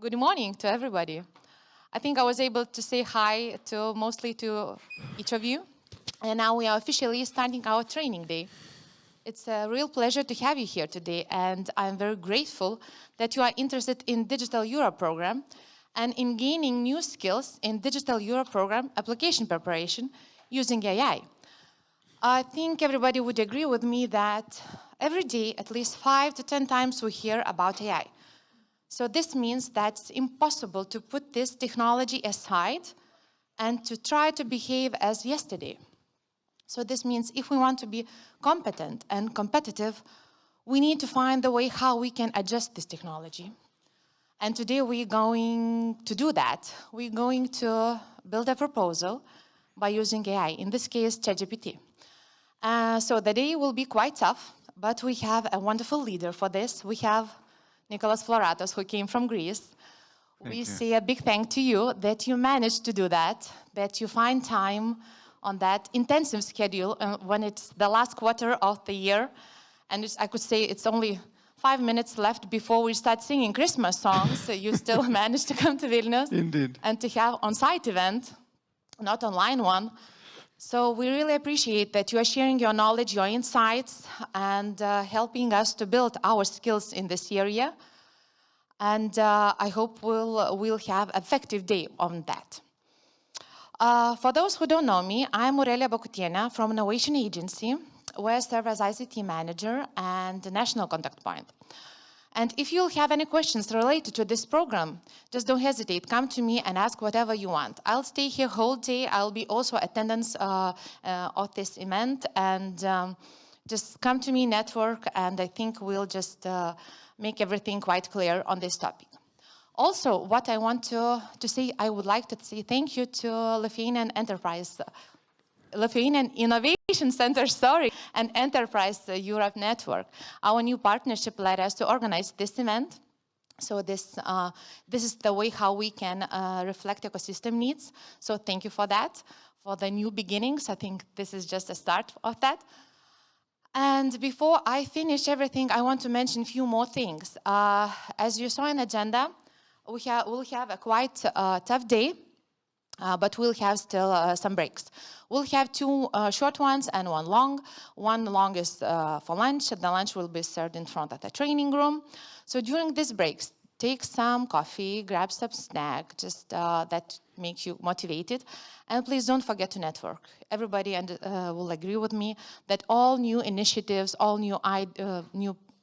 Good morning to everybody. I think I was able to say hi to mostly to each of you. And now we are officially starting our training day. It's a real pleasure to have you here today, and I'm very grateful that you are interested in Digital Europe program and in gaining new skills in Digital Europe program application preparation using AI. I think everybody would agree with me that every day, at least 5 to 10 times, we hear about AI. So this means that it's impossible to put this technology aside and to try to behave as yesterday. So this means if we want to be competent and competitive, we need to find the way how we can adjust this technology. And today we're going to do that. We're going to build a proposal by using AI, in this case, ChatGPT. So the day will be quite tough, but we have a wonderful leader for this. We have Nikolaos Floratos, who came from Greece. We say a big thank to you that you managed to do that you find time on that intensive schedule when it's the last quarter of the year. And I could say it's only 5 minutes left before we start singing Christmas songs. So you still managed to come to Vilnius. Indeed. And to have on-site event, not online one. So we really appreciate that you are sharing your knowledge, your insights, and helping us to build our skills in this area. And I hope we'll have an effective day on that. For those who don't know me, I'm Aurelia Bakutienė from Innovation Agency, where I serve as ICT manager and national contact point. And if you'll have any questions related to this program, just don't hesitate. Come to me and ask whatever you want. I'll stay here whole day. I'll be also attendance of this event. And just come to me, network, and I think we'll just make everything quite clear on this topic. Also, what I want to say, I would like to say thank you to Lithuanian Innovation Center, and Enterprise Europe Network. Our new partnership led us to organize this event. So this is the way how we can reflect ecosystem needs. So thank you for that, for the new beginnings. I think this is just a start of that. And before I finish everything, I want to mention a few more things. As you saw in the agenda, we'll have a quite tough day. But we'll have still some breaks. We'll have 2 short ones and 1 long. 1 long is for lunch. The lunch will be served in front of the training room. So during these breaks, take some coffee, grab some snack, just that makes you motivated. And please don't forget to network. Everybody will agree with me that all new initiatives, all new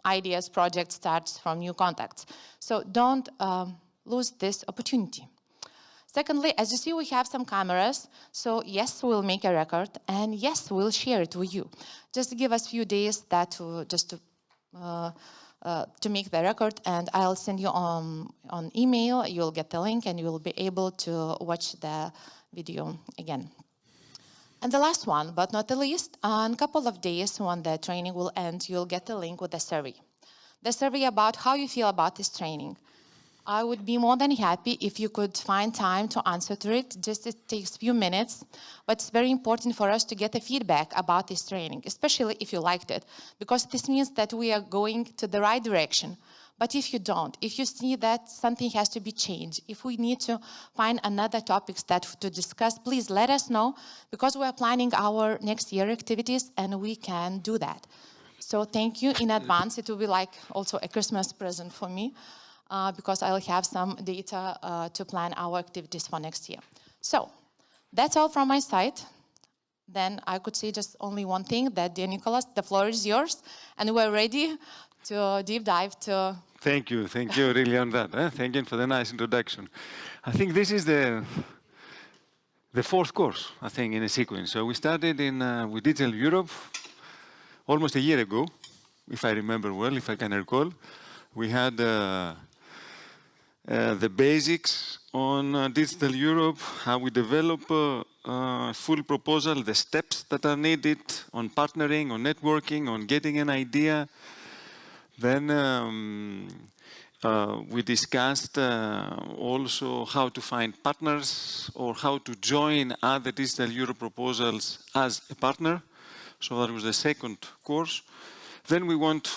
ideas, projects starts from new contacts. So don't lose this opportunity. Secondly, as you see, we have some cameras. So yes, we'll make a record, and yes, we'll share it with you. Just give us a few days to make the record, and I'll send you on email. You'll get the link, and you'll be able to watch the video again. And the last one, but not the least, in a couple of days when the training will end, you'll get the link with the survey. The survey about how you feel about this training. I would be more than happy if you could find time to answer to it. Just it takes a few minutes, but it's very important for us to get the feedback about this training, especially if you liked it, because this means that we are going to the right direction. But if you don't, if you see that something has to be changed, if we need to find another topics to discuss, please let us know, because we are planning our next year activities and we can do that. So thank you in advance. It will be like also a Christmas present for me. Because I'll have some data to plan our activities for next year. So that's all from my side. Then I could say just only one thing, that dear Nikolaos, the floor is yours, and we're ready to deep dive to... Thank you really on that. Thank you for the nice introduction. I think this is the 4th course, I think, in a sequence. So we started with Digital Europe almost a year ago, if I remember well, if I can recall. We had the basics on Digital Europe, how we develop a full proposal, the steps that are needed on partnering, on networking, on getting an idea. Then we discussed also how to find partners or how to join other Digital Europe proposals as a partner. So that was the 2nd course. Then we went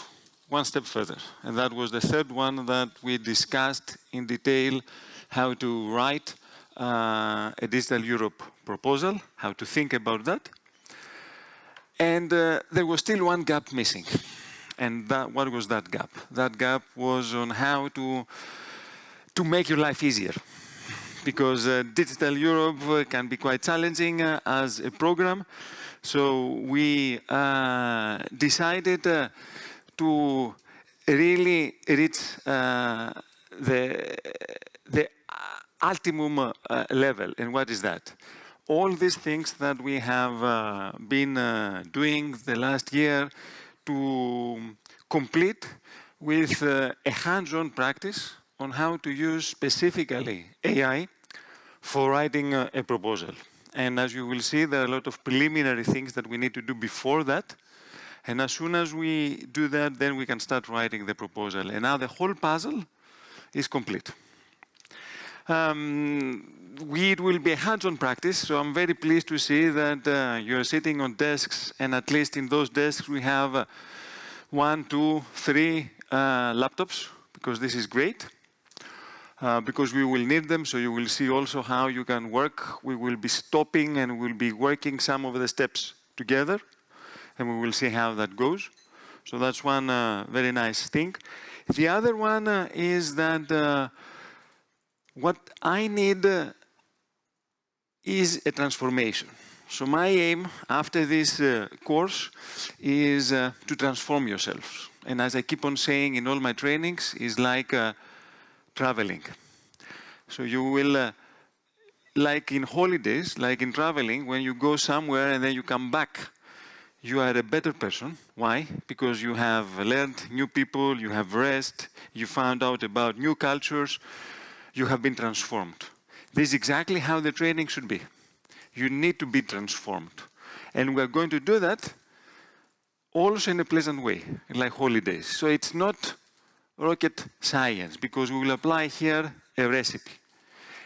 one step further. And that was the third one that we discussed in detail, how to write a Digital Europe proposal, how to think about that. And there was still one gap missing. And what was that gap? That gap was on how to make your life easier. Because Digital Europe can be quite challenging as a program. So we decided to really reach the ultimum level. And what is that? All these things that we have been doing the last year to complete with a hands-on practice on how to use specifically AI for writing a proposal. And as you will see, there are a lot of preliminary things that we need to do before that. And as soon as we do that, then we can start writing the proposal. And now the whole puzzle is complete. It will be a hands-on practice, so I'm very pleased to see that you're sitting on desks, and at least in those desks we have 1, 2, 3 laptops, because this is great. Because we will need them, so you will see also how you can work. We will be stopping and we'll be working some of the steps together, and we will see how that goes. So that's one very nice thing. The other one is that what I need is a transformation. So my aim after this course is to transform yourselves. And as I keep on saying in all my trainings, is like traveling. So you will, like in holidays, like in traveling, when you go somewhere and then you come back, you are a better person. Why? Because you have learned new people, you have rest, you found out about new cultures, you have been transformed. This is exactly how the training should be. You need to be transformed. And we're going to do that also in a pleasant way, like holidays. So it's not rocket science, because we will apply here a recipe.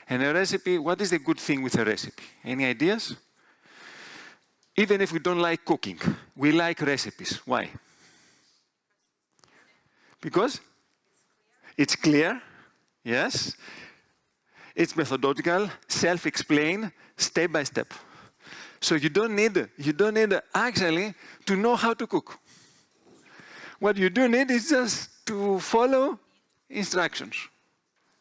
And a recipe, what is the good thing with a recipe? Any ideas? Even if we don't like cooking, we like recipes. Why? Because it's clear, yes. It's methodological, self-explained, step by step. So you don't need actually to know how to cook. What you do need is just to follow instructions.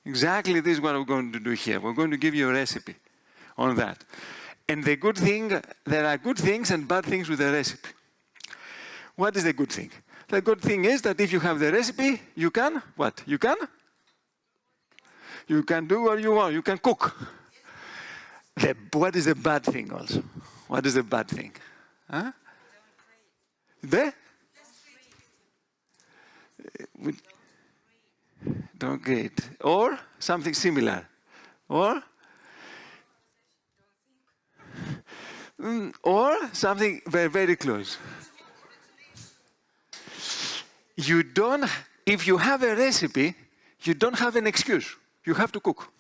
Exactly this is what we're going to do here. We're going to give you a recipe on that. And the good thing, there are good things and bad things with the recipe. What is the good thing? The good thing is that if you have the recipe, you can, what? You can do what you want. You can cook. What is the bad thing also? What is the bad thing? Huh? Don't grade. Or something similar. Or something very, very close. You don't, if you have a recipe, you don't have an excuse. You have to cook.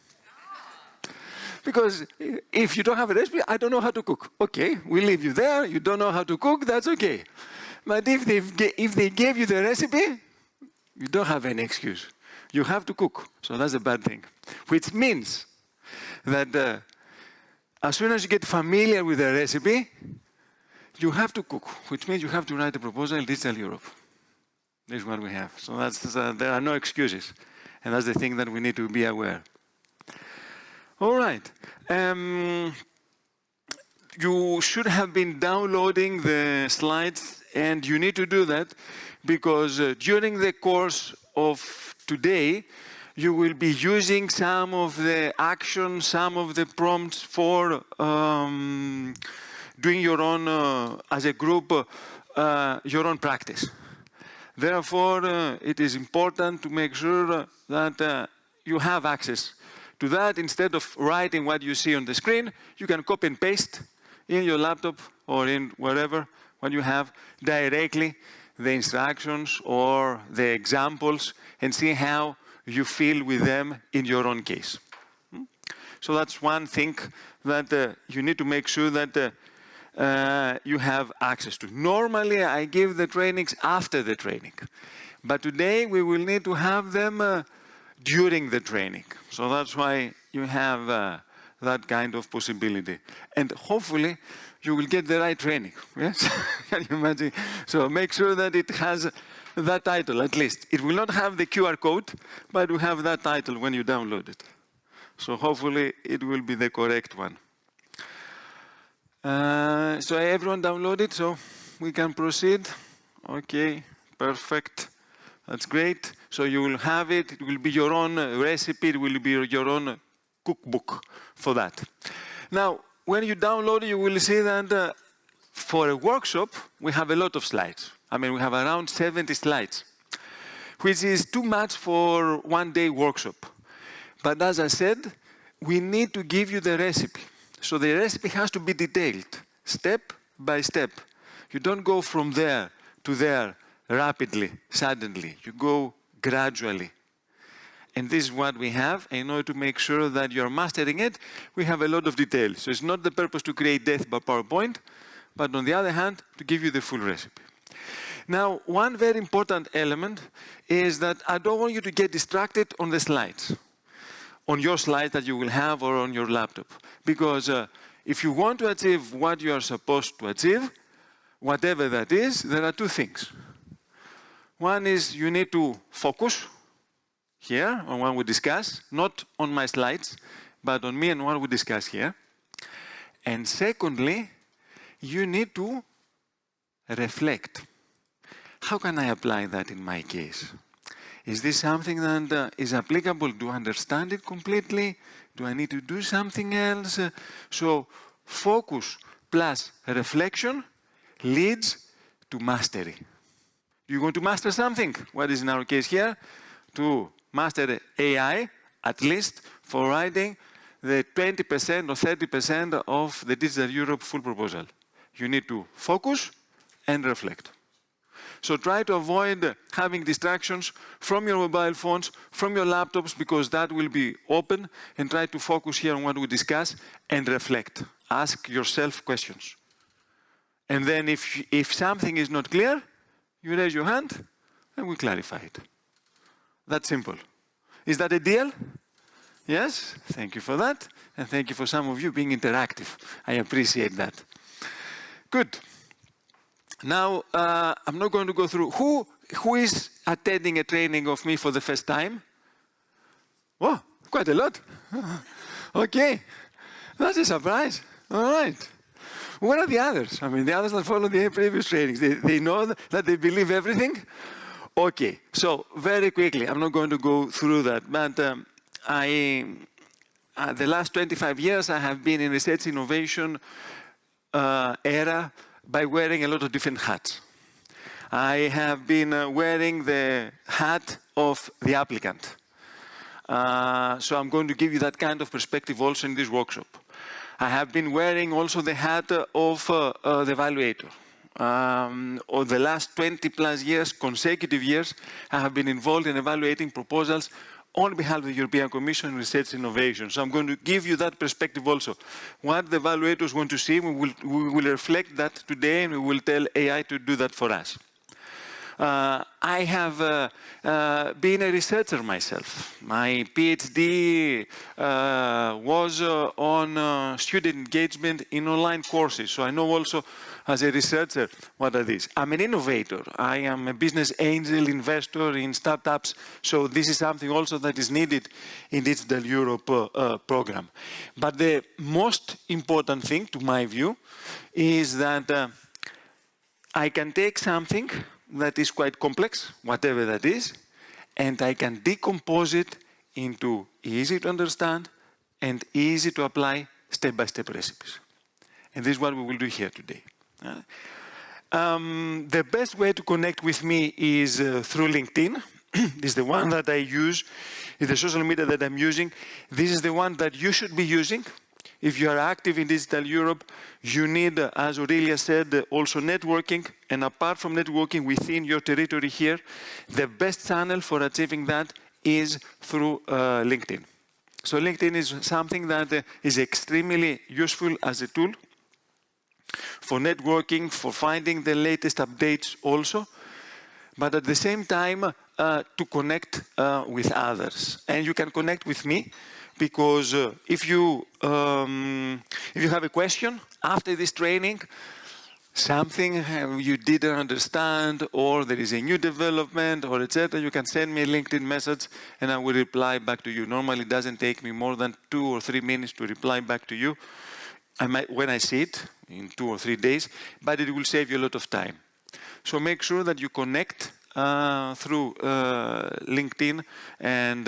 Because if you don't have a recipe, I don't know how to cook. Okay, we leave you there. You don't know how to cook, that's okay. But if they gave you the recipe, you don't have any excuse. You have to cook. So that's a bad thing. Which means that as soon as you get familiar with the recipe, you have to cook. Which means you have to write a proposal in Digital Europe. This is what we have. So that's, there are no excuses. And that's the thing that we need to be aware. All right. You should have been downloading the slides, and you need to do that because during the course of today, you will be using some of the actions, some of the prompts for doing your own, as a group, your own practice. Therefore, it is important to make sure that you have access to that. Instead of writing what you see on the screen, you can copy and paste in your laptop or in wherever what you have directly the instructions or the examples and see how you feel with them in your own case. So that's one thing that you need to make sure that you have access to. Normally, I give the trainings after the training. But today we will need to have them during the training. So that's why you have that kind of possibility. And hopefully you will get the right training, yes? Can you imagine? So make sure that it has that title at least. It will not have the QR code, but will have that title when you download it. So hopefully it will be the correct one. So everyone downloaded, so we can proceed. Okay, perfect. That's great. So you will have it. It will be your own recipe. It will be your own cookbook for that. Now, when you download it, you will see that for a workshop, we have a lot of slides. I mean, we have around 70 slides, which is too much for one-day workshop. But as I said, we need to give you the recipe. So the recipe has to be detailed, step by step. You don't go from there to there rapidly, suddenly. You go gradually. And this is what we have. In order to make sure that you're mastering it, we have a lot of details. So it's not the purpose to create death by PowerPoint, but on the other hand, to give you the full recipe. Now, one very important element is that I don't want you to get distracted on the slides, on your slides that you will have or on your laptop. Because if you want to achieve what you are supposed to achieve, whatever that is, there are two things. One is you need to focus here on what we discuss, not on my slides, but on me and what we discuss here. And secondly, you need to reflect. How can I apply that in my case? Is this something that is applicable? Do I understand it completely? Do I need to do something else? So focus plus reflection leads to mastery. You want to master something? What is in our case here? To master AI, at least for writing the 20% or 30% of the Digital Europe full proposal. You need to focus and reflect. So try to avoid having distractions from your mobile phones, from your laptops, because that will be open, and try to focus here on what we discuss and reflect. Ask yourself questions. And then if something is not clear, you raise your hand and we clarify it. That's simple. Is that a deal? Yes? Thank you for that. And thank you for some of you being interactive. I appreciate that. Good. Now, I'm not going to go through. Who is attending a training of me for the first time? Oh, quite a lot. Okay. That's a surprise. All right. Where are the others? I mean, the others that follow the previous trainings, they know that they believe everything? Okay. So, very quickly, I'm not going to go through that, but the last 25 years, I have been in research innovation era by wearing a lot of different hats. I have been wearing the hat of the applicant. So I'm going to give you that kind of perspective also in this workshop. I have been wearing also the hat of the evaluator. Over the last 20 plus years, consecutive years, I have been involved in evaluating proposals on behalf of the European Commission on Research and Innovation. So I'm going to give you that perspective also. What the evaluators want to see, we will reflect that today, and we will tell AI to do that for us. I have been a researcher myself. My PhD was on student engagement in online courses. So I know also as a researcher what are these. I'm an innovator. I am a business angel investor in startups. So this is something also that is needed in Digital Europe program. But the most important thing, to my view, is that I can take something that is quite complex, whatever that is, and I can decompose it into easy to understand and easy to apply step-by-step recipes. And this is what we will do here today. The best way to connect with me is through LinkedIn. This is the one that I use, is the social media that I'm using. This is the one that you should be using. If you are active in Digital Europe, you need, as Aurelia said, also networking. And apart from networking within your territory here, the best channel for achieving that is through LinkedIn. So LinkedIn is something that is extremely useful as a tool for networking, for finding the latest updates also. but at the same time to connect with others. And you can connect with me because if you have a question after this training, something you didn't understand, or there is a new development, or etc., you can send me a LinkedIn message and I will reply back to you. Normally it doesn't take me more than 2 or 3 minutes to reply back to you when I see it in 2 or 3 days, but it will save you a lot of time. So make sure that you connect through LinkedIn, and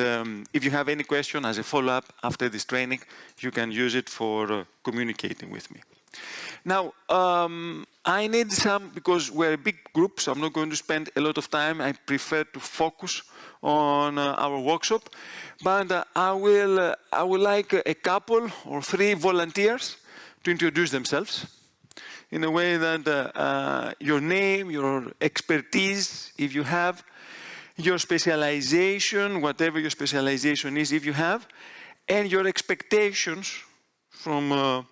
if you have any question as a follow-up after this training, you can use it for communicating with me. Now, I need some, because we're a big group, so I'm not going to spend a lot of time. I prefer to focus on our workshop, but I would like a couple or 3 volunteers to introduce themselves in a way that your name, your expertise, if you have, your specialization, whatever your specialization is, if you have, and your expectations from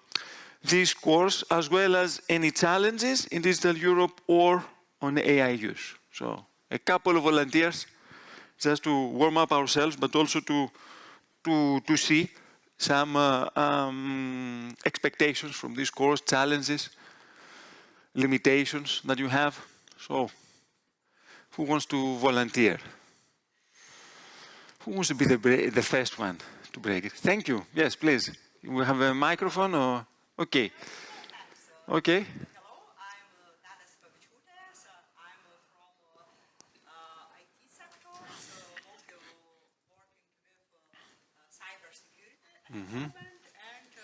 this course, as well as any challenges in Digital Europe or on AI use. So a couple of volunteers just to warm up ourselves, but also to see some expectations from this course, challenges, limitations that you have. So who wants to volunteer? Who wants to be the first one to break it? Thank you. Yes, please. We have a microphone or? Okay. Okay. Hello, I'm Domitės Europos. I'm from IT sector, so mostly working with cybersecurity development, and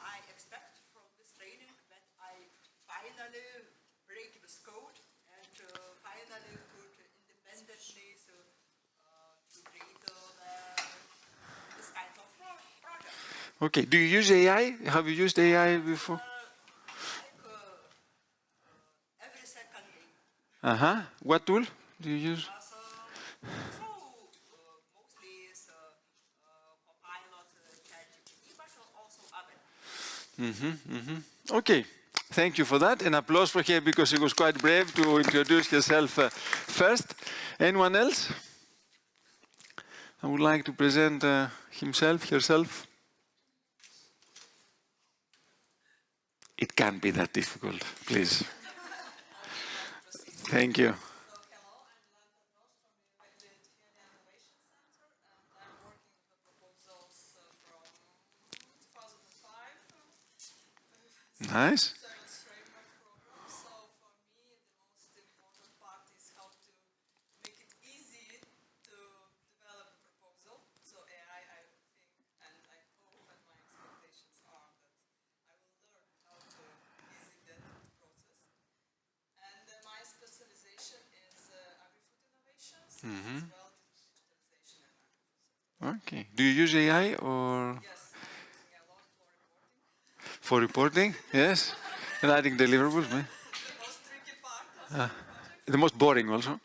I expect from this training that I finally break this code and finally could independently to create this kind of project. Okay. Do you use AI? Have you used AI before? Every second day. What tool do you use? Mostly is Copilot, ChatGPT, but also other. Okay. Thank you for that. An applause for her because she was quite brave to introduce herself first. Anyone else? I would like to present himself, herself. It can't be that difficult, please. Thank you. Hello, I'm from the Dirbtuvių Innovation Center, and I'm working with proposals from 2005. Nice. Framework program. So for me, the most important part is how to make it easy to develop a proposal. So AI, I think, and I hope, and my expectations are that I will learn how to easy that process. And my specialization is agri-food innovations, as well as digitalization in agri-food sector. Okay. Do you use AI or? Yes, I'm using a lot for reporting. For reporting? Yes. Writing deliverables, man. The most tricky part of the project. The most boring also.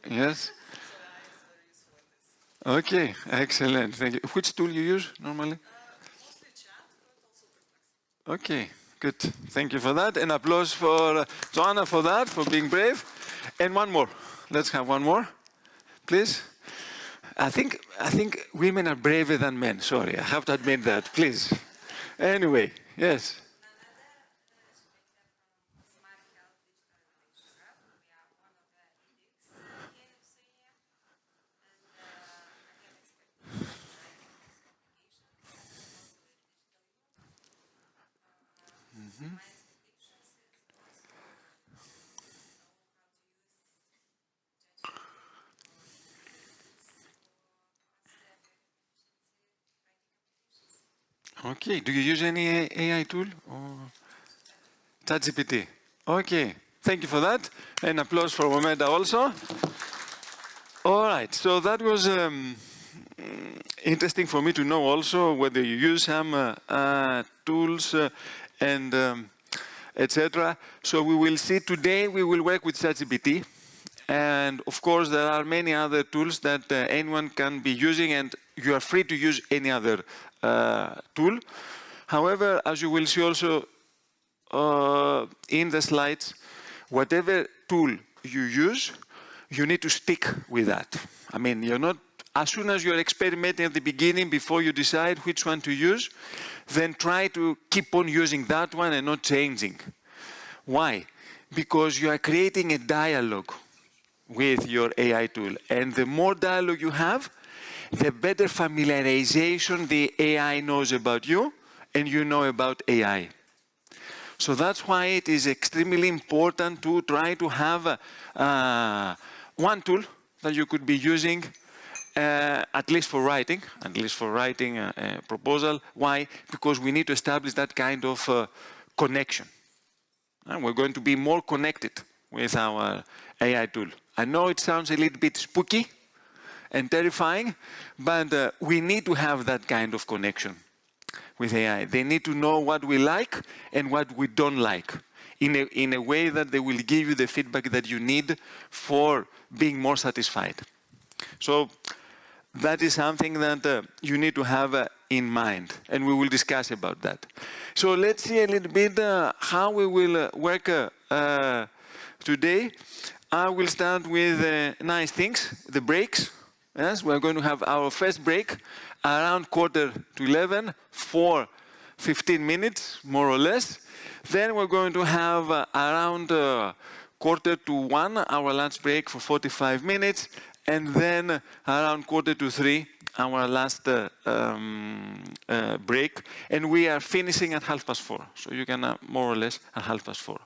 Yes. So AI is very useful in this. Okay. Excellent. Thank you. Which tool you use normally? Mostly chat, but also perplexity. Okay. Good. Thank you for that. An applause for Joanna for that, for being brave. And one more. Let's have one more, please. I think women are braver than men. Sorry, I have to admit that. Please. Anyway, yes. Okay. Do you use any AI tool or ChatGPT? Okay. Thank you for that. And applause for Momeda also. All right. So that was interesting for me to know also whether you use some tools and etc. So we will see today. We will work with ChatGPT. And of course, there are many other tools that anyone can be using, and you are free to use any other tool. However, as you will see also in the slides, whatever tool you use, you need to stick with that. I mean, you're not, as soon as you're experimenting at the beginning, before you decide which one to use, then try to keep on using that one and not changing. Why? Because you are creating a dialogue with your AI tool. And the more dialogue you have, the better familiarization the AI knows about you and you know about AI. So that's why it is extremely important to try to have one tool that you could be using at least for writing a proposal. Why? Because we need to establish that kind of connection. And we're going to be more connected with our AI tool. I know it sounds a little bit spooky and terrifying, but we need to have that kind of connection with AI. They need to know what we like and what we don't like in a way that they will give you the feedback that you need for being more satisfied. So that is something that you need to have in mind, and we will discuss about that. So let's see a little bit how we will work today. I will start with nice things, the breaks. Yes, we're going to have our first break around 11:15 for 15 minutes, more or less. Then we're going to have around 1:45 our lunch break for 45 minutes. And then around 2:45 our last break. And we are finishing at 4:30. So you can more or less at 4:30.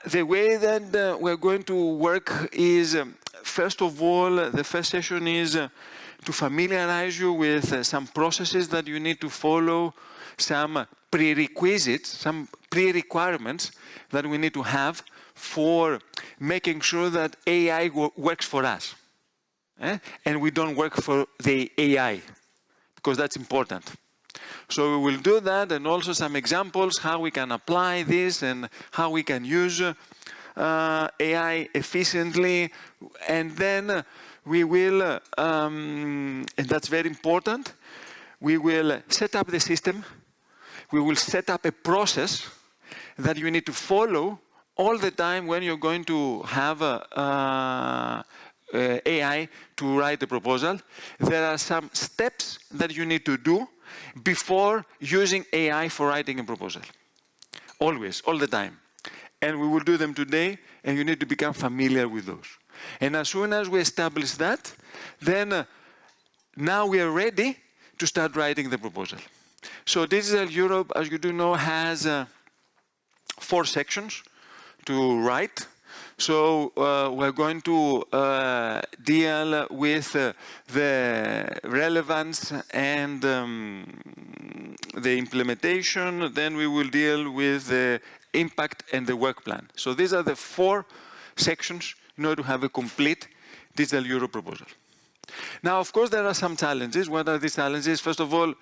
The way that we're going to work is, first of all, the first session is to familiarize you with some processes that you need to follow, some prerequisites, some pre-requirements that we need to have for making sure that AI works for us. And we don't work for the AI, because that's important. So we will do that, and also some examples how we can apply this and how we can use AI efficiently. And then we will, and that's very important, we will set up the system. We will set up a process that you need to follow all the time when you're going to have AI to write a proposal. There are some steps that you need to do before using AI for writing a proposal. Always, all the time. And we will do them today, and you need to become familiar with those. And as soon as we establish that, then now we are ready to start writing the proposal. So Digital Europe, as you do know, has 4 sections to write. So we're going to deal with the relevance and the implementation. Then we will deal with the impact and the work plan. So these are the 4 sections in order to have a complete Digital Europe proposal. Now, of course, there are some challenges. What are these challenges? First of all,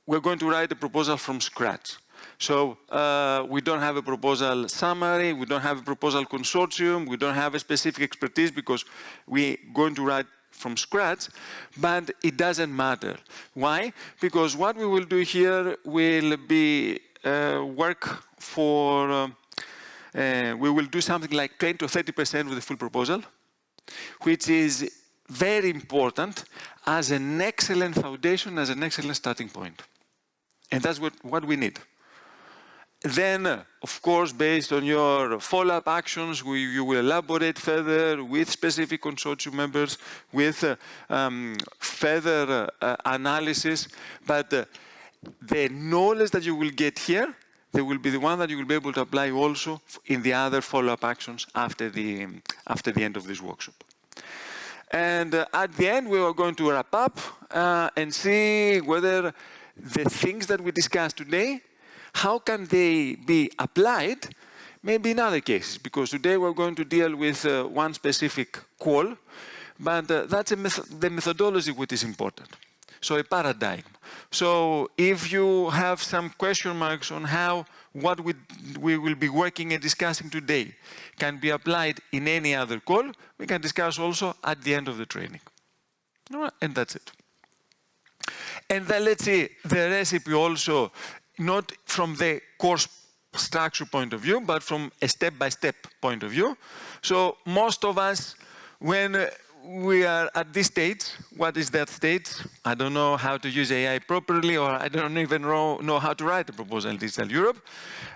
we're going to write a proposal from scratch. So we don't have a proposal summary, we don't have a proposal consortium, we don't have a specific expertise because we're going to write from scratch, but it doesn't matter. Why? Because what we will do here will be work for, we will do something like 20 to 30% of the full proposal, which is very important as an excellent foundation, as an excellent starting point. And that's what we need. Then, of course, based on your follow-up actions, you will elaborate further with specific consortium members, with further analysis. But the knowledge that you will get here, they will be the one that you will be able to apply also in the other follow-up actions after the end of this workshop. And at the end, we are going to wrap up and see whether the things that we discussed today, how can they be applied maybe in other cases? Because today we're going to deal with one specific call, but that's the methodology which is important. So a paradigm. So if you have some question marks on how what we will be working and discussing today can be applied in any other call, we can discuss also at the end of the training. And that's it. And then let's see the recipe also, not from the course structure point of view, but from a step-by-step point of view. So most of us when we are at this stage, what is that stage? I don't know how to use AI properly, or I don't even know how to write a proposal in Digital Europe.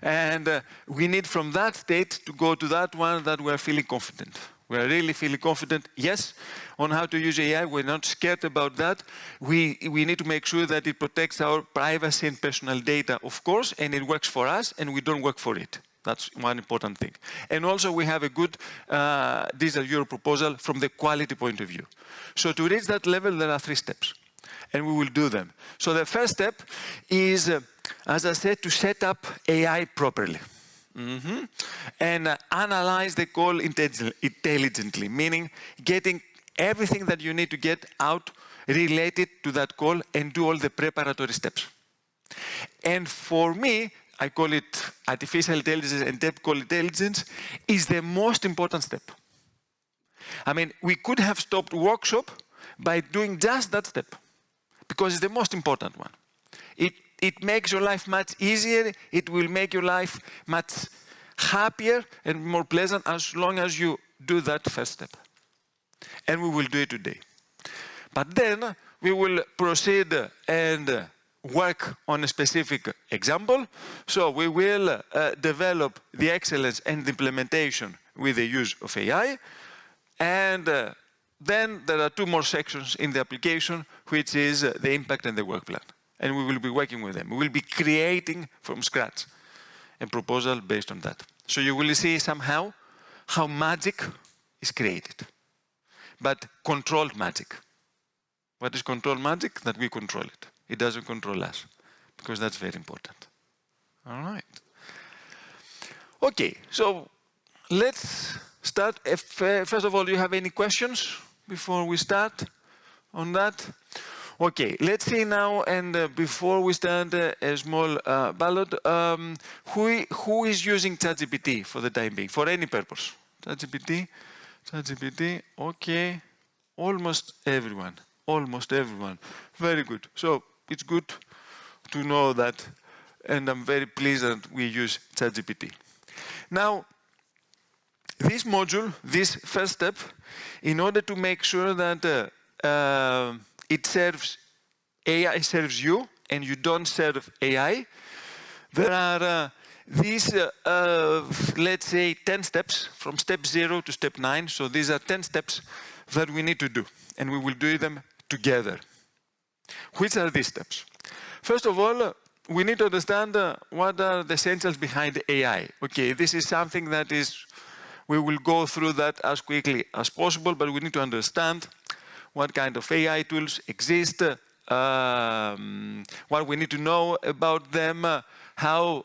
And we need from that state to go to that one that we are feeling confident. We are really feeling confident, yes, on how to use AI. We're not scared about that. We need to make sure that it protects our privacy and personal data, of course, and it works for us, and we don't work for it. That's one important thing. And also, we have a good Digital Europe proposal from the quality point of view. So to reach that level, there are 3 steps, and we will do them. So the first step is, as I said, to set up AI properly. And analyze the call intelligently, meaning getting everything that you need to get out related to that call and do all the preparatory steps. And for me, I call it artificial intelligence and depth call intelligence, is the most important step. I mean, we could have stopped workshop by doing just that step, because it's the most important one. It makes your life much easier. It will make your life much happier and more pleasant as long as you do that first step. And we will do it today. But then we will proceed and work on a specific example. So we will develop the excellence and the implementation with the use of AI. And then there are 2 more sections in the application, which is the impact and the work plan. And we will be working with them. We will be creating from scratch a proposal based on that. So you will see somehow how magic is created, but controlled magic. What is controlled magic? That we control it. It doesn't control us, because that's very important. All right. Okay, so let's start. First of all, do you have any questions before we start on that? Okay, let's see now, and before we start, a small ballot. Who is using ChatGPT for the time being, for any purpose? ChatGPT, okay. Almost everyone, Very good. So it's good to know that, and I'm very pleased that we use ChatGPT. Now, this module, this first step, in order to make sure that it serves, AI serves you, and you don't serve AI, there are these, let's say, 10 steps, from step 0 to step 9. So these are 10 steps that we need to do, and we will do them together. Which are these steps? First of all, we need to understand what are the essentials behind AI. Okay, this is something that is, we will go through that as quickly as possible, but we need to understand what kind of AI tools exist, what we need to know about them, how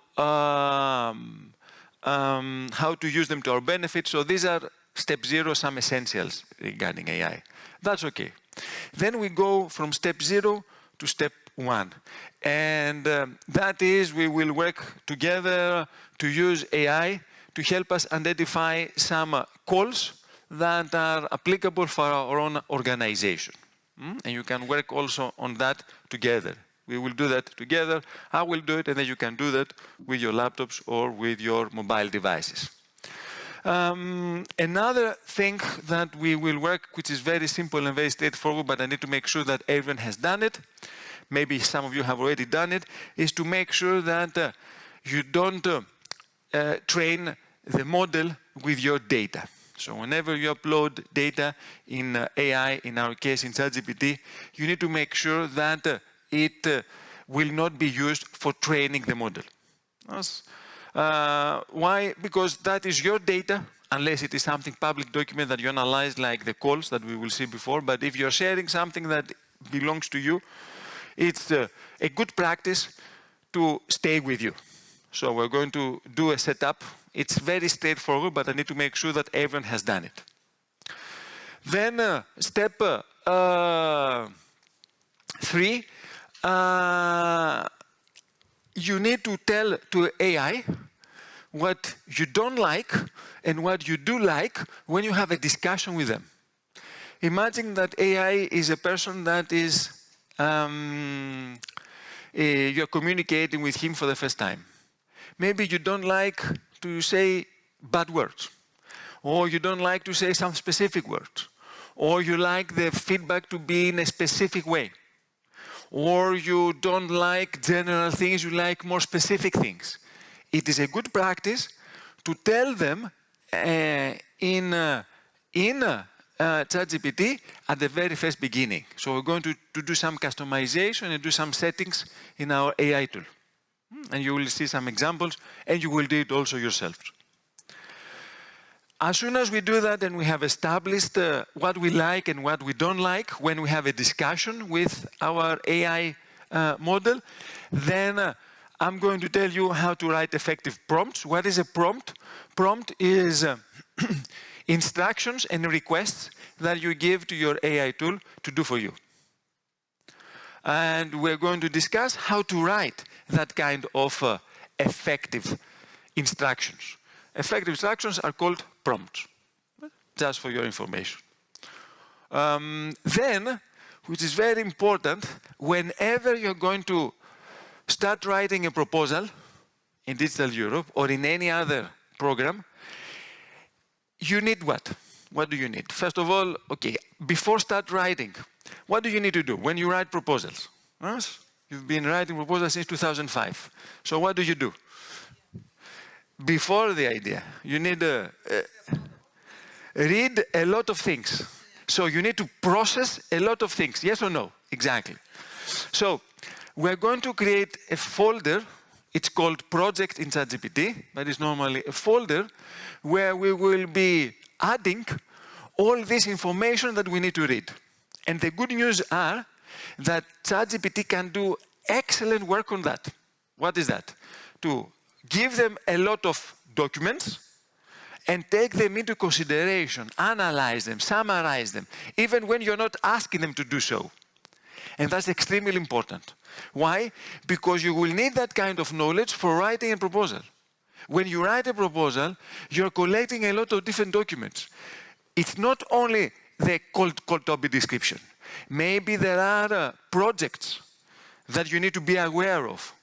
to use them to our benefit. So these are step 0, some essentials regarding AI. That's okay. Then we go from step 0 to step 1. And that is, we will work together to use AI to help us identify some calls that are applicable for our own organization. And you can work also on that together. We will do that together. I will do it, and then you can do that with your laptops or with your mobile devices. Another thing that we will work, which is very simple and very straightforward, but I need to make sure that everyone has done it, maybe some of you have already done it, is to make sure that you don't train the model with your data. So whenever you upload data in AI, in our case in ChatGPT, you need to make sure that it will not be used for training the model. Why? Because that is your data, unless it is something public document that you analyze, like the calls that we will see before. But if you're sharing something that belongs to you, it's a good practice to stay with you. So we're going to do a setup. It's very straightforward, but I need to make sure that everyone has done it. Then step 3, you need to tell to AI what you don't like and what you do like when you have a discussion with them. Imagine that AI is a person that is, you're communicating with him for the first time. Maybe you don't like to say bad words, or you don't like to say some specific words, or you like the feedback to be in a specific way, or you don't like general things, you like more specific things. It is a good practice to tell them in ChatGPT at the very first beginning. So we're going to do some customization and do some settings in our AI tool. And you will see some examples, and you will do it also yourself. As soon as we do that and we have established what we like and what we don't like, when we have a discussion with our AI model, then I'm going to tell you how to write effective prompts. What is a prompt? Prompt is instructions and requests that you give to your AI tool to do for you. And we're going to discuss how to write that kind of effective instructions. Effective instructions are called prompts, just for your information. Then, which is very important, whenever you're going to start writing a proposal in Digital Europe or in any other program, you need what? What do you need? First of all, okay, before start writing, what do you need to do when you write proposals? Yes? You've been writing proposals since 2005. So what do you do? Before the idea, you need to read a lot of things. So you need to process a lot of things, yes or no? Exactly. So we're going to create a folder. It's called project in ChatGPT, but it's normally a folder where we will be adding all this information that we need to read. And the good news are that ChatGPT can do excellent work on that. What is that? To give them a lot of documents and take them into consideration, analyze them, summarize them, even when you're not asking them to do so. And that's extremely important. Why? Because you will need that kind of knowledge for writing a proposal. When you write a proposal, you're collecting a lot of different documents. It's not only the cold topic description. Maybe there are projects that you need to be aware of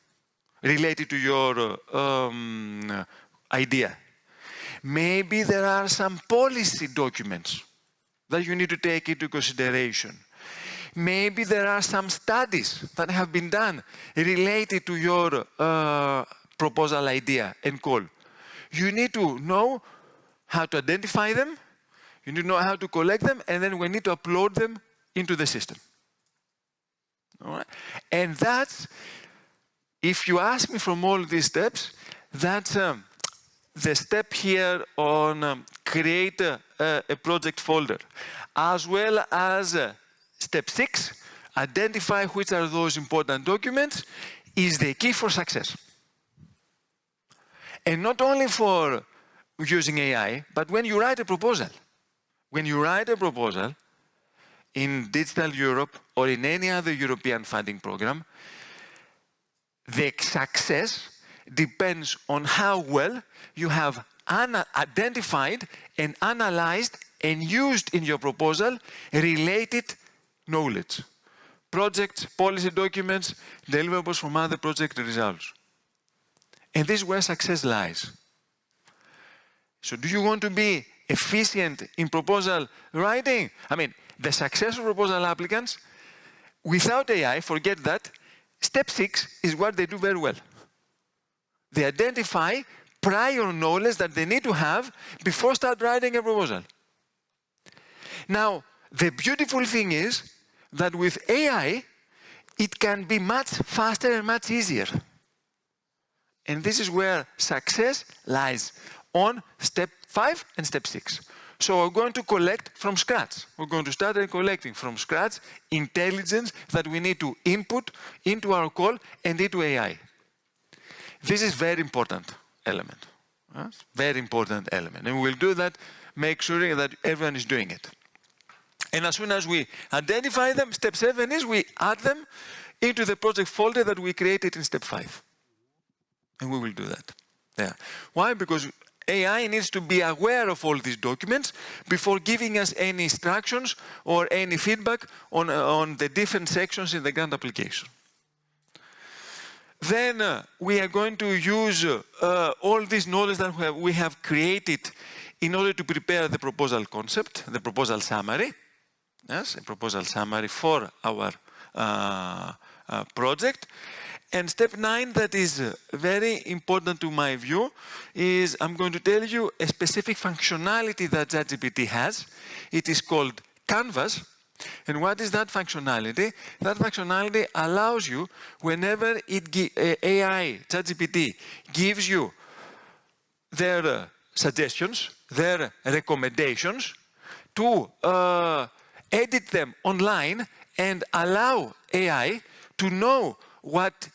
related to your idea. Maybe there are some policy documents that you need to take into consideration. Maybe there are some studies that have been done related to your proposal idea and call. You need to know how to identify them, you need to know how to collect them, and then we need to upload them into the system. All right? And that's, if you ask me from all these steps, that's the step here on create a project folder, as well as step 6, identify which are those important documents, is the key for success. And not only for using AI, but when you write a proposal. When you write a proposal in Digital Europe or in any other European funding program, the success depends on how well you have identified and analyzed and used in your proposal related knowledge. Projects, policy documents, deliverables from other project results. And this is where success lies. So do you want to be efficient in proposal writing? I mean, the successful proposal applicants, without AI, forget that, step 6 is what they do very well. They identify prior knowledge that they need to have before start writing a proposal. Now, the beautiful thing is that with AI, it can be much faster and much easier. And this is where success lies, on step 5 and step 6. So we're going to collect from scratch. We're going to start collecting from scratch intelligence that we need to input into our call and into AI. This is very important element. Very important element. And we'll do that, make sure that everyone is doing it. And as soon as we identify them, step 7 is we add them into the project folder that we created in step 5. And we will do that. Yeah. Why? Because AI needs to be aware of all these documents before giving us any instructions or any feedback on the different sections in the grant application. Then we are going to use all this knowledge that we have created in order to prepare the proposal concept, the proposal summary. yes, a proposal summary for our project. And step 9, that is very important to my view, is I'm going to tell you a specific functionality that ChatGPT has. It is called Canvas. And what is that functionality? That functionality allows you, whenever AI, ChatGPT, gives you their suggestions, their recommendations, to edit them online and allow AI to know what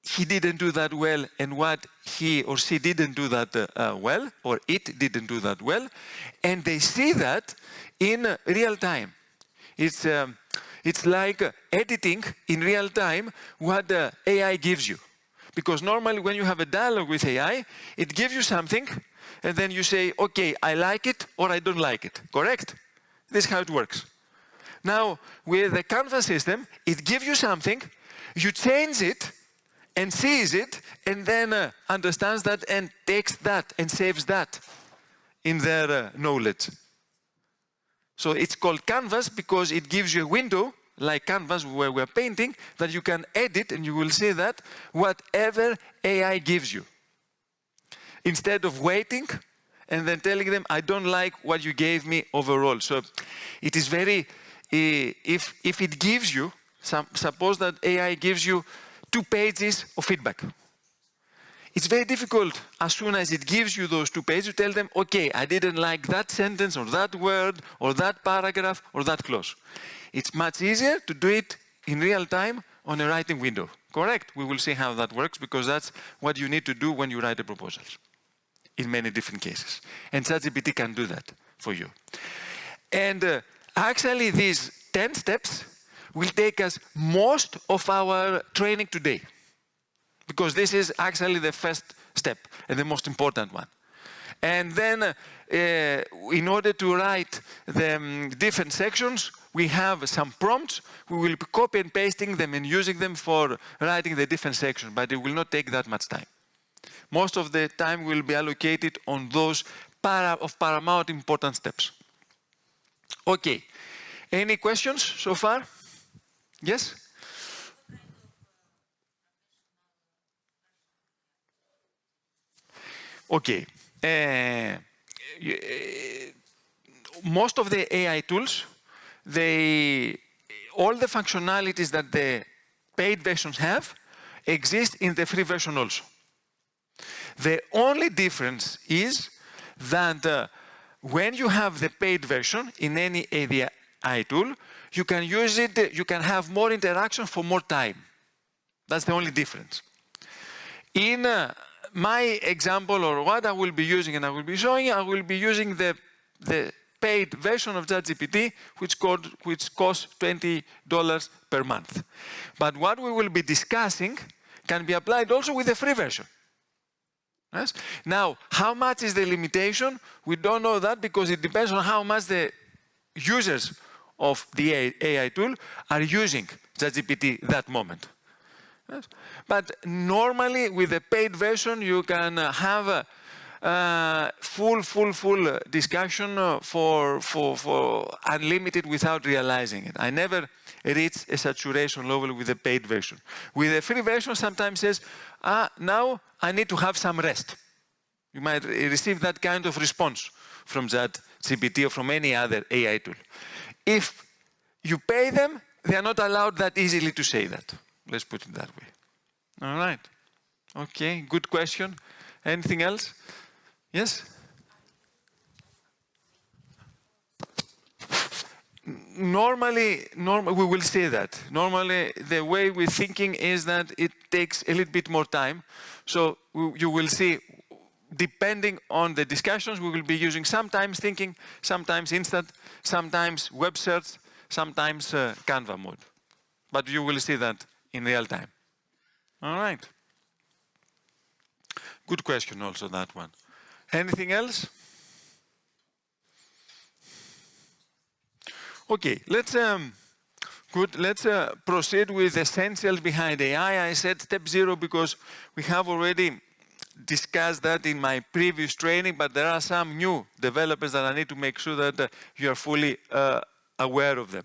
he didn't do that well and what he or she didn't do that well, or it didn't do that well, and they see that in real time. It's like editing in real time what the AI gives you. Because normally when you have a dialogue with AI, it gives you something, and then you say, okay, I like it or I don't like it, correct? This is how it works. Now, with the Canvas system, it gives you something, you change it, and sees it, and then understands that and takes that and saves that in their knowledge. So it's called Canvas because it gives you a window, like Canvas where we're painting, that you can edit, and you will see that whatever AI gives you. Instead of waiting and then telling them, I don't like what you gave me overall. So it is very, if it gives you, suppose that AI gives you 2 pages of feedback. It's very difficult, as soon as it gives you those 2 pages, to tell them, okay, I didn't like that sentence, or that word, or that paragraph, or that clause. It's much easier to do it in real time on a writing window. Correct? We will see how that works, because that's what you need to do when you write a proposal, in many different cases. And ChatGPT can do that for you. And actually, these 10 steps will take us most of our training today, because this is actually the first step and the most important one. And then in order to write the different sections, we have some prompts. We will be copy and pasting them and using them for writing the different sections, but it will not take that much time. Most of the time will be allocated on those of paramount important steps. Okay, any questions so far? Yes? Okay. Most of the AI tools, all the functionalities that the paid versions have exist in the free version also. The only difference is that when you have the paid version in any AI tool, you can use it, you can have more interaction for more time. That's the only difference. In my example, or what I will be using and I will be showing you, I will be using the paid version of ChatGPT, which costs $20 per month. But what we will be discussing can be applied also with the free version. Yes? Now, how much is the limitation? We don't know that, because it depends on how much the users of the AI tool are using ChatGPT that moment. Yes? But normally, with the paid version, you can have a full discussion for unlimited without realizing it. I never reach a saturation level with the paid version. With the free version, sometimes says, now I need to have some rest. You might receive that kind of response from ChatGPT or from any other AI tool. If you pay them, they are not allowed that easily to say that. Let's put it that way. All right. Okay, good question. Anything else? Yes? Normally, we will say that. Normally, the way we're thinking is that it takes a little bit more time. So you will see, depending on the discussions, we will be using sometimes thinking, sometimes instant, sometimes web search, sometimes Canva mode. But you will see that in real time. All right. Good question also, that one. Anything else? Okay, let's proceed with essentials behind AI. I said step 0 because we have already discussed that in my previous training, but there are some new developers that I need to make sure that you are fully aware of them.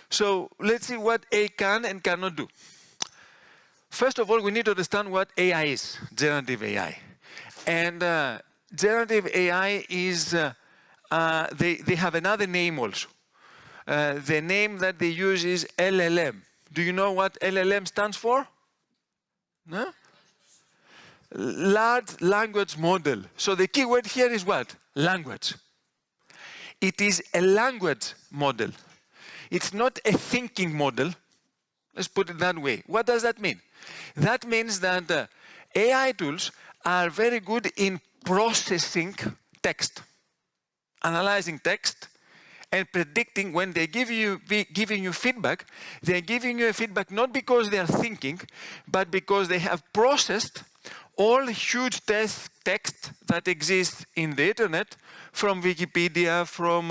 So let's see what AI can and cannot do. First of all, we need to understand what AI is, generative AI. And generative AI is, they have another name also. The name that they use is LLM. Do you know what LLM stands for? No? Large language model. So the key word here is what? Language. It is a language model. It's not a thinking model. Let's put it that way. What does that mean? That means that AI tools are very good in processing text, analyzing text, and predicting when they giving you feedback. They're giving you a feedback not because they are thinking, but because they have processed all huge text that exists in the internet, from Wikipedia, from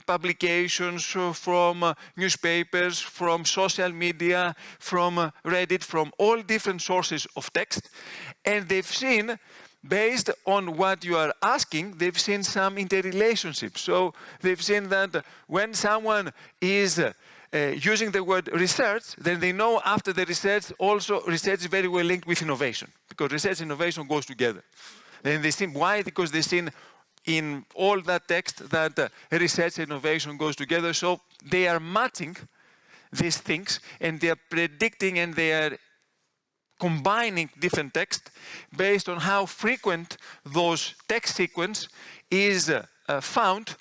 publications, from newspapers, from social media, from Reddit, from all different sources of text. And they've seen, based on what you are asking, they've seen some interrelationships. So they've seen that when someone is using the word research, then they know after the research, also research is very well linked with innovation, because research and innovation goes together. And they see why? Because they've seen in all that text that research and innovation goes together. So they are matching these things, and they are predicting, and they are combining different text based on how frequent those text sequence is found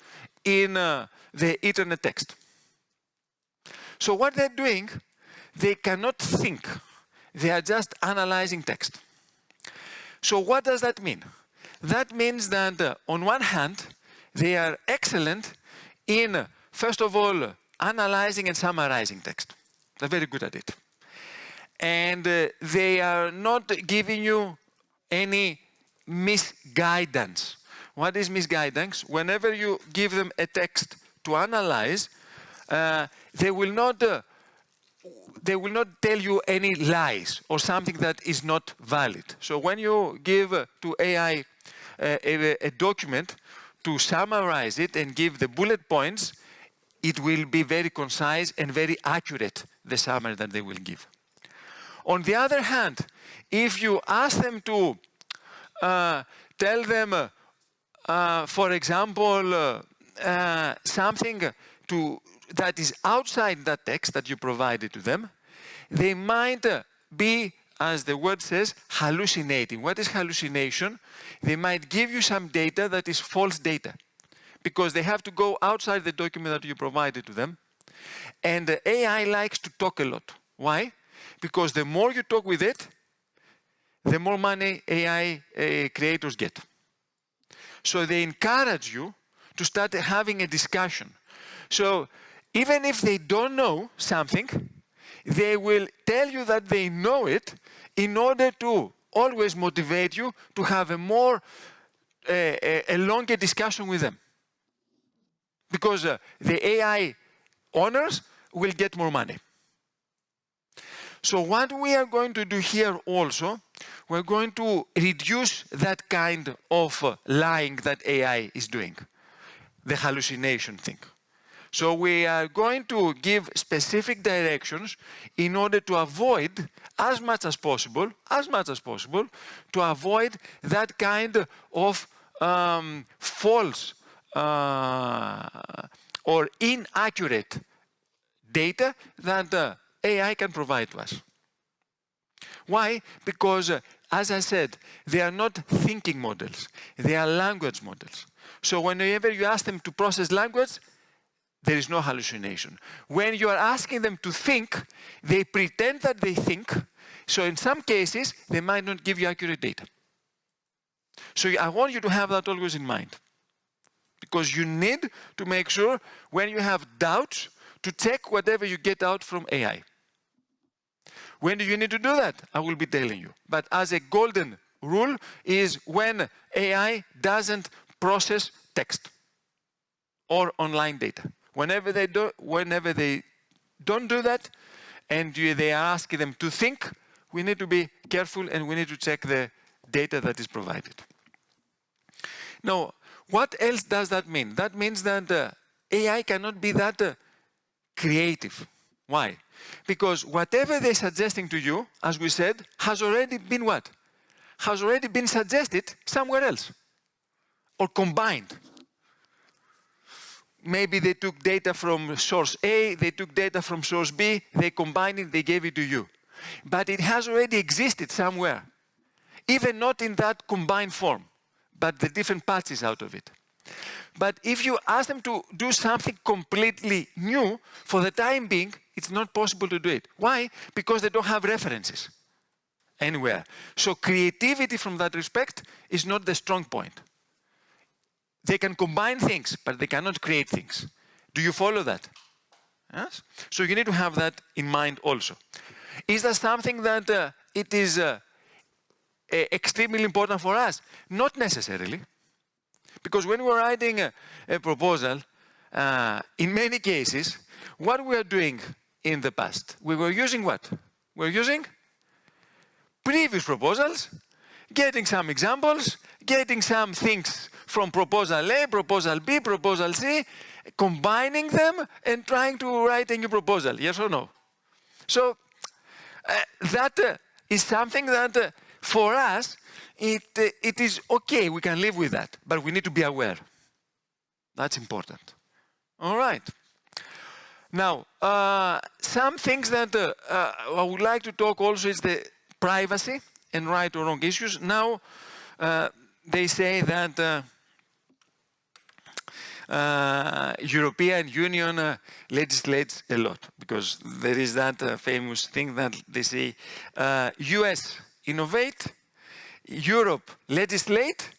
in the internet text. So what they're doing, they cannot think. They are just analyzing text. So what does that mean? That means that on one hand, they are excellent in, first of all, analyzing and summarizing text. They're very good at it. And they are not giving you any misguidance. What is misguidance? Whenever you give them a text to analyze, they will not tell you any lies or something that is not valid. So when you give to AI a document to summarize it and give the bullet points, it will be very concise and very accurate, the summary that they will give. On the other hand, if you ask them to tell them, for example, something that is outside that text that you provided to them, they might be, as the word says, hallucinating. What is hallucination? They might give you some data that is false data, because they have to go outside the document that you provided to them. And the AI likes to talk a lot. Why? Because the more you talk with it, the more money AI creators get. So they encourage you to start having a discussion. So even if they don't know something, they will tell you that they know it in order to always motivate you to have a longer discussion with them. Because the AI owners will get more money. So what we are going to do here also, we're going to reduce that kind of lying that AI is doing, the hallucination thing. So we are going to give specific directions in order to avoid, as much as possible, to avoid that kind of false or inaccurate data that AI can provide to us. Why? Because, as I said, they are not thinking models. They are language models. So whenever you ask them to process language, there is no hallucination. When you are asking them to think, they pretend that they think. So in some cases, they might not give you accurate data. So I want you to have that always in mind. Because you need to make sure, when you have doubts, to check whatever you get out from AI. When do you need to do that? I will be telling you. But as a golden rule is when AI doesn't process text or online data. Whenever they don't do that, and they are asking them to think, we need to be careful and we need to check the data that is provided. Now, what else does that mean? That means that AI cannot be that creative. Why? Because whatever they're suggesting to you, as we said, has already been what? Has already been suggested somewhere else or combined. Maybe they took data from source A, they took data from source B, they combined it, they gave it to you. But it has already existed somewhere, even not in that combined form, but the different patches out of it. But if you ask them to do something completely new, for the time being, it's not possible to do it. Why? Because they don't have references anywhere. So creativity from that respect is not the strong point. They can combine things, but they cannot create things. Do you follow that? Yes? So you need to have that in mind also. Is that something that it is extremely important for us? Not necessarily. Because when we're writing a proposal, in many cases, what we are doing in the past, we were using what? We're using previous proposals, getting some examples, getting some things from proposal A, proposal B, proposal C, combining them and trying to write a new proposal, yes or no? So that is something that for us, it is okay, we can live with that, but we need to be aware. That's important. All right. Now, some things that I would like to talk also is the privacy and right or wrong issues. Now, they say that European Union legislates a lot, because there is that famous thing that they say, US innovate, Europe legislate,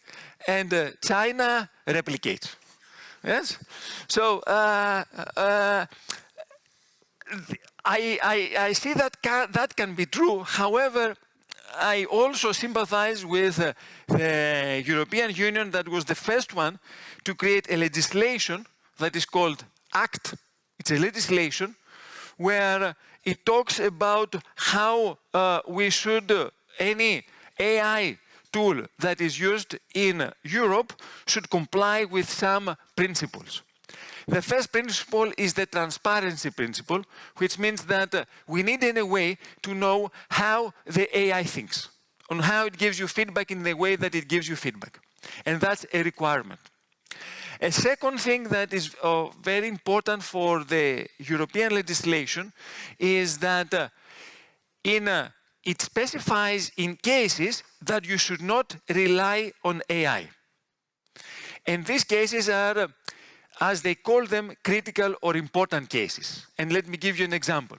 and China replicates. Yes? So I see that that can be true. However, I also sympathize with the European Union that was the first one to create a legislation that is called Act. It's a legislation where it talks about how we should, any AI tool that is used in Europe should comply with some principles. The first principle is the transparency principle, which means that we need in a way to know how the AI thinks, on how it gives you feedback in the way that it gives you feedback. And that's a requirement. A second thing that is very important for the European legislation is that it specifies in cases that you should not rely on AI. And these cases are, as they call them, critical or important cases. And let me give you an example.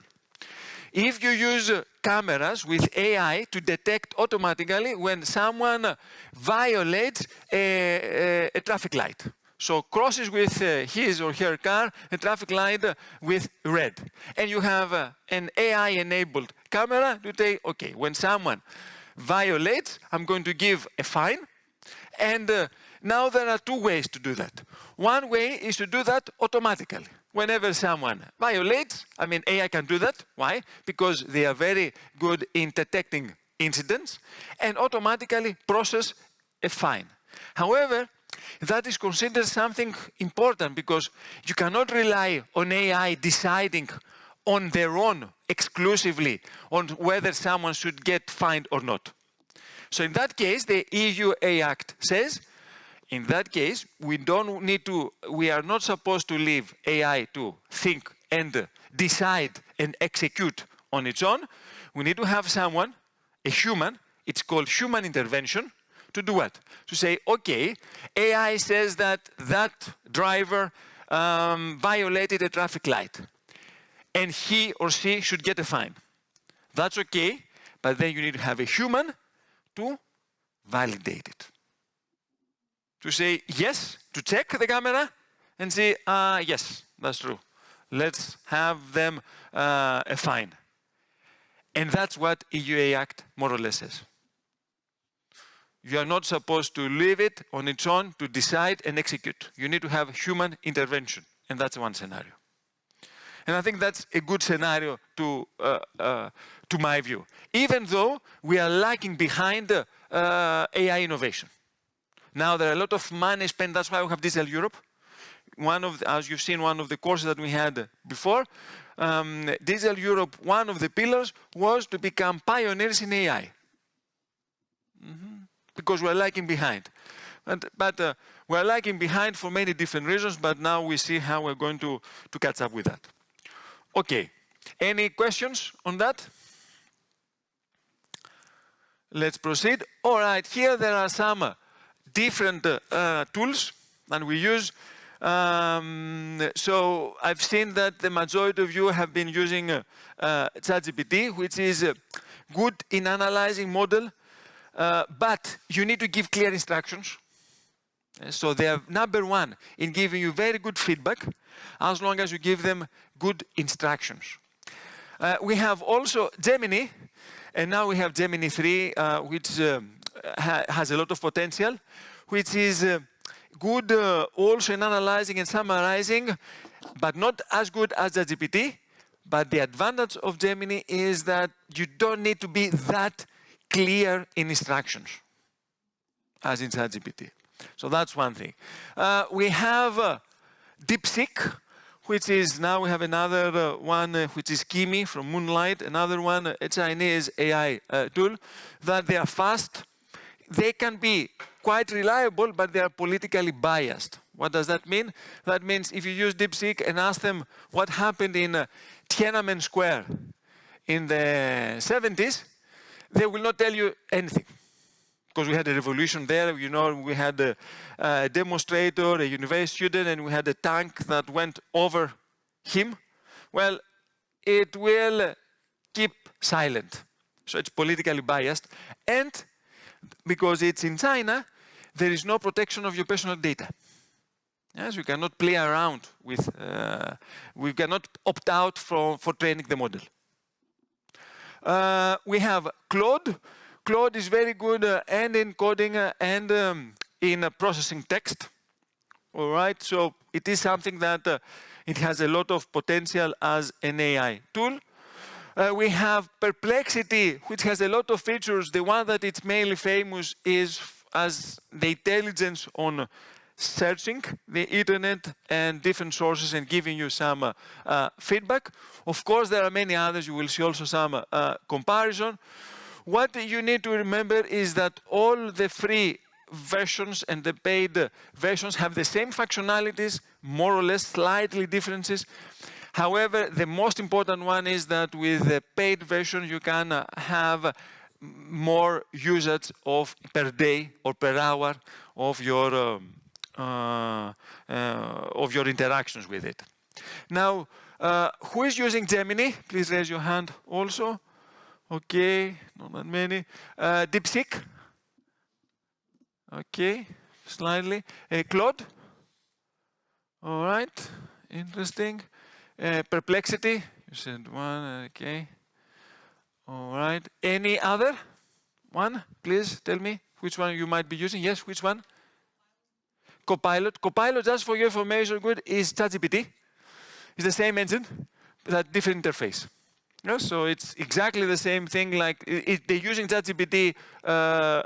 If you use cameras with AI to detect automatically when someone violates a traffic light, so crosses with his or her car a traffic light with red, and you have an AI-enabled camera to say, okay, when someone violates, I'm going to give a fine, and now there are two ways to do that. One way is to do that automatically. Whenever someone violates, I mean, AI can do that. Why? Because they are very good in detecting incidents and automatically process a fine. However, that is considered something important because you cannot rely on AI deciding on their own exclusively on whether someone should get fined or not. So in that case, the EU AI Act says, in that case, we are not supposed to leave AI to think and decide and execute on its own. We need to have someone, a human, it's called human intervention, to do what? To say, okay, AI says that that driver violated a traffic light and he or she should get a fine. That's okay, but then you need to have a human to validate it. To say yes, to check the camera and say, yes, that's true. Let's have them a fine. And that's what EU AI Act more or less says. You are not supposed to leave it on its own to decide and execute. You need to have human intervention, and that's one scenario. And I think that's a good scenario to my view, even though we are lagging behind AI innovation. Now there are a lot of money spent, that's why we have Digital Europe. as you've seen, one of the courses that we had before, Digital Europe, one of the pillars was to become pioneers in AI. Because we're lagging behind. But we're lagging behind for many different reasons, but now we see how we're going to catch up with that. Okay, any questions on that? Let's proceed. All right, here there are some different tools that we use. So I've seen that the majority of you have been using ChatGPT, which is good in analyzing model, but you need to give clear instructions. So they are number one in giving you very good feedback, as long as you give them good instructions. We have also Gemini, and now we have Gemini 3, which has a lot of potential, which is good also in analyzing and summarizing, but not as good as ChatGPT. But the advantage of Gemini is that you don't need to be that clear in instructions as in ChatGPT. So that's one thing. We have DeepSeek, which is, now we have another one, which is Kimi from Moonlight, another one, a Chinese AI tool, that they are fast. They can be quite reliable, but they are politically biased. What does that mean? That means if you use DeepSeek and ask them what happened in Tiananmen Square in the 70s, they will not tell you anything. Because we had a revolution there, you know, we had a demonstrator, a university student, and we had a tank that went over him. Well, it will keep silent. So it's politically biased. And because it's in China, there is no protection of your personal data. Yes, we cannot play around with, we cannot opt out for training the model. We have Claude. Claude is very good and in coding and in processing text. All right, so it is something that it has a lot of potential as an AI tool. We have Perplexity, which has a lot of features. The one that it's mainly famous is as the intelligence on searching the internet and different sources and giving you some feedback. Of course, there are many others. You will see also some comparison. What you need to remember is that all the free versions and the paid versions have the same functionalities, more or less, slightly differences. However, the most important one is that with the paid version, you can have more usage of per day or per hour of your interactions with it. Now, who is using Gemini? Please raise your hand also. Okay, not that many. DeepSeek. Okay, slightly. Claude. All right, interesting. Perplexity. You said one. Okay. All right. Any other one? Please tell me which one you might be using. Yes, which one? Copilot. Copilot, just for your information, good, is ChatGPT. It's the same engine, but different interface. No, so it's exactly the same thing, like they're using ChatGPT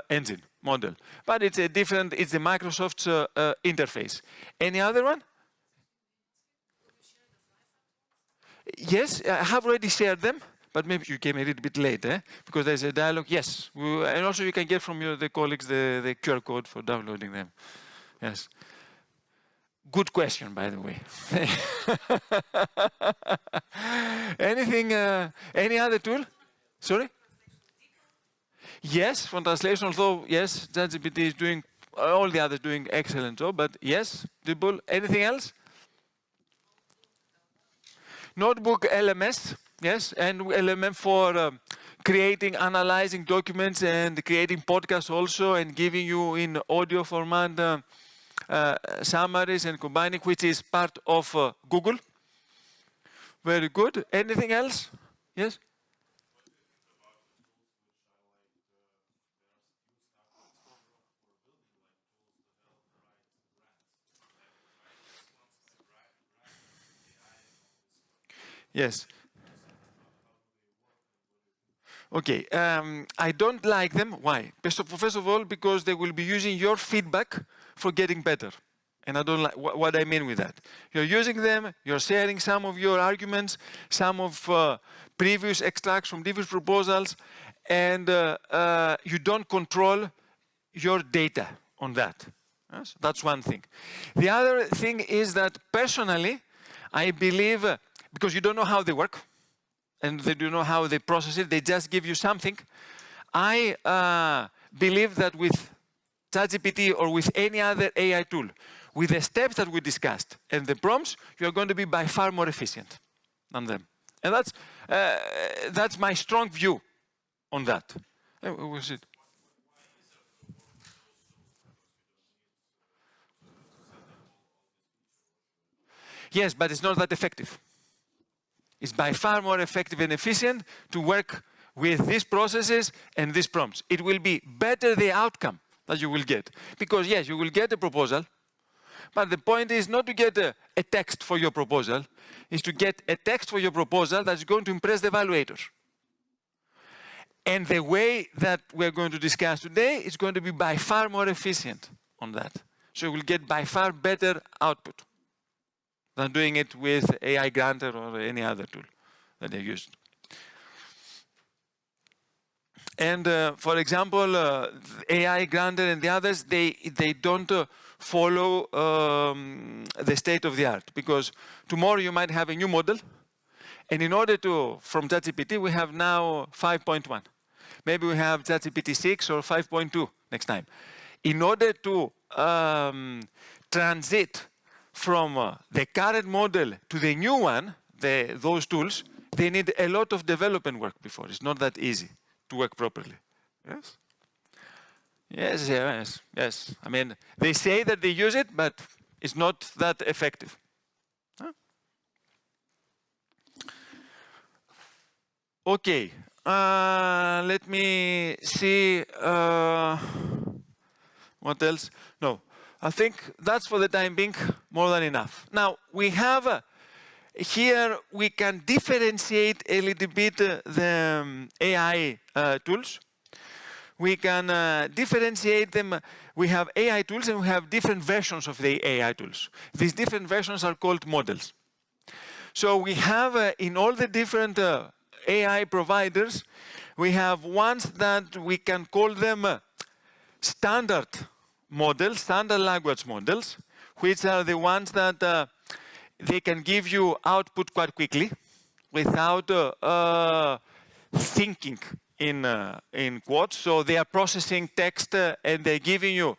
engine model, but it's a different, it's the Microsoft's interface. Any other one? Yes, I have already shared them, but maybe you came a little bit late, because there's a dialogue. Yes, and also you can get from the colleagues the QR code for downloading them. Yes. Good question, by the way. Anything, any other tool? Sorry? Yes, for translation, although, yes, ChatGPT is doing, all the others doing excellent job, but yes, DeepL. Anything else? Notebook LMS, yes, and LMM for creating, analyzing documents and creating podcasts also and giving you in audio format summaries and combining, which is part of Google. Very good. Anything else? Yes? Yes. Okay, I don't like them. Why? First of all, because they will be using your feedback for getting better. And I don't like what I mean with that. You're using them, you're sharing some of your arguments, some of previous extracts from previous proposals, and you don't control your data on that. Yes? That's one thing. The other thing is that personally, I believe, because you don't know how they work, and they don't know how they process it, they just give you something. I believe that with ChatGPT or with any other AI tool, with the steps that we discussed and the prompts, you're going to be by far more efficient than them. And that's my strong view on that. What was it? Yes, but it's not that effective. It's by far more effective and efficient to work with these processes and these prompts. It will be better the outcome that you will get. Because yes, you will get a proposal, but the point is not to get a text for your proposal, is to get a text for your proposal that's going to impress the evaluators. And the way that we're going to discuss today is going to be by far more efficient on that. So you will get by far better output than doing it with AI Granter or any other tool that they used. And for example, AI Granter and the others, they don't follow the state of the art, because tomorrow you might have a new model, and in order to, from ChatGPT, we have now 5.1. Maybe we have ChatGPT 6 or 5.2 next time. In order to transit from the current model to the new one, those tools, they need a lot of development work before. It's not that easy to work properly. Yes? Yes, yes, yes. I mean, they say that they use it, but it's not that effective. Huh? Okay, let me see what else. No, I think that's for the time being more than enough. Now, we have here, we can differentiate a little bit the AI tools. We can differentiate them. We have AI tools and we have different versions of the AI tools. These different versions are called models. So we have in all the different AI providers, we have ones that we can call them standard models, standard language models, which are the ones that they can give you output quite quickly without thinking in quotes. So they are processing text and they're giving you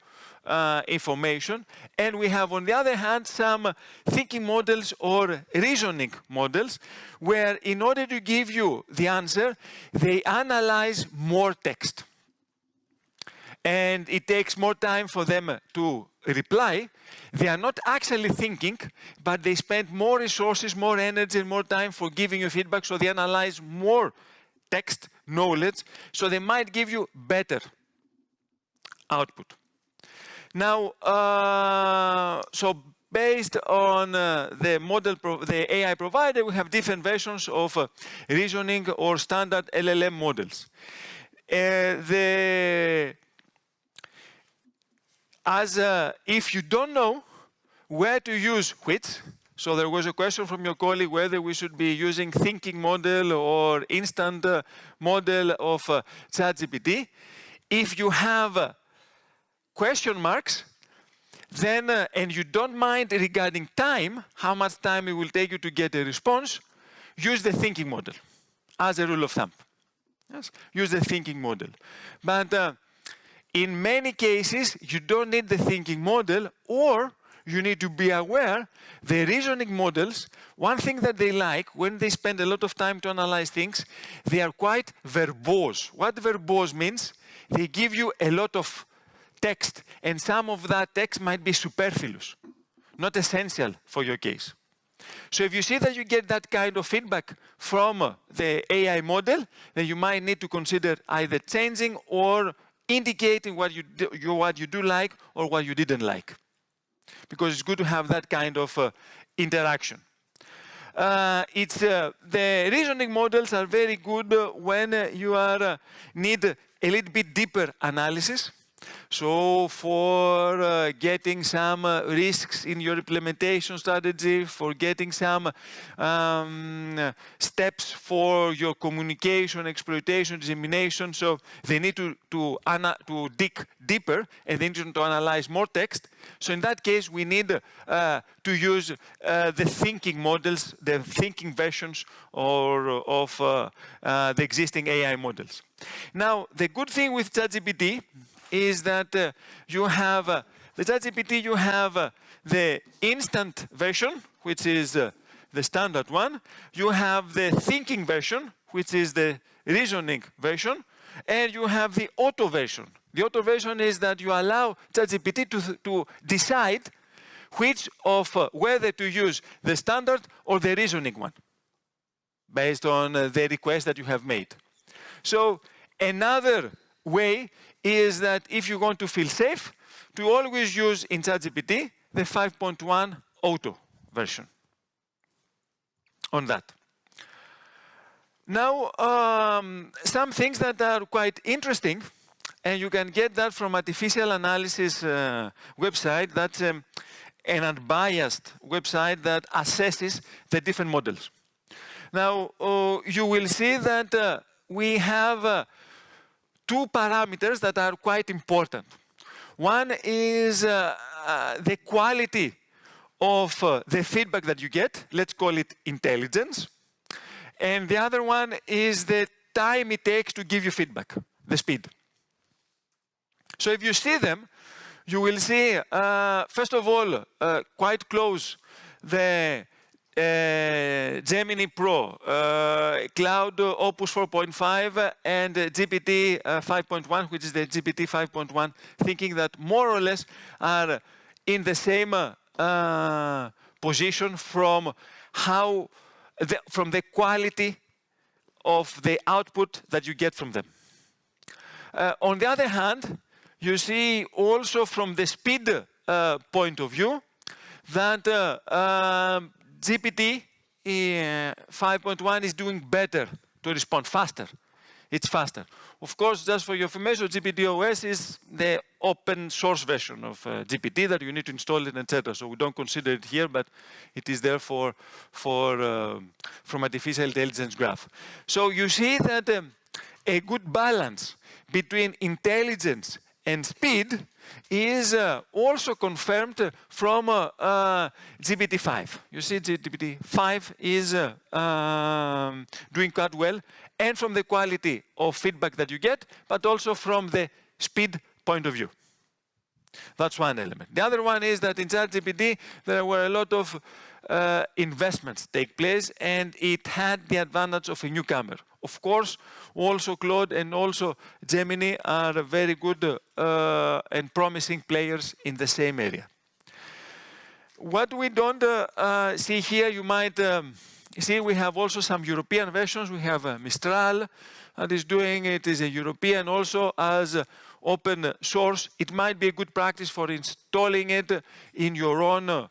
information. And we have, on the other hand, some thinking models or reasoning models, where in order to give you the answer, they analyze more text. And it takes more time for them to reply. They are not actually thinking, but they spend more resources, more energy, and more time for giving you feedback, so they analyze more text knowledge, so they might give you better output. Now, so based on the model, the AI provider, we have different versions of reasoning or standard LLM models. If you don't know where to use which, so there was a question from your colleague whether we should be using thinking model or instant model of ChatGPT. If you have question marks, then, and you don't mind regarding time, how much time it will take you to get a response, use the thinking model as a rule of thumb. Yes? Use the thinking model. But in many cases, you don't need the thinking model, or you need to be aware the reasoning models, one thing that they like, when they spend a lot of time to analyze things, they are quite verbose. What verbose means? They give you a lot of text, and some of that text might be superfluous, not essential for your case. So if you see that you get that kind of feedback from the AI model, then you might need to consider either changing or indicating what you do like or what you didn't like. Because it's good to have that kind of interaction. The reasoning models are very good when you need a little bit deeper analysis. So for getting some risks in your implementation strategy, for getting some steps for your communication, exploitation, dissemination. So they need to dig deeper and they need to analyze more text. So in that case, we need to use the thinking models, the thinking versions of the existing AI models. Now, the good thing with ChatGPT is that you have the ChatGPT, you have the instant version, which is the standard one. You have the thinking version, which is the reasoning version, and you have the auto version. The auto version is that you allow ChatGPT to decide which of whether to use the standard or the reasoning one, based on the request that you have made. So another way is that if you want to feel safe, to always use in ChatGPT the 5.1 auto version on that. Now, some things that are quite interesting, and you can get that from artificial analysis website. That's an unbiased website that assesses the different models. Now, you will see that we have two parameters that are quite important. One is the quality of the feedback that you get. Let's call it intelligence. And the other one is the time it takes to give you feedback, the speed. So if you see them, you will see, first of all, quite close, the Gemini Pro, Cloud Opus 4.5, and GPT 5.1, which is the GPT 5.1, thinking that more or less are in the same position from from the quality of the output that you get from them. On the other hand, you see also from the speed point of view that GPT 5.1 is doing better to respond faster. It's faster. Of course, just for your information, GPT OS is the open source version of GPT that you need to install it, etc. So we don't consider it here, but it is there from artificial intelligence graph. So you see that a good balance between intelligence and speed is also confirmed from GPT-5. You see, GPT-5 is doing quite well, and from the quality of feedback that you get, but also from the speed point of view. That's one element. The other one is that in ChatGPT, there were a lot of investments take place, and it had the advantage of a newcomer. Of course, also Claude and also Gemini are very good and promising players in the same area. What we don't see here, you might see we have also some European versions. We have Mistral that is doing it. Is a European also as open source. It might be a good practice for installing it in your own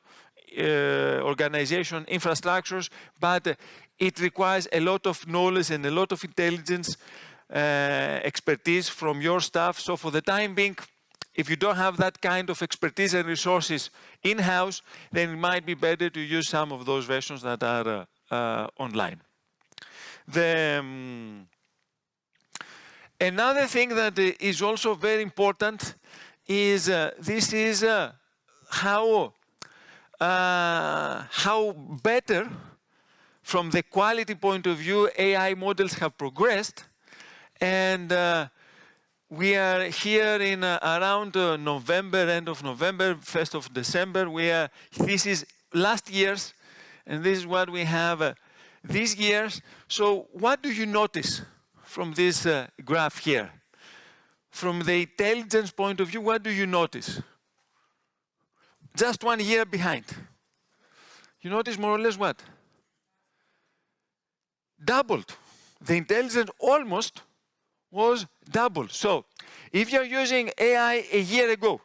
organization infrastructures, but it requires a lot of knowledge and a lot of intelligence, expertise from your staff. So for the time being, if you don't have that kind of expertise and resources in-house, then it might be better to use some of those versions that are online. Another thing that is also very important is this is how better, from the quality point of view, AI models have progressed. And we are here in around November, end of November, 1st of December. This is last year's, and this is what we have this year's. So what do you notice from this graph here? From the intelligence point of view, what do you notice? Just 1 year behind. You notice more or less what? Doubled. The intelligence almost was doubled. So if you're using AI a year ago,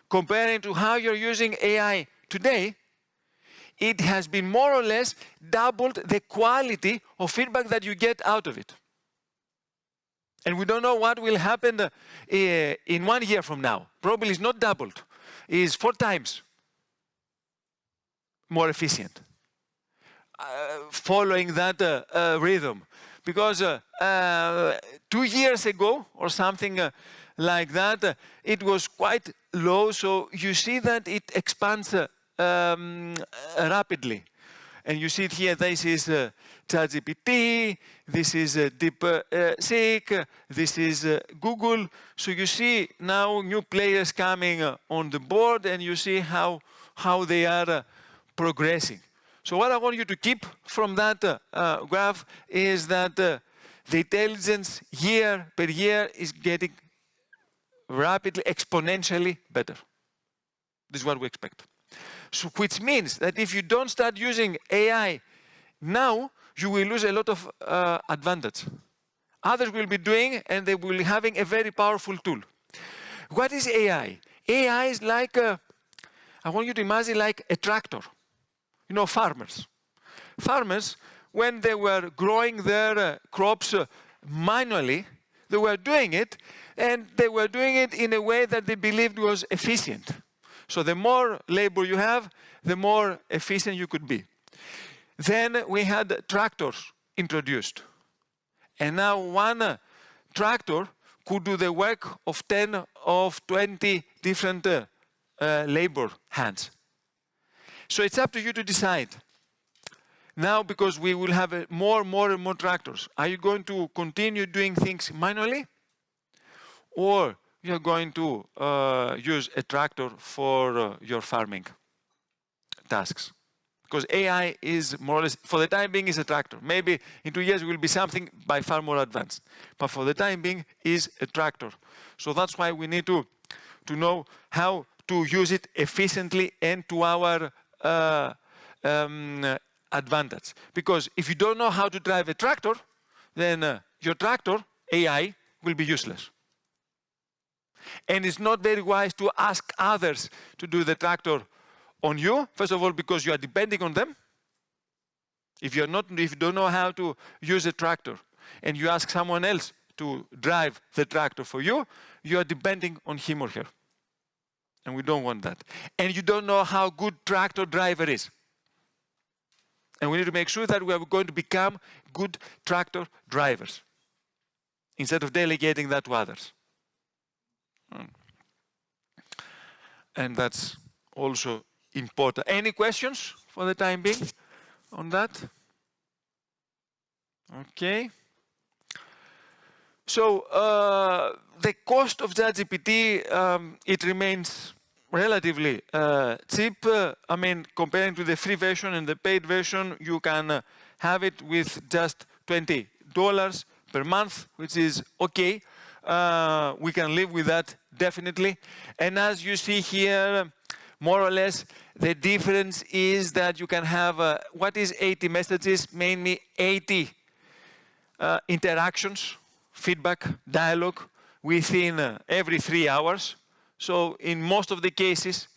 comparing to how you're using AI today, it has been more or less doubled the quality of feedback that you get out of it. And we don't know what will happen in 1 year from now. Probably it's not doubled, it's 4 times more efficient, following that rhythm. Because 2 years ago, or something like that, it was quite low, so you see that it expands rapidly. And you see it here, this is ChatGPT, this is DeepSeek, this is Google. So you see now new players coming on the board, and you see how they are progressing. So what I want you to keep from that graph is that the intelligence year per year is getting rapidly, exponentially better. This is what we expect. So, which means that if you don't start using AI now, you will lose a lot of advantage. Others will be doing, and they will be having a very powerful tool. What is AI? AI is like, I want you to imagine like a tractor. You know, farmers. Farmers, when they were growing their crops manually, they were doing it, and they were doing it in a way that they believed was efficient. So the more labor you have, the more efficient you could be. Then we had tractors introduced. And now one tractor could do the work of 10 of 20 different labor hands. So it's up to you to decide. Now, because we will have more and more tractors, are you going to continue doing things manually? Or you're going to use a tractor for your farming tasks? Because AI is more or less, for the time being, is a tractor. Maybe in 2 years it will be something by far more advanced. But for the time being, is a tractor. So that's why we need to know how to use it efficiently and to our advantage. Because if you don't know how to drive a tractor, then your tractor, AI, will be useless. And it's not very wise to ask others to do the tractor on you. First of all, because you are depending on them. If you don't know how to use a tractor and you ask someone else to drive the tractor for you, you are depending on him or her. And we don't want that. And you don't know how good tractor driver is. And we need to make sure that we are going to become good tractor drivers instead of delegating that to others. And that's also important. Any questions for the time being on that? Okay. So the cost of ChatGPT, it remains relatively cheap. I mean, comparing to the free version and the paid version, you can have it with just $20 per month, which is okay. We can live with that, definitely. And as you see here, more or less, the difference is that you can have, what is 80 messages? Mainly 80 interactions, feedback, dialogue within every 3 hours. So in most of the cases,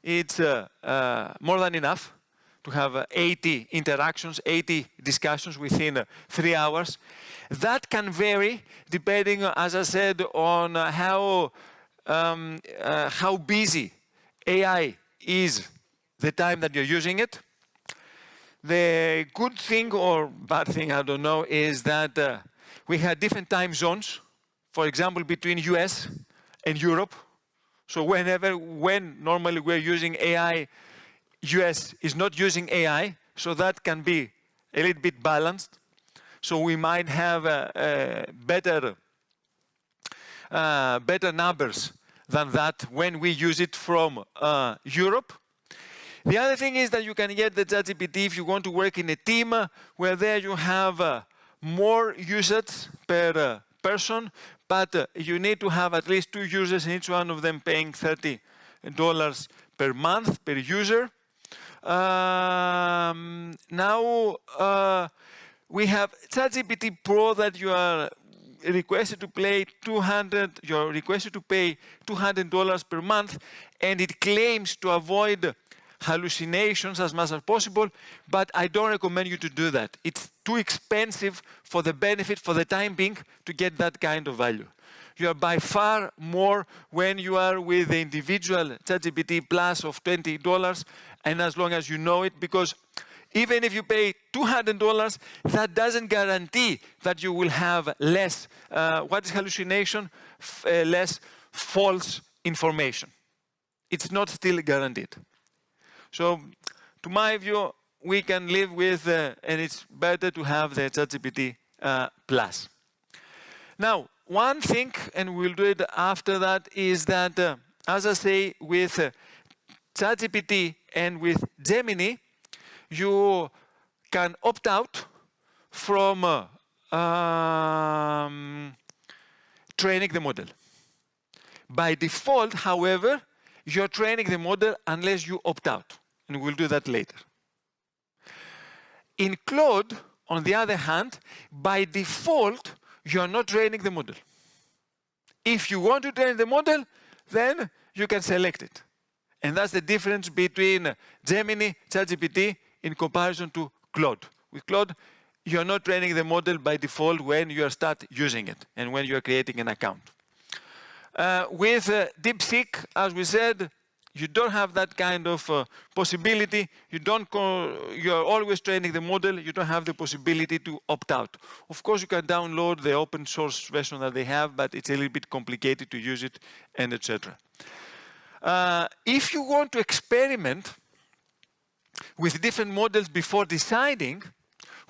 it's more than enough to have 80 interactions, 80 discussions within 3 hours. That can vary depending, as I said, on how busy AI is the time that you're using it. The good thing or bad thing, I don't know, is that we had different time zones, for example, between US and Europe. So when normally we're using AI, US is not using AI, so that can be a little bit balanced. So we might have better numbers than that when we use it from Europe. The other thing is that you can get the ChatGPT if you want to work in a team where there you have more usage per person, but you need to have at least 2 users, and each one of them paying $30 per month per user. Now we have ChatGPT Pro that you are requested to pay $200 per month, and it claims to avoid hallucinations as much as possible, but I don't recommend you to do that. It's too expensive for the benefit, for the time being, to get that kind of value. You are by far more when you are with the individual ChatGPT Plus of $20, and as long as you know it, because even if you pay $200, that doesn't guarantee that you will have less, what is hallucination? Less false information. It's not still guaranteed. So, to my view, we can live with, and it's better to have the ChatGPT Plus. Now, one thing, and we'll do it after that, is that, as I say, with ChatGPT and with Gemini, you can opt out from training the model. By default, however, you're training the model unless you opt out, and we'll do that later. In Claude, on the other hand, by default, you are not training the model. If you want to train the model, then you can select it. And that's the difference between Gemini, ChatGPT, in comparison to Claude. With Claude, you are not training the model by default when you start using it and when you are creating an account. With DeepSeek, as we said, you don't have that kind of possibility. You are always training the model. You don't have the possibility to opt out. Of course, you can download the open source version that they have, but it's a little bit complicated to use it, and etc. If you want to experiment with different models before deciding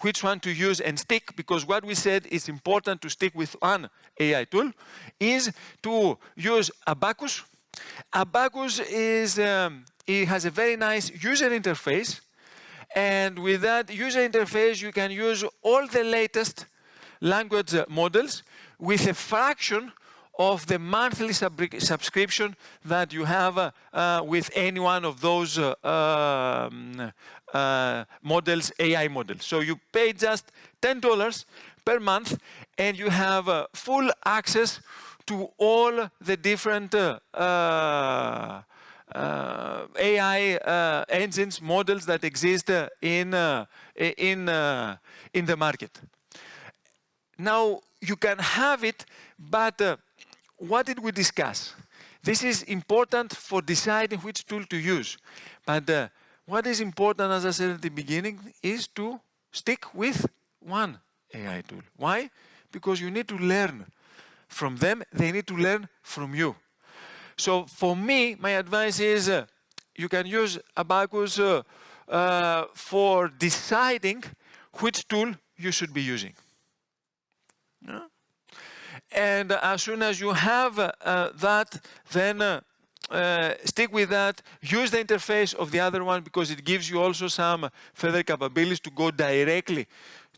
which one to use and stick, because what we said is important to stick with one AI tool, is to use Abacus. Abacus is, it has a very nice user interface, and with that user interface you can use all the latest language models with a fraction of the monthly subscription that you have with any one of those models, AI models. So you pay just $10 per month, and you have full access to all the different AI engines, models that exist in the market. Now, you can have it, but what did we discuss? This is important for deciding which tool to use. But what is important, as I said at the beginning, is to stick with one AI tool. Why? Because you need to learn from them. They need to learn from you. So for me, my advice is you can use Abacus for deciding which tool you should be using. Yeah? And as soon as you have that, then stick with that. Use the interface of the other one, because it gives you also some further capabilities to go directly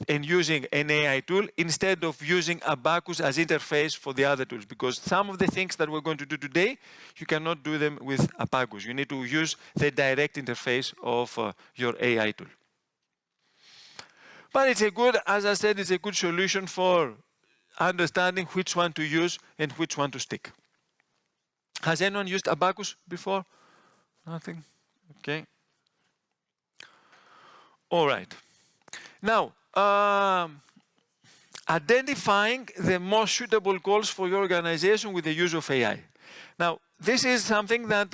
and using an AI tool instead of using Abacus as interface for the other tools. Because some of the things that we're going to do today, you cannot do them with Abacus. You need to use the direct interface of your AI tool. But it's a good, as I said, it's a good solution for understanding which one to use and which one to stick. Has anyone used Abacus before? Nothing? Okay. All right. Now, identifying the most suitable goals for your organization with the use of AI. Now, this is something that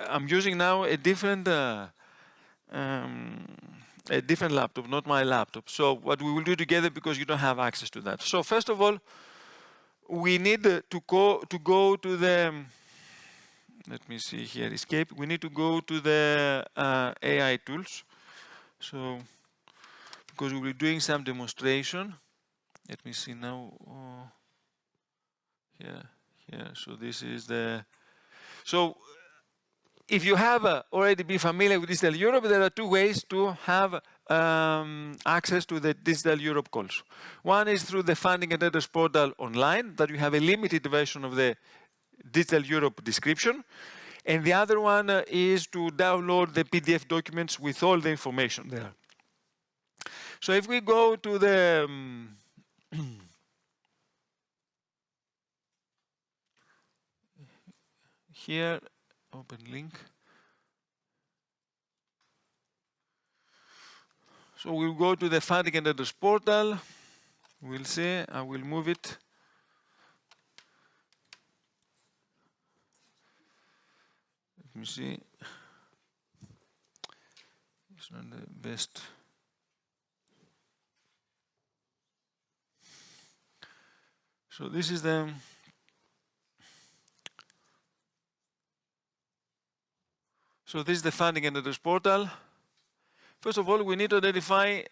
I'm using now a different laptop, not my laptop. So what we will do together, because you don't have access to that. So first of all, we need to go to the, let me see here, escape. We need to go to the AI tools. So, because we'll be doing some demonstration. Let me see now. Here. So this is the, so if you have already been familiar with Digital Europe, there are two ways to have access to the Digital Europe calls. One is through the Funding and Tenders portal online, that you have a limited version of the Digital Europe description. And the other one is to download the PDF documents with all the information there. So if we go to the here, open link. So we'll go to the funding and others portal. We'll see, I will move it. Let me see. It's not the best. So this is the funding and others portal. First of all, we need to identify,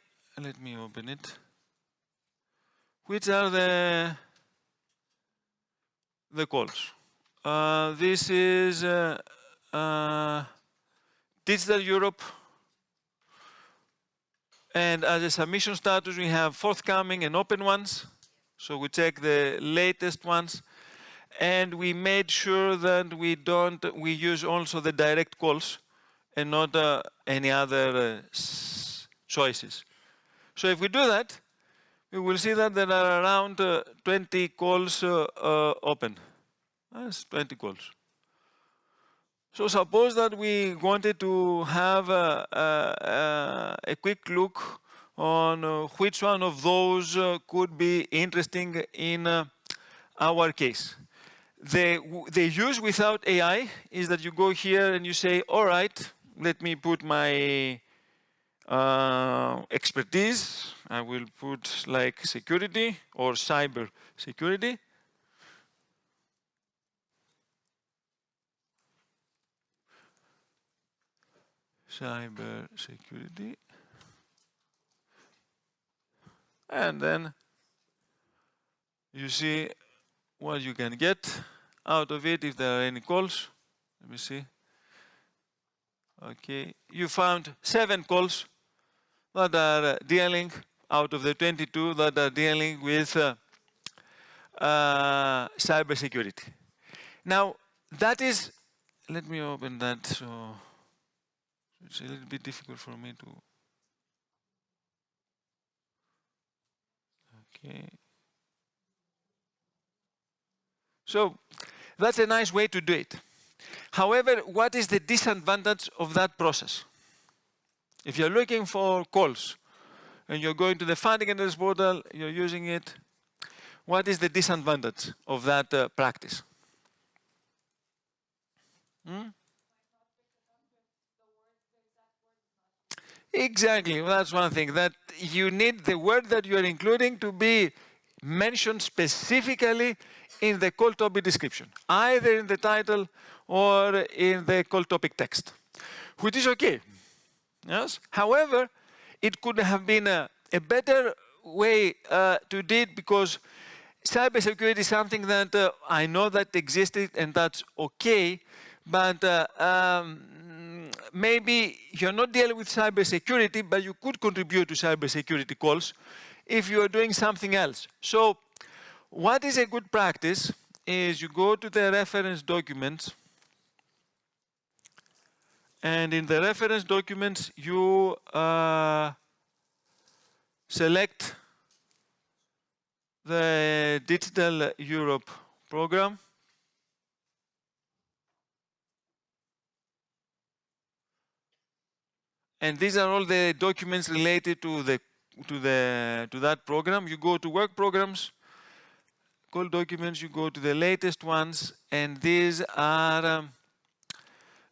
let me open it, which are the calls. This is Digital Europe, and as a submission status, we have forthcoming and open ones. So we check the latest ones, and we made sure that we use also the direct calls and not any other choices. So if we do that, we will see that there are around 20 calls open. That's 20 calls. So suppose that we wanted to have a quick look on which one of those could be interesting in our case. The use without AI is that you go here and you say, all right, let me put my expertise. I will put like security or cyber security. Cyber security. And then you see what you can get out of it if there are any calls. Let me see. Okay, you found 7 calls that are dealing out of the 22 that are dealing with cybersecurity. Now, that is, let me open that, so it's a little bit difficult for me to, okay. So, that's a nice way to do it. However, what is the disadvantage of that process? If you're looking for calls and you're going to the funding and others portal, you're using it, what is the disadvantage of that practice? Exactly, well, that's one thing, that you need the word that you are including to be mentioned specifically in the call topic description, either in the title or in the call topic text, which is okay. Yes. However, it could have been a better way to do it, because cybersecurity is something that I know that existed and that's okay, but maybe you're not dealing with cybersecurity, but you could contribute to cybersecurity calls if you are doing something else. So what is a good practice is you go to the reference documents, and in the reference documents you select the Digital Europe program. And these are all the documents related to that program. You go to work programs, call documents, you go to the latest ones, and these are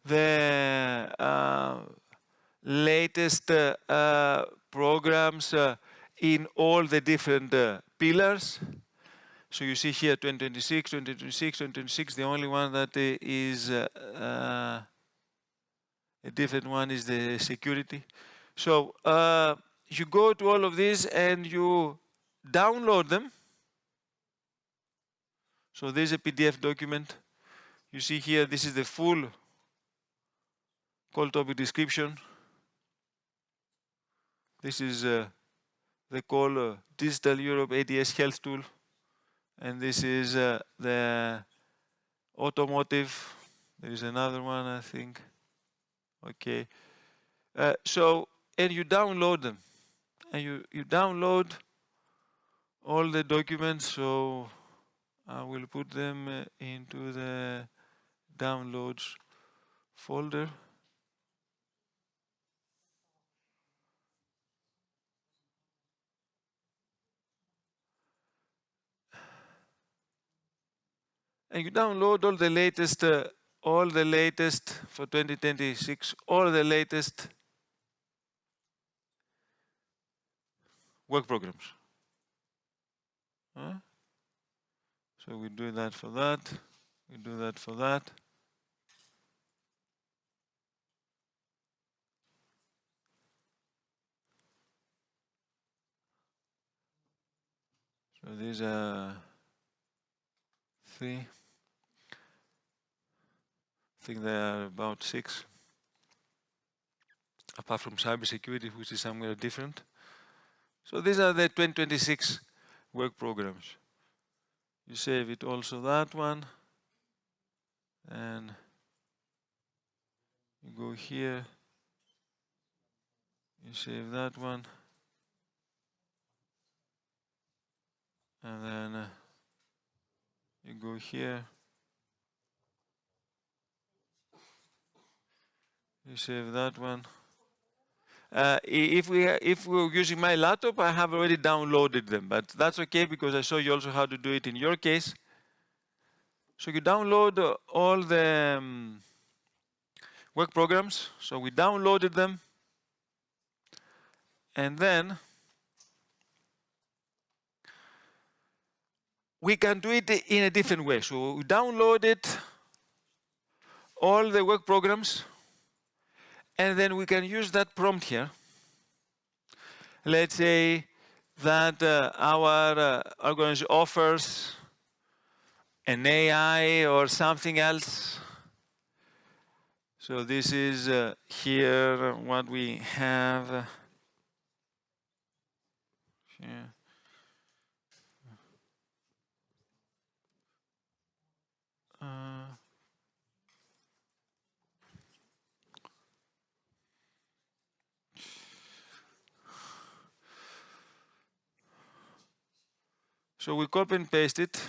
the latest programs in all the different pillars. So you see here 2026, 2026, 2026, the only one that is a different one is the security. So you go to all of these and you download them. So there's a PDF document. You see here, this is the full call topic description. This is the call Digital Europe ADS Health Tool. And this is the automotive. There is another one, I think. Okay. And you download them. And you download all the documents. So I will put them into the downloads folder. and you download all the latest for 2026, all the latest work programs. Huh? So we do that for that, we do that for that. So these are 3. I think there are about 6, apart from cybersecurity, which is somewhere different. So these are the 2026 work programs. You save it also, that one, and you go here, you save that one, and then you go here, you save that one. If we're using my laptop, I have already downloaded them, but that's okay because I show you also how to do it in your case. So you download all the work programs. So we downloaded them, and then we can do it in a different way. So we downloaded all the work programs, and then we can use that prompt here. Let's say that our organization offers an AI or something else. So this is here what we have here. So we copy and paste it,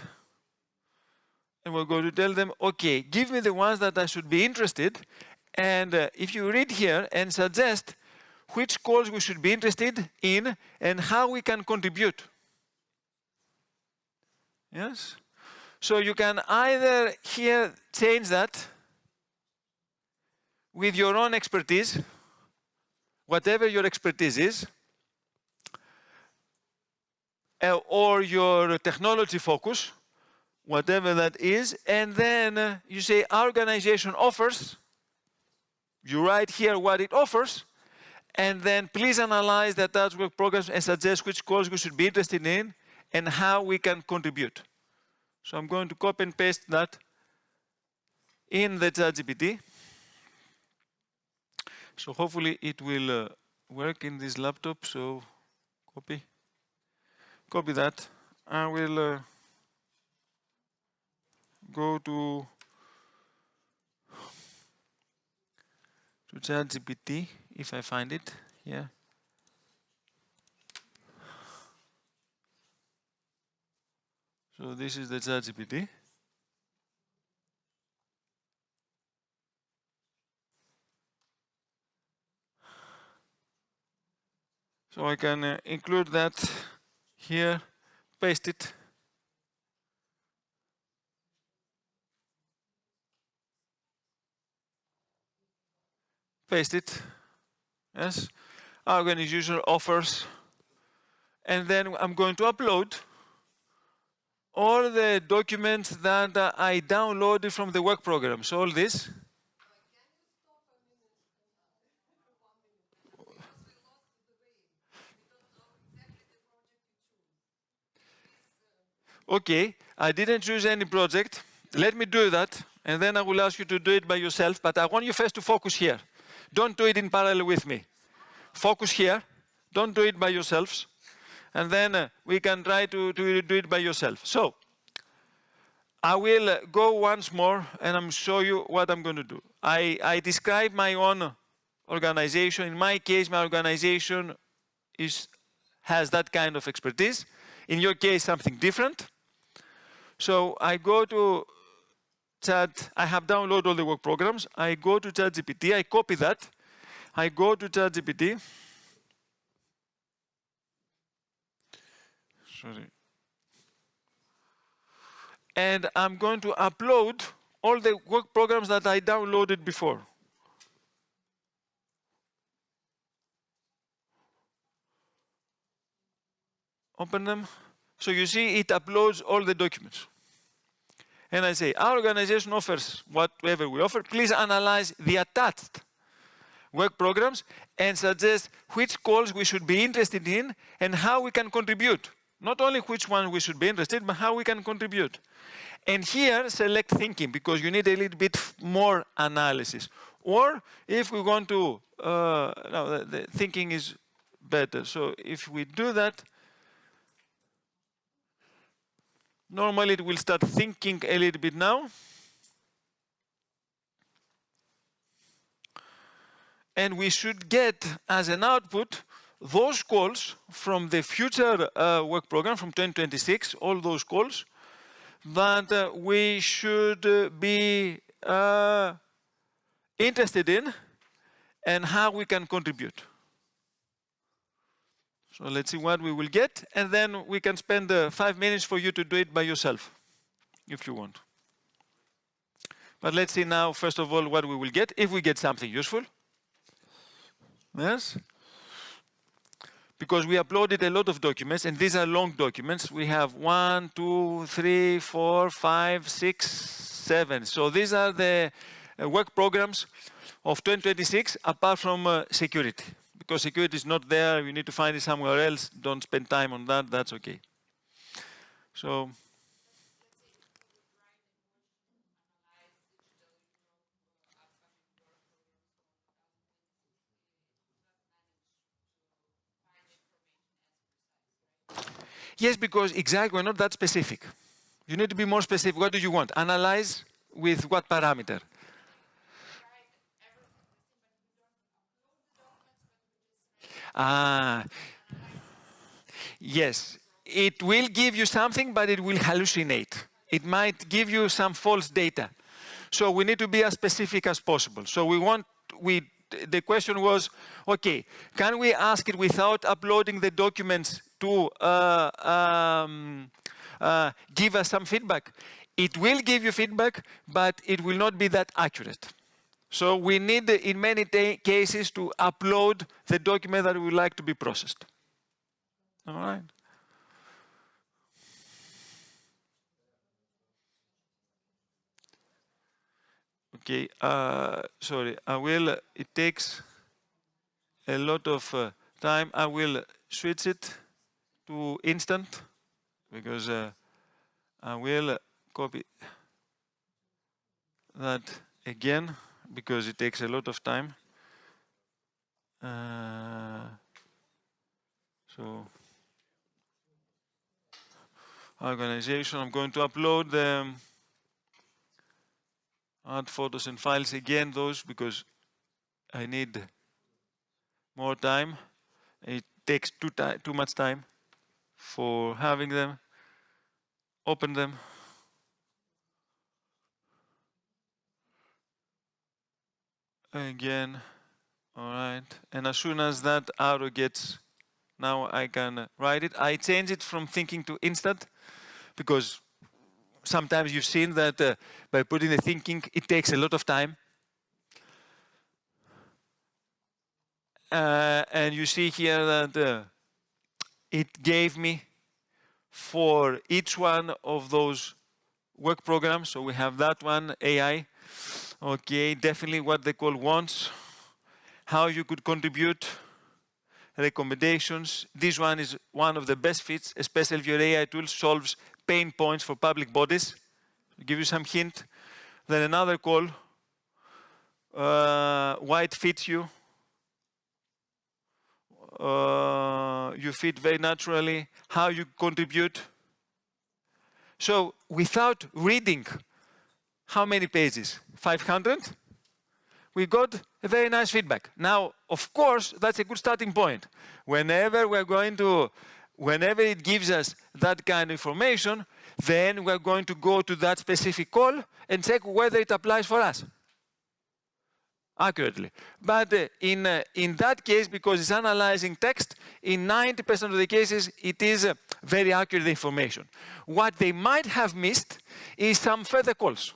and we're going to tell them, okay, give me the ones that I should be interested, and if you read here and suggest which calls we should be interested in and how we can contribute. Yes? So you can either here change that with your own expertise, whatever your expertise is, or your technology focus, whatever that is, and then you say our organization offers, you write here what it offers, and then please analyze the attached work programs and suggest which course we should be interested in and how we can contribute. So I'm going to copy and paste that in the ChatGPT. So hopefully it will work in this laptop, so copy that. I will go to ChatGPT if I find it here. So this is the ChatGPT. So I can include that here, paste it. Paste it, yes. Our organization offers, and then I'm going to upload all the documents that I downloaded from the work program. So all this. Okay, I didn't choose any project. Let me do that, and then I will ask you to do it by yourself, but I want you first to focus here. Don't do it in parallel with me. Focus here, don't do it by yourselves, and then we can try to do it by yourself. So, I will go once more, and I'm show you what I'm going to do. I describe my own organization. In my case, my organization has that kind of expertise. In your case, something different. So I go to Chat, I have downloaded all the work programs. I go to ChatGPT, I copy that. I go to ChatGPT. Sorry. and I'm going to upload all the work programs that I downloaded before. Open them. So you see it uploads all the documents. And I say, our organization offers whatever we offer. Please analyze the attached work programs and suggest which calls we should be interested in and how we can contribute. Not only which one we should be interested in, but how we can contribute. And here, select thinking, because you need a little bit more analysis. Or if we want to, no, the thinking is better. So if we do that, normally it will start thinking a little bit now. And we should get as an output those calls from the future work program from 2026, all those calls that we should be interested in and how we can contribute. So let's see what we will get, and then we can spend 5 minutes for you to do it by yourself, if you want. But let's see now, first of all, what we will get, if we get something useful. Yes? Because we uploaded a lot of documents, and these are long documents. We have 1, 2, 3, 4, 5, 6, 7. So these are the work programs of 2026, apart from security. Because security is not there, you need to find it somewhere else. Don't spend time on that, that's okay. So, yes, because exactly, we're not that specific. You need to be more specific. What do you want? Analyze with what parameter? Yes, it will give you something, but it will hallucinate. It might give you some false data. So we need to be as specific as possible. So the question was, okay, can we ask it without uploading the documents to give us some feedback? It will give you feedback, but it will not be that accurate. So we need, in many cases, to upload the document that we would like to be processed. All right. Okay, sorry, it takes a lot of time. I will switch it to instant, because I will copy that again, because it takes a lot of time. So, organization, I'm going to upload the add photos and files again, those, because I need more time. It takes too much time for having them. Open them. Again, all right. And as soon as that arrow gets, now I can write it. I change it from thinking to instant, because sometimes you've seen that by putting the thinking, it takes a lot of time. And you see here that it gave me for each one of those work programs. So we have that one, AI. Okay, definitely what the call wants, how you could contribute, recommendations. This one is one of the best fits, especially if your AI tool solves pain points for public bodies. I'll give you some hint. Then another call, why it fits you. You fit very naturally, how you contribute. So without reading, how many pages? 500? We got a very nice feedback. Now, of course, that's a good starting point. Whenever it gives us that kind of information, then we're going to go to that specific call and check whether it applies for us accurately. But in that case, because it's analyzing text, in 90% of the cases, it is very accurate information. What they might have missed is some further calls.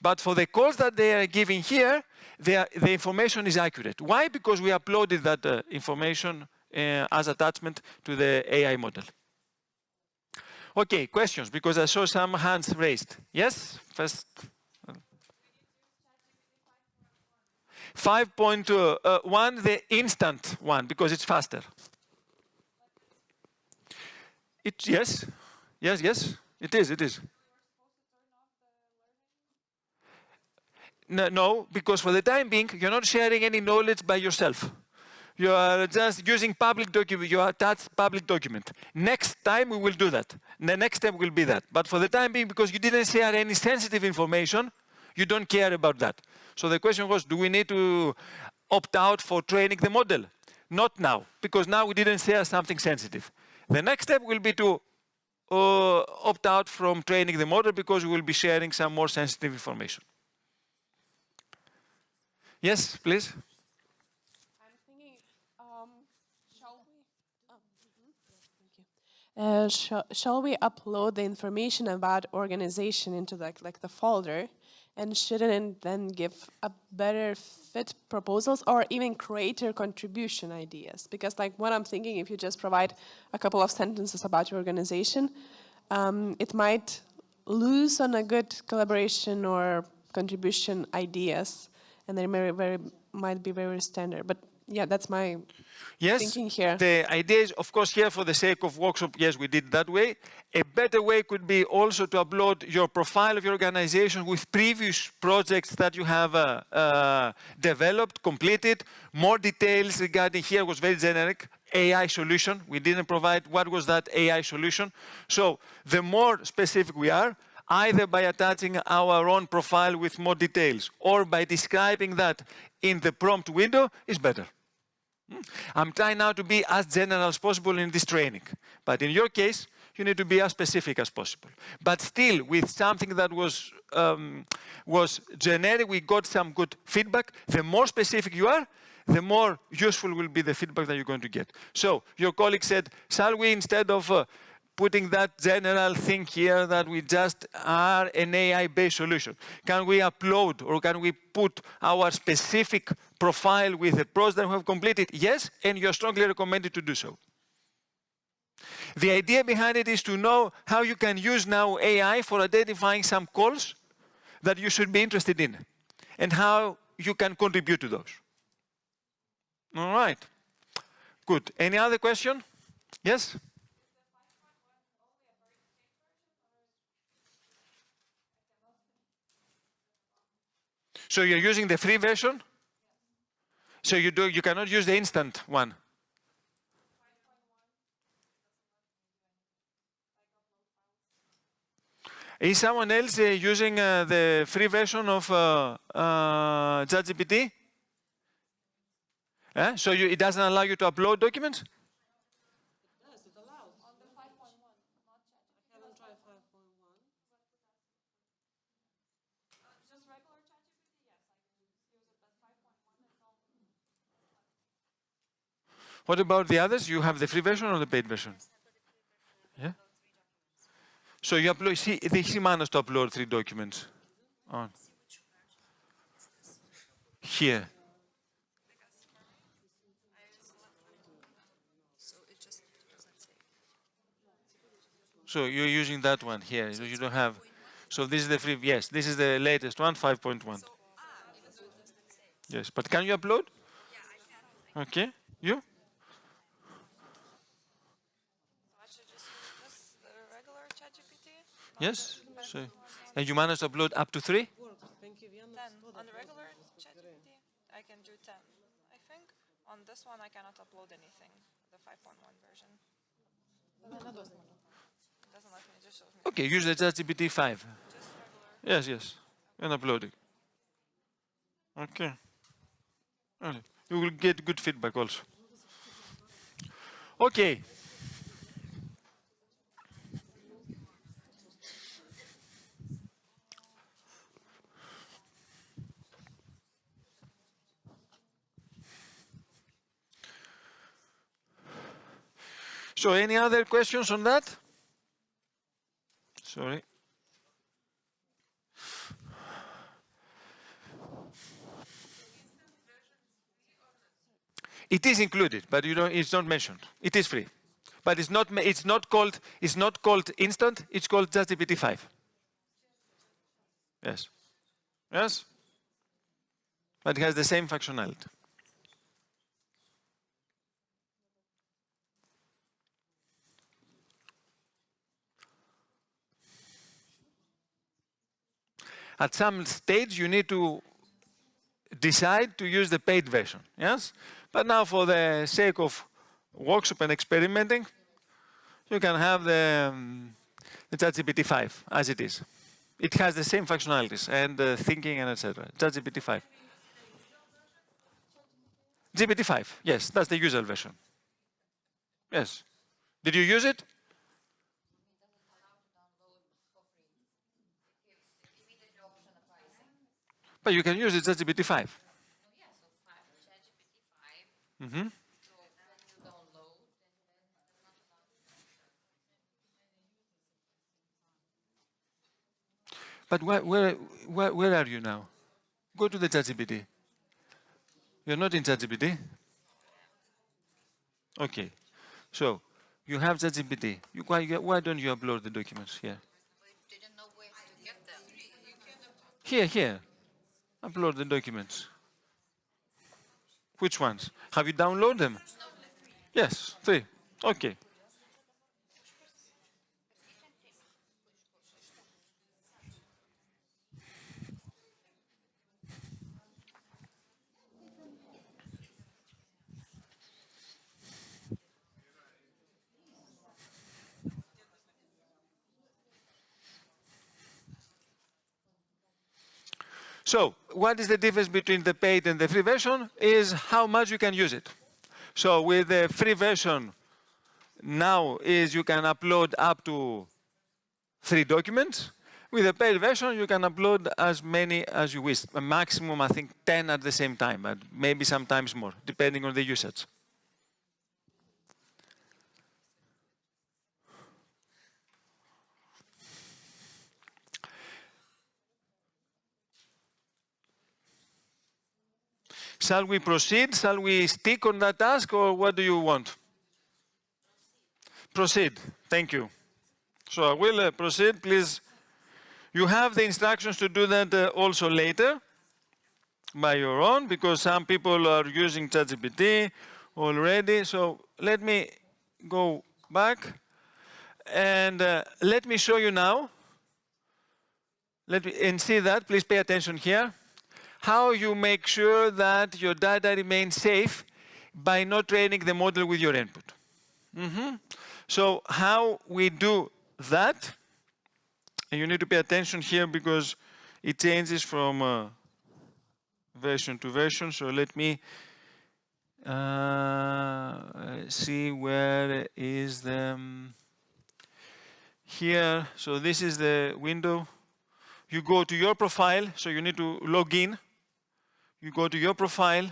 But for the calls that they are giving here, the information is accurate. Why? Because we uploaded that information as attachment to the AI model. Okay, questions, because I saw some hands raised. Yes, first. 5.1, the instant one, because it's faster. Yes, it is. No, because for the time being, you're not sharing any knowledge by yourself. You are just using public document, you attach public document. Next time we will do that. The next step will be that. But for the time being, because you didn't share any sensitive information, you don't care about that. So the question was, do we need to opt out for training the model? Not now, because now we didn't share something sensitive. The next step will be to opt out from training the model because we will be sharing some more sensitive information. Yes, please. I'm thinking, shall we upload the information about organization into like the folder, and shouldn't it then give a better fit proposals or even greater contribution ideas? Because like what I'm thinking, if you just provide a couple of sentences about your organization, it might lose on a good collaboration or contribution ideas, and they might be very standard. But yeah, that's my thinking here. The idea is, of course, here for the sake of workshop, yes, we did that way. A better way could be also to upload your profile of your organization with previous projects that you have developed, completed. More details regarding here was very generic. AI solution. We didn't provide what was that AI solution. So the more specific we are, either by attaching our own profile with more details or by describing that in the prompt window, is better. I'm trying now to be as general as possible in this training. But in your case, you need to be as specific as possible. But still, with something that was generic, we got some good feedback. The more specific you are, the more useful will be the feedback that you're going to get. So your colleague said, shall we, instead of putting that general thing here that we just are an AI-based solution, can we upload or can we put our specific profile with the project that we have completed? Yes, and you're strongly recommended to do so. The idea behind it is to know how you can use now AI for identifying some calls that you should be interested in and how you can contribute to those. All right, good. Any other question? Yes? So you're using the free version? So you cannot use the instant one? Is someone else using the free version of ChatGPT? So it doesn't allow you to upload documents? It does, it allows. On the 5.1, not ChatGPT. I haven't tried 5.1. Just regular ChatGPT, yes, I can use it, but 5.1 is all. What about the others? You have the free version or the paid version? Yeah. So you upload, he managed to upload 3 documents. On. Here. So you're using that one here. So you don't have. So this is the free. Yes, this is the latest one, 5.1. Yes, but can you upload? Okay, you? So I should just use this, the regular ChatGPT? Yes. So, and you managed to upload up to 3? 10. On the regular ChatGPT, I can do 10, I think. On this one, I cannot upload anything, the 5.1 version. It doesn't let me, it just shows me. Okay, use the ChatGPT 5. Just regular. Yes, and upload it. Okay. Right. You will get good feedback also. Okay. So any other questions on that? Sorry. It is included, but it's not mentioned. It is free, but it's not called instant. It's called ChatGPT 5. Yes, yes, but it has the same functionality. At some stage, you need to decide to use the paid version, yes? But now for the sake of workshop and experimenting, you can have the ChatGPT 5 as it is. It has the same functionalities and thinking and etc. ChatGPT 5. GPT 5, yes, that's the usual version. Yes. Did you use it? But you can use it ChatGPT 5. Mm-hmm. But where are you now? Go to the ChatGPT. You're not in ChatGPT? Okay. So, you have ChatGPT. Why don't you upload the documents here? Didn't know where to get them. Here. Upload the documents. Which ones? Have you downloaded them? Yes, 3. Okay. So, what is the difference between the paid and the free version is how much you can use it. So, with the free version, now is you can upload up to 3 documents. With the paid version, you can upload as many as you wish. A maximum, I think, 10 at the same time, but maybe sometimes more, depending on the usage. Shall we proceed? Shall we stick on that task, or what do you want? Proceed. Thank you. So I will proceed, please. You have the instructions to do that also later by your own, because some people are using ChatGPT already. So let me go back and let me show you now. And see that, please pay attention here. How you make sure that your data remains safe by not training the model with your input. So how we do that, and you need to pay attention here because it changes from version to version. So let me see where is the, here, so this is the window. You go to your profile, so you need to log in. You go to your profile,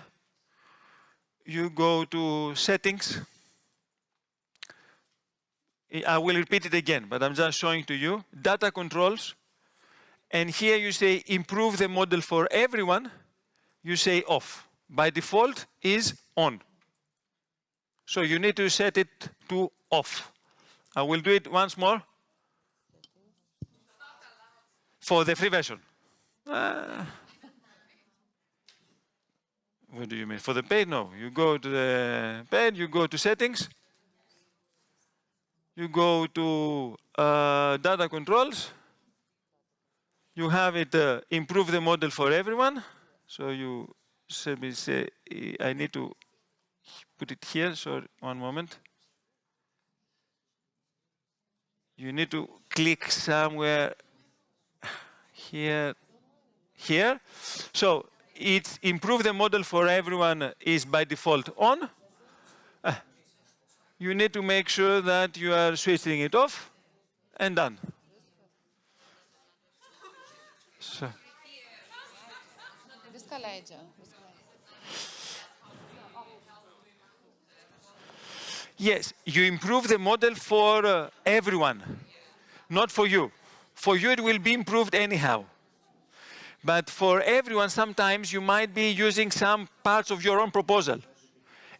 you go to settings. I will repeat it again, but I'm just showing to you. Data controls, and here you say improve the model for everyone, you say off. By default is on. So you need to set it to off. I will do it once more. For the free version. What do you mean? For the paid, no. You go to the paid, you go to settings, you go to data controls, you have it improve the model for everyone. So you say, I need to put it here, so one moment. You need to click somewhere here. So it's improve the model for everyone is by default on. You need to make sure that you are switching it off and done. So. Viską leidžia. Yes, you improve the model for everyone, not for you. For you, it will be improved anyhow. But for everyone, sometimes you might be using some parts of your own proposal.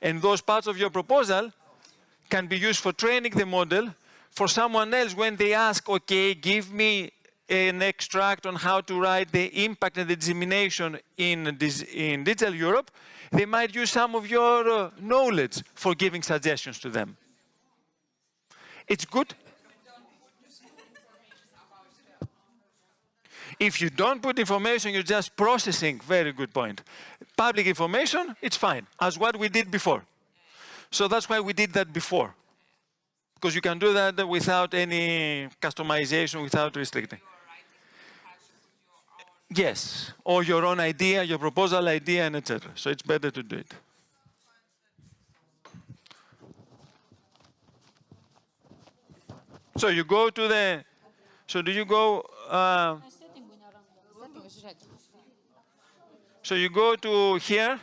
And those parts of your proposal can be used for training the model for someone else when they ask, okay, give me an extract on how to write the impact and the dissemination in Digital Europe. They might use some of your knowledge for giving suggestions to them. It's good. If you don't put information, you're just processing. Very good point. Public information, it's fine, as what we did before. So that's why we did that before. Because you can do that without any customization, without restricting. Yes, or your own idea, your proposal idea, and etc. So it's better to do it. So you go to the, so do you go, so you go to here,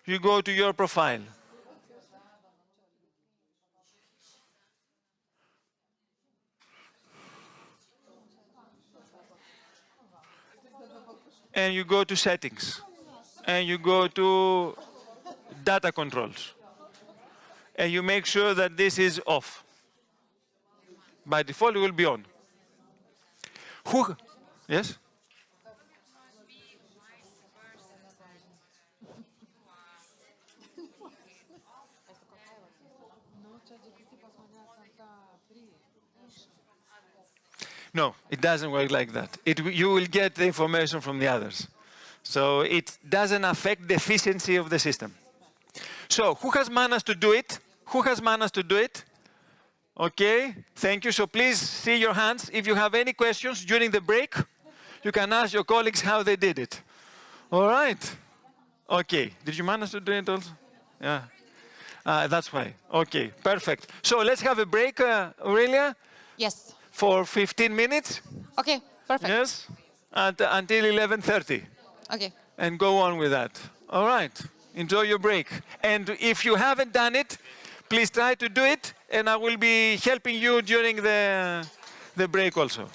you go to your profile. And you go to settings. And you go to data controls. And you make sure that this is off. By default, it will be on. Who? Yes? No, it doesn't work like that. You will get the information from the others. So it doesn't affect the efficiency of the system. So who has managed to do it? Who has managed to do it? Okay, thank you. So please see your hands. If you have any questions during the break, you can ask your colleagues how they did it. All right. Okay, did you manage to do it also? Yeah. That's why. Okay, perfect. So let's have a break, Aurelia. Yes. For 15 minutes. Okay, perfect. Yes, until 11:30. Okay. And go on with that. All right, enjoy your break. And if you haven't done it, please try to do it, and I will be helping you during the break also.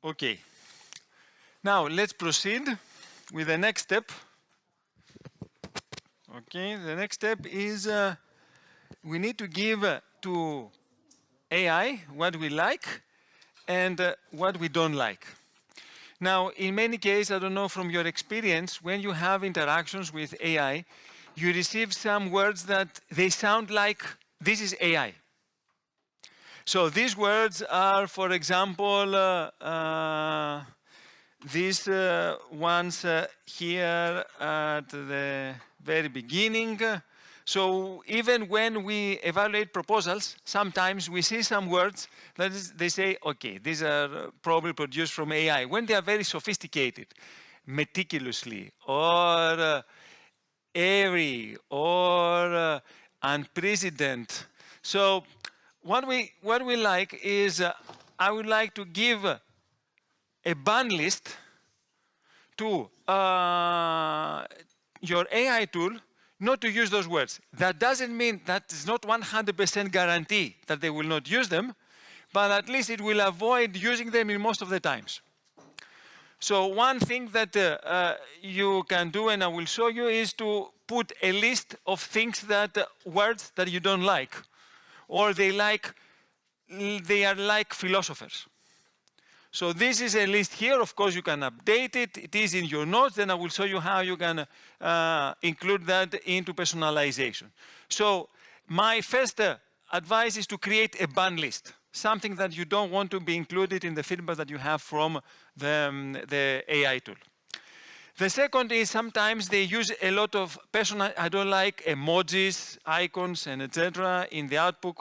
Okay. Now let's proceed with the next step. Okay, the next step is we need to give to AI what we like and what we don't like. Now, in many cases, I don't know from your experience, when you have interactions with AI, you receive some words that they sound like this is AI. So these words are, for example, these ones here at the very beginning. So even when we evaluate proposals, sometimes we see some words that they say, okay, these are probably produced from AI. When they are very sophisticated, meticulously, or airy, or unprecedented. So what we like is, I would like to give a band list to your AI tool not to use those words. That doesn't mean that is not 100% guarantee that they will not use them, but at least it will avoid using them in most of the times. So one thing that you can do, and I will show you, is to put a list of things that, words that you don't like, or they are like philosophers. So this is a list here. Of course, you can update it. It is in your notes. Then I will show you how you can include that into personalization. So my first advice is to create a banned list, something that you don't want to be included in the feedback that you have from the AI tool. The second is sometimes they use a lot of I don't like emojis, icons, and etc. in the output,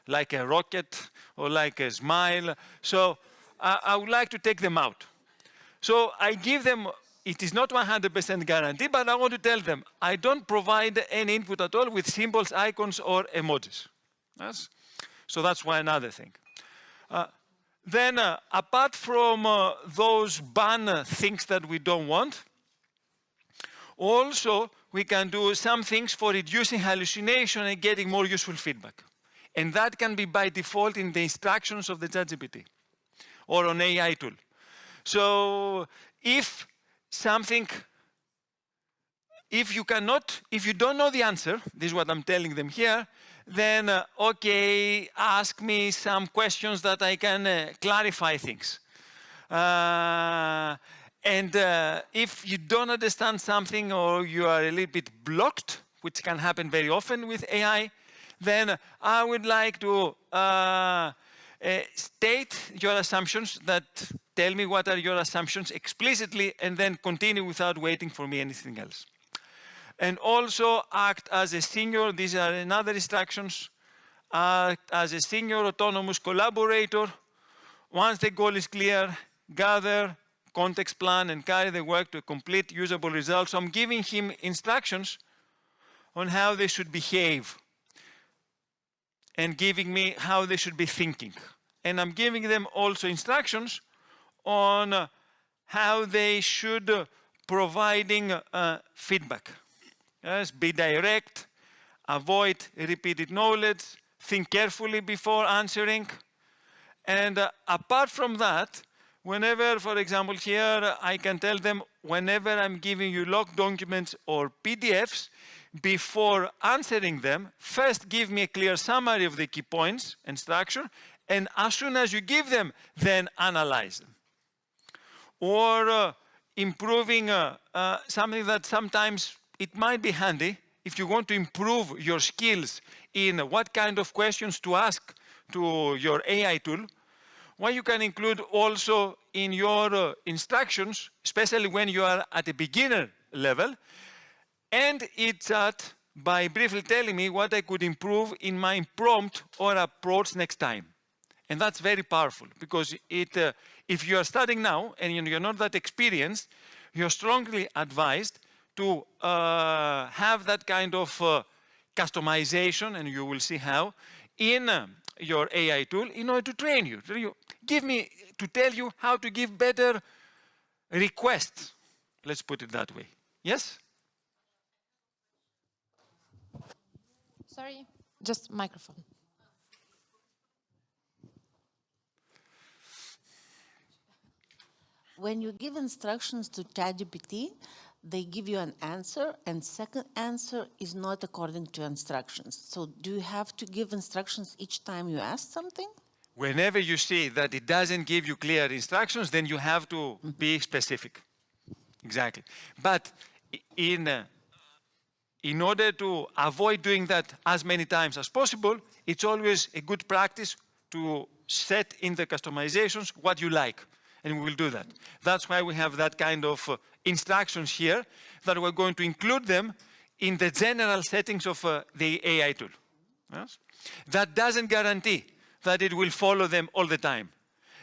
like a rocket or like a smile. So I would like to take them out. So I give them, it is not 100% guarantee, but I want to tell them, I don't provide any input at all with symbols, icons, or emojis. Yes? So that's one another thing. Then, apart from those ban things that we don't want, also we can do some things for reducing hallucination and getting more useful feedback. And that can be by default in the instructions of the ChatGPT or on AI tool. So if something, if you don't know the answer, this is what I'm telling them here, then okay, ask me some questions that I can clarify things. If you don't understand something or you are a little bit blocked, which can happen very often with AI, then I would like to state your assumptions, that tell me what are your assumptions explicitly, and then continue without waiting for me anything else. And also act as a senior, these are another instructions, act as a senior autonomous collaborator. Once the goal is clear, gather, context plan, and carry the work to complete usable results. So I'm giving him instructions on how they should behave and giving me how they should be thinking. And I'm giving them also instructions on how they should providing feedback. Yes, be direct, avoid repeated knowledge, think carefully before answering. And apart from that, whenever, for example, here I can tell them whenever I'm giving you log documents or PDFs, before answering them, first give me a clear summary of the key points and structure, and as soon as you give them, then analyze them. Or improving something that sometimes it might be handy if you want to improve your skills in what kind of questions to ask to your AI tool. What you can include also in your instructions, especially when you are at a beginner level, and it's that by briefly telling me what I could improve in my prompt or approach next time. And that's very powerful, because if you are starting now and you're not that experienced, you're strongly advised to have that kind of customization, and you will see how, in your AI tool in order to train you. To tell you how to give better requests. Let's put it that way. Yes? Sorry, just microphone. When you give instructions to ChatGPT, they give you an answer, and second answer is not according to instructions. So do you have to give instructions each time you ask something? Whenever you see that it doesn't give you clear instructions, then you have to be specific. Exactly. But in order to avoid doing that as many times as possible, it's always a good practice to set in the customizations what you like. And we will do that. That's why we have that kind of instructions here, that we're going to include them in the general settings of the AI tool. Yes? That doesn't guarantee that it will follow them all the time,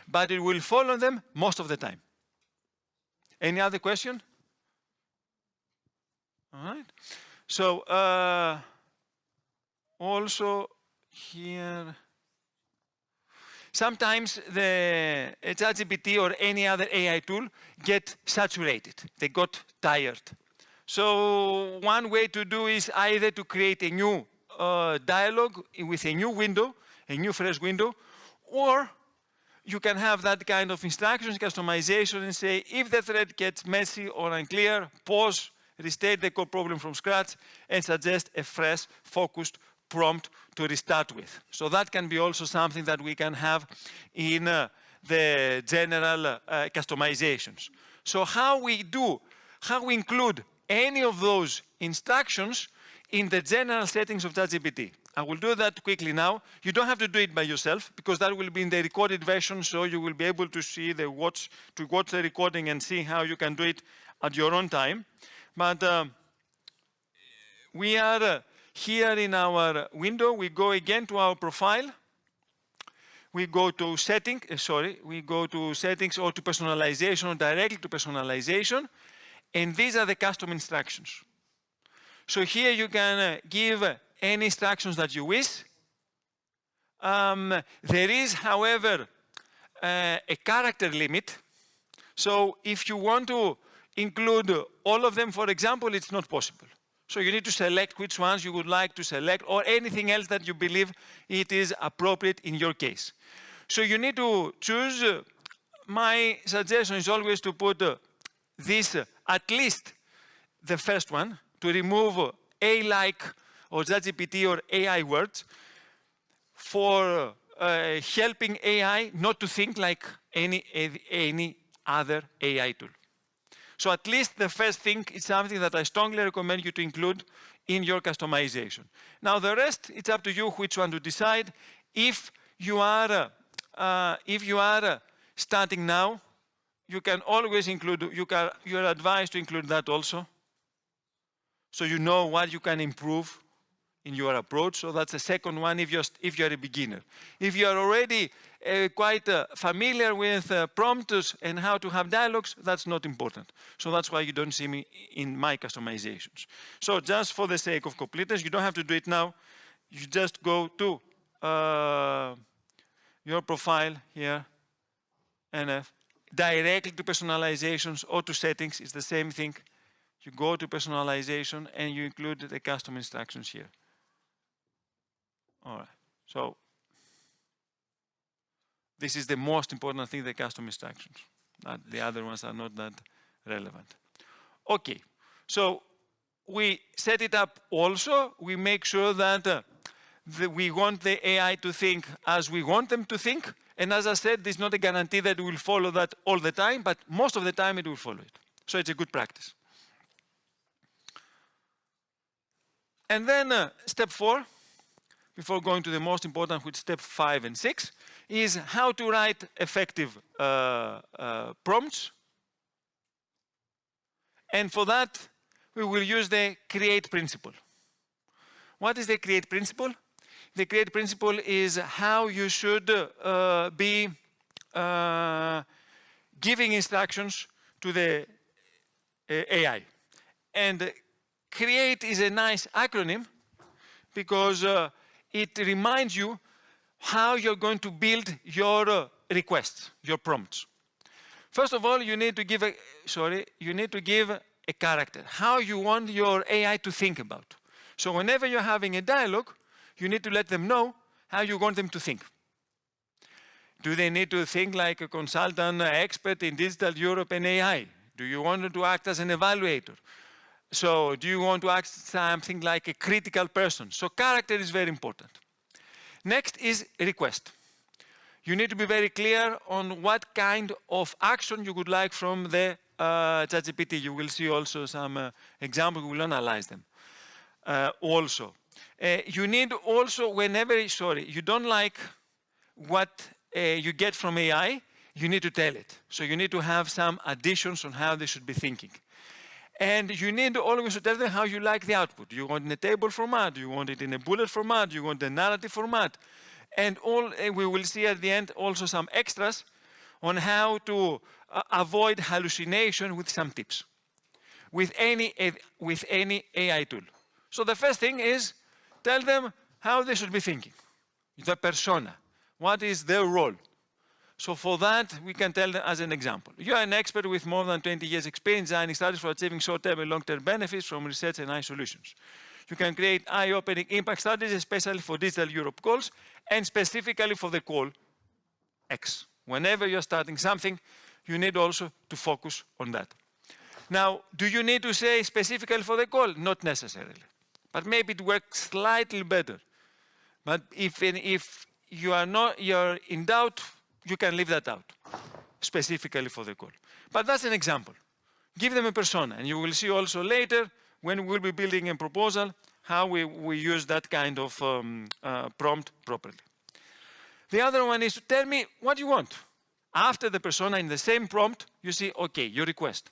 but it will follow them most of the time. Any other question? All right. So also here, sometimes the ChatGPT or any other AI tool get saturated. They got tired. So one way to do is either to create a new dialogue with a new window, a new fresh window, or you can have that kind of instructions, customization, and say, if the thread gets messy or unclear, pause, restate the core problem from scratch, and suggest a fresh, focused prompt to restart with. So that can be also something that we can have in the general customizations. So how we include any of those instructions in the general settings of ChatGPT. I will do that quickly now. You don't have to do it by yourself, because that will be in the recorded version, so you will be able to see to watch the recording and see how you can do it at your own time. But we are here in our window. We go again to our profile. We go to we go to settings or to personalization, or directly to personalization. And these are the custom instructions. So here you can give any instructions that you wish. There is, however, a character limit. So if you want to include all of them, for example, it's not possible. So you need to select which ones you would like to select, or anything else that you believe it is appropriate in your case. So you need to choose. My suggestion is always to put this, at least the first one, to remove A-like or ChatGPT or AI words for helping AI not to think like any other AI tool. So at least the first thing is something that I strongly recommend you to include in your customization. Now the rest, it's up to you which one to decide. If you are starting now, you can always include, you're advised to include that also. So you know what you can improve in your approach. So that's the second one if you're a beginner. If you are already quite familiar with prompts and how to have dialogues, that's not important. So that's why you don't see me in my customizations. So just for the sake of completeness, you don't have to do it now. You just go to your profile here and directly to personalizations or to settings. It's the same thing. You go to personalization and you include the custom instructions here. All right, so this is the most important thing, the custom instructions. The other ones are not that relevant. Okay, so we set it up also. We make sure that we want the AI to think as we want them to think. And as I said, there's not a guarantee that it will follow that all the time, but most of the time it will follow it. So it's a good practice. And then step 4, before going to the most important, which step 5 and 6, is how to write effective prompts. And for that, we will use the create principle. What is the create principle? The create principle is how you should be giving instructions to the AI. And create is a nice acronym because it reminds you how you're going to build your requests, your prompts. First of all, you need to give a character, how you want your AI to think about. So whenever you're having a dialogue, you need to let them know how you want them to think. Do they need to think like a consultant expert in digital Europe and AI? Do you want them to act as an evaluator? So do you want to act something like a critical person? So character is very important. Next is request. You need to be very clear on what kind of action you would like from the ChatGPT. You will see also some examples, we will analyze them also. You need also, you don't like what you get from AI, you need to tell it. So you need to have some additions on how they should be thinking. And you need always to tell them how you like the output. You want it in a table format, you want it in a bullet format, you want a narrative format. And we will see at the end also some extras on how to avoid hallucination with some tips with any AI tool. So the first thing is tell them how they should be thinking, the persona, what is their role. So for that, we can tell them as an example. You are an expert with more than 20 years experience designing studies for achieving short-term and long-term benefits from research and AI solutions. You can create eye-opening impact studies, especially for digital Europe goals, and specifically for the goal X. Whenever you're starting something, you need also to focus on that. Now, do you need to say specifically for the goal? Not necessarily. But maybe it works slightly better. But if you're in doubt, you can leave that out, specifically for the goal. But that's an example. Give them a persona, and you will see also later, when we'll be building a proposal, how we use that kind of prompt properly. The other one is to tell me what you want. After the persona, in the same prompt, you see, okay, your request.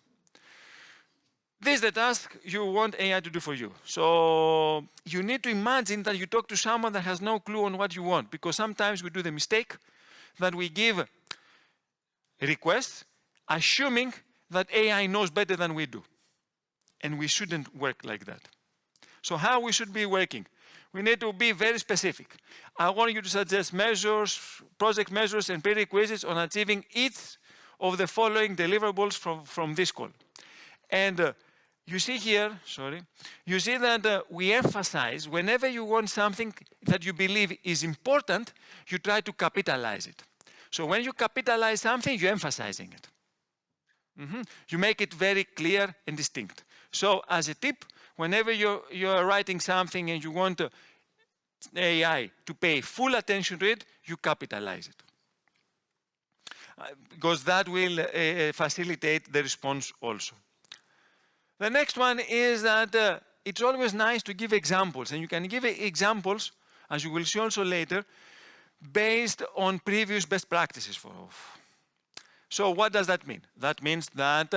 This is the task you want AI to do for you. So you need to imagine that you talk to someone that has no clue on what you want, because sometimes we do the mistake that we give requests assuming that AI knows better than we do. And we shouldn't work like that. So how we should be working? we need to be very specific. I want you to suggest measures, project measures and prerequisites on achieving each of the following deliverables from this call. And you see here, you see that we emphasize whenever you want something that you believe is important, you try to capitalize it. So when you capitalize something, you're emphasizing it. You make it very clear and distinct. So as a tip, whenever you're writing something and you want AI to pay full attention to it, you capitalize it. Because that will facilitate the response also. The next one is that it's always nice to give examples, and you can give examples, as you will see also later, based on previous best practices. So what does that mean? That means that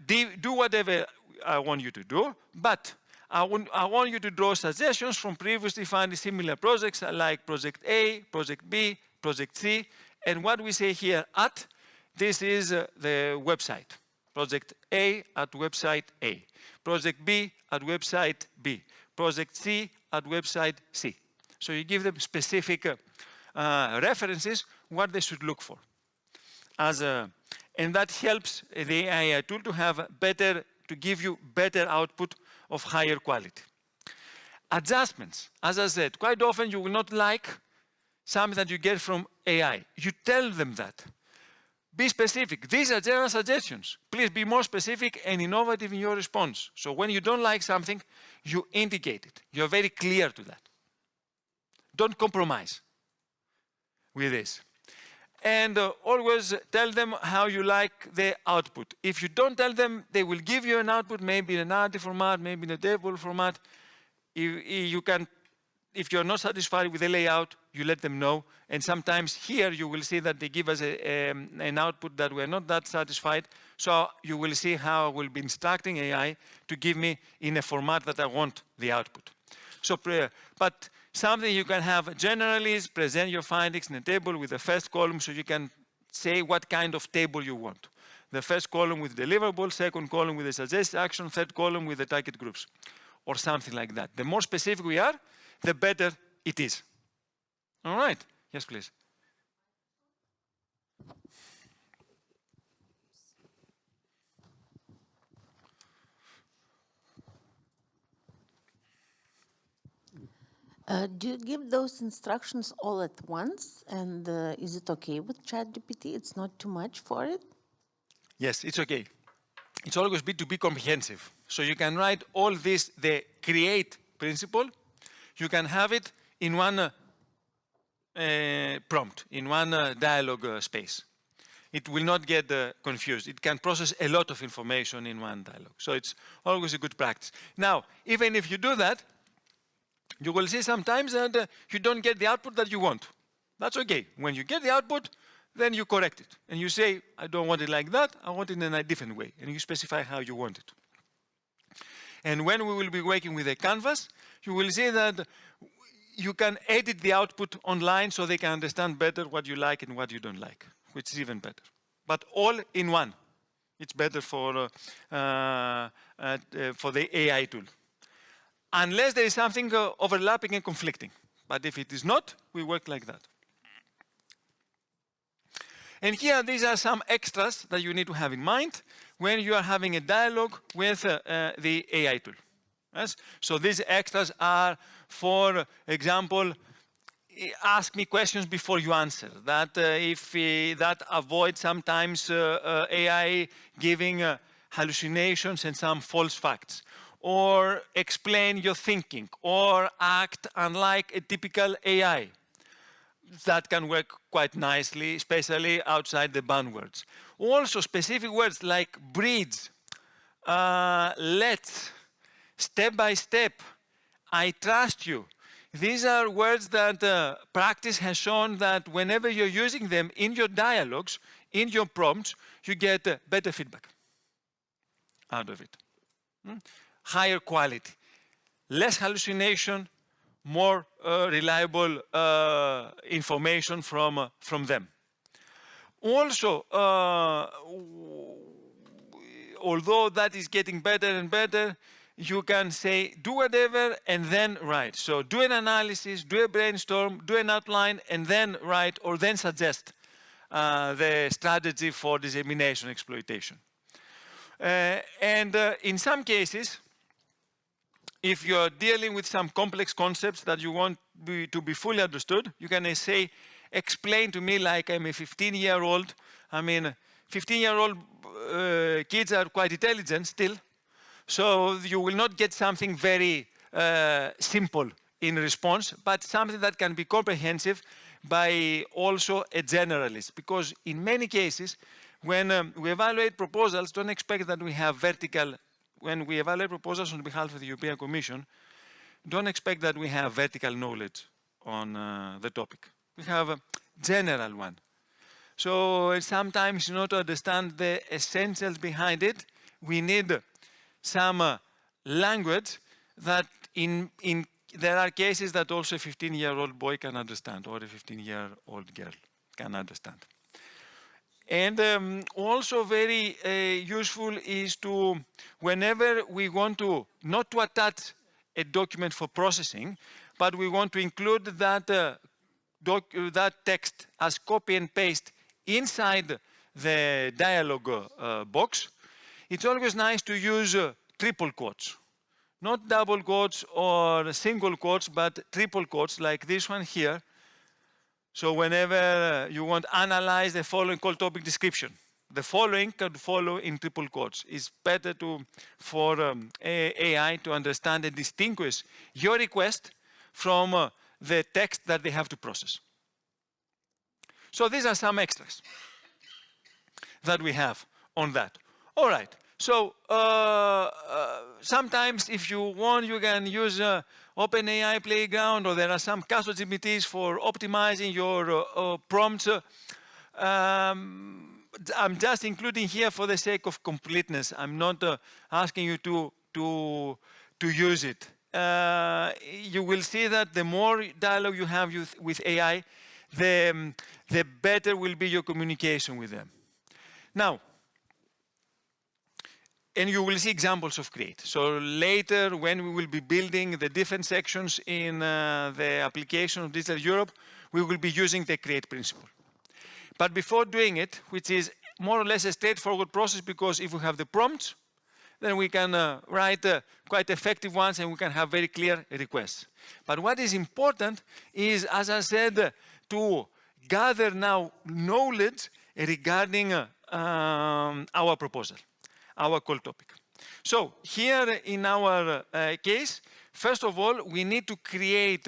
do whatever I want you to do, but I want you to draw suggestions from previously funded similar projects like Project A, Project B, Project C, and what we say here at, this is the website. Project A at website A, Project B at website B, Project C at website C. So you give them specific references, what they should look for. And that helps the AI tool to give you better output of higher quality. Adjustments, as I said, quite often you will not like something that you get from AI. You tell them that. Be specific. These are general suggestions. Please be more specific and innovative in your response. So when you don't like something, you indicate it. You're very clear to that. Don't compromise with this. And always tell them how you like the output. If you don't tell them, they will give you an output, maybe in a narrative format, maybe in a table format. If you're not satisfied with the layout, you let them know. And sometimes here you will see that they give us an output that we're not that satisfied. So you will see how I will be instructing AI to give me in a format that I want the output. So, but something you can have generally is present your findings in a table with the first column, so you can say what kind of table you want. The first column with deliverables, second column with the suggested action, third column with the target groups, or something like that. The more specific we are, the better it is. All right? Yes, please. Do you give those instructions all at once? And is it okay with ChatGPT? It's not too much for it? Yes, it's okay. It's always good to be comprehensive. So you can write all this, the create principle, you can have it in one prompt, in one dialogue space. It will not get confused. It can process a lot of information in one dialogue. So it's always a good practice. Now, even if you do that, you will see sometimes that you don't get the output that you want. That's okay. When you get the output, then you correct it. And you say, I don't want it like that, I want it in a different way. And you specify how you want it. And when we will be working with a canvas, you will see that you can edit the output online so they can understand better what you like and what you don't like, which is even better. But all in one. It's better for the AI tool. Unless there is something overlapping and conflicting. But if it is not, we work like that. And here, these are some extras that you need to have in mind when you are having a dialogue with the AI tool. Yes? So these extras are, for example, ask me questions before you answer. That that avoids sometimes AI giving hallucinations and some false facts. Or explain your thinking, or act unlike a typical AI. That can work quite nicely, especially outside the buzzwords. Also, specific words like bridge, let's, step by step, I trust you. These are words that practice has shown that whenever you're using them in your dialogues, in your prompts, you get better feedback out of it. Higher quality, less hallucination, more reliable information from them. Also, although that is getting better and better, you can say, do whatever and then write. So do an analysis, do a brainstorm, do an outline, and then write or then suggest the strategy for dissemination exploitation. In some cases, if you're dealing with some complex concepts that you want to be fully understood, you can say, explain to me like I'm a 15-year-old. I mean, 15-year-old kids are quite intelligent still. So you will not get something very simple in response, but something that can be comprehensive by also a generalist. Because in many cases, when we evaluate proposals, don't expect that we have vertical. When we evaluate proposals on behalf of the European Commission, don't expect that we have vertical knowledge on the topic. We have a general one. So sometimes in order to understand the essentials behind it, we need some language that there are cases that also a 15-year-old boy can understand or a 15-year-old girl can understand. And also very useful is to, whenever we want to, not to attach a document for processing, but we want to include that, that text as copy and paste inside the dialogue box, it's always nice to use triple quotes. Not double quotes or single quotes, but triple quotes like this one here. So whenever you want to analyze the following call topic description, the following can follow in triple quotes. It's better for AI to understand and distinguish your request from the text that they have to process. So these are some extras that we have on that. All right. So sometimes if you want, you can use OpenAI Playground, or there are some custom GPTs for optimizing your prompts. I'm just including here for the sake of completeness. I'm not asking you to use it. You will see that the more dialogue you have with AI, the better will be your communication with them. Now, and you will see examples of create. So later, when we will be building the different sections in the application of Digital Europe, we will be using the create principle. But before doing it, which is more or less a straightforward process, because if we have the prompts, then we can write quite effective ones and we can have very clear requests. But what is important is, as I said, to gather now knowledge regarding our proposal, our call topic. So here in our case, first of all, we need to create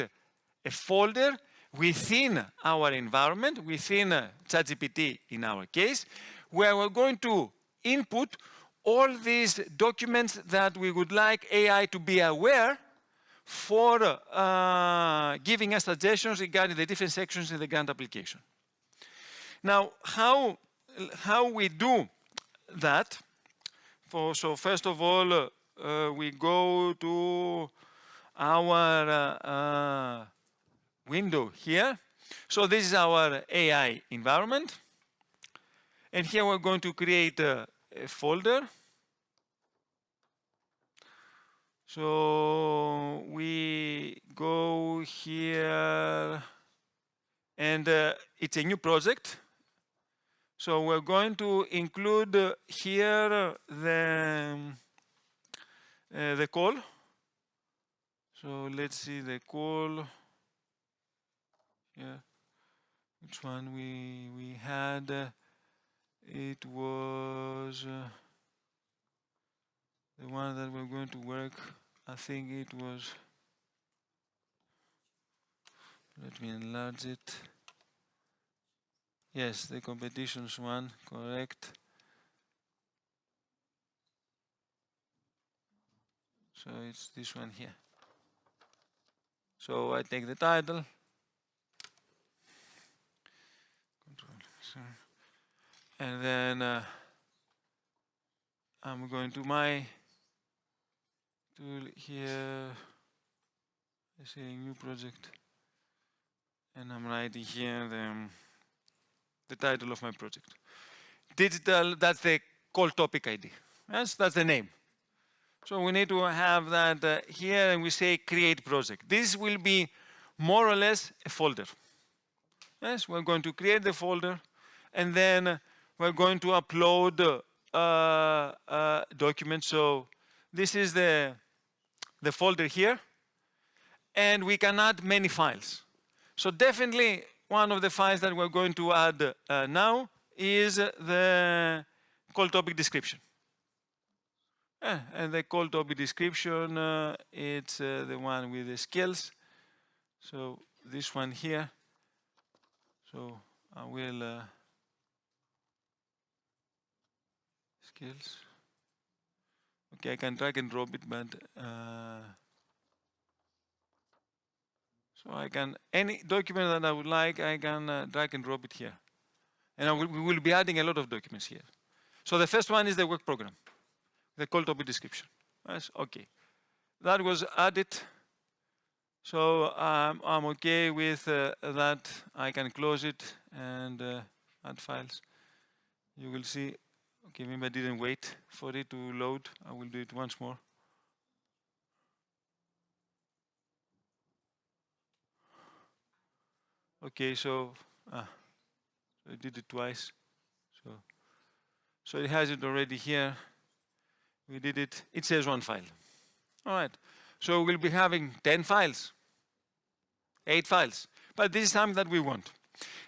a folder within our environment, within ChatGPT in our case, where we're going to input all these documents that we would like AI to be aware for giving us suggestions regarding the different sections in the grant application. Now, how we do that? So first of all, we go to our window here. So this is our AI environment. And here we're going to create a folder. So we go here, and it's a new project. So we're going to include here the call. So let's see the call. Yeah, which one we had? It was the one that we're going to work. I think it was. Let me enlarge it. Yes, the competitions one, correct. So it's this one here. So I take the title. And then I'm going to my tool here. I say new project. And I'm writing here the title of my project. Digital, that's the call topic ID. Yes, that's the name. So we need to have that here, and we say create project. This will be more or less a folder. Yes, we're going to create the folder, and then we're going to upload documents. So this is the folder here, and we can add many files. So definitely one of the files that we're going to add now is the call topic description. And the call topic description, it's the one with the skills. So this one here. So I will skills. Okay, I can drag and drop it, but so I can, any document that I would like, I can drag and drop it here. And we will be adding a lot of documents here. So the first one is the work program, the call topic description. Yes, okay. That was added. So I'm okay with that. I can close it and add files. You will see, okay, maybe I didn't wait for it to load. I will do it once more. Okay, so I did it twice. So it has it already here. We did it. It says one file. All right. So we'll be having 10 files, 8 files. But this is something that we want.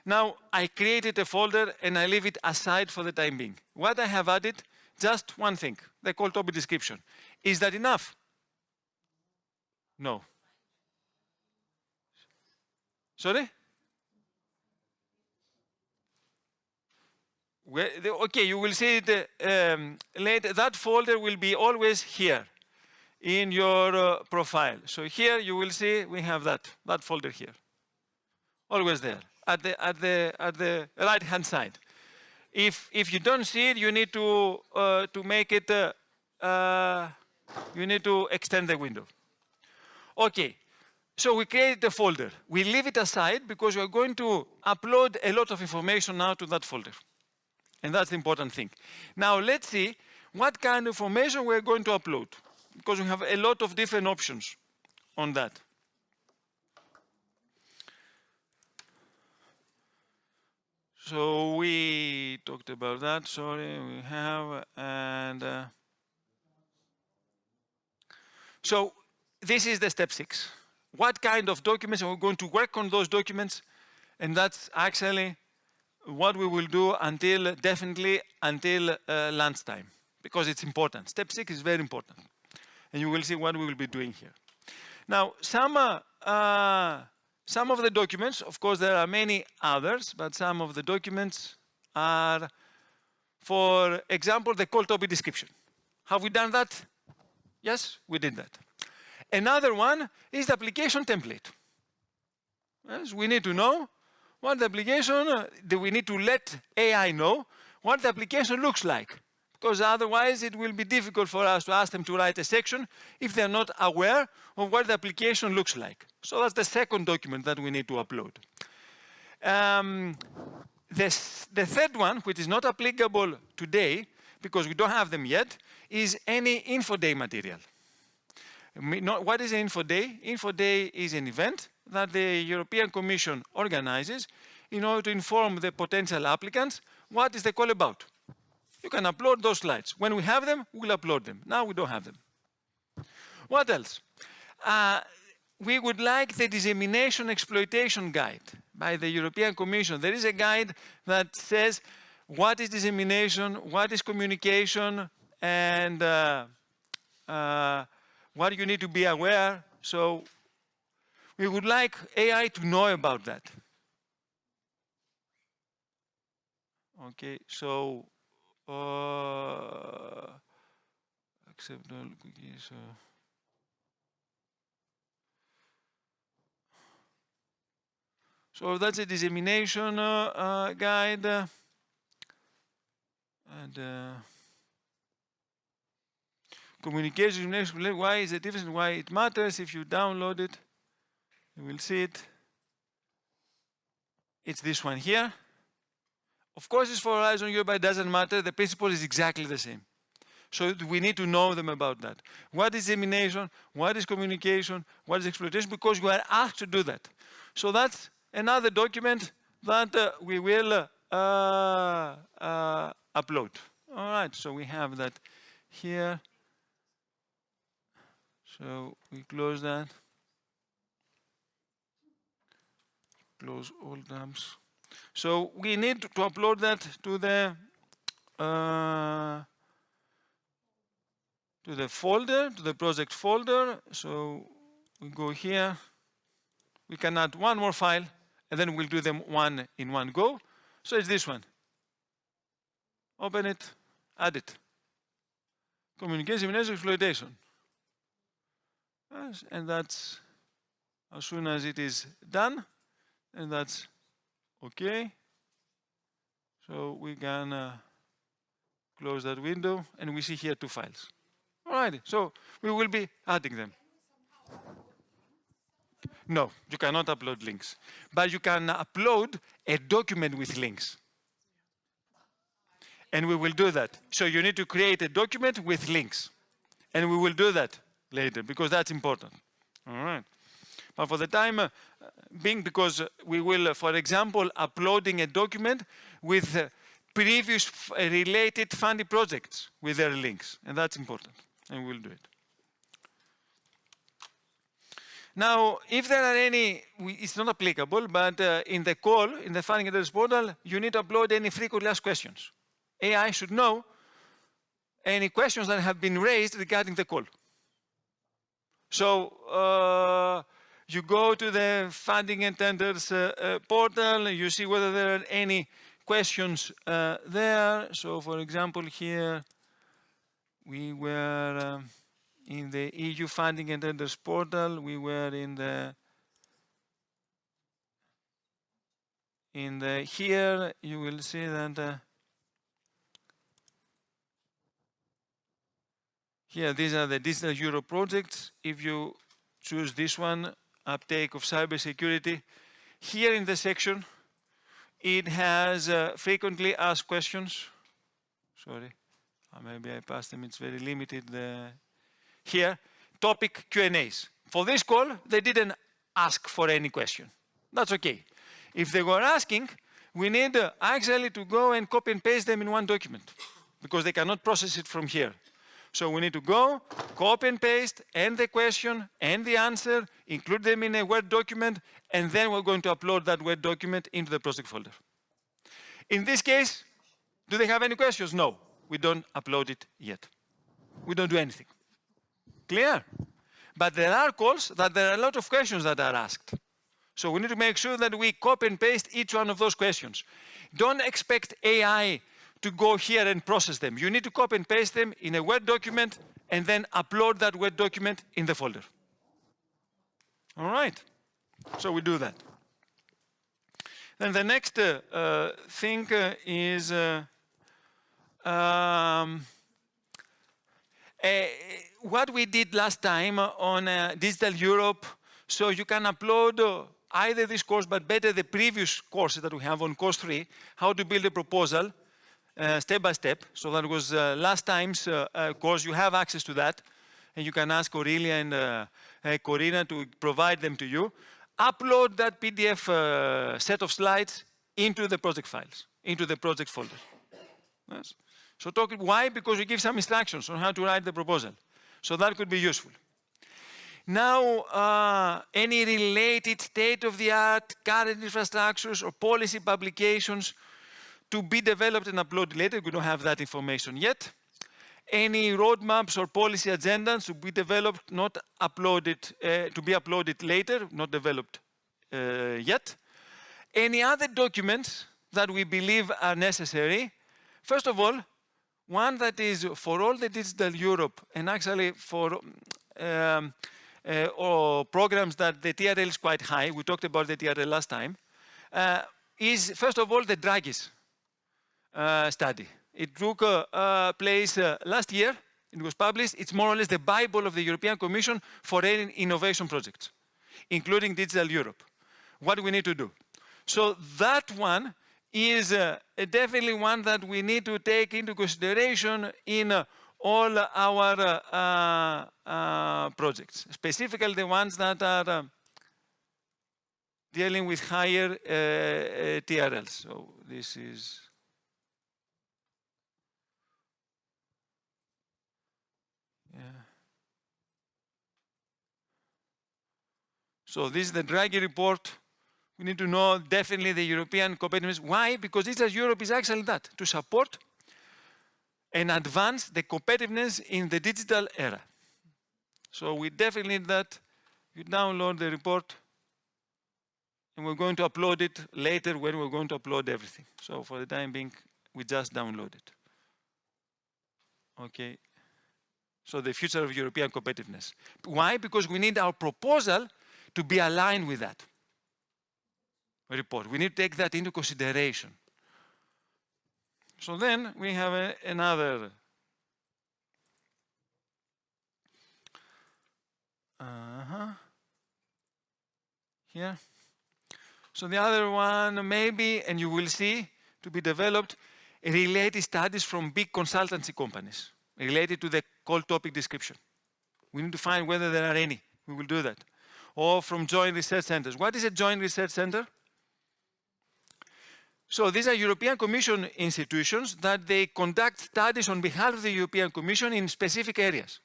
Now, I created a folder and I leave it aside for the time being. What I have added, just one thing, the call topic description. Is that enough? No. Sorry? Okay, you will see it later. That folder will be always here in your profile. So here you will see we have that folder here, always there at the right hand side. If you don't see it, you need to make it. You need to extend the window. Okay. So we create a folder. We leave it aside because we are going to upload a lot of information now to that folder. And that's the important thing. Now let's see what kind of information we're going to upload, because we have a lot of different options on that. So we talked about that, sorry, we have, and so this is the step 6. What kind of documents are we going to work on those documents? And that's actually what we will do until, definitely until lunchtime, because it's important. Step 6 is very important. And you will see what we will be doing here. Now, some of the documents, of course, there are many others, but some of the documents are, for example, the call topic description. Have we done that? Yes, we did that. Another one is the application template. Yes, we need to know what the application, we need to let AI know what the application looks like, because otherwise it will be difficult for us to ask them to write a section if they're not aware of what the application looks like. So that's the second document that we need to upload. The third one, which is not applicable today, because we don't have them yet, is any info day material. What is an info day? Info day is an event that the European Commission organizes in order to inform the potential applicants what is the call about. You can upload those slides. When we have them, we'll upload them. Now we don't have them. What else? We would like the dissemination exploitation guide by the European Commission. There is a guide that says what is dissemination, what is communication, and what you need to be aware. So we would like AI to know about that. Okay, so accept all cookies. So that's a dissemination guide. And communication, why is the difference, why it matters. If you download it, you will see it. It's this one here. Of course, it's for Horizon Europe, but it doesn't matter. The principle is exactly the same. So we need to know them about that. What is dissemination? What is communication? What is exploitation? Because you are asked to do that. So that's another document that we will upload. All right, so we have that here. So we close that. Close all tabs. So we need to upload that to the folder, to the project folder. So we go here. We can add one more file, and then we'll do them one in one go. So it's this one. Open it, add it. Communication with exploitation. Yes, and that's as soon as it is done, and that's okay. So we can close that window, and we see here 2 files. All right, so we will be adding them. No, you cannot upload links, but you can upload a document with links. And we will do that. So you need to create a document with links. And we will do that later, because that's important. All right. But for the time being, because we will, for example, uploading a document with previous related funding projects with their links. And that's important. And we'll do it. Now, if there are any, it's not applicable, but in the call, in the funding address portal, you need to upload any frequently asked questions. AI should know any questions that have been raised regarding the call. So you go to the funding and tenders portal, you see whether there are any questions there. So for example, here we were in the EU funding and tenders portal, we were in the here you will see that here these are the Digital Euro projects. If you choose this one, uptake of cybersecurity, here in the section it has frequently asked questions. Sorry, maybe I passed them. It's very limited. Here, topic Q&As. For this call, they didn't ask for any question. That's okay. If they were asking, we need actually to go and copy and paste them in one document, because they cannot process it from here. So we need to go, copy and paste, and the question, and the answer, include them in a Word document, and then we're going to upload that Word document into the project folder. In this case, do they have any questions? No, we don't upload it yet. We don't do anything. Clear? But there are calls that there are a lot of questions that are asked. So we need to make sure that we copy and paste each one of those questions. Don't expect AI to go here and process them. You need to copy and paste them in a Word document and then upload that Word document in the folder. All right. So we do that. Then the next thing is what we did last time on Digital Europe. So you can upload either this course, but better the previous courses that we have on course 3, how to build a proposal step by step. So that was last time's course. You have access to that, and you can ask Aurelia and Corina to provide them to you. Upload that PDF set of slides into the project files, into the project folder. Yes. So why? Because we give some instructions on how to write the proposal. So that could be useful. Now, any related state-of-the-art current infrastructures or policy publications to be developed and uploaded later. We don't have that information yet. Any roadmaps or policy agendas to be developed, not uploaded, to be uploaded later, not developed yet. Any other documents that we believe are necessary. First of all, one that is for all the Digital Europe, and actually for or programs that the TRL is quite high, we talked about the TRL last time, is first of all the Dragi's study. It took place last year, it was published. It's more or less the Bible of the European Commission for any innovation projects, including Digital Europe. What do we need to do? So that one is definitely one that we need to take into consideration in all our projects, specifically the ones that are dealing with higher TRLs. So this is So this is the Draghi report. We need to know definitely the European competitiveness. Why? Because Digital Europe is actually that, to support and advance the competitiveness in the digital era. So we definitely need that. You download the report, and we're going to upload it later when we're going to upload everything. So for the time being, we just download it. Okay. So the future of European competitiveness. Why? Because we need our proposal to be aligned with that report. We need to take that into consideration. So then we have another here. So the other one maybe, and you will see, to be developed, related studies from big consultancy companies related to the call topic description. We need to find whether there are any. We will do that. Or from joint research centers. What is a joint research center? So these are European Commission institutions that they conduct studies on behalf of the European Commission in specific areas.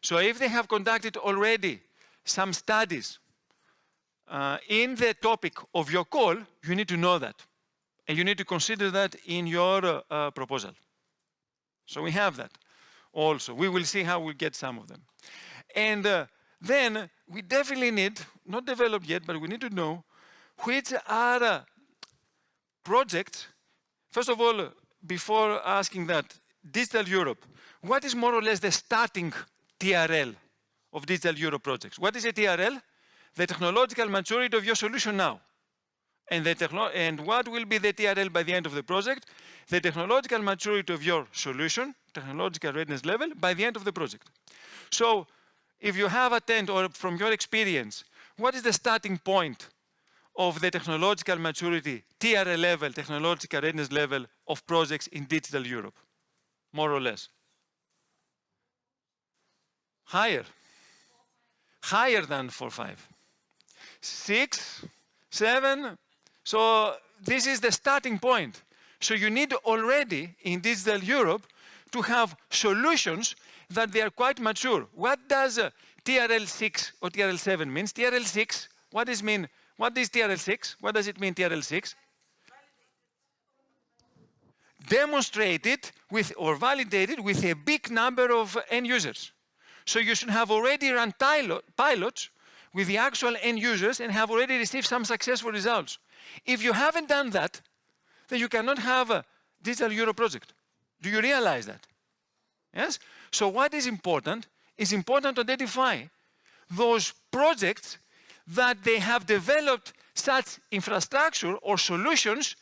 So if they have conducted already some studies in the topic of your call, you need to know that. And you need to consider that in your proposal. So we have that also. We will see how we get some of them. And then we definitely need, not developed yet, but we need to know which are projects. First of all, before asking that, Digital Europe, what is more or less the starting TRL of Digital Europe projects? What is a TRL? The technological maturity of your solution now. And what will be the TRL by the end of the project? The technological maturity of your solution, technological readiness level, by the end of the project. So if you have attended, or from your experience, what is the starting point of the technological maturity, TRL level, technological readiness level of projects in Digital Europe, more or less? Higher. Higher than 4.5. 6, 7. So this is the starting point. So you need already in Digital Europe to have solutions that they are quite mature. What does TRL 6 or TRL 7 means? TRL 6, what does TRL 6? What does it mean, TRL 6? Demonstrated with or validated with a big number of end users. So you should have already run pilots with the actual end users and have already received some successful results. If you haven't done that, then you cannot have a Digital Europe project. Do you realize that? Yes? So what is important? It's important to identify those projects that they have developed such infrastructure or solutions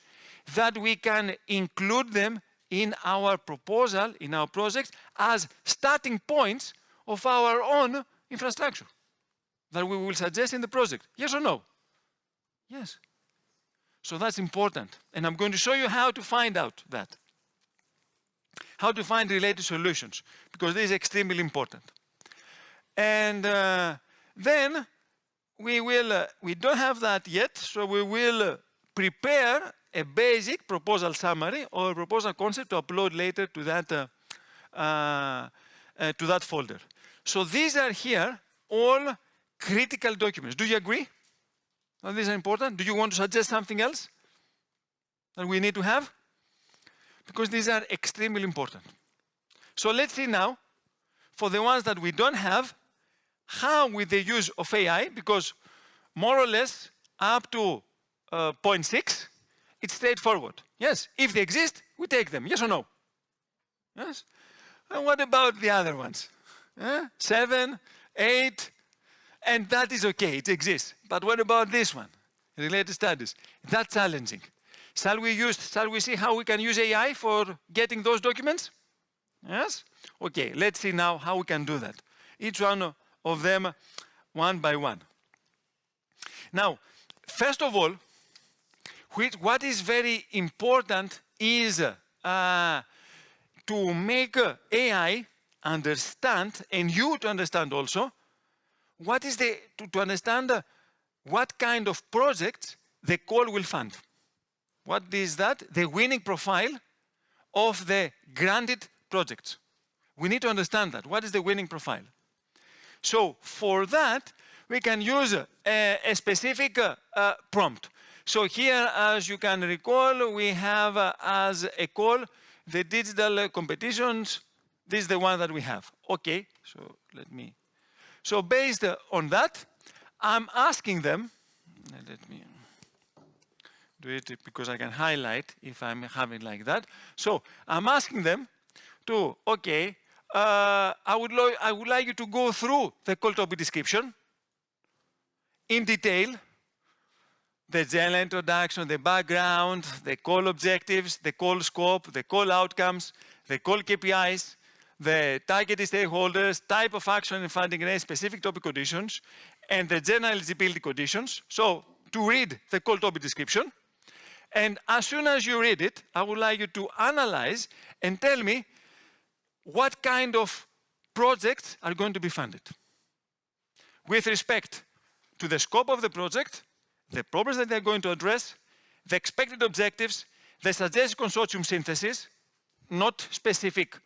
that we can include them in our proposal, in our project, as starting points of our own infrastructure that we will suggest in the project. Yes or no? Yes. So that's important. And I'm going to show you how to find out that. How to find related solutions, because this is extremely important. And then we don't have that yet, so we will prepare a basic proposal summary or a proposal concept to upload later to that folder. So these are here all critical documents. Do you agree? That these are important? Do you want to suggest something else that we need to have? Because these are extremely important. So let's see now, for the ones that we don't have, how with the use of AI, because more or less up to 0.6, it's straightforward. Yes, if they exist, we take them. Yes or no? Yes. And what about the other ones? 7, 8, and that is okay, it exists. But what about this one? Related studies. That's challenging. Shall we see how we can use AI for getting those documents? Yes? Okay, let's see now how we can do that. Each one of them, one by one. Now, first of all, what is very important is to make AI understand, and you to understand also, what is to understand what kind of projects the call will fund. What is that? The winning profile of the granted projects. We need to understand that. What is the winning profile? So for that, we can use a specific prompt. So here, as you can recall, we have as a call the digital competitions. This is the one that we have. Okay, so let me. So based on that, I'm asking them, let me do it because I can highlight if I'm having like that. So I'm asking them to, okay, I would like you to go through the call topic description in detail, the general introduction, the background, the call objectives, the call scope, the call outcomes, the call KPIs, the targeted stakeholders, type of action and funding range, specific topic conditions, and the general eligibility conditions. So to read the call topic description. And as soon as you read it, I would like you to analyze and tell me what kind of projects are going to be funded with respect to the scope of the project, the problems that they're going to address, the expected objectives, the suggested consortium synthesis, not specific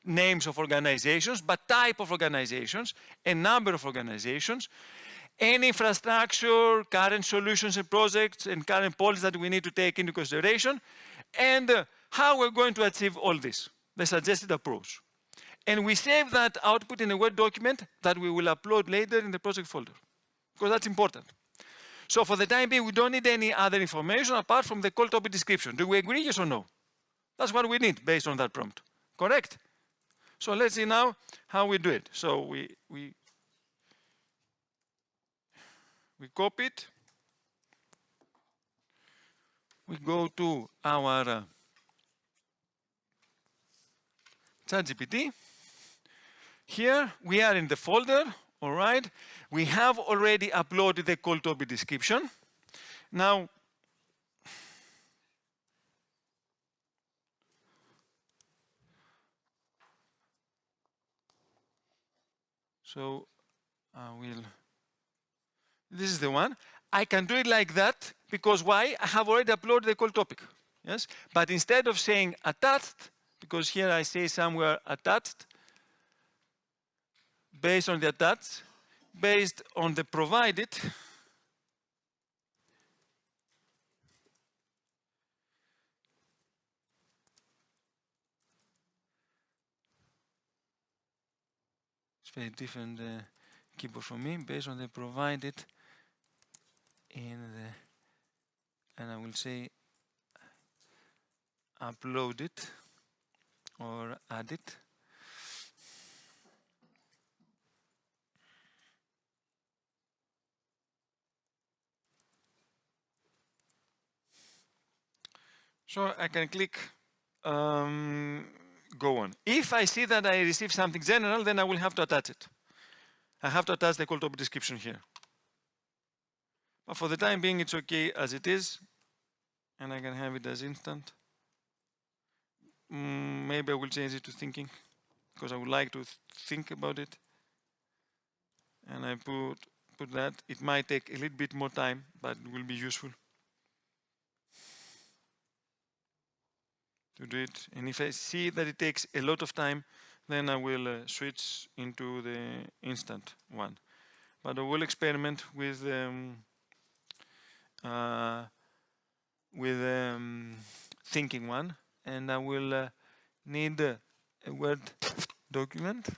names of organizations, but type of organizations, a number of organizations, any infrastructure, current solutions and projects, and current policies that we need to take into consideration, and how we're going to achieve all this, the suggested approach. And we save that output in a Word document that we will upload later in the project folder, because that's important. So for the time being, we don't need any other information apart from the call topic description. Do we agree, yes or no? That's what we need based on that prompt, correct? So let's see now how we do it. So we copy it. We go to our ChatGPT. Here we are in the folder, all right? We have already uploaded the call topic description. Now, so I will, this is the one. I can do it like that because why? I have already uploaded the call topic, yes? But instead of saying attached, because here I say somewhere attached, based on the attached, based on the provided, it's very different keyboard for me, based on the provided in the, and I will say upload it or add it. So I can click go on. If I see that I receive something general, then I will have to attach it. I have to attach the call topic description here. But for the time being, it's okay as it is, and I can have it as instant. Maybe I will change it to thinking, because I would like to think about it. And I put that. It might take a little bit more time, but it will be useful to do it. And if I see that it takes a lot of time, then I will switch into the instant one. But I will experiment with thinking one, and I will need a Word document.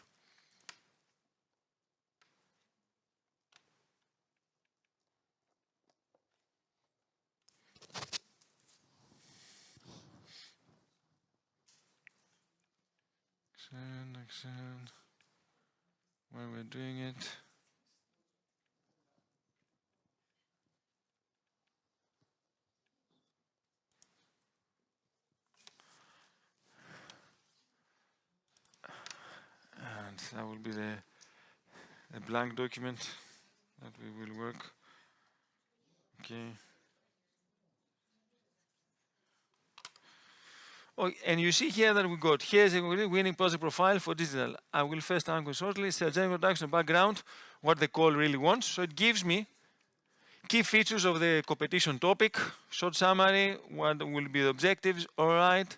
Excellent. When we're doing it. And that will be the blank document that we will work. Okay. Oh, and you see here that we got, here's a winning project profile for digital. I will first anchor shortly, say general introduction, background, what the call really wants. So it gives me key features of the competition topic, short summary, what will be the objectives, all right,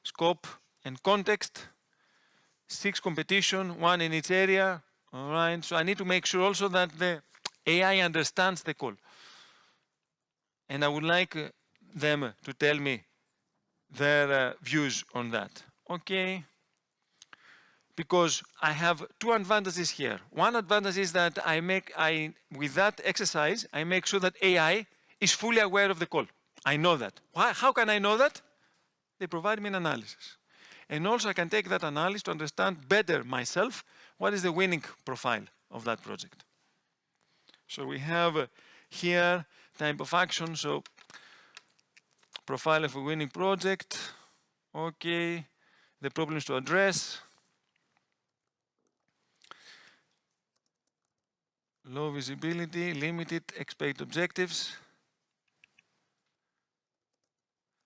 scope and context, 6 competition, 1 in each area, all right. So I need to make sure also that the AI understands the call. And I would like them to tell me their views on that. Okay. Because I have 2 advantages here. One advantage is that with that exercise, I make sure that AI is fully aware of the call. I know that. Why? How can I know that? They provide me an analysis. And also I can take that analysis to understand better myself what is the winning profile of that project. So we have here type of action. So profile of a winning project. Okay. The problems to address. Low visibility, limited expected objectives.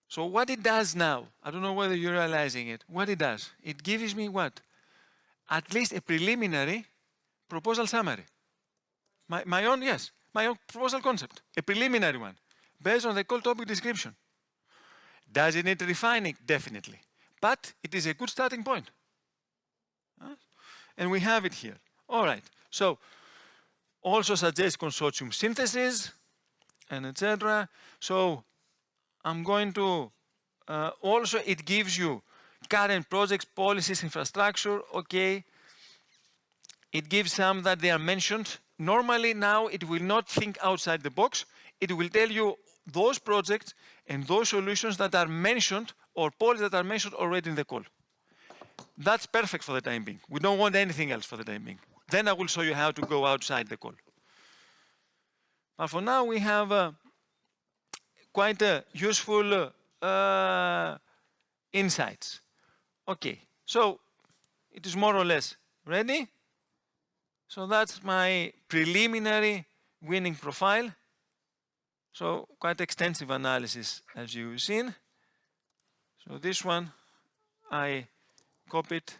So what it does now, I don't know whether you're realizing it, what it does, it gives me what? At least a preliminary proposal summary. My own proposal concept, a preliminary one, based on the call topic description. Does it need refining? Definitely. But it is a good starting point. And we have it here. All right. So also suggests consortium synthesis and etc. So I'm going to also it gives you current projects, policies, infrastructure. Okay. It gives some that they are mentioned. Normally now it will not think outside the box. It will tell you those projects and those solutions that are mentioned or policies that are mentioned already in the call. That's perfect for the time being. We don't want anything else for the time being. Then I will show you how to go outside the call. But for now we have quite useful insights. Okay, so it is more or less ready. So that's my preliminary winning profile. So quite extensive analysis as you've seen. So this one I copy it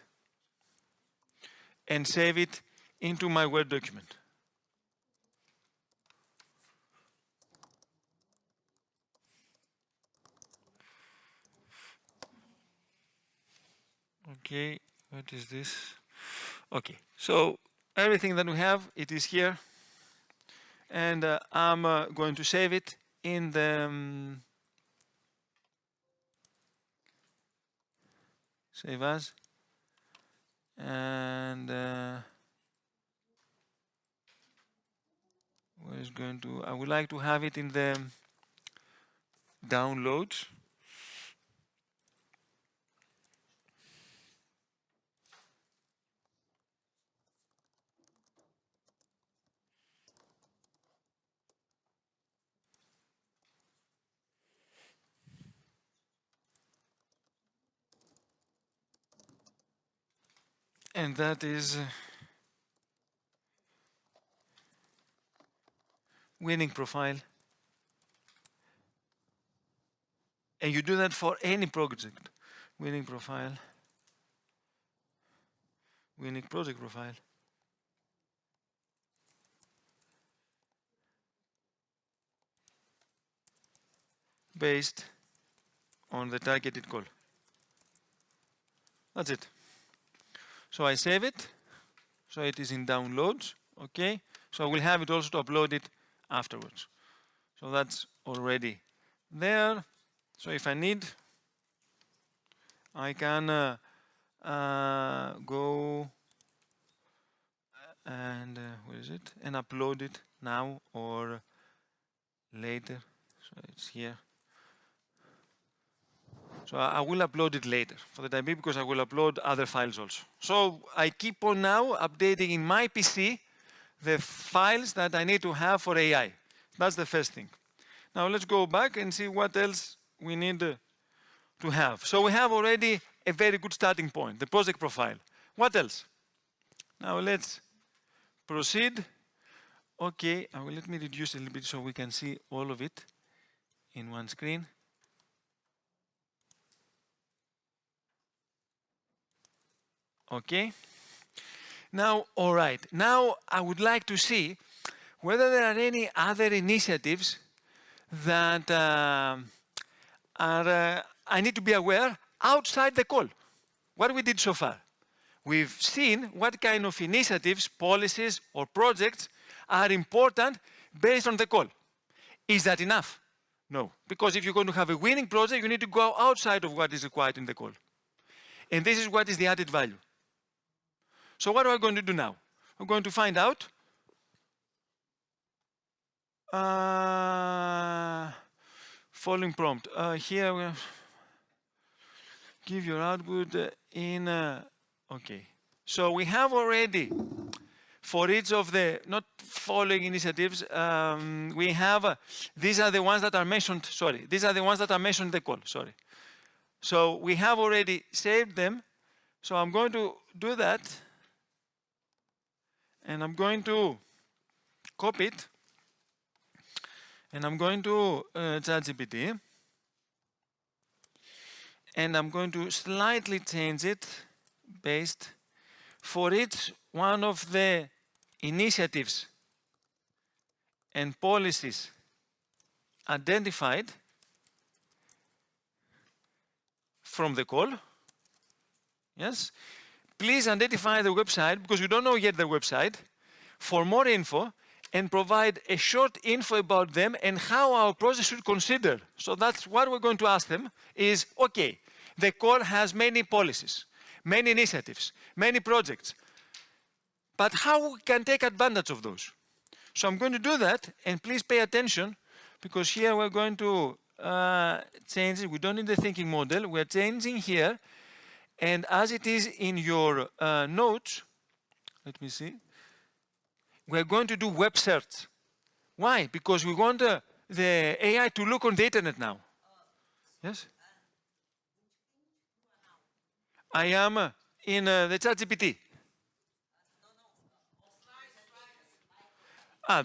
and save it into my Word document. Okay, what is this? Okay, so everything that we have, it is here. And I'm going to save it in the save as. And where is going to, I would like to have it in the downloads. And that is winning profile. And you do that for any project. Winning profile. Winning project profile. Based on the targeted call. That's it. So I save it. So it is in downloads. Okay. So I will have it also to upload it afterwards. So that's already there. So if I need, I can go and where is it? And upload it now or later. So it's here. So I will upload it later for the time being because I will upload other files also. So I keep on now updating in my PC the files that I need to have for AI. That's the first thing. Now let's go back and see what else we need to have. So we have already a very good starting point, the project profile. What else? Now let's proceed. Okay, let me reduce a little bit so we can see all of it in one screen. Okay. Now, all right. Now I would like to see whether there are any other initiatives that I need to be aware outside the call. What we did so far. We've seen what kind of initiatives, policies, or projects are important based on the call. Is that enough? No. Because if you're going to have a winning project, you need to go outside of what is required in the call. And this is what is the added value. So what are we going to do now? We're going to find out following prompt. Here we give your output in, okay. So we have already, for each of the not following initiatives, we have, these are the ones that are mentioned, sorry, these are the ones that are mentioned in the call, sorry. So we have already saved them. So I'm going to do that. And I'm going to copy it. And I'm going to ChatGPT. And I'm going to slightly change it based for each one of the initiatives and policies identified from the call. Yes. Please identify the website, because we don't know yet the website, for more info, and provide a short info about them and how our process should consider. So that's what we're going to ask them is, okay, the call has many policies, many initiatives, many projects, but how we can take advantage of those? So I'm going to do that, and please pay attention, because here we're going to change it. We don't need the thinking model. We're changing here. And as it is in your notes, let me see, we're going to do web search. Why? Because we want the AI to look on the internet now. Yes? I am in the ChatGPT.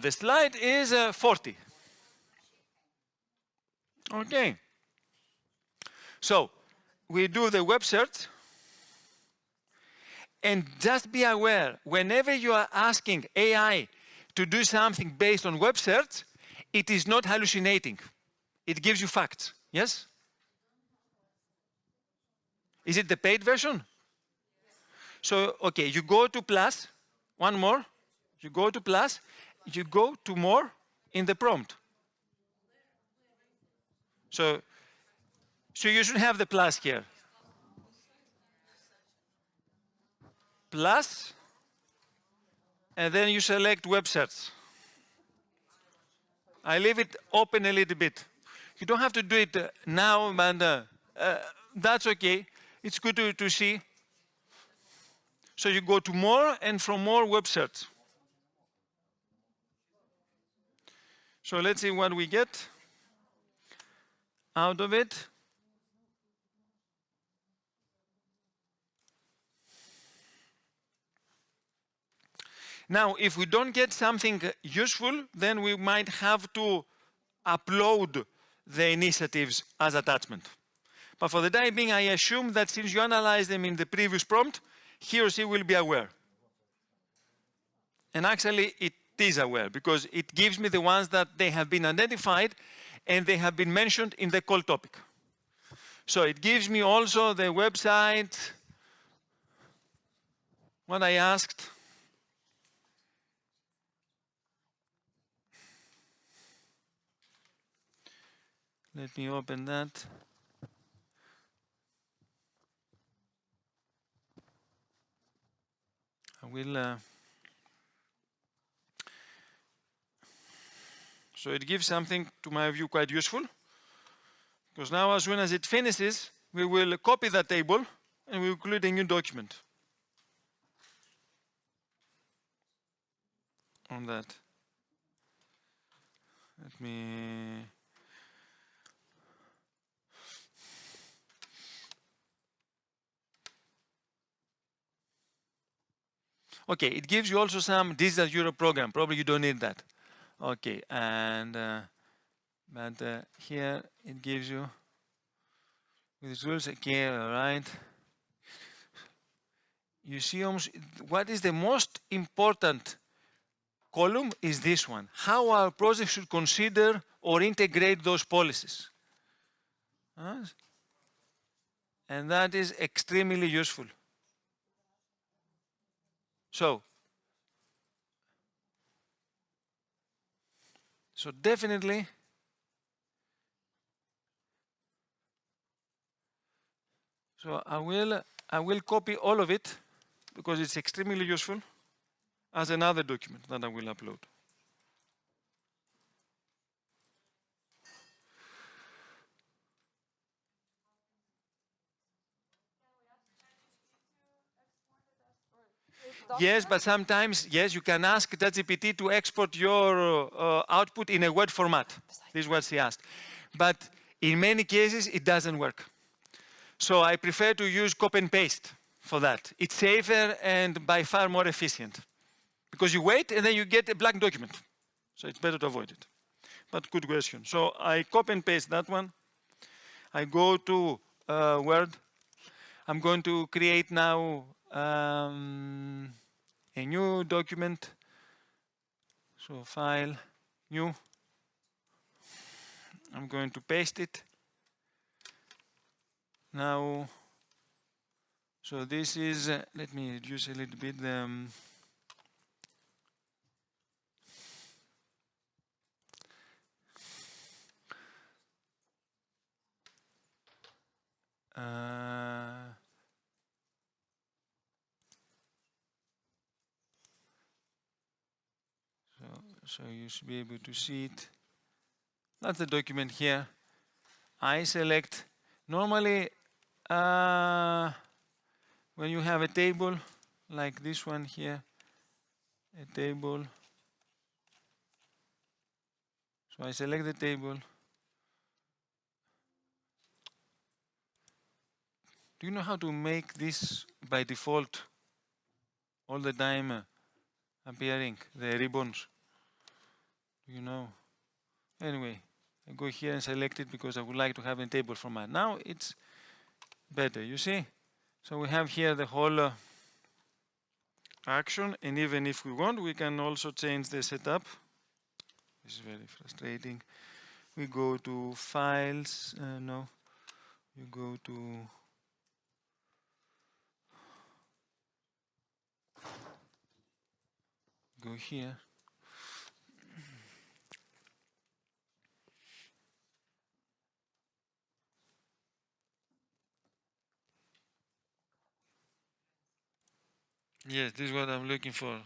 The slide is 40. Okay. So we do the web search. And just be aware, whenever you are asking AI to do something based on web search, it is not hallucinating. It gives you facts. Yes? Is it the paid version? So, okay, you go to plus, one more. You go to plus, you go to more in the prompt. So you should have the plus here. Plus, and then you select web search. I leave it open a little bit. You don't have to do it now, but that's okay. It's good to see. So you go to more, and from more, web search. So let's see what we get out of it. Now, if we don't get something useful, then we might have to upload the initiatives as attachment. But for the time being, I assume that since you analyze them in the previous prompt, he or she will be aware. And actually, it is aware, because it gives me the ones that they have been identified and they have been mentioned in the call topic. So it gives me also the website, what I asked. Let me open that. I will. So it gives something, to my view, quite useful. Because now, as soon as it finishes, we will copy that table and we will include a new document on that. Let me. Okay, it gives you also some digital Euro program. Probably you don't need that. Okay, and but here it gives you with rules. Okay, all right. you see what is the most important column is this one. How our project should consider or integrate those policies. And that is extremely useful. So definitely, so I will copy all of it because it's extremely useful as another document that I will upload. Yes, but sometimes, yes, you can ask ChatGPT to export your output in a Word format. This is what she asked. But in many cases, it doesn't work. So I prefer to use copy and paste for that. It's safer and by far more efficient. Because you wait and then you get a blank document. So it's better to avoid it. But good question. So I copy and paste that one. I go to Word. I'm going to create now a new document. So file, new. I'm going to paste it. Now, so this is, let me reduce a little bit the, so you should be able to see it. That's the document here. I select, normally when you have a table like this one here, a table. So I select the table. Do you know how to make this by default all the time appearing, the ribbons? Do you know? Anyway, I go here and select it because I would like to have a table format. Now it's better, you see? So we have here the whole action, and even if we want, we can also change the setup. This is very frustrating. We go to files, no, you go to go here. Yes, this is what I'm looking for.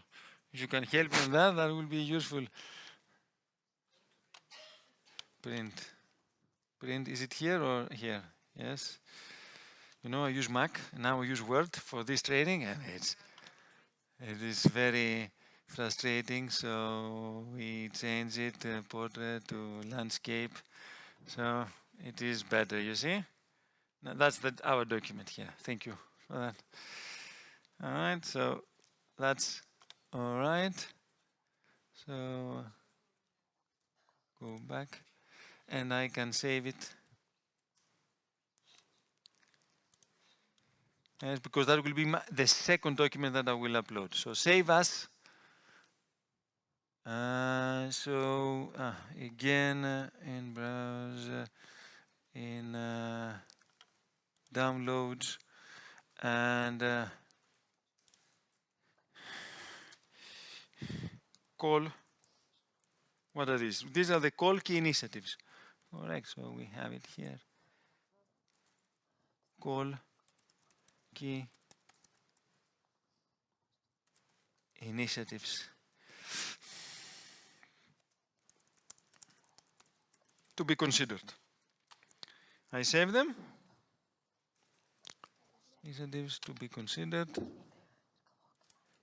If you can help me on that, that will be useful. Print. Print, is it here or here? Yes. You know, I use Mac, now I use Word for this training, and it is very frustrating. So we change it, portrait to landscape. So it is better, you see? Now that's our document here. Thank you for that. All right, so that's all right. So go back and I can save it. Yes, because that will be the second document that I will upload. So save as. Again, in browser, in downloads, and call. What are these? These are the call key initiatives. Correct, so we have it here. Call key initiatives. To be considered. I save them. Initiatives to be considered.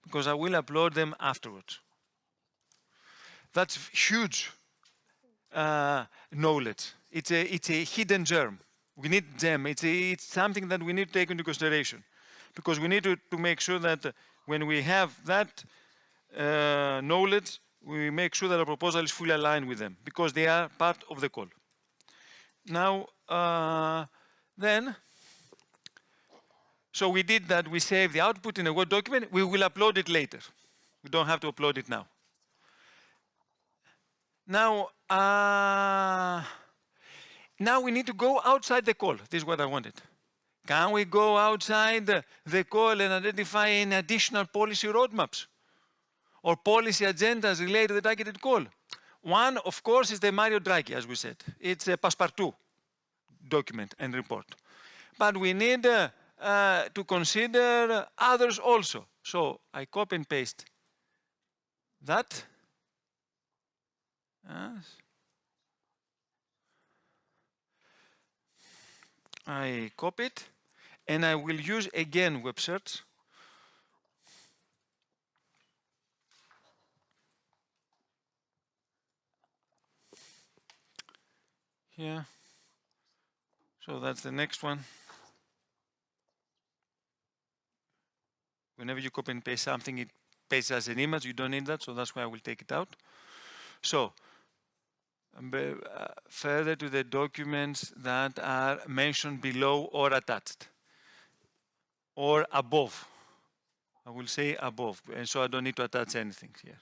Because I will upload them afterwards. That's huge knowledge. It's a hidden germ. We need gem. It's something that we need to take into consideration. Because we need to make sure that when we have that knowledge, we make sure that our proposal is fully aligned with them, because they are part of the call. Now, then, So we did that, we saved the output in a Word document, we will upload it later. We don't have to upload it now. Now, now we need to go outside the call. This is what I wanted. Can we go outside the call and identify any additional policy roadmaps or policy agendas related to the targeted call? One, of course, is the Mario Draghi, as we said. It's a passepartout document and report. But we need to consider others also. So I copy and paste that. Yes. I copy it, and I will use again web search. Here. So that's the next one. Whenever you copy and paste something, it pastes as an image. You don't need that, so that's why I will take it out. So, further to the documents that are mentioned below or attached, or above. I will say above, and so I don't need to attach anything here.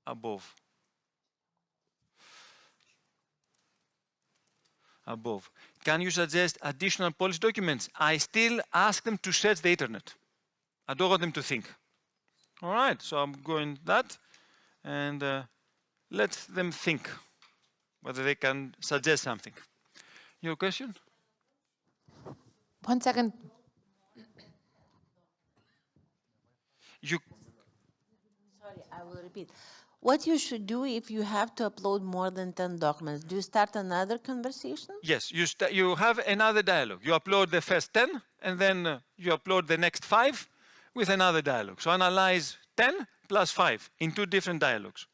Above. Above. Can you suggest additional policy documents? I still ask them to search the internet. I don't want them to think. All right, so I'm going that, and let them think whether they can suggest something. Your question? 1 second. Sorry, I will repeat. What you should do if you have to upload more than 10 documents? Do you start another conversation? Yes, you have another dialogue. You upload the first 10, and then you upload the next 5 with another dialogue. So analyze 10 plus 5 in 2 different dialogues.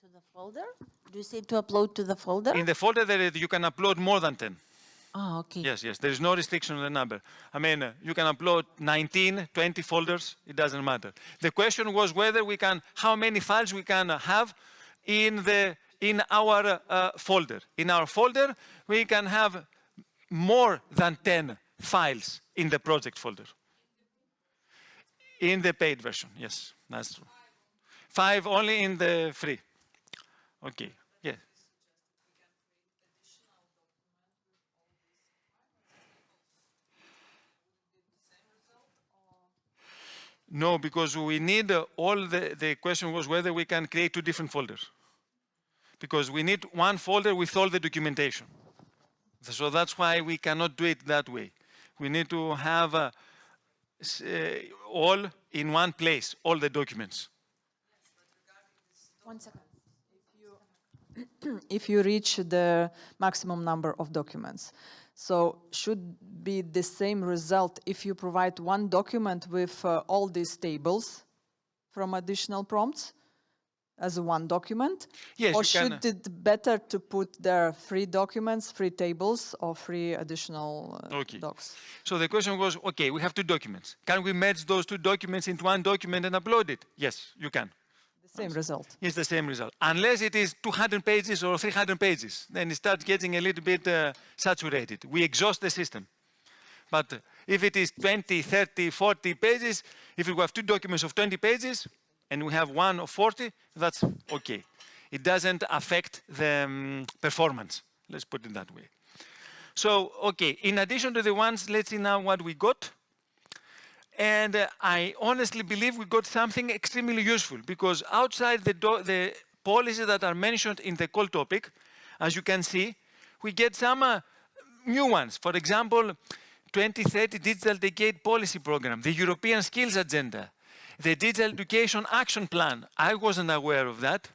To the folder? Do you say to upload to the folder? In the folder, you can upload more than 10. Oh, okay. Yes, yes. There is no restriction on the number. I mean, you can upload 19, 20 folders. It doesn't matter. The question was whether we can, how many files we can have in our folder. In our folder, we can have more than 10 files in the project folder. In the paid version, yes, that's true. 5 only in the free. Okay, yeah. No, because we need the question was whether we can create 2 different folders. Because we need one folder with all the documentation. So that's why we cannot do it that way. We need to have all in one place, all the documents. 1 second. If you reach the maximum number of documents. So should be the same result if you provide one document with all these tables from additional prompts as one document? Yes, or should it better to put there 3 documents, 3 tables, or 3 additional docs? So the question was, okay, we have 2 documents. Can we merge those 2 documents into one document and upload it? Yes, you can. Same result. It's the same result. Unless it is 200 pages or 300 pages, then it starts getting a little bit saturated. We exhaust the system. But if it is 20, 30, 40 pages, if we have 2 documents of 20 pages and we have one of 40, that's okay. It doesn't affect the performance. Let's put it that way. So, okay, in addition to the ones, let's see now what we got. And I honestly believe we got something extremely useful because outside the policies that are mentioned in the call topic, as you can see, we get some new ones. For example, 2030 Digital Decade Policy Program, the European Skills Agenda, the Digital Education Action Plan. I wasn't aware of that,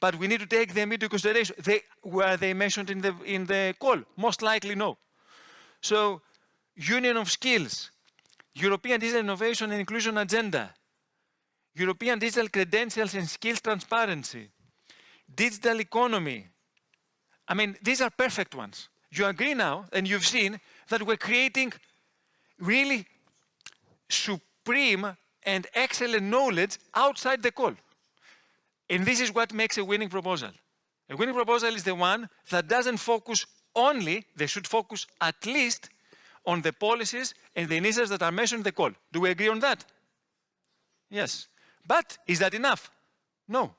but we need to take them into consideration. Were they mentioned in the call? Most likely no. So, Union of Skills, European Digital Innovation and Inclusion Agenda, European Digital Credentials and Skills Transparency, Digital Economy. I mean, these are perfect ones. You agree now, and you've seen that we're creating really supreme and excellent knowledge outside the call. And this is what makes a winning proposal. A winning proposal is the one that doesn't focus only, they should focus at least on the policies and the initiatives that are mentioned in the call. Do we agree on that? Yes. But is that enough? No.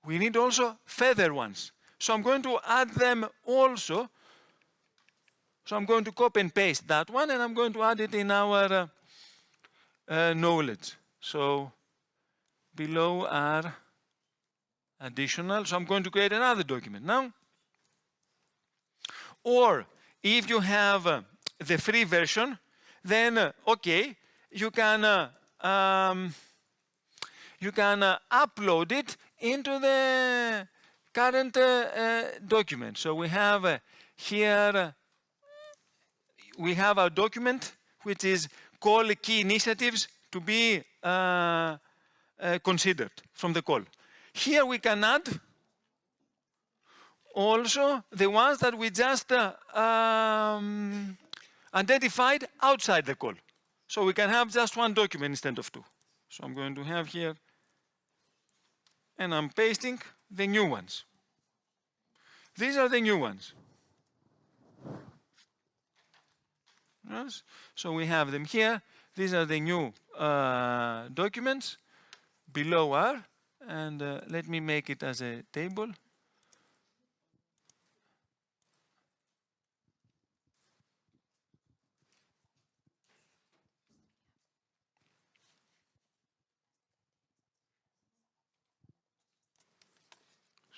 We need also further ones. So I'm going to add them also. So I'm going to copy and paste that one, and I'm going to add it in our knowledge. So below are additional. So I'm going to create another document now. Or if you have the free version, then okay, you can upload it into the current document. So we have here, we have our document which is called key initiatives to be considered from the call. Here we can add also the ones that we just identified outside the call. So we can have just one document instead of two. So I'm going to have here, and I'm pasting the new ones. These are the new ones. Yes. So we have them here. These are the new documents. Below are, and let me make it as a table.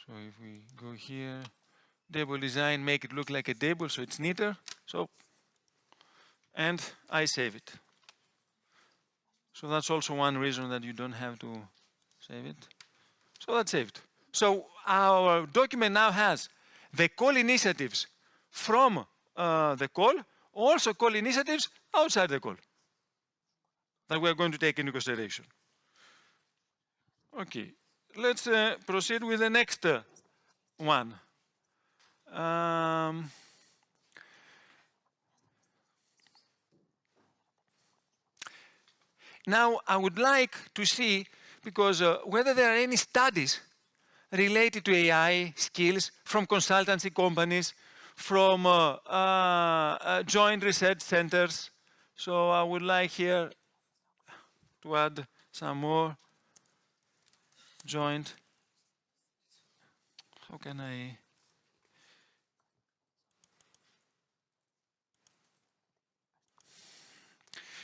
So if we go here, table design, make it look like a table so it's neater. So, and I save it. So that's also one reason that you don't have to save it. So that's saved. So our document now has the call initiatives from the call, also call initiatives outside the call that we are going to take into consideration. Okay, let's proceed with the next one. Now, I would like to see, because whether there are any studies related to AI skills from consultancy companies, from joint research centers. So I would like here to add some more joint. How can I?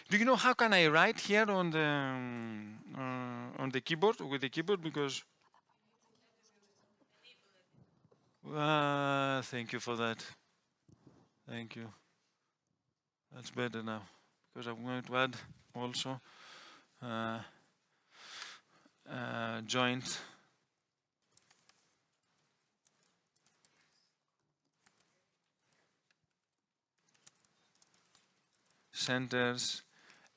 Do you know how can I write here on the keyboard, with the keyboard? Because thank you for that. Thank you. That's better now, because I'm going to add also joint centers,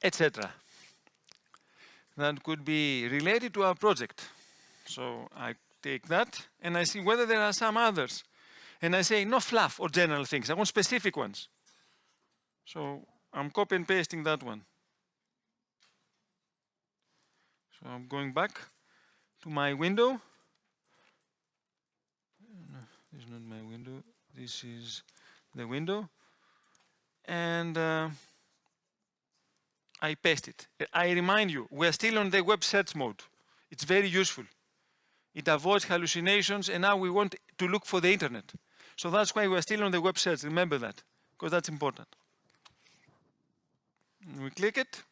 etc. That could be related to our project. So I take that and I see whether there are some others. And I say no fluff or general things. I want specific ones. So I'm copy and pasting that one. So I'm going back to my window. No, this is not my window. This is the window. And I paste it. I remind you, we're still on the web search mode. It's very useful. It avoids hallucinations, and now we want to look for the internet. So that's why we're still on the web search. Remember that, because that's important. We click it.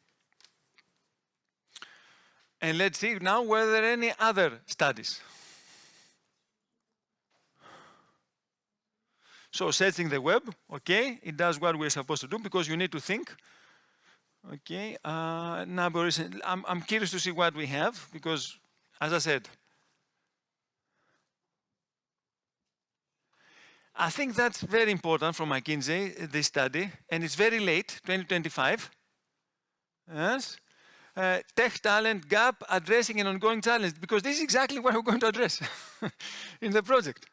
And let's see now whether there are any other studies. So searching the web, okay, it does what we're supposed to do because you need to think. Okay, number is, I'm curious to see what we have because, as I said, I think that's very important from McKinsey, this study, and it's very late, 2025. Yes. Tech talent gap, addressing an ongoing challenge, because this is exactly what we're going to address in the project.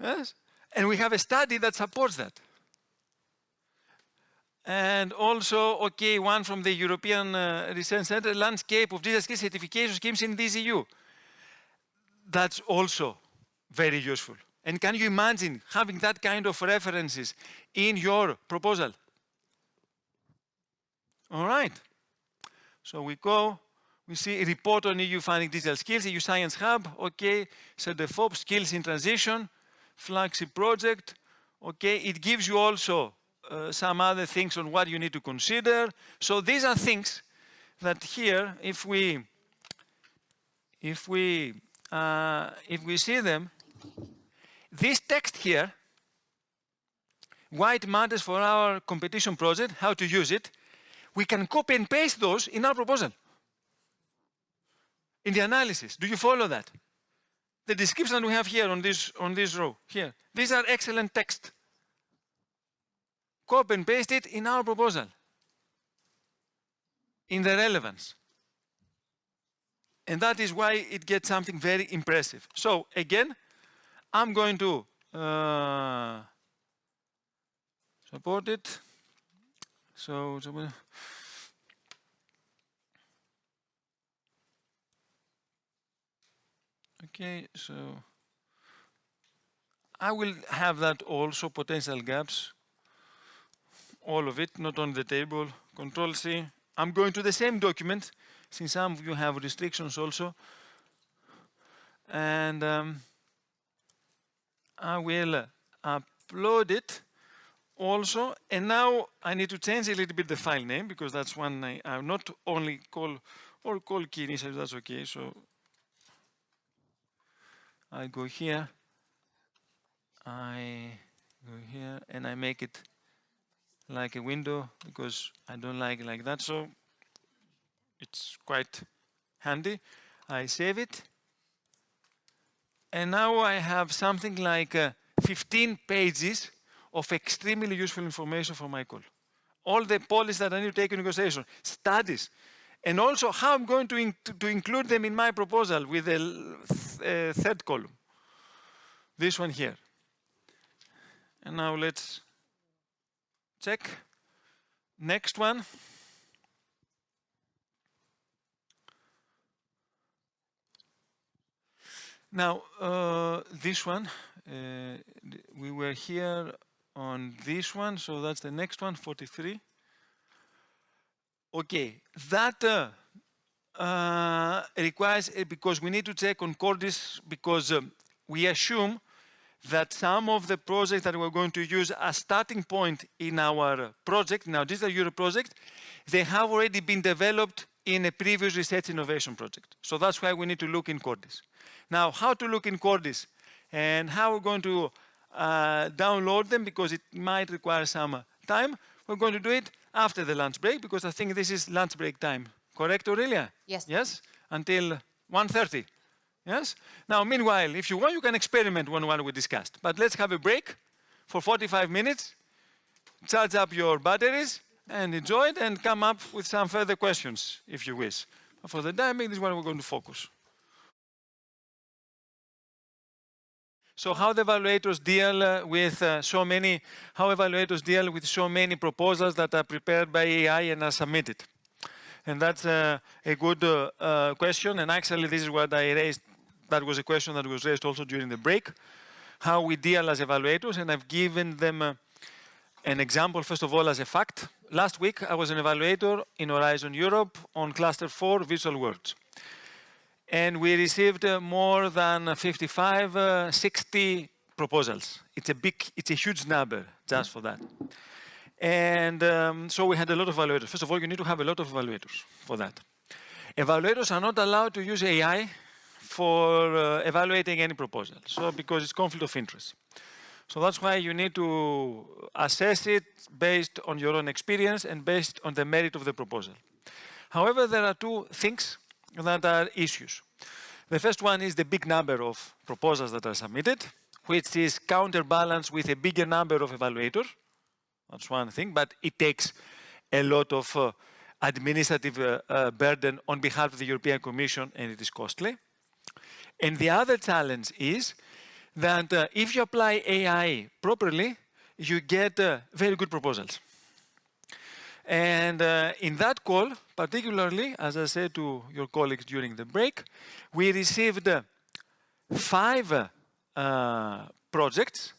Yes. And we have a study that supports that. And also, okay, one from the European Research Center, landscape of digital skill certification schemes in this EU. That's also very useful. And can you imagine having that kind of references in your proposal? All right. So we go, we see a report on EU funding digital skills, EU Science Hub, okay, CDFOP, skills in transition, flagship project, okay, it gives you also some other things on what you need to consider. So these are things that here, if we see them, this text here, why it matters for our competition project, how to use it, we can copy and paste those in our proposal, in the analysis. Do you follow that? The description that we have here on this row, here, these are excellent text. Copy and paste it in our proposal, in the relevance. And that is why it gets something very impressive. So again, I'm going to support it. So okay, so I will have that also, potential gaps, all of it, not on the table. Control C. I'm going to the same document, since some of you have restrictions also. And I will upload it also. And now I need to change a little bit the file name, because that's one I not only call, or call key initially, that's okay. So I go here, and I make it like a window, because I don't like it like that, so it's quite handy. I save it, and now I have something like 15 pages of extremely useful information for my call. All the policies that I need to take into consideration, studies, and also how I'm going to include them in my proposal with the third column, this one here. And now let's check. Next one. Now, this one, we were here on this one, so that's the next one, 43. Okay, that requires, because we need to check on Cordis, because we assume that some of the projects that we're going to use as starting point in our project, in our Digital Europe project, they have already been developed in a previous research innovation project. So that's why we need to look in Cordis. Now, how to look in Cordis and how we're going to download them, because it might require some time. We're going to do it after the lunch break, because I think this is lunch break time. Correct, Aurelia? Yes. Yes? Until 1:30. Yes? Now, meanwhile, if you want, you can experiment on what we discussed. But let's have a break for 45 minutes, charge up your batteries, and enjoy it, and come up with some further questions, if you wish. But for the timing, this is what we're going to focus. So how the evaluators deal with so many proposals that are prepared by AI and are submitted. And that's a good question. And actually, this is what I raised. That was a question that was raised also during the break. How we deal as evaluators. And I've given them an example, first of all, as a fact. Last week, I was an evaluator in Horizon Europe on Cluster 4 Visual Words. And we received more than 55, 60 proposals. It's a huge number just for that. And so we had a lot of evaluators. First of all, you need to have a lot of evaluators for that. Evaluators are not allowed to use AI for evaluating any proposal, so because it's conflict of interest. So that's why you need to assess it based on your own experience and based on the merit of the proposal. However, there are two things that are issues. The first one is the big number of proposals that are submitted, which is counterbalanced with a bigger number of evaluators. That's one thing, but it takes a lot of administrative burden on behalf of the European Commission, and it is costly. And the other challenge is that if you apply AI properly, you get very good proposals. And in that call, particularly, as I said to your colleagues during the break, we received 5 projects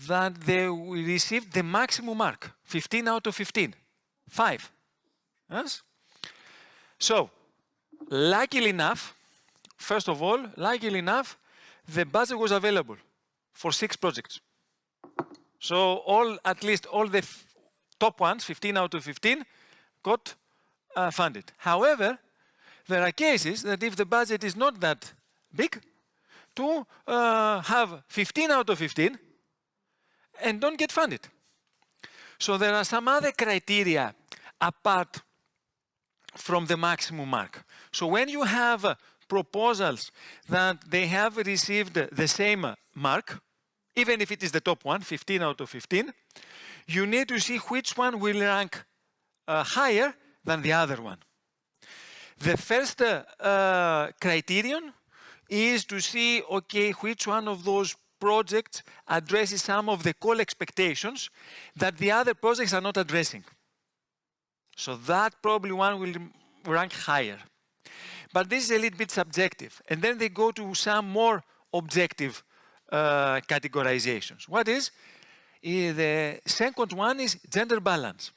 that they received the maximum mark, 15 out of 15, 5. Yes? So, luckily enough, first of all, luckily enough, the budget was available for 6 projects. So at least all the top ones, 15 out of 15, got funded. However, there are cases that if the budget is not that big, to have 15 out of 15 and don't get funded. So there are some other criteria apart from the maximum mark. So when you have proposals that they have received the same mark, even if it is the top one, 15 out of 15, you need to see which one will rank higher than the other one. The first criterion is to see, okay, which one of those projects addresses some of the call expectations that the other projects are not addressing. So that probably one will rank higher. But this is a little bit subjective. And then they go to some more objective categorizations. What is? The second one is gender balance,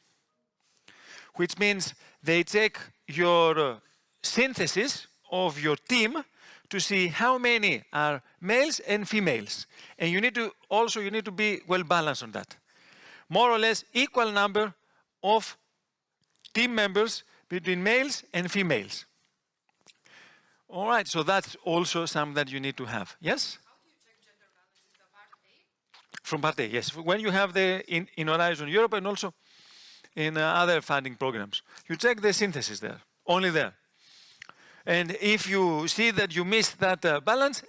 which means they check your synthesis of your team to see how many are males and females. And you need to be well balanced on that. More or less equal number of team members between males and females. All right, so that's also something that you need to have. Yes? How do you check gender balance? Is the part A? From part A, yes. When you have in Horizon Europe and also in other funding programs, you check the synthesis there, only there. And if you see that you missed that balance,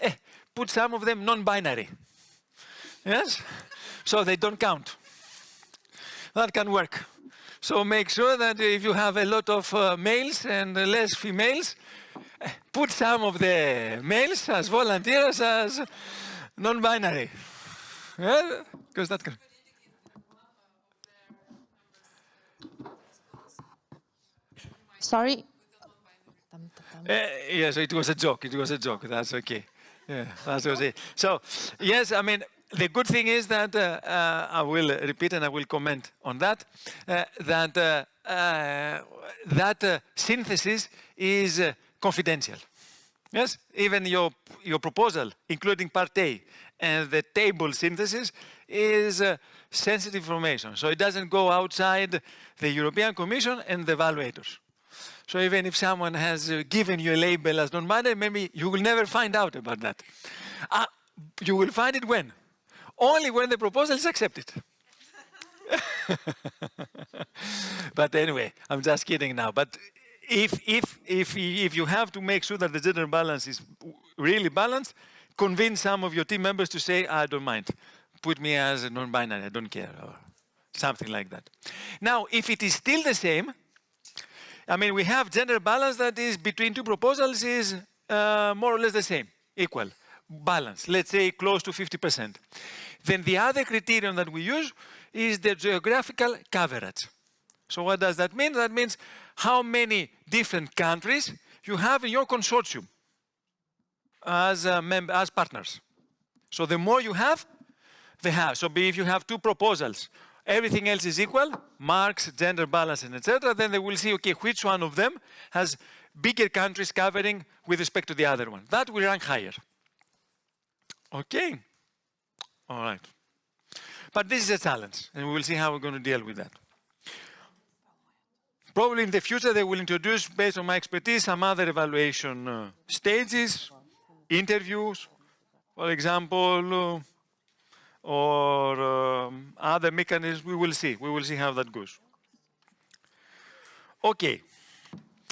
put some of them non-binary. Yes? So they don't count. That can work. So make sure that if you have a lot of males and less females, put some of the males as volunteers as non-binary. Yeah? Because that can. Sorry. Yes, it was a joke. It was a joke. That's okay. Yeah, that's okay. So, yes, I mean, the good thing is that I will repeat and I will comment on that. That synthesis is confidential. Yes, even your proposal, including part A, and the table synthesis is sensitive information. So it doesn't go outside the European Commission and the evaluators. So even if someone has given you a label as non-binary, maybe you will never find out about that. You will find it when? Only when the proposal is accepted. But anyway, I'm just kidding now. But if you have to make sure that the gender balance is really balanced, convince some of your team members to say, I don't mind. Put me as a non-binary, I don't care, or something like that. Now, if it is still the same, I mean, we have gender balance that is between two proposals is more or less the same, equal, balance, let's say close to 50%. Then the other criterion that we use is the geographical coverage. So what does that mean? That means how many different countries you have in your consortium as partners. So the more you have, the higher. So if you have two proposals, everything else is equal, marks, gender balance, and etc., then they will see, okay, which one of them has bigger countries covering with respect to the other one. That will rank higher. Okay. All right. But this is a challenge, and we will see how we're going to deal with that. Probably in the future, they will introduce, based on my expertise, some other evaluation stages, interviews, for example, or other mechanisms. We will see. We will see how that goes. Okay.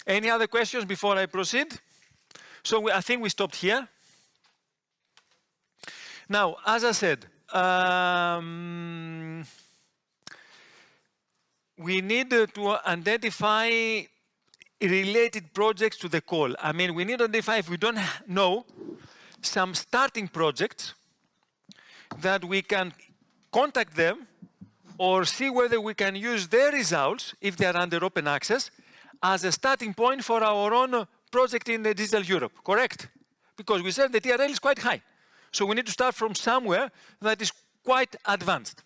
Any other questions before I proceed? So I think we stopped here. Now, as I said, we need to identify related projects to the call. I mean, we need to identify, if we don't know, some starting projects that we can contact them or see whether we can use their results, if they are under open access, as a starting point for our own project in the Digital Europe, correct? Because we said the TRL is quite high. So we need to start from somewhere that is quite advanced.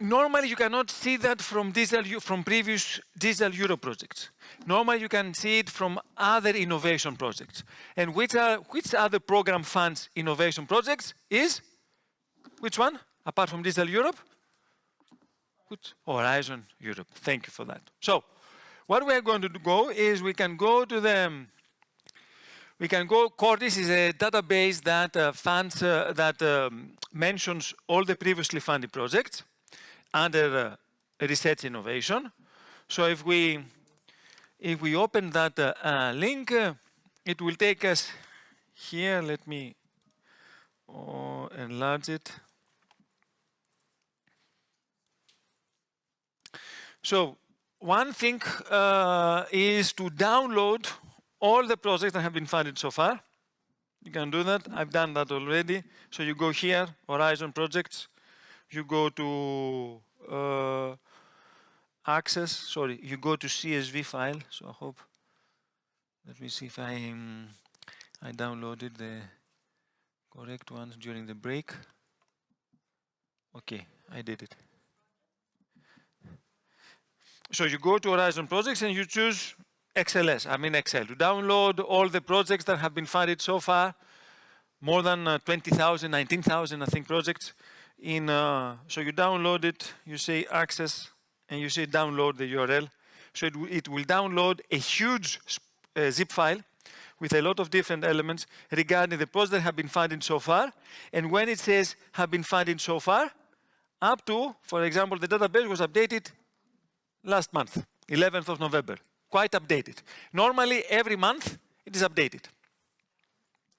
Normally, you cannot see that from previous Digital Euro projects. Normally, you can see it from other innovation projects. And which other program funds innovation projects is? Which one? Apart from Digital Europe? Which? Horizon Europe. Thank you for that. So, what we are going to go is we can go to the Cordis is a database that mentions all the previously funded projects under research innovation. So if we open that link, it will take us here. Let me enlarge it. So one thing is to download all the projects that have been funded so far. You can do that. I've done that already. So you go here, Horizon Projects. You go to Access. Sorry, you go to CSV file. So I hope. Let me see if I downloaded the correct ones during the break. Okay, I did it. So you go to Horizon Projects and you choose XLS, Excel, to download all the projects that have been funded so far, more than 20,000, 19,000, I think, projects. So you download it, you say access, and you say download the URL. So it will download a huge zip file with a lot of different elements regarding the projects that have been funded so far. And when it says have been funded so far, up to, for example, the database was updated last month, 11th of November. Quite updated. Normally, every month, it is updated.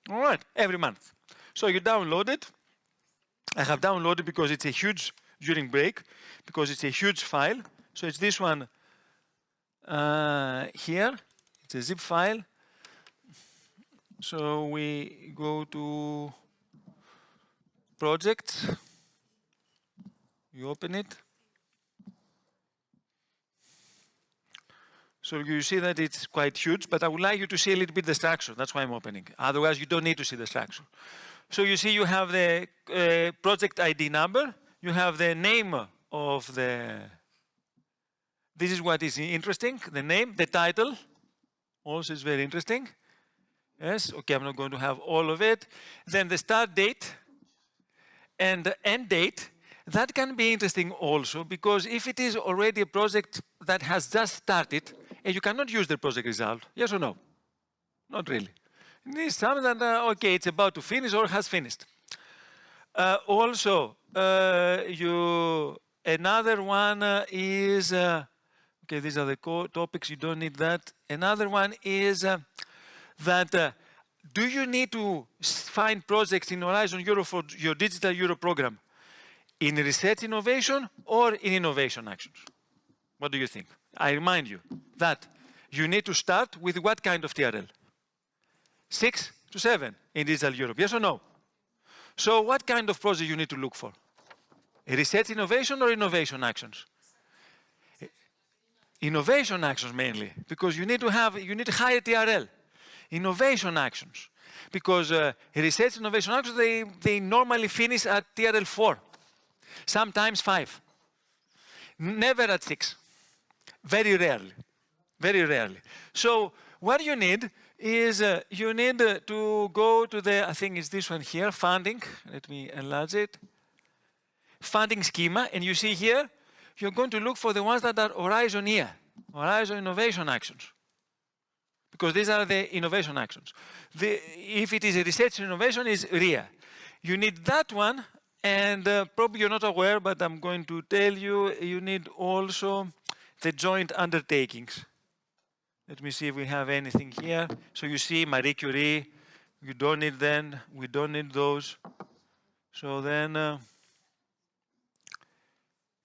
All right, every month. So you download it. I have downloaded because it's a huge, during break, because it's a huge file. So it's this one here. It's a zip file. So we go to Projects. You open it. So you see that it's quite huge, but I would like you to see a little bit the structure. That's why I'm opening. Otherwise, you don't need to see the structure. So you see you have the project ID number. You have the name of the... This is what is interesting, the name, the title. Also is very interesting. Yes, okay, I'm not going to have all of it. Then the start date and the end date. That can be interesting also, because if it is already a project that has just started, and you cannot use the project result, yes or no? Not really. It is something that, okay, it's about to finish or has finished. Also, another one is, okay, these are the core topics, you don't need that. Another one is that do you need to find projects in Horizon Europe for your Digital Euro program in research innovation or in innovation actions? What do you think? I remind you that you need to start with what kind of TRL? 6 to 7 in Digital Europe, yes or no? So what kind of project you need to look for? Research innovation or innovation actions? Innovation actions mainly, because you need higher TRL. Innovation actions, because research innovation actions, they normally finish at TRL 4, sometimes 5, never at 6, very rarely, very rarely. So what you need is you need to go to the, I think it's this one here, funding. Let me enlarge it. Funding schema, and you see here, you're going to look for the ones that are Horizon here, Horizon Innovation Actions, because these are the innovation actions. If it is a research innovation, is RIA. You need that one, and probably you're not aware, but I'm going to tell you, you need also the joint undertakings. Let me see if we have anything here. So you see Marie Curie, you don't need them, we don't need those. So then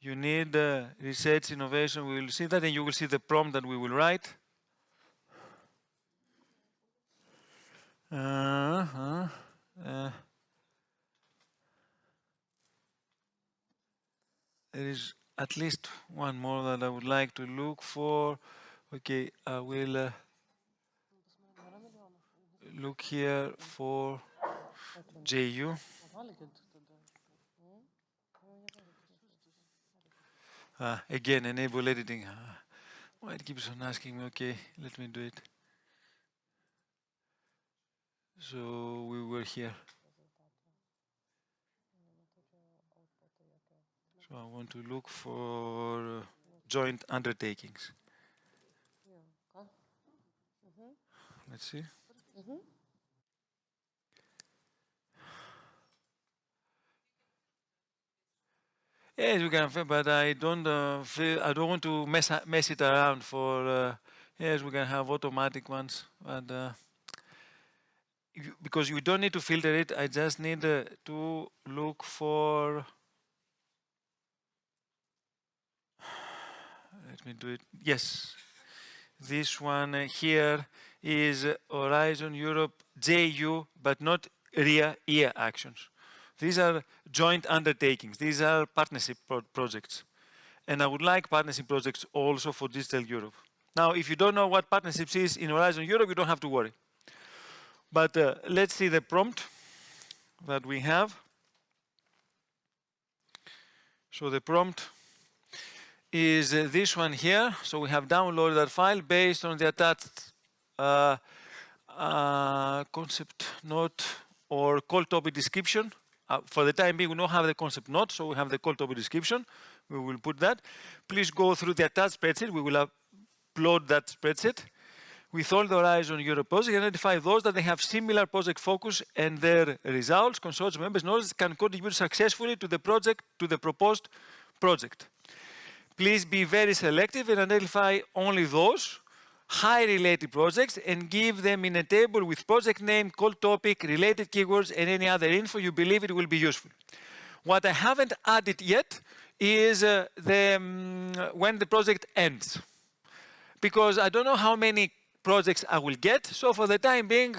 you need research innovation, we will see that, and you will see the prompt that we will write. There is at least one more that I would like to look for. Okay, I will look here for JU. Again, enable editing. Why it keeps on asking me, okay, let me do it. So we were here. So I want to look for joint undertakings. Let's see. Yes, we can, but I don't feel. I don't want to mess it around for. Yes, we can have automatic ones, but because you don't need to filter it, I just need to look for. Let me do it. Yes, this one here is Horizon Europe JU, but not RIA EA actions. These are joint undertakings. These are partnership projects. And I would like partnership projects also for Digital Europe. Now, if you don't know what partnerships is in Horizon Europe, you don't have to worry. But let's see the prompt that we have. So the prompt is this one here. So we have downloaded that file based on the attached concept note or call topic description. For the time being, we don't have the concept note, so we have the call topic description. We will put that. Please go through the attached spreadsheet. We will upload that spreadsheet with all the Horizon Europe projects, identify those that they have similar project focus and their results, consortium members, knowledge can contribute successfully to the project, to the proposed project. Please be very selective and identify only those high related projects and give them in a table with project name, call topic, related keywords, and any other info you believe it will be useful. What I haven't added yet is when the project ends. Because I don't know how many projects I will get, so for the time being,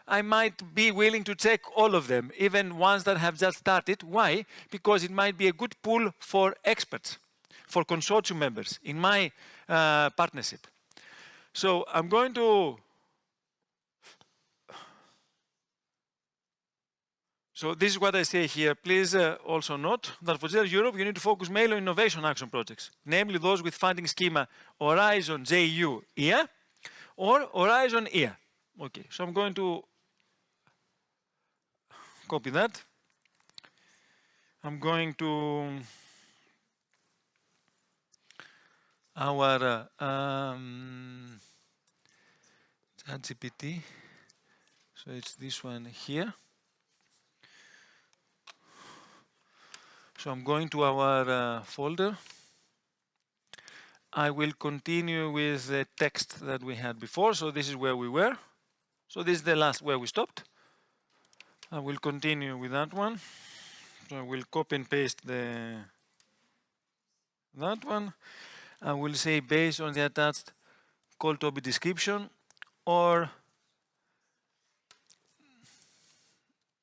I might be willing to check all of them, even ones that have just started. Why? Because it might be a good pool for experts, for consortium members in my partnership. So I'm going to, so this is what I say here. Please also note that for Digital Europe, you need to focus mainly on innovation action projects, namely those with funding schema Horizon JU EA or Horizon EA. Okay, so I'm going to copy that. I'm going to our ChatGPT. So it's this one here. So I'm going to our folder. I will continue with the text that we had before. So this is where we were. So this is the last where we stopped. I will continue with that one. So I will copy and paste that one. I will say based on the attached call topic description, or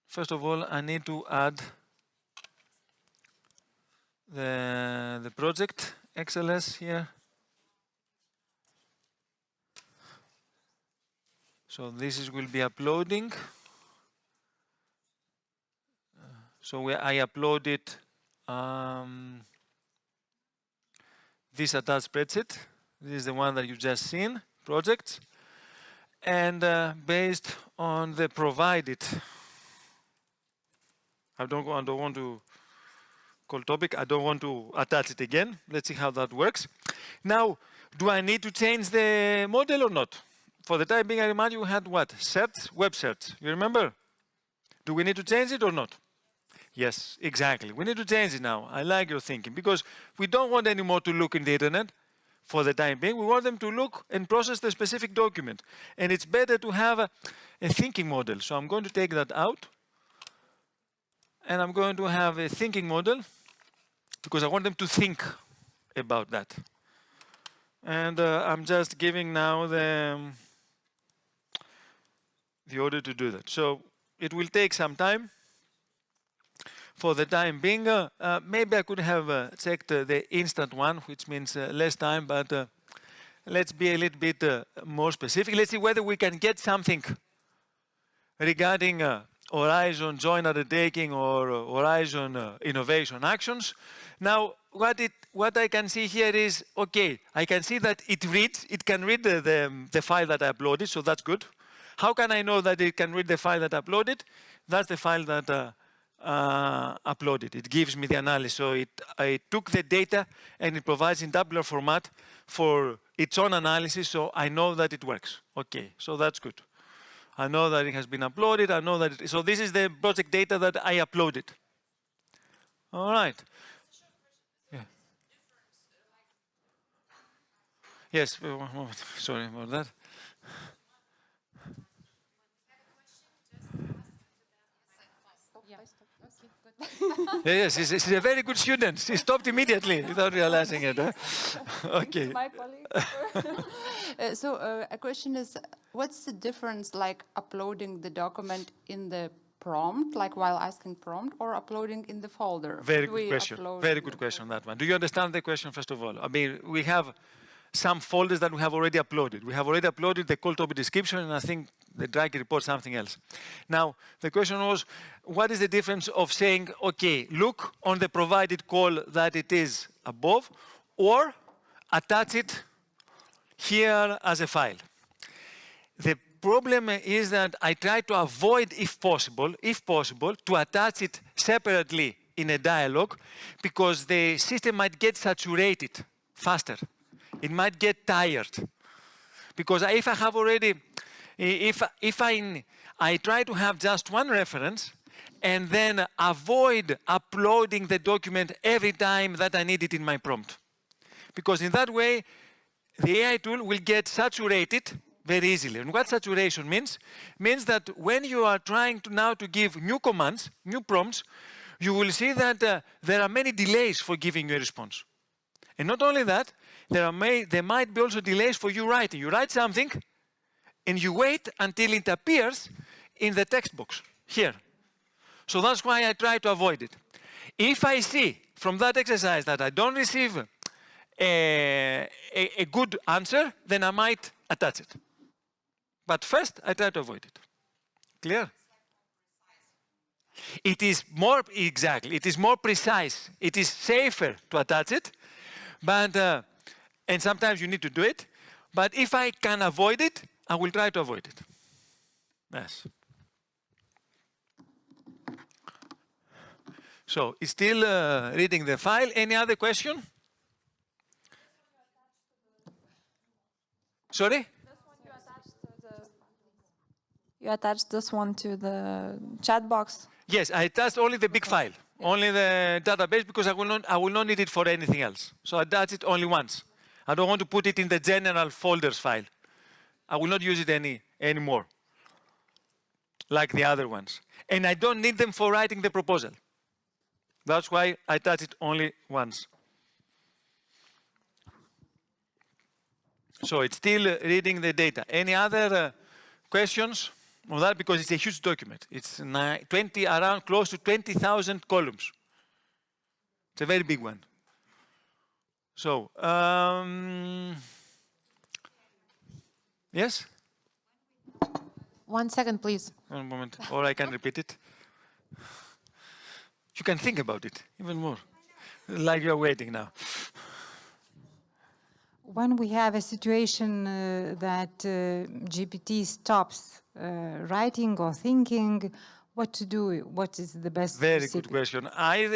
first of all, I need to add the project XLS here. So this will be uploading. So I uploaded this attached spreadsheet. This is the one that you just seen, projects. And based on the provided, I don't want to call topic, I don't want to attach it again. Let's see how that works. Now, do I need to change the model or not? For the time being, I remind you, we had what? Search, web search. You remember? Do we need to change it or not? Yes, exactly. We need to change it now. I like your thinking, because we don't want anymore to look in the internet for the time being. We want them to look and process the specific document. And it's better to have a thinking model. So I'm going to take that out. And I'm going to have a thinking model, because I want them to think about that. And I'm just giving now the order to do that. So it will take some time. For the time being, maybe I could have checked the instant one, which means less time, but let's be a little bit more specific. Let's see whether we can get something regarding Horizon joint undertaking or Horizon innovation actions. Now, what I can see here is, okay, I can see that it can read the file that I uploaded, so that's good. How can I know that it can read the file that I uploaded? That's the file that uploaded. It gives me the analysis. So I took the data and it provides in tabular format for its own analysis, so I know that it works. Okay, so that's good. I know that it has been uploaded. I know that so this is the project data that I uploaded. All right. Yeah. Yes, sorry about that. Yes, she's a very good student. She stopped immediately without realizing it. Huh? Okay. My colleague. A question is, what's the difference, like uploading the document in the prompt, like while asking prompt, or uploading in the folder? Very good question. Very good question, that one. Do you understand the question, first of all? I mean, we have some folders that we have already uploaded. We have already uploaded the call topic description, and I think the Draghi report something else. Now, the question was, what is the difference of saying, okay, look on the provided call that it is above, or attach it here as a file? The problem is that I try to avoid, if possible, to attach it separately in a dialogue, because the system might get saturated faster. It might get tired. Because if I have already, if I try to have just one reference and then avoid uploading the document every time that I need it in my prompt. Because in that way, the AI tool will get saturated very easily. And what saturation means? Means that when you are trying to now to give new commands, new prompts, you will see that there are many delays for giving you a response. And not only that, there might be also delays for you writing. You write something, and you wait until it appears in the text box here. So that's why I try to avoid it. If I see from that exercise that I don't receive a good answer, then I might attach it. But first, I try to avoid it. Clear? It is more, exactly, it is more precise. It is safer to attach it, but, and sometimes you need to do it, but if I can avoid it, I will try to avoid it. Yes. So, it's still reading the file. Any other question? Sorry? You attached this one to the chat box? Yes, I attached only the big file, only the database, because I will not need it for anything else. So I attached it only once. I don't want to put it in the general folders file. I will not use it anymore, like the other ones. And I don't need them for writing the proposal. That's why I attached it only once. So it's still reading the data. Any other questions on that? Because it's a huge document. It's around close to 20,000 columns. It's a very big one. So, yes? 1 second, please. One moment, or I can repeat it. You can think about it even more, like you're waiting now. When we have a situation that GPT stops writing or thinking, what to do? What is the best? Very good question.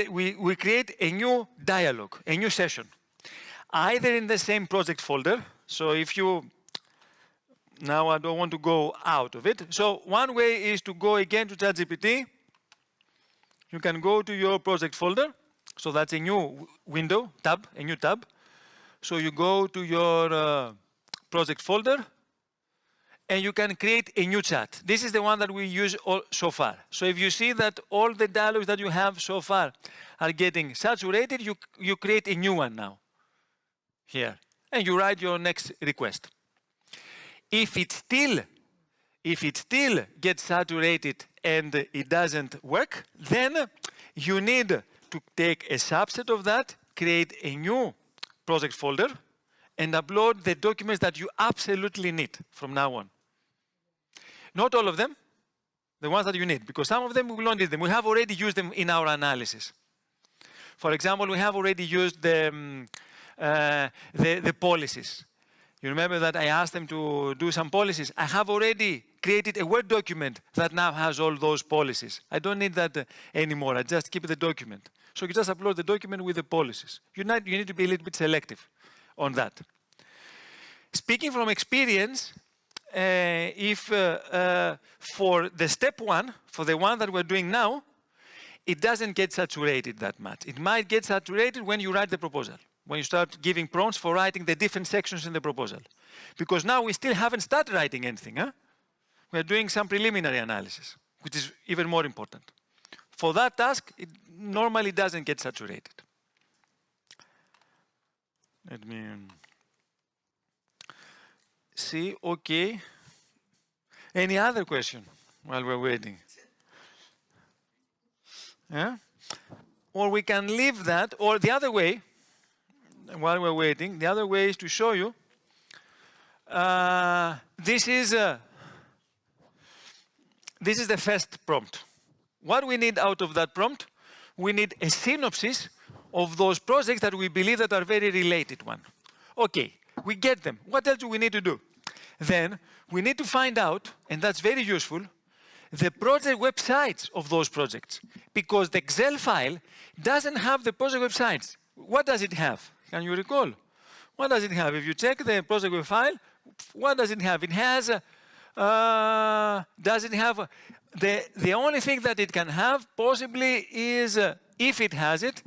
We create a new dialogue, a new session, either in the same project folder. So if you, now I don't want to go out of it. So one way is to go again to ChatGPT. You can go to your project folder. So that's a new window, tab, a new tab. So you go to your project folder, and you can create a new chat. This is the one that we use so far. So if you see that all the dialogues that you have so far are getting saturated, you create a new one now, here. And you write your next request. If it still gets saturated and it doesn't work, then you need to take a subset of that, create a new project folder, and upload the documents that you absolutely need from now on. Not all of them, the ones that you need, because some of them we will not need them. We have already used them in our analysis. For example, we have already used the policies. You remember that I asked them to do some policies. I have already created a Word document that now has all those policies. I don't need that anymore. I just keep the document. So you just upload the document with the policies. You need to be a little bit selective on that. Speaking from experience, if for the step one, for the one that we're doing now, it doesn't get saturated that much. It might get saturated when you write the proposal, when you start giving prompts for writing the different sections in the proposal. Because now we still haven't started writing anything. Huh? We're doing some preliminary analysis, which is even more important. For that task, it normally doesn't get saturated. Let me see, okay. Any other question while we're waiting? Yeah? Or we can leave that, or the other way, while we're waiting, the other way is to show you, this is the first prompt. What we need out of that prompt, we need a synopsis of those projects that we believe that are very related one. Okay, we get them. What else do we need to do? Then we need to find out, and that's very useful, the project websites of those projects. Because the Excel file doesn't have the project websites. What does it have? Can you recall? What does it have? If you check the project web file, what does it have? It has, does it have, the only thing that it can have possibly is, if it has it,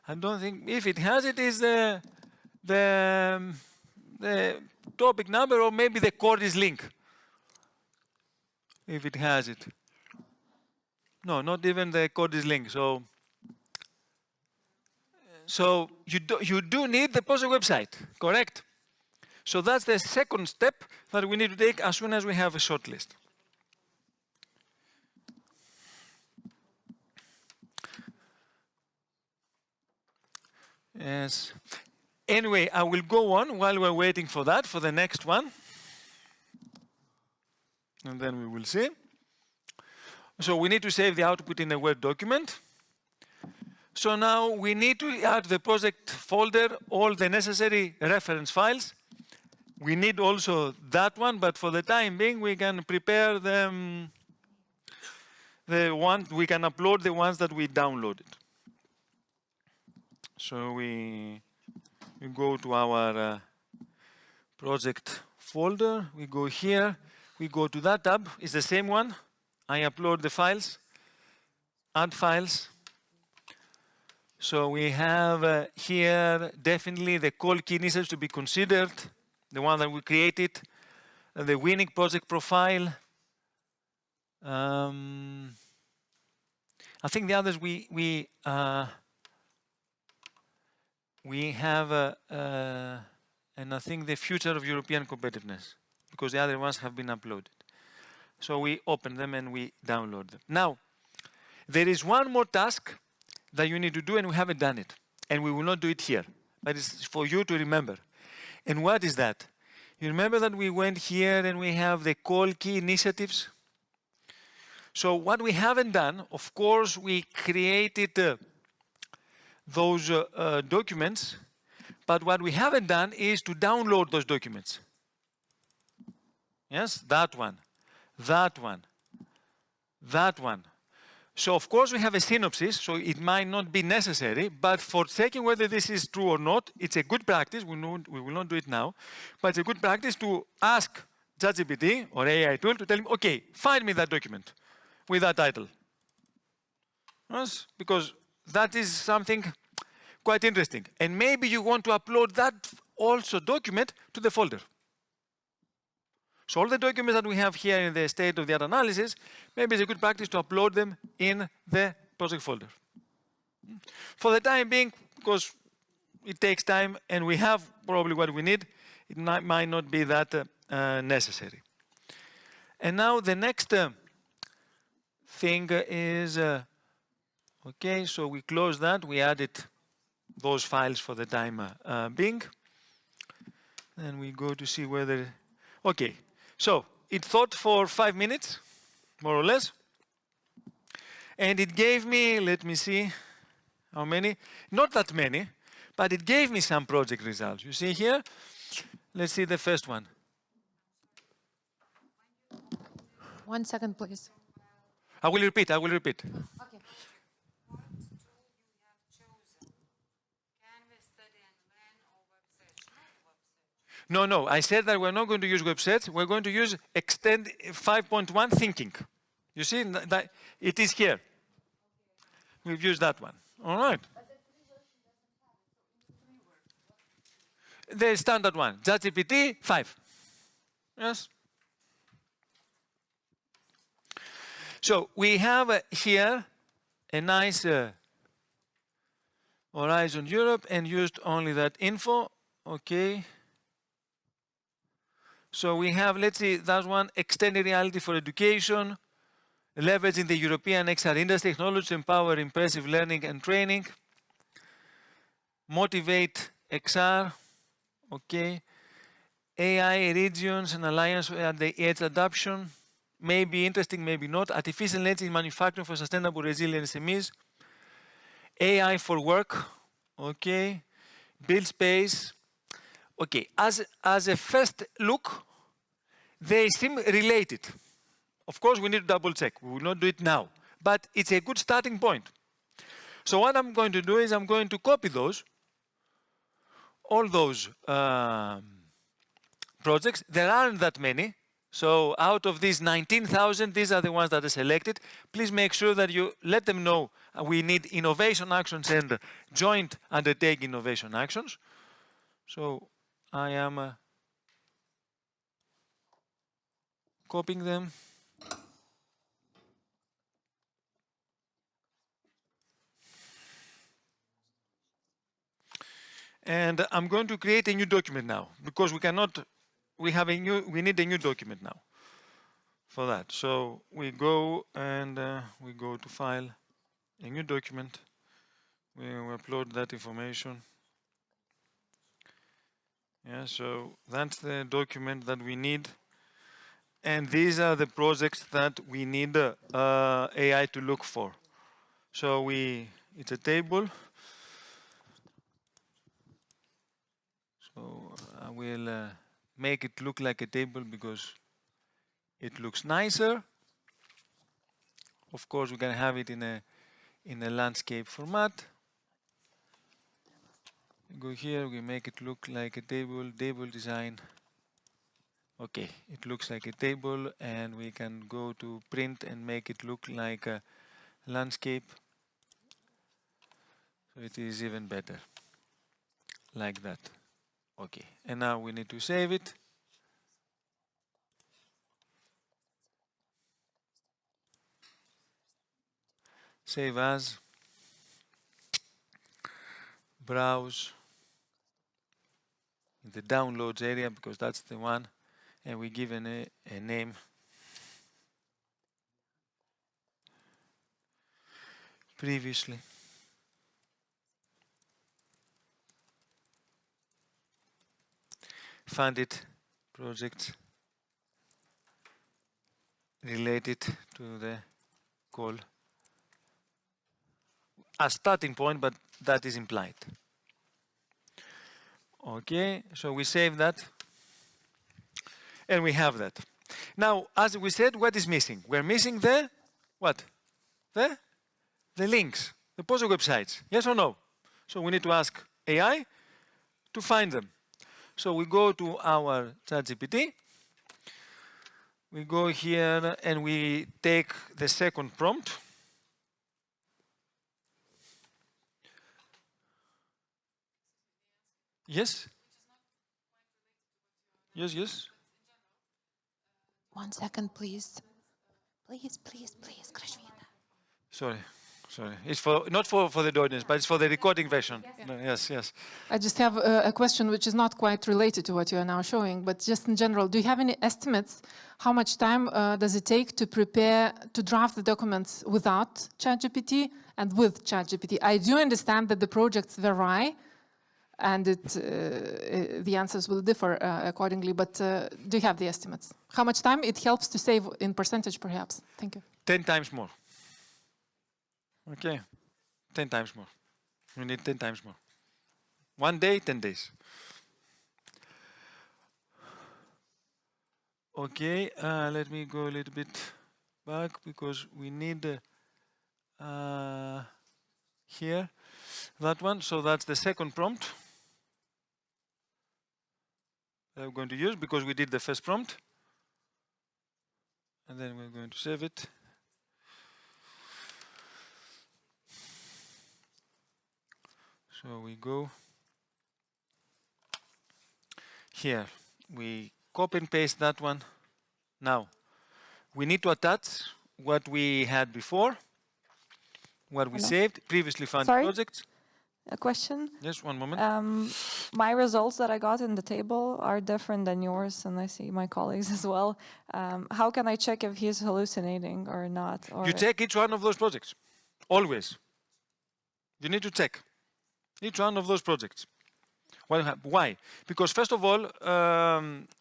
I don't think, if it has it is the topic number or maybe the course link. If it has it. No, not even the course link. So you do need the project website, correct? So that's the second step that we need to take as soon as we have a short list. Yes. Anyway, I will go on while we're waiting for that, for the next one. And then we will see. So we need to save the output in a Word document. So now we need to add the project folder, all the necessary reference files. We need also that one, but for the time being, we can prepare them, we can upload the ones that we downloaded. So we go to our project folder, we go here, we go to that tab, it's the same one. I upload the files, add files. So we have here definitely the call key initiatives to be considered, the one that we created, the winning project profile. I think the others we have, and I think the future of European competitiveness, because the other ones have been uploaded. So we open them and we download them. Now, there is one more task that you need to do and we haven't done it. And we will not do it here, but it's for you to remember. And what is that? You remember that we went here and we have the call key initiatives? So what we haven't done, of course, we created those documents, but what we haven't done is to download those documents. Yes, that one, that one, that one. So of course we have a synopsis, so it might not be necessary, but for checking whether this is true or not, it's a good practice, we will not do it now, but it's a good practice to ask ChatGPT or AI tool to tell him, okay, find me that document with that title. Yes, because that is something quite interesting. And maybe you want to upload that also document to the folder. So all the documents that we have here in the state-of-the-art analysis, maybe it's a good practice to upload them in the project folder. For the time being, because it takes time and we have probably what we need, it might not be that necessary. And now the next thing is, okay, so we close that, we added those files for the time being. And we go to see whether, okay. So it thought for 5 minutes, more or less. And it gave me, let me see, how many? Not that many, but it gave me some project results. You see here? Let's see the first one. 1 second, please. I will repeat. Okay. No, I said that we're not going to use web search. We're going to use extend 5.1 thinking. You see, that it is here. We've used that one. All right. The standard one, ChatGPT 5. Yes. So we have here a nice Horizon Europe and used only that info. Okay. So we have, let's see, that one, extended reality for education, leveraging the European XR industry, technology to empower impressive learning and training, motivate XR, okay, AI regions and alliance at the edge adoption, may be interesting, maybe not, artificial intelligence in manufacturing for sustainable resilient SMEs, AI for work, okay, build space. Okay, as a first look, they seem related. Of course, we need to double check. We will not do it now, but it's a good starting point. So what I'm going to do is I'm going to copy those, all those projects. There aren't that many. So out of these 19,000, these are the ones that are selected. Please make sure that you let them know we need innovation actions and joint undertake innovation actions. So I am copying them. And I'm going to create a new document now because we need a new document now for that. So we go and we go to file, a new document. We upload that information. Yeah, so that's the document that we need. And these are the projects that we need AI to look for. So it's a table. So I will make it look like a table because it looks nicer. Of course, we can have it in a landscape format. Go here, we make it look like a table design. Okay, it looks like a table, and we can go to print and make it look like a landscape. So it is even better, like that. Okay, and now we need to save it. Save as, browse in the downloads area because that's the one, and we give a name. Previously. Funded projects related to the call. A starting point, but that is implied. Okay, so we save that, and we have that. Now, as we said, what is missing? We're missing the, what? The links, the poster websites, yes or no? So we need to ask AI to find them. So we go to our ChatGPT, we go here and we take the second prompt. Yes? Yes. 1 second, please. Please, Gražvyda. Sorry. It's not for the audience, but it's for the recording version. Yes. I just have a question which is not quite related to what you are now showing, but just in general, do you have any estimates? How much time does it take to draft the documents without ChatGPT and with ChatGPT? I do understand that the projects vary and the answers will differ accordingly, but do you have the estimates? How much time it helps to save in percentage, perhaps? Thank you. 10 times more. Okay, 10 times more. We need 10 times more. 1 day, 10 days. Okay, let me go a little bit back because we need here that one. So that's the second prompt that we're going to use because we did the first prompt. And then we're going to save it. So we go here. We copy and paste that one. Now, we need to attach what we had before, what we Hello? saved, previously funded Sorry? projects. A question. Yes, one moment. My results that I got in the table are different than yours, and I see my colleagues as well. How can I check if he's hallucinating or not? Or You check each one of those projects, always. You need to check each one of those projects. Why? Because first of all,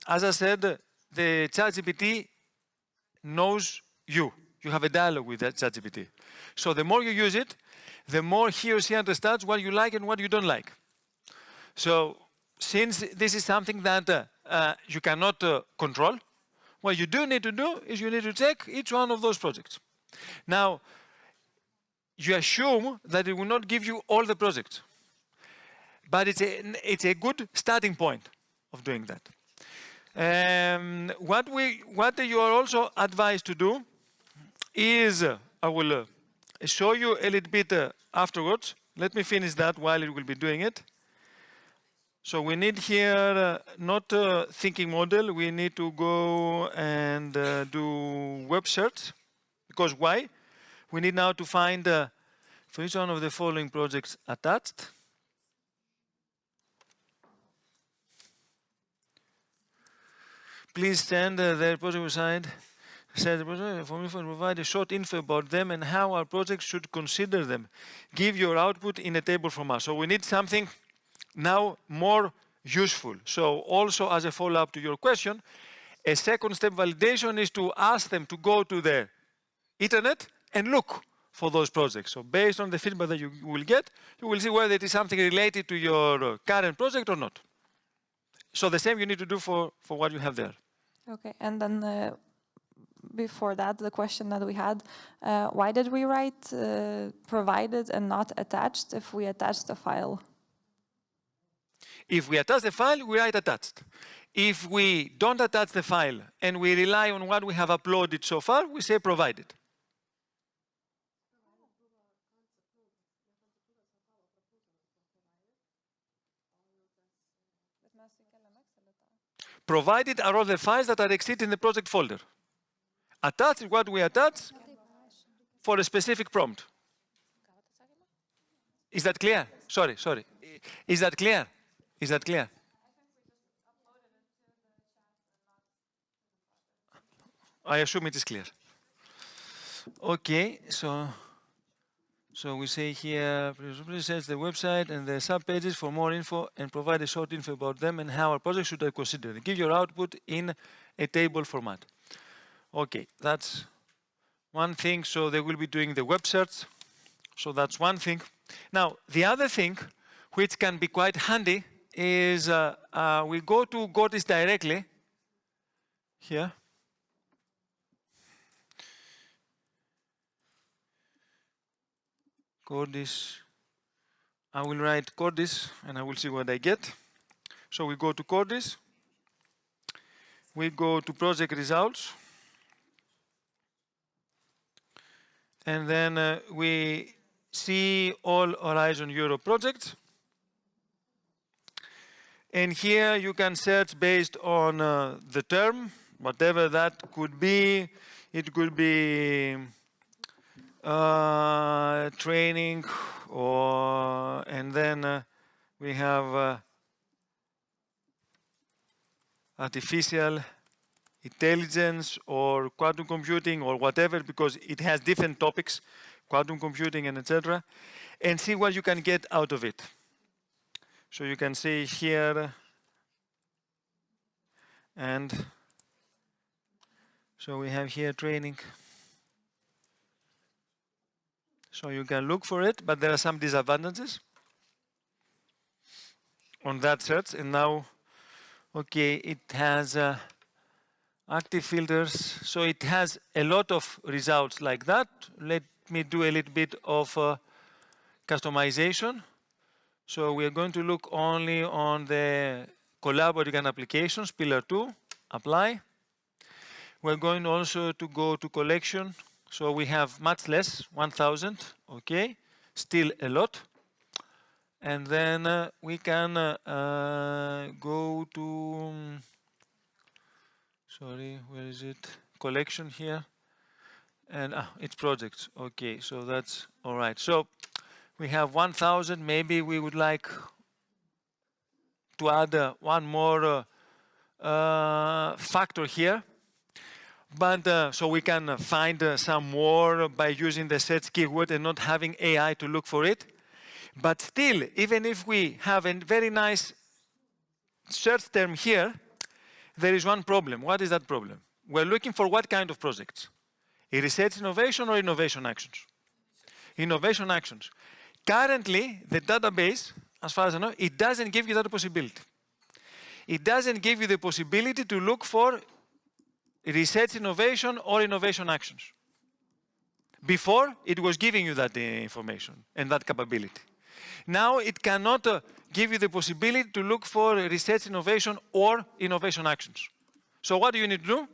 as I said, the ChatGPT knows you. You have a dialogue with that ChatGPT. So the more you use it, the more he or she understands what you like and what you don't like. So since this is something that you cannot control, what you do need to do is you need to check each one of those projects. Now, you assume that it will not give you all the projects. But it's a good starting point of doing that. What you are also advised to do is, I will show you a little bit afterwards. Let me finish that while it will be doing it. So we need here not thinking model. We need to go and do web search. Because why? We need now to find for each one of the following projects attached. Please send their project website. For me, provide a short info about them and how our project should consider them. Give your output in a table format. So we need something now more useful. So also as a follow-up to your question, a second step validation is to ask them to go to the internet and look for those projects. So based on the feedback that you will get, you will see whether it is something related to your current project or not. So the same you need to do for what you have there. Okay, and then before that, the question that we had, why did we write provided and not attached if we attached the file? If we attach the file, we write attached. If we don't attach the file and we rely on what we have uploaded so far, we say provided. Provided are all the files that are exit in the project folder. Attached is what we attach for a specific prompt. Is that clear? Sorry. Is that clear? Is that clear? I assume it is clear. Okay, so we say here, please search the website and the subpages for more info and provide a short info about them and how our project should be considered. Give your output in a table format. Okay, that's one thing. So they will be doing the web search. So that's one thing. Now, the other thing, which can be quite handy, is we go to Godis directly here. Godis. I will write Godis and I will see what I get. So we go to Godis. We go to project results. And then we see all Horizon Europe projects. And here you can search based on the term, whatever that could be. It could be training, and then we have artificial intelligence or quantum computing or whatever, because it has different topics, quantum computing and etc. And see what you can get out of it. So you can see here, and so we have here training. So you can look for it, but there are some disadvantages on that search. And now, okay, it has active filters. So it has a lot of results like that. Let me do a little bit of customization. So we are going to look only on the collaborative and applications, pillar 2, apply. We're going also to go to collection. So we have much less, 1,000, okay, still a lot. And then we can go to, sorry, where is it? Collection here. And it's projects, okay, so that's all right. So we have 1,000, maybe we would like to add one more factor here. But so we can find some more by using the search keyword and not having AI to look for it. But still, even if we have a very nice search term here, there is one problem. What is that problem? We're looking for what kind of projects? A research innovation or innovation actions? Innovation actions. Currently, the database, as far as I know, it doesn't give you that possibility. It doesn't give you the possibility to look for research innovation or innovation actions. Before, it was giving you that information and that capability. Now, it cannot give you the possibility to look for research innovation or innovation actions. So what do you need to do?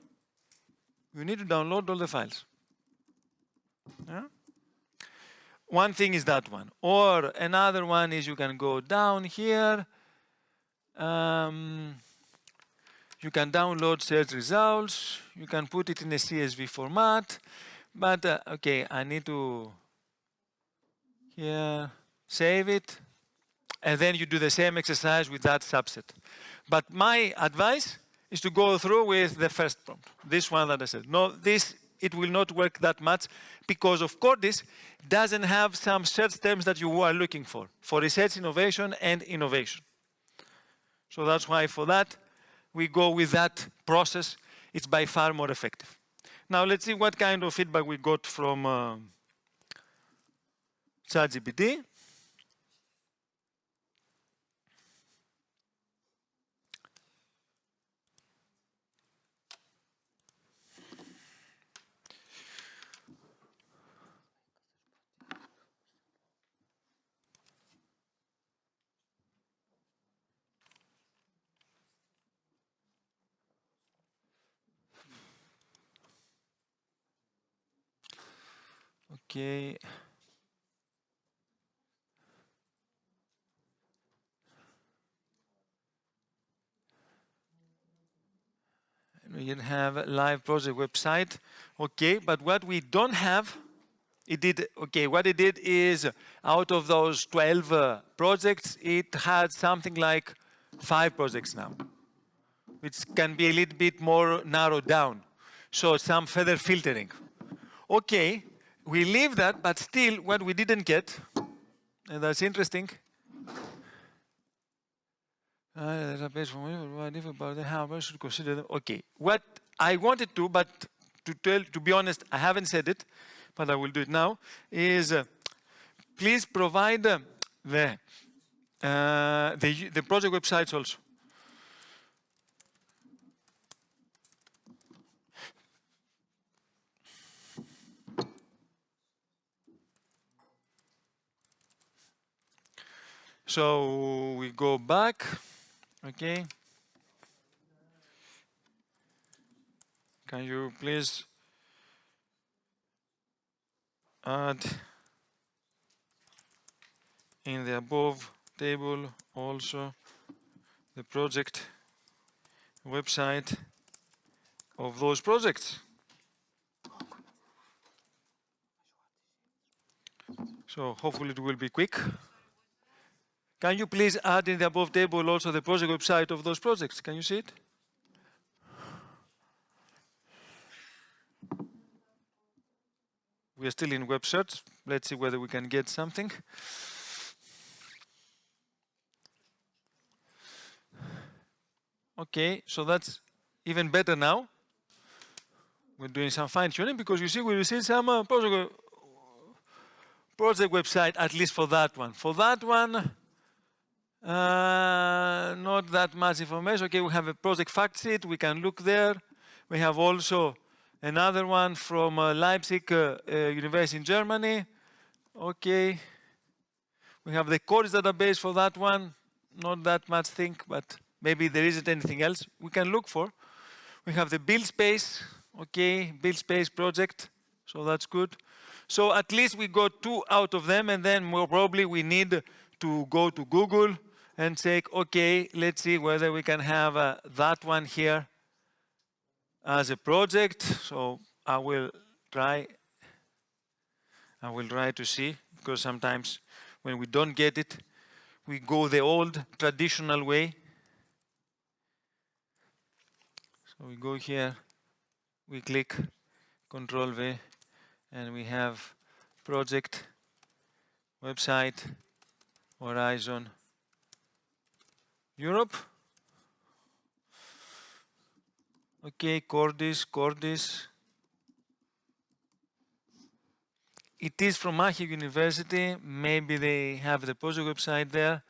You need to download all the files. Yeah? One thing is that one. Or another one is you can go down here. You can download search results. You can put it in a CSV format. But, okay, I need to here save it. And then you do the same exercise with that subset. But my advice is to go through with the first prompt. This one that I said. No, this, it will not work that much because of course this doesn't have some search terms that you are looking for research innovation and innovation. So that's why for that, we go with that process. It's by far more effective. Now let's see what kind of feedback we got from ChatGPT. Okay. We can have a live project website. Okay, but what we don't have, it did, okay, what it did is out of those 12 projects, it had something like 5 projects now, which can be a little bit more narrowed down. So some further filtering. Okay, we leave that, but still what we didn't get, and that's interesting. Okay, what I wanted to, but to be honest, I haven't said it, but I will do it now, is please provide the project websites also. So we go back, okay. Can you please add in the above table also the project website of those projects? So hopefully it will be quick. Can you please add in the above table also the project website of those projects? Can you see it? We are still in web search. Let's see whether we can get something. Okay, so that's even better now. We're doing some fine tuning because you see we received some project website, at least for that one. For that one, not that much information. Okay, we have a project fact sheet. We can look there. We have also another one from Leipzig University in Germany. Okay. We have the course database for that one. Not that much thing, but maybe there isn't anything else we can look for. We have the build space. Okay, build space project. So that's good. So at least we got 2 out of them, and then more probably we need to go to Google and say, okay, let's see whether we can have that one here as a project. So I will try to see, because sometimes when we don't get it, we go the old traditional way. So we go here, we click Control V, and we have project, website, Horizon, Europe. Okay, Cordis. It is from Mahi University. Maybe they have the project website there.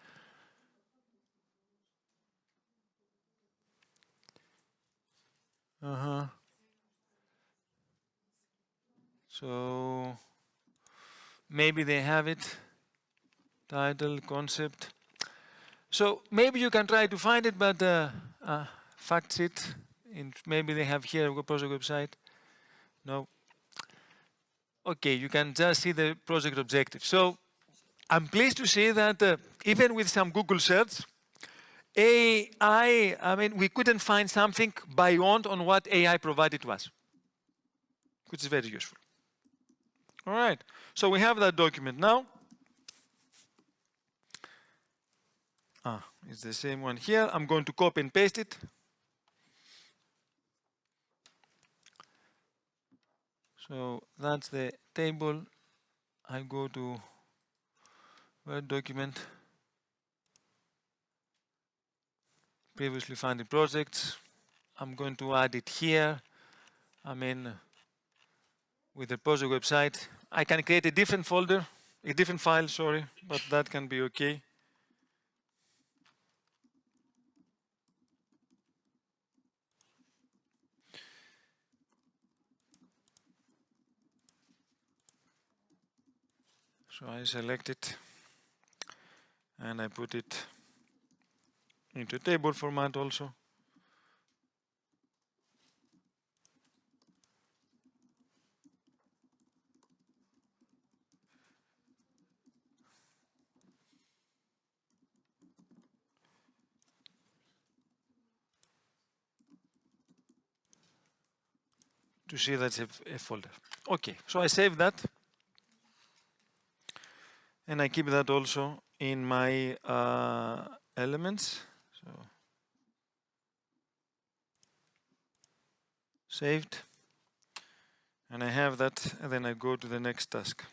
So maybe they have it. Title, concept. So maybe you can try to find it, but fact sheet. Maybe they have here a project website. No. Okay, you can just see the project objective. So I'm pleased to see that even with some Google search, AI, I mean, we couldn't find something beyond on what AI provided to us, which is very useful. All right, so we have that document now. It's the same one here. I'm going to copy and paste it. So that's the table. I go to Word document, previously funded projects. I'm going to add it here. I mean, with the project website, I can create a different folder, a different file, sorry, but that can be okay. So I select it and I put it into table format also. To see that's a folder. Okay, so I save that. And I keep that also in my elements. So saved. And I have that, and then I go to the next task.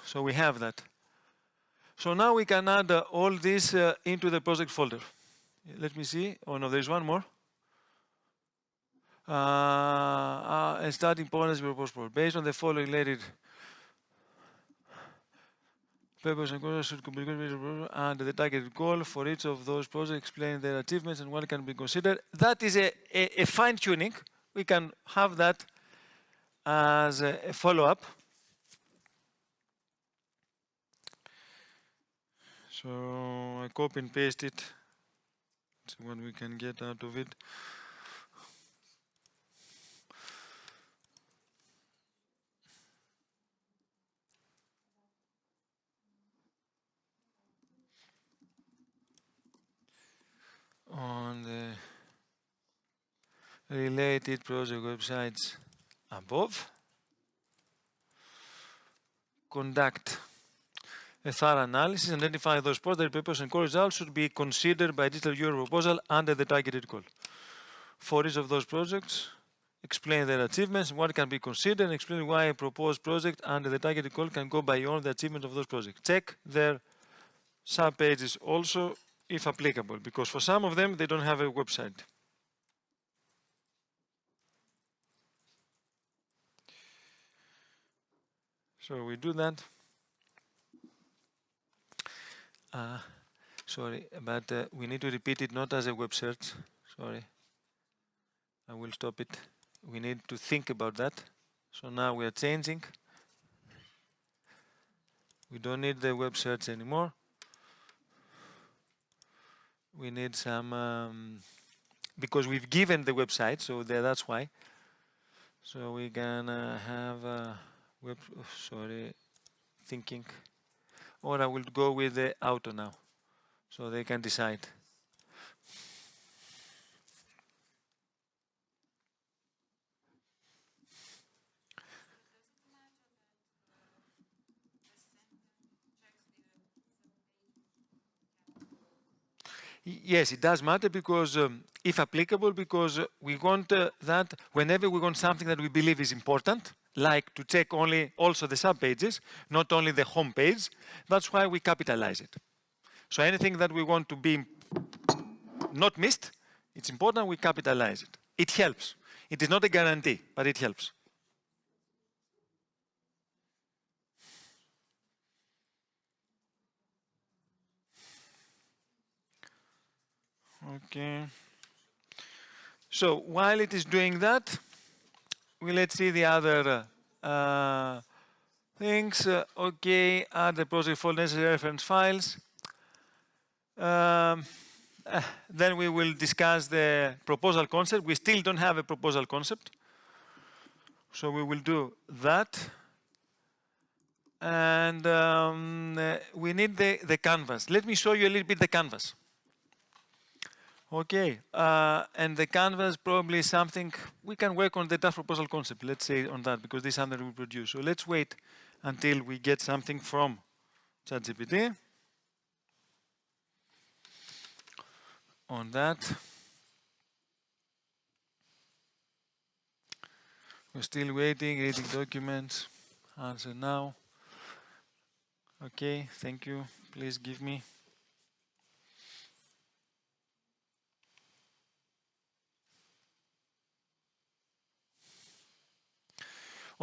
So we have that. So now we can add all this into the project folder. Let me see. Oh no, there's one more. A starting point is proposed based on the following related purpose and goals should be and the targeted goal for each of those projects, explain their achievements and what can be considered. That is a fine-tuning. We can have that as a follow-up. So I copy and paste it. That's what we can get out of it. On the related project websites above, conduct a thorough analysis, identify those project purpose and core results should be considered by Digital Europe proposal under the targeted goal. For each of those projects, explain their achievements and what can be considered, and explain why a proposed project under the targeted goal can go beyond the achievement of those projects. Check their sub-pages also, if applicable, because for some of them, they don't have a website. So we do that. Sorry, but we need to repeat it not as a web search. Sorry. I will stop it. We need to think about that. So now we are changing. We don't need the web search anymore. We need some, because we've given the website, so that's why. So we can have web, sorry, thinking. Or I will go with the auto now, so they can decide. Yes, it does matter because, if applicable, because we want that whenever we want something that we believe is important, like to check also the subpages, not only the home page, that's why we capitalize it. So anything that we want to be not missed, it's important we capitalize it. It helps. It is not a guarantee, but it helps. Okay. So while it is doing that, let's see the other things. Okay, add the project folder necessary reference files. Then we will discuss the proposal concept. We still don't have a proposal concept. So we will do that. And we need the canvas. Let me show you a little bit the canvas. Okay, and the canvas probably is something we can work on the draft proposal concept, let's say on that, because this is something we produce. So let's wait until we get something from ChatGPT on that. We're still waiting, reading documents, answer now. Okay, thank you. Please give me.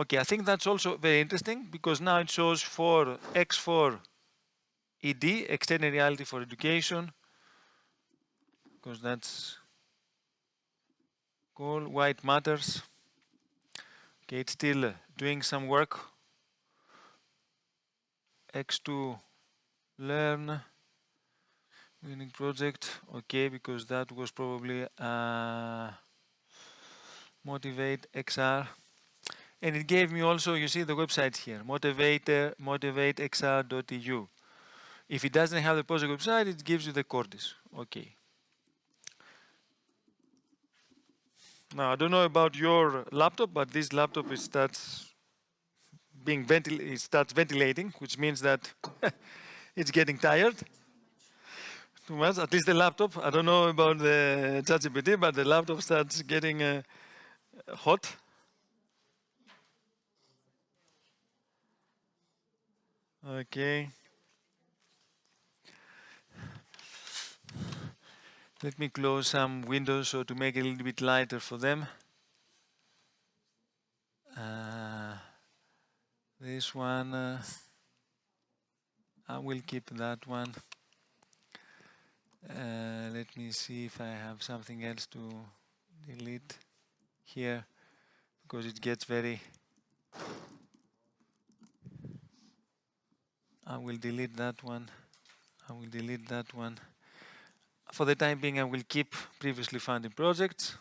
Okay, I think that's also very interesting because now it shows for X4 ED, extended reality for education, because that's cool. Why it matters. Okay, it's still doing some work. X2 learn, winning project. Okay, because that was probably motivate XR. And it gave me also, you see the website here, motivatexr.eu. If it doesn't have the project website, it gives you the coordinates. Okay. Now, I don't know about your laptop, but this laptop starts ventilating, which means that it's getting tired. Too much, at least the laptop. I don't know about the ChatGPT, but the laptop starts getting hot. Okay. Let me close some windows so to make it a little bit lighter for them. This one, I will keep that one. Let me see if I have something else to delete here, because it gets very... I will delete that one. I will delete that one. For the time being, I will keep previously funded projects.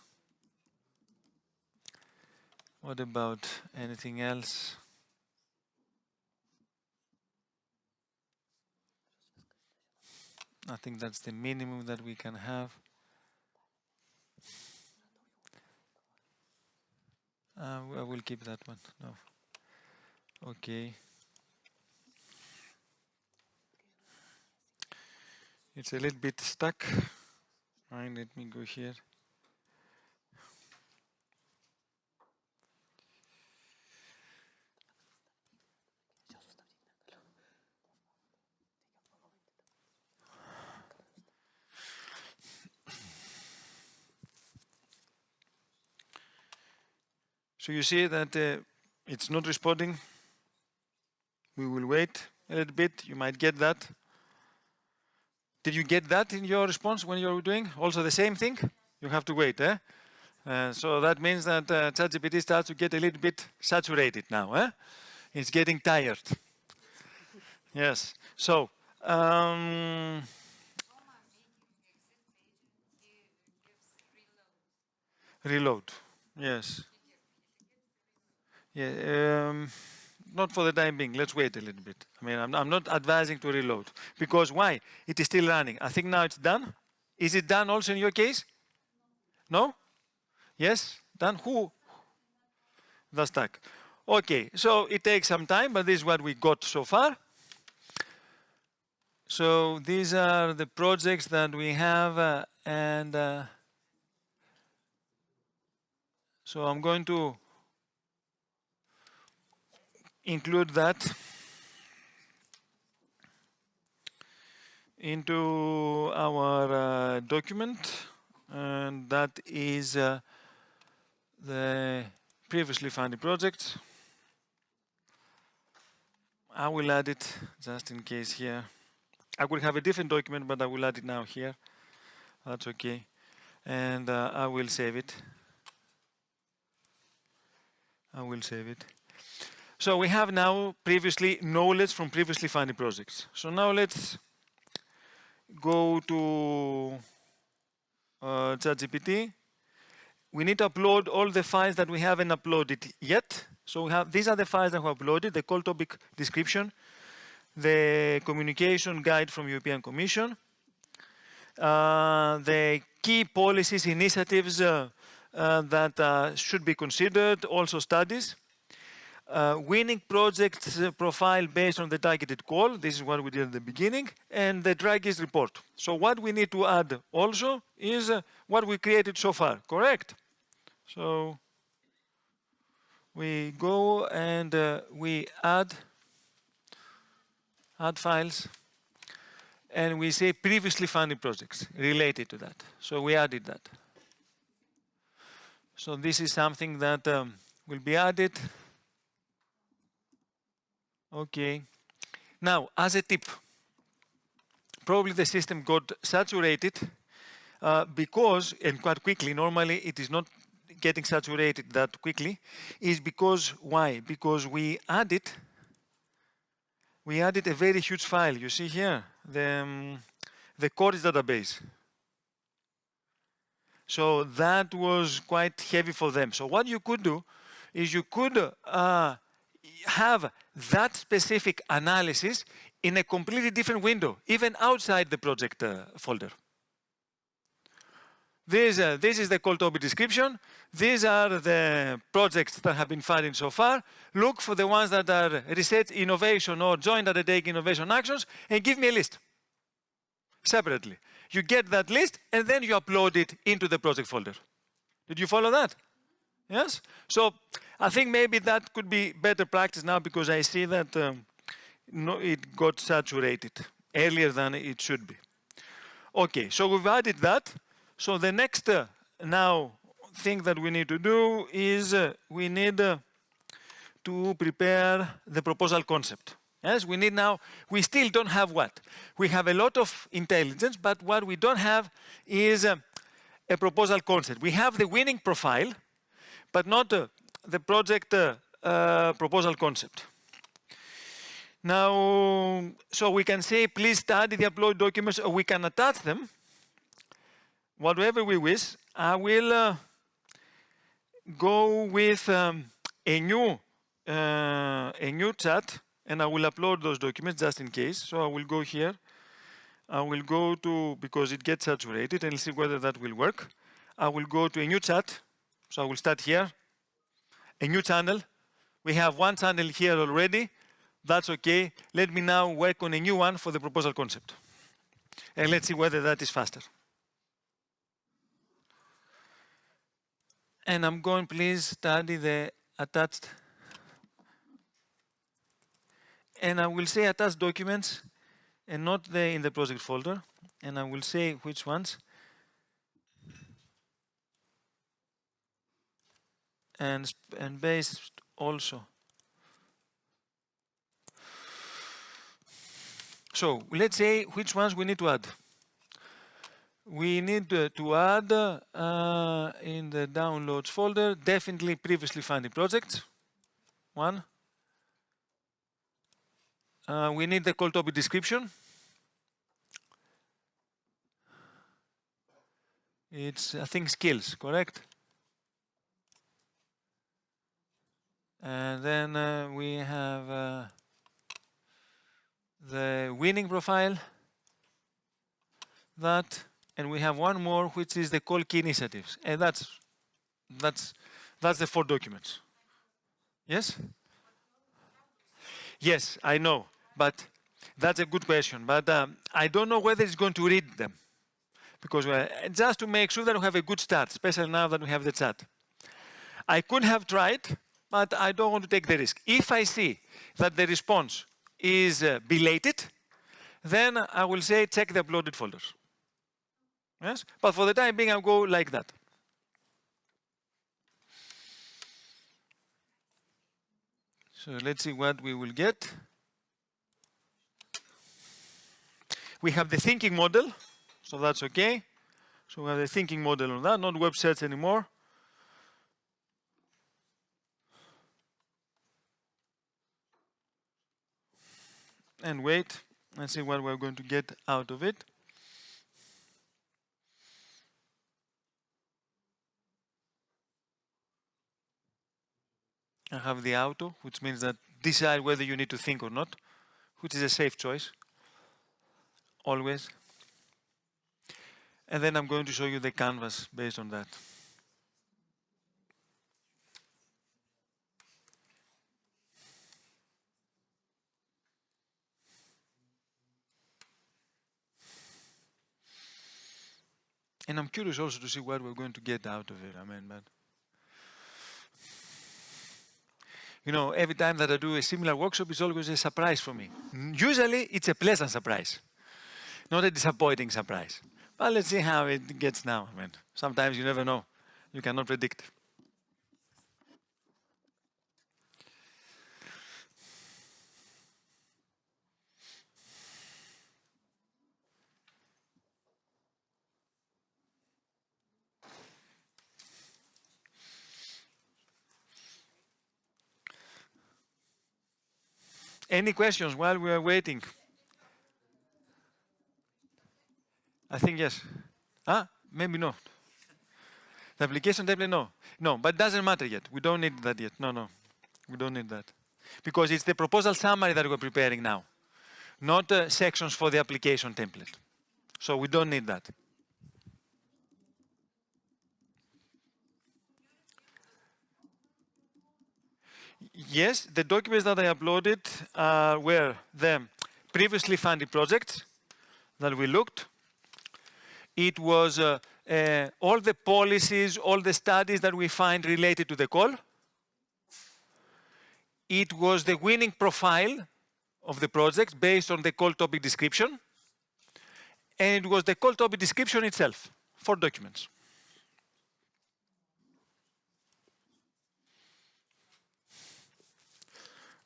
What about anything else? I think that's the minimum that we can have. I will keep that one. No. Okay. It's a little bit stuck. Fine, let me go here. So you see that it's not responding. We will wait a little bit. You might get that. Did you get that in your response when you were doing? Also the same thing? You have to wait, eh? So that means that ChatGPT starts to get a little bit saturated now, eh? It's getting tired. Yes. So, reload. Yes. Yeah. Not for the time being. Let's wait a little bit. I mean, I'm not advising to reload. Because why? It is still running. I think now it's done. Is it done also in your case? No? Yes? Done? Who? That's stuck. Okay, so it takes some time, but this is what we got so far. So these are the projects that we have, and so I'm going to include that into our document, and that is the previously funded projects. I will add it just in case here. I will have a different document, but I will add it now here. That's okay. And I will save it. I will save it. So we have now previously knowledge from previously funded projects. So now let's go to ChatGPT. We need to upload all the files that we haven't uploaded yet. So we have, these are the files that we have uploaded, the call topic description, the communication guide from European Commission, the key policies, initiatives that should be considered, also studies, winning projects profile based on the targeted call. This is what we did at the beginning, and the Draghi's report. So what we need to add also is what we created so far, correct? So we go and we add files, and we say previously funded projects related to that. So we added that. So this is something that will be added. Okay. Now, as a tip, probably the system got saturated because, and quite quickly, normally it is not getting saturated that quickly, is because, why? Because we added a very huge file. You see here, the cores database. So that was quite heavy for them. So what you could do is you could have that specific analysis in a completely different window, even outside the project folder. This is the call topic description. These are the projects that have been funded so far. Look for the ones that are research, innovation, or joint undertaking innovation actions, and give me a list separately. You get that list, and then you upload it into the project folder. Did you follow that? Yes? So I think maybe that could be better practice now, because I see that it got saturated earlier than it should be. Okay, so we've added that. So the next now thing that we need to do is we need to prepare the proposal concept. Yes, we need now, we still don't have what? We have a lot of intelligence, but what we don't have is a proposal concept. We have the winning profile, but not the project proposal concept. Now, so we can say, please study the upload documents, or we can attach them, whatever we wish. I will go with a new chat, and I will upload those documents just in case. So I will go here. I will go to, because it gets saturated, and see whether that will work. I will go to a new chat. So I will start here. A new channel. We have one channel here already. That's okay. Let me now work on a new one for the proposal concept. And let's see whether that is faster. And I'm going, please study the attached. And I will say attached documents, and not in the project folder. And I will say which ones. And based also. So let's say which ones we need to add. We need to add in the downloads folder, definitely previously funded projects, one. We need the call topic description. It's, I think, skills, correct? And then we have the winning profile, that, and we have one more, which is the call key initiatives, and that's the 4 documents. Yes? Yes, I know, but that's a good question. But I don't know whether it's going to read them, because just to make sure that we have a good start, especially now that we have the chat. I could have tried, but I don't want to take the risk. If I see that the response is belated, then I will say check the uploaded folders. Yes, but for the time being, I'll go like that. So let's see what we will get. We have the thinking model, so that's okay. So we have the thinking model on that, not web search anymore. And wait and see what we're going to get out of it. I have the auto, which means that decide whether you need to think or not, which is a safe choice, always. And then I'm going to show you the canvas based on that. And I'm curious also to see what we're going to get out of it. I mean, but you know, every time that I do a similar workshop, it's always a surprise for me. Usually, it's a pleasant surprise, not a disappointing surprise. But let's see how it gets now. I mean, sometimes you never know. You cannot predict. Any questions while we are waiting? I think yes. Maybe not. The application template, no. No, but it doesn't matter yet. We don't need that yet. No, we don't need that. Because it's the proposal summary that we're preparing now, not sections for the application template. So we don't need that. Yes, the documents that I uploaded were the previously funded projects that we looked. It was all the policies, all the studies that we find related to the call. It was the winning profile of the project based on the call topic description. And it was the call topic description itself, 4 documents.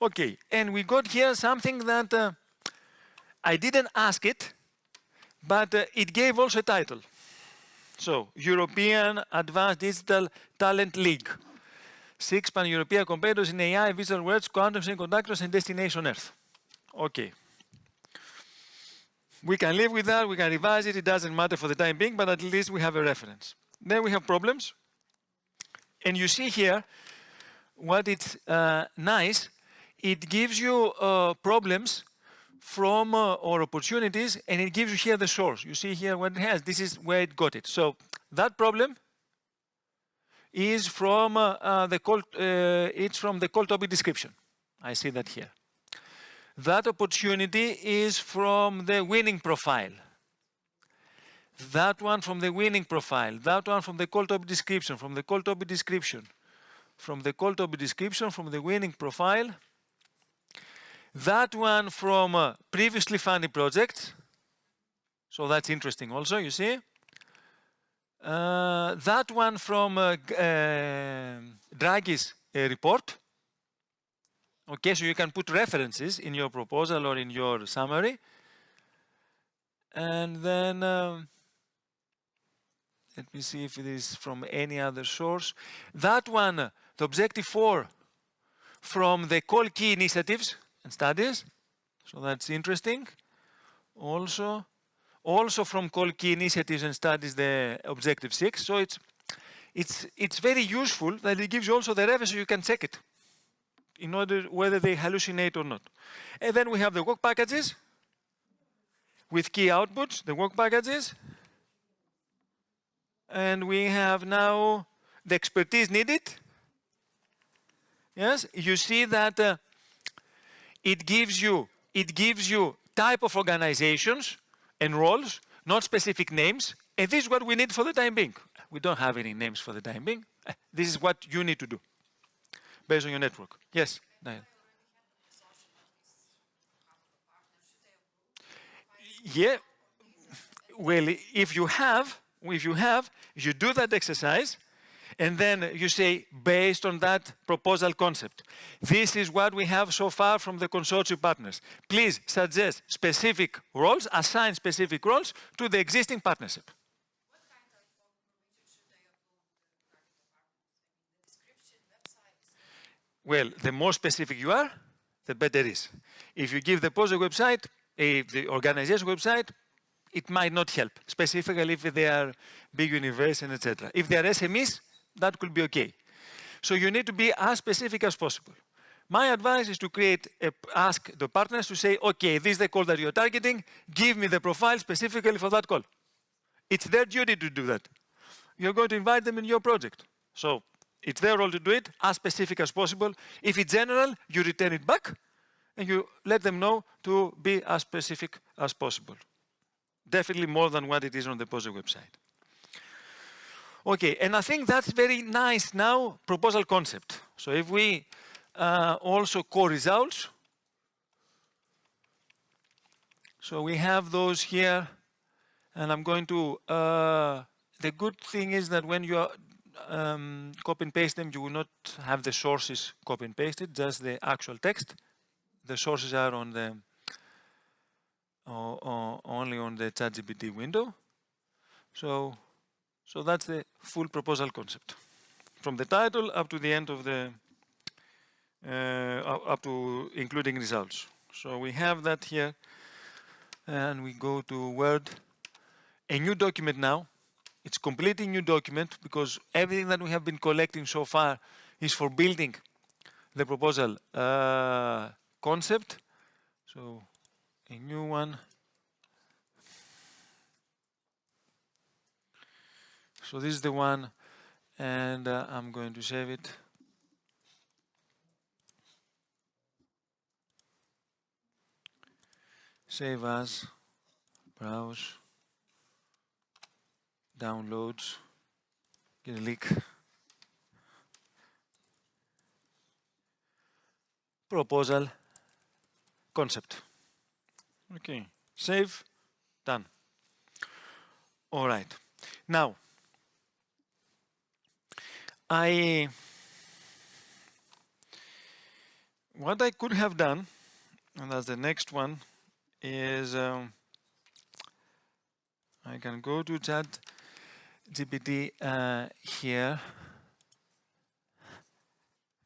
Okay, and we got here something that I didn't ask it, but it gave also a title. So, European Advanced Digital Talent League. 6 pan-European competitors in AI, visual words, quantum semiconductors, and destination Earth. Okay. We can live with that, we can revise it, it doesn't matter for the time being, but at least we have a reference. Then we have problems. And you see here, what it's nice, it gives you problems from or opportunities, and it gives you here the source. You see here what it has. This is where it got it. So that problem is from it's from the call topic description. I see that here. That opportunity is from the winning profile. That one from the winning profile. That one from the call topic description. From the call topic description. From the call topic description. From the winning profile. That one from previously funded projects. So that's interesting also, you see. That one from Draghi's report. Okay, so you can put references in your proposal or in your summary. And then, let me see if it is from any other source. That one, the objective 4, from the call key initiatives and studies. So that's interesting. Also from call key initiatives and studies, the objective 6. So it's very useful that it gives you also the reference so you can check it in order whether they hallucinate or not. And then we have the work packages with key outputs, the work packages. And we have now the expertise needed. Yes, you see that it gives you type of organizations and roles, not specific names. And this is what we need for the time being. We don't have any names for the time being. This is what you need to do based on your network. Yes, Diane. Yeah. Well, if you have, you do that exercise, and then you say, based on that proposal concept, this is what we have so far from the consortium partners. Please suggest specific roles, assign specific roles to the existing partnership. What kind of information should I upload to the target departments? I mean, the description, websites? Well, the more specific you are, the better it is. If you give the project website, the organization website, it might not help, specifically if they are big universities, etc. If they are SMEs, that could be okay. So you need to be as specific as possible. My advice is to ask the partners to say, okay, this is the call that you're targeting, give me the profile specifically for that call. It's their duty to do that. You're going to invite them in your project. So it's their role to do it as specific as possible. If it's general, you return it back and you let them know to be as specific as possible. Definitely more than what it is on the project website. Okay, and I think that's very nice now, proposal concept. So if we also core results, so we have those here, and I'm going to, the good thing is that when you are copy and paste them, you will not have the sources copy and pasted, just the actual text. The sources are on the only on the ChatGPT window. So that's the full proposal concept. From the title up to the end of the, up to including results. So we have that here, and we go to Word. A new document now. It's completely new document because everything that we have been collecting so far is for building the proposal concept. So a new one. So this is the one, and I'm going to save it. Save as, browse, downloads, get a link. Proposal concept. Okay, save, done. All right. Now, what I could have done, and that's the next one, is I can go to ChatGPT here,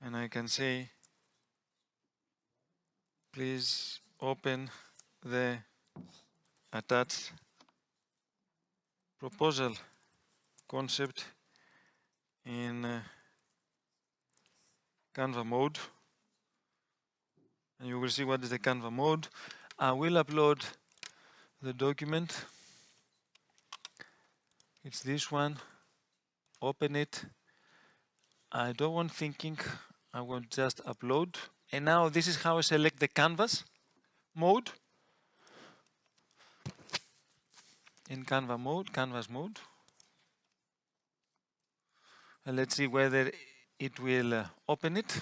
and I can say, please open the attached proposal concept in Canva mode, and you will see what is the Canva mode. I will upload the document. It's this one. Open it. I don't want thinking. I want just upload. And now this is how I select the canvas mode. In Canva mode, canvas mode. And let's see whether it will open it.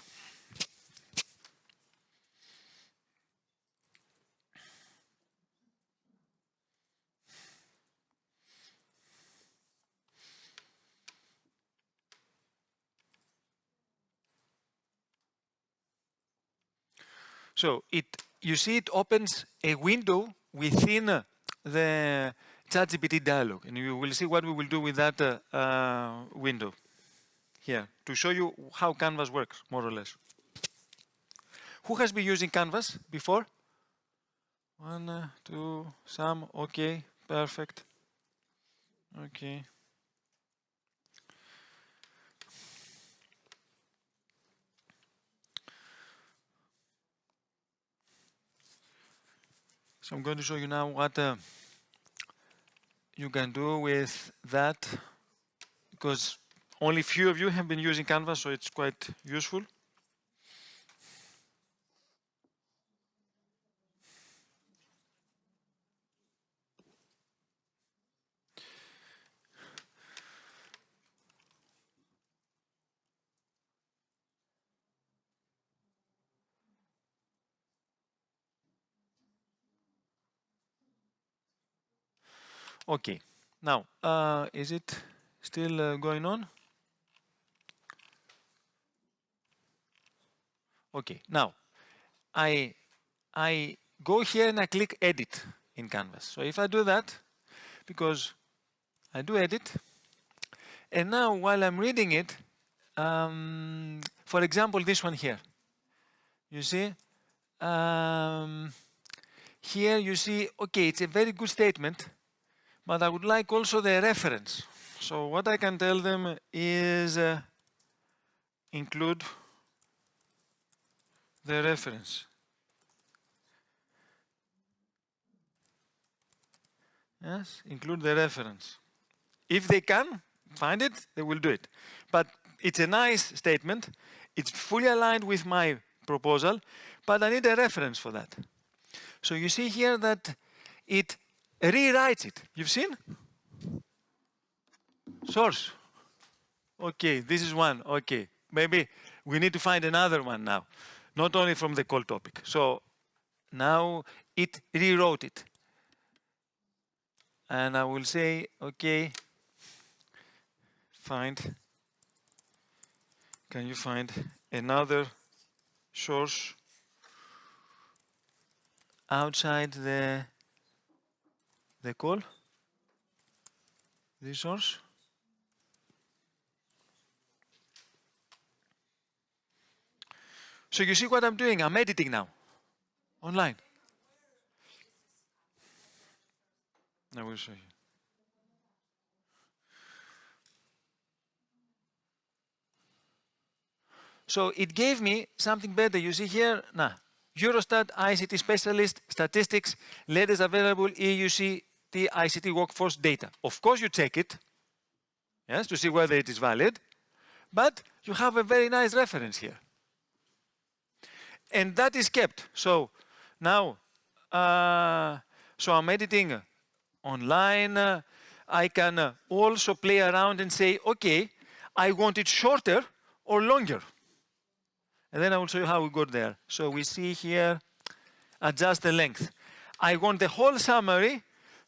So you see it opens a window within the ChatGPT dialog, and you will see what we will do with that window here to show you how Canvas works, more or less. Who has been using Canvas before? 1, 2, some, okay, perfect. Okay. So I'm going to show you now what you can do with that, because only few of you have been using Canvas, so it's quite useful. Okay, now, is it still going on? Okay, now, I go here and I click edit in Canvas. So if I do that, because I do edit, and now while I'm reading it, for example, this one here, you see, here you see, okay, it's a very good statement, but I would like also the reference. So what I can tell them is include the reference. Yes, include the reference. If they can find it, they will do it. But it's a nice statement. It's fully aligned with my proposal, but I need a reference for that. So you see here that it rewrites it. You've seen? Source. Okay, this is one. Okay, maybe we need to find another one now, not only from the call topic. So now it rewrote it. And I will say, okay, find, can you find another source outside the call? This source? So you see what I'm doing? I'm editing now, online. I will show you. So it gave me something better. You see here, nah, Eurostat, ICT specialist, statistics, latest available EUCT ICT workforce data. Of course you check it, yes, to see whether it is valid, but you have a very nice reference here. And that is kept. So now, so I'm editing online. I can also play around and say, okay, I want it shorter or longer. And then I will show you how we got there. So we see here, adjust the length. I want the whole summary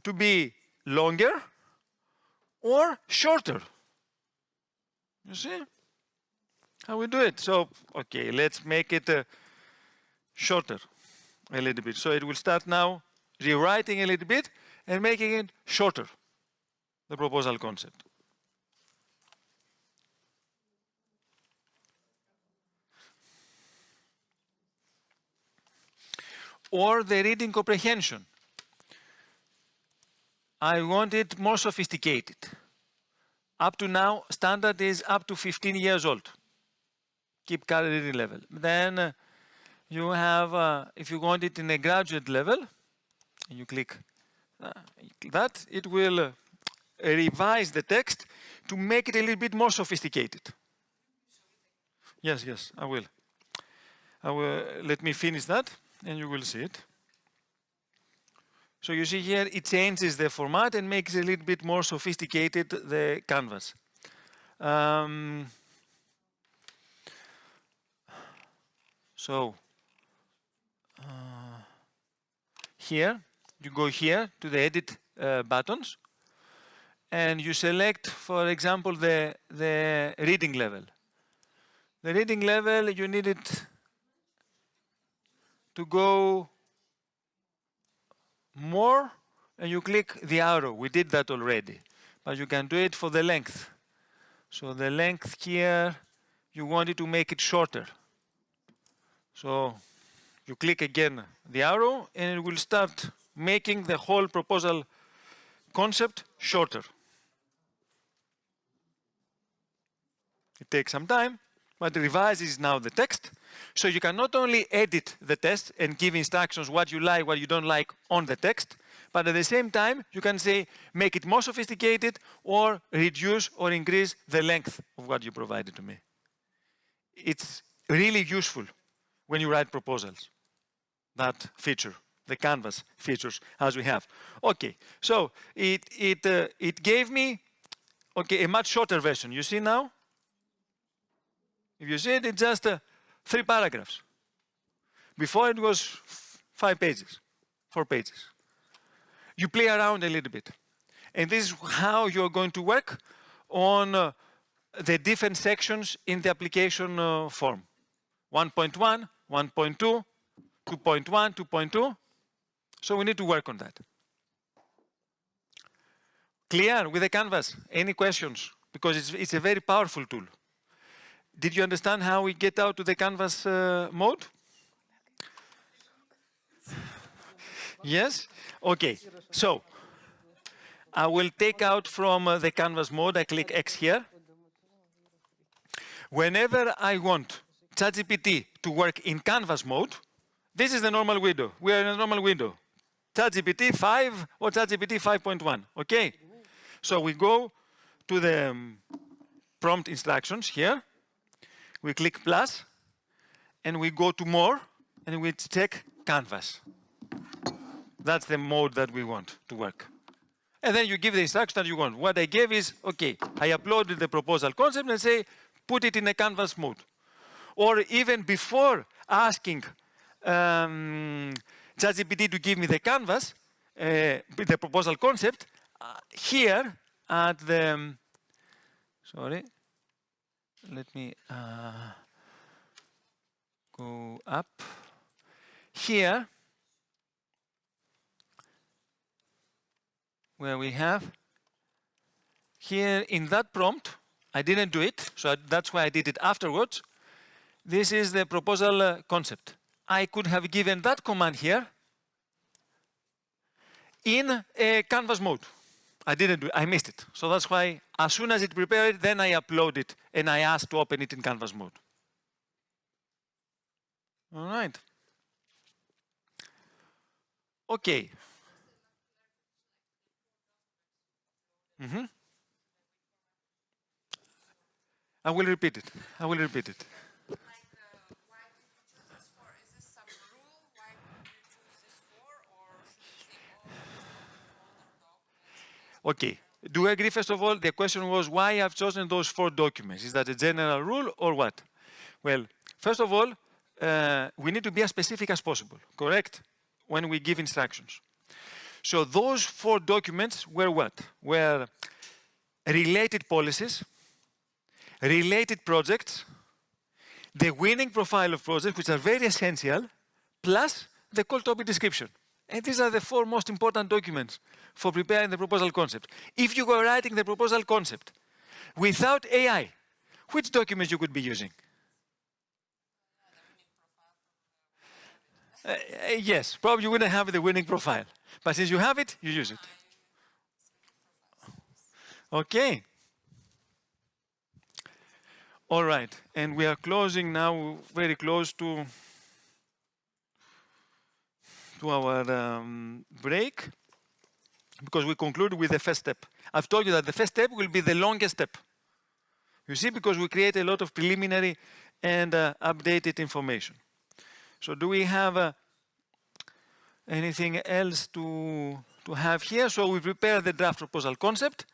to be longer or shorter. You see how we do it? So, okay, let's make it shorter a little bit. So it will start now rewriting a little bit and making it shorter, the proposal concept. Or the reading comprehension. I want it more sophisticated. Up to now, standard is up to 15 years old. Keep current reading level. Then you have, if you want it in a graduate level, and you click that, it will revise the text to make it a little bit more sophisticated. Yes, yes, I will. Let me finish that, and you will see it. So you see here, it changes the format and makes a little bit more sophisticated the canvas. Here, you go here to the edit buttons, and you select, for example, the reading level. The reading level, you need it to go more and you click the arrow. We did that already, but you can do it for the length. So the length here, you wanted to make it shorter. So you click again the arrow, and it will start making the whole proposal concept shorter. It takes some time, but revises now the text. So you can not only edit the text and give instructions what you like, what you don't like on the text, but at the same time, you can say, make it more sophisticated or reduce or increase the length of what you provided to me. It's really useful when you write proposals, that feature, the Canvas features as we have. Okay, so it gave me, okay, a much shorter version. You see now? If you see it, it's just 3 paragraphs. Before it was 5 pages, 4 pages. You play around a little bit. And this is how you're going to work on the different sections in the application form. 1.1, 1.2, 2.1, 2.2. So we need to work on that. Clear with the Canvas? Any questions? Because it's a very powerful tool. Did you understand how we get out to the Canvas mode? Yes? Okay. So I will take out from the Canvas mode. I click X here. Whenever I want ChatGPT to work in Canvas mode, this is the normal window. We are in a normal window. ChatGPT 5 or ChatGPT 5.1. Okay? So we go to the prompt instructions here. We click plus, and we go to more, and we check Canvas. That's the mode that we want to work. And then you give the instruction that you want. What I gave is, okay, I uploaded the proposal concept and say, put it in a Canvas mode. Or even before asking ChatGPT to give me the Canvas, the proposal concept, here at the, sorry, let me go up. Here, where we have, here in that prompt, I didn't do it, so that's why I did it afterwards. This is the proposal concept. I could have given that command here in a Canvas mode. I didn't do it, I missed it. So that's why as soon as it prepared, then I upload it and I asked to open it in Canvas mode. All right. Okay. I will repeat it. I will repeat it. Why did you choose this for? Is this some rule? Why did you choose this for? Or should we say all folder documents? Okay. Do I agree, first of all, the question was why I've chosen those 4 documents. Is that a general rule or what? Well, first of all, we need to be as specific as possible, correct? When we give instructions. So those 4 documents were what? Were related policies, related projects, the winning profile of projects, which are very essential, plus the call topic description. And these are the 4 most important documents for preparing the proposal concept. If you were writing the proposal concept without AI, which documents you could be using? Yes, probably you wouldn't have the winning profile. But since you have it, you use it. Okay. All right, and we are closing now, very close to our break, because we concluded with the first step. I've told you that the first step will be the longest step. You see, because we create a lot of preliminary and updated information. So do we have anything else to have here? So we prepare the draft proposal concept,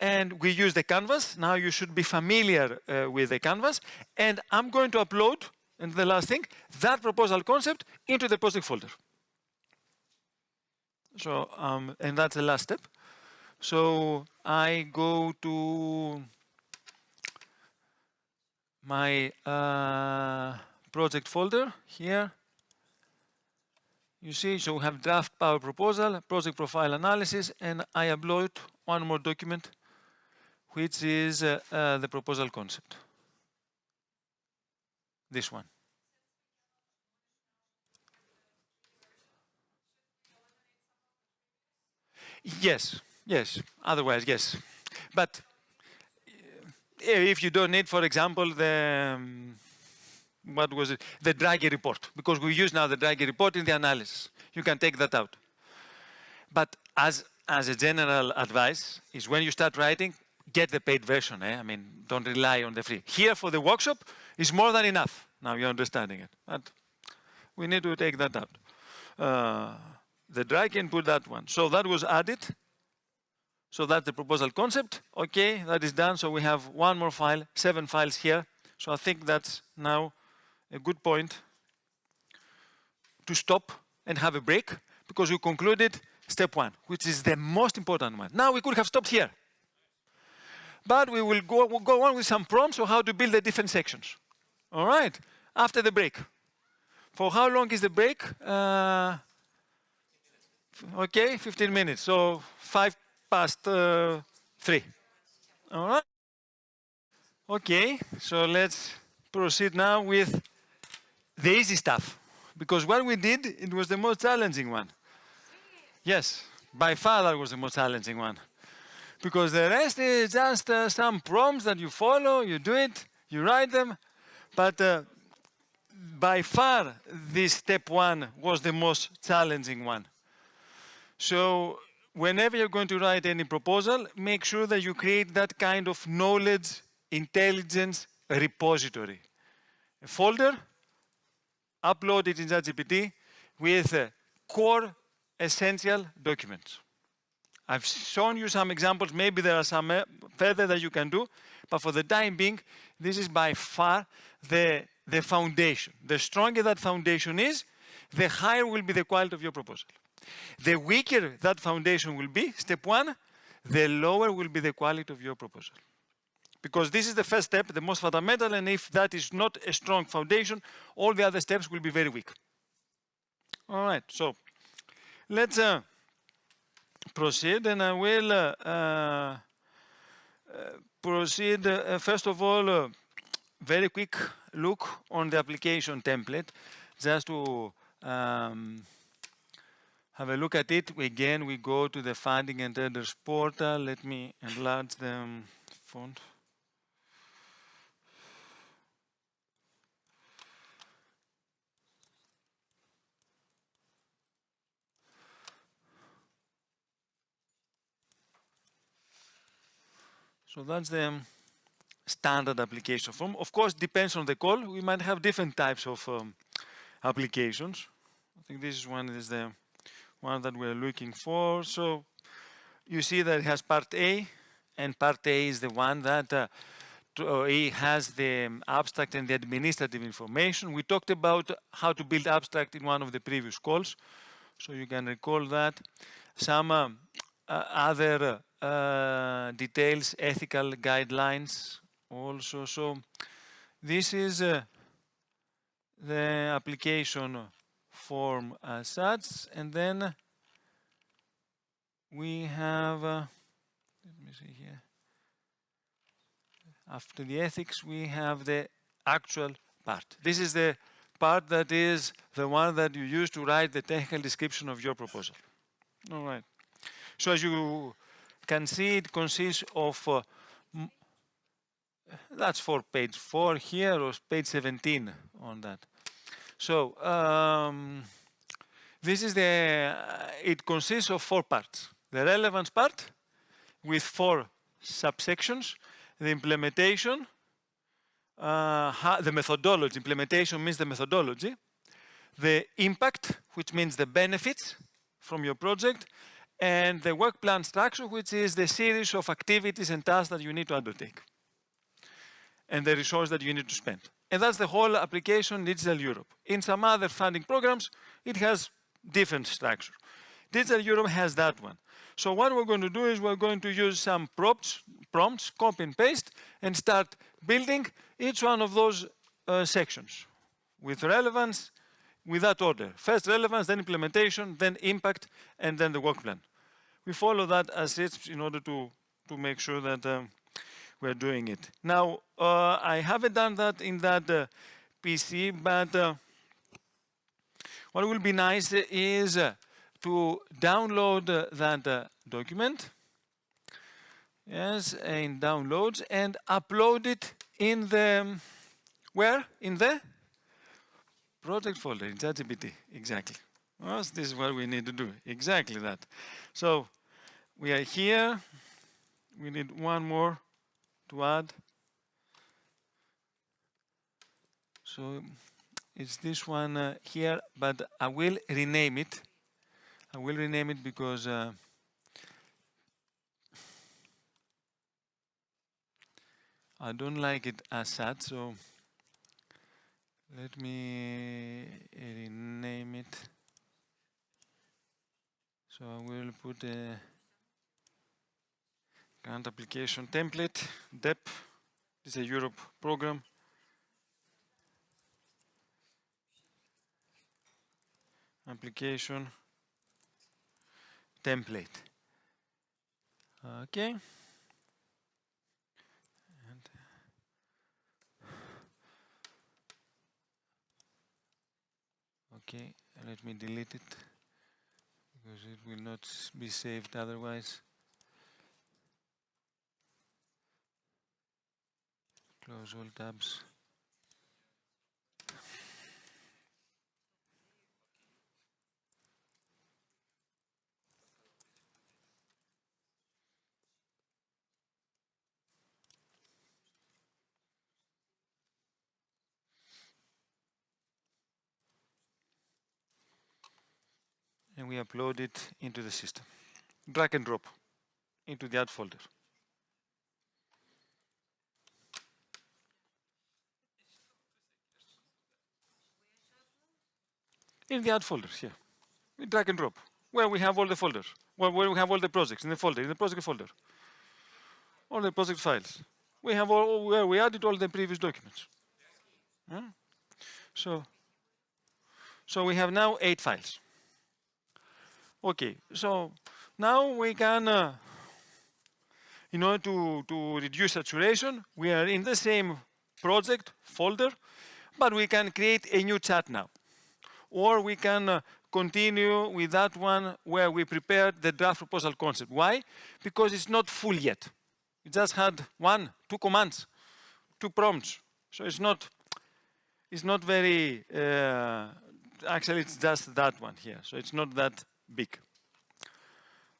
and we use the Canvas. Now you should be familiar with the Canvas. And I'm going to upload, and the last thing, that proposal concept into the project folder. So, and that's the last step. So I go to my project folder here. You see, so we have draft power proposal, project profile analysis, and I upload one more document, which is the proposal concept. This one. Yes, yes, otherwise, yes. But if you don't need, for example, the, what was it, the Draghi report, because we use now the Draghi report in the analysis. You can take that out. But as a general advice is when you start writing, get the paid version. I mean, don't rely on the free. Here for the workshop is more than enough. Now you're understanding it. But we need to take that out. The Draghi can put that one. So that was added. So that's the proposal concept. Okay, that is done. So we have one more file, 7 files here. So I think that's now a good point to stop and have a break because we concluded step 1, which is the most important one. Now we could have stopped here. But we will go on with some prompts on how to build the different sections. All right, after the break. For how long is the break? Okay, 15 minutes. So 5 past 3. All right. Okay, so let's proceed now with the easy stuff. Because what we did, it was the most challenging one. Yes, by far that was the most challenging one. Because the rest is just some prompts that you follow, you do it, you write them. But by far, this step 1 was the most challenging one. So whenever you're going to write any proposal, make sure that you create that kind of knowledge, intelligence repository. A folder, upload it in ChatGPT with core essential documents. I've shown you some examples. Maybe there are some further that you can do. But for the time being, this is by far the foundation. The stronger that foundation is, the higher will be the quality of your proposal. The weaker that foundation will be, step 1, the lower will be the quality of your proposal. Because this is the first step, the most fundamental, and if that is not a strong foundation, all the other steps will be very weak. All right, so let's proceed, and I will proceed, first of all, very quick look on the application template, just to have a look at it. Again, we go to the funding and tenders portal. Let me enlarge the font. So that's the standard application form. Of course, depends on the call. We might have different types of applications. I think this is the one that we're looking for. So you see that it has part A, and part A is the one that it has the abstract and the administrative information. We talked about how to build abstract in one of the previous calls, so you can recall that. Some other details, ethical guidelines also. So this is the application form as such, and then we have, let me see here, after the ethics we have the actual part. This is the part that is the one that you use to write the technical description of your proposal. All right. So as you can see, it consists of, that's for page 4 here, or page 17 on that. So this is it consists of 4 parts. The relevance part with 4 subsections, the implementation, the methodology. Implementation means the methodology. The impact, which means the benefits from your project, and the work plan structure, which is the series of activities and tasks that you need to undertake, and the resource that you need to spend. And that's the whole application Digital Europe. In some other funding programs, it has different structure. Digital Europe has that one. So what we're going to do is we're going to use some prompts, copy and paste, and start building each one of those sections with relevance, with that order. First relevance, then implementation, then impact, and then the work plan. We follow that as it's in order to make sure that we're doing it. Now, I haven't done that in that PC, but what will be nice is to download that document, yes, in downloads, and upload it in the, where? In the project folder, in ChatGPT, exactly. Well, this is what we need to do, exactly that. So we are here, we need one more to add. So it's this one here, but I will rename it. I will rename it because I don't like it as such, so let me rename it. So I will put a grant application template, DEP. This is a Europe program. Application template. Okay. And okay, let me delete it because it will not be saved otherwise. Close all tabs. And we upload it into the system. Drag and drop into the add folder. In the add folder here. We drag and drop. Where we have all the folders. Where we have all the projects in the folder, in the project folder. All the project files. We have all where we added all the previous documents. Yeah? So we have now 8 files. Okay, so now we can, in order to reduce saturation, we are in the same project folder, but we can create a new chat now. Or we can continue with that one where we prepared the draft proposal concept. Why? Because it's not full yet. It just had 1, 2 commands, 2 prompts. So it's not very, actually it's just that one here. So it's not that big.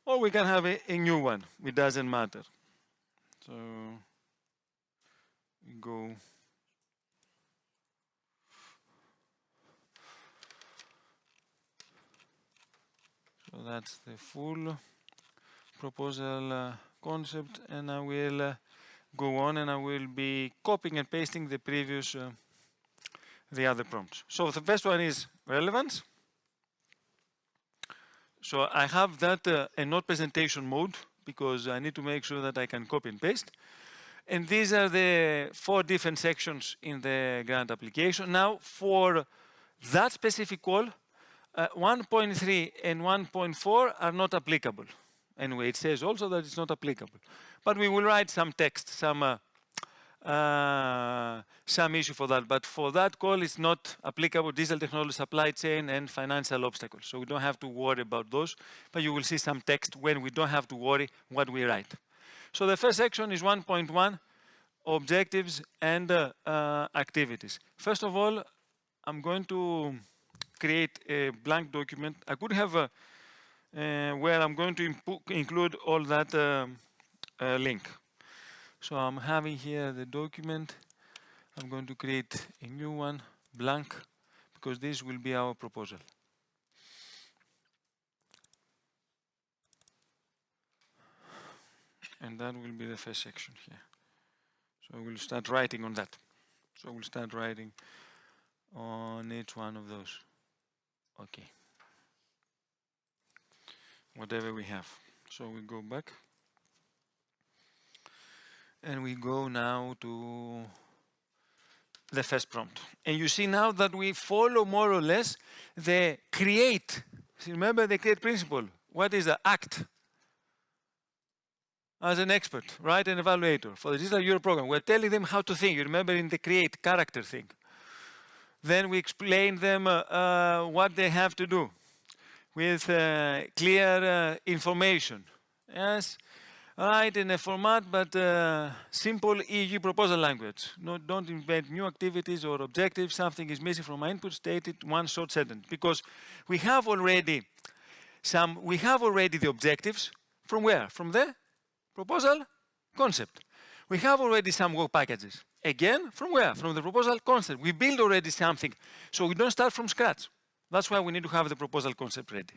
Or we can have a new one, it doesn't matter. So we go. So that's the full proposal concept, and I will go on and I will be copying and pasting the previous, the other prompts. So the first one is relevance. So I have that a not presentation mode because I need to make sure that I can copy and paste. And these are the 4 different sections in the grant application. Now for that specific call, 1.3 and 1.4 are not applicable. Anyway, it says also that it's not applicable. But we will write some text, some issue for that. But for that call, it's not applicable, digital technology, supply chain, and financial obstacles. So we don't have to worry about those. But you will see some text when we don't have to worry what we write. So the first section is 1.1, objectives and activities. First of all, I'm going to create a blank document. I could have where I'm going to include all that link. So I'm having here the document. I'm going to create a new one, blank, because this will be our proposal. And that will be the first section here. So we'll start writing on that. So we'll start writing on each one of those. Okay. Whatever we have. So we go back. And we go now to the first prompt. And you see now that we follow more or less the create. Remember the create principle. What is the act? As an expert, right, an evaluator for the Digital Euro program, we're telling them how to think. You remember in the create character thing. Then we explain them what they have to do with clear information. Yes, right, in a format, but simple EU proposal language. No, don't invent new activities or objectives. Something is missing from my input, stated one short sentence. Because we have already the objectives. From where? From the proposal concept. We have already some work packages. Again, from where? From the proposal concept. We build already something. So we don't start from scratch. That's why we need to have the proposal concept ready.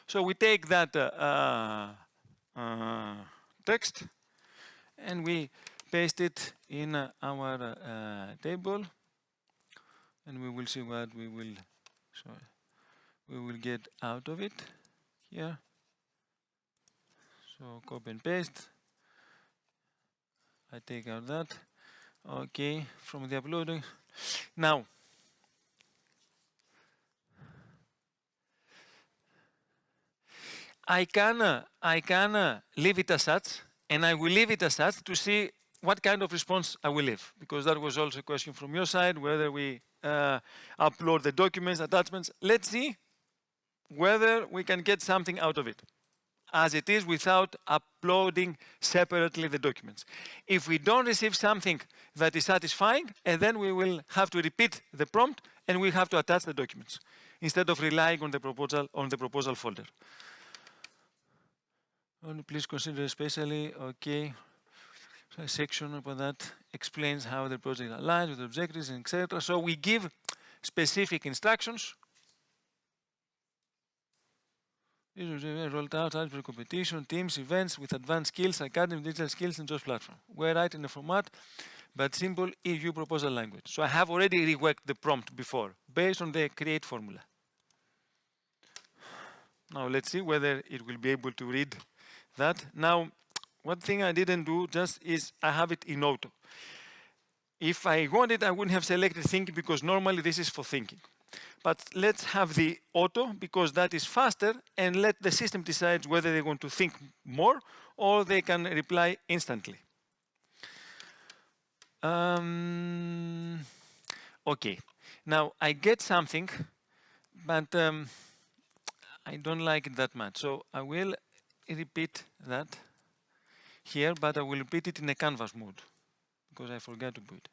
So we take that text and we paste it in our table, and we will see what we will get out of it here. So copy and paste. I take out that. Okay, from the uploading. Now, I can leave it as such, and I will leave it as such to see what kind of response I will leave, because that was also a question from your side, whether we upload the documents, attachments. Let's see whether we can get something out of it, as it is without uploading separately the documents. If we don't receive something that is satisfying, and then we will have to repeat the prompt, and we have to attach the documents, instead of relying on the proposal folder. Please consider especially, okay, so a section about that explains how the project aligns with objectives, etc. So we give specific instructions. Rolled out for competition, teams, events with advanced skills, academic digital skills, and jobs platform. We write in a format, but simple EU proposal language. So I have already reworked the prompt before, based on the create formula. Now let's see whether it will be able to read that. Now, one thing I didn't do just is I have it in auto. If I wanted, I wouldn't have selected thinking, because normally this is for thinking. But let's have the auto, because that is faster, and let the system decide whether they want to think more or they can reply instantly. Okay, now I get something, but I don't like it that much. So I will repeat that here, but I will repeat it in a canvas mode, because I forgot to put it.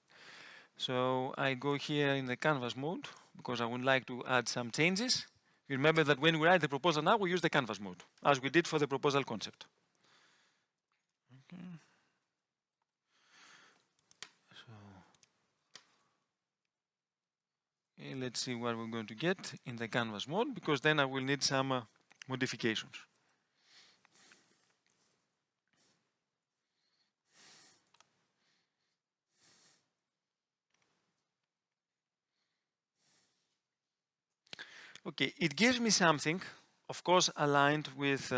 So I go here in the canvas mode, because I would like to add some changes. You remember that when we write the proposal now, we use the canvas mode, as we did for the proposal concept. Okay. So, okay, let's see what we're going to get in the canvas mode, because then I will need some modifications. Okay, it gives me something, of course, aligned with,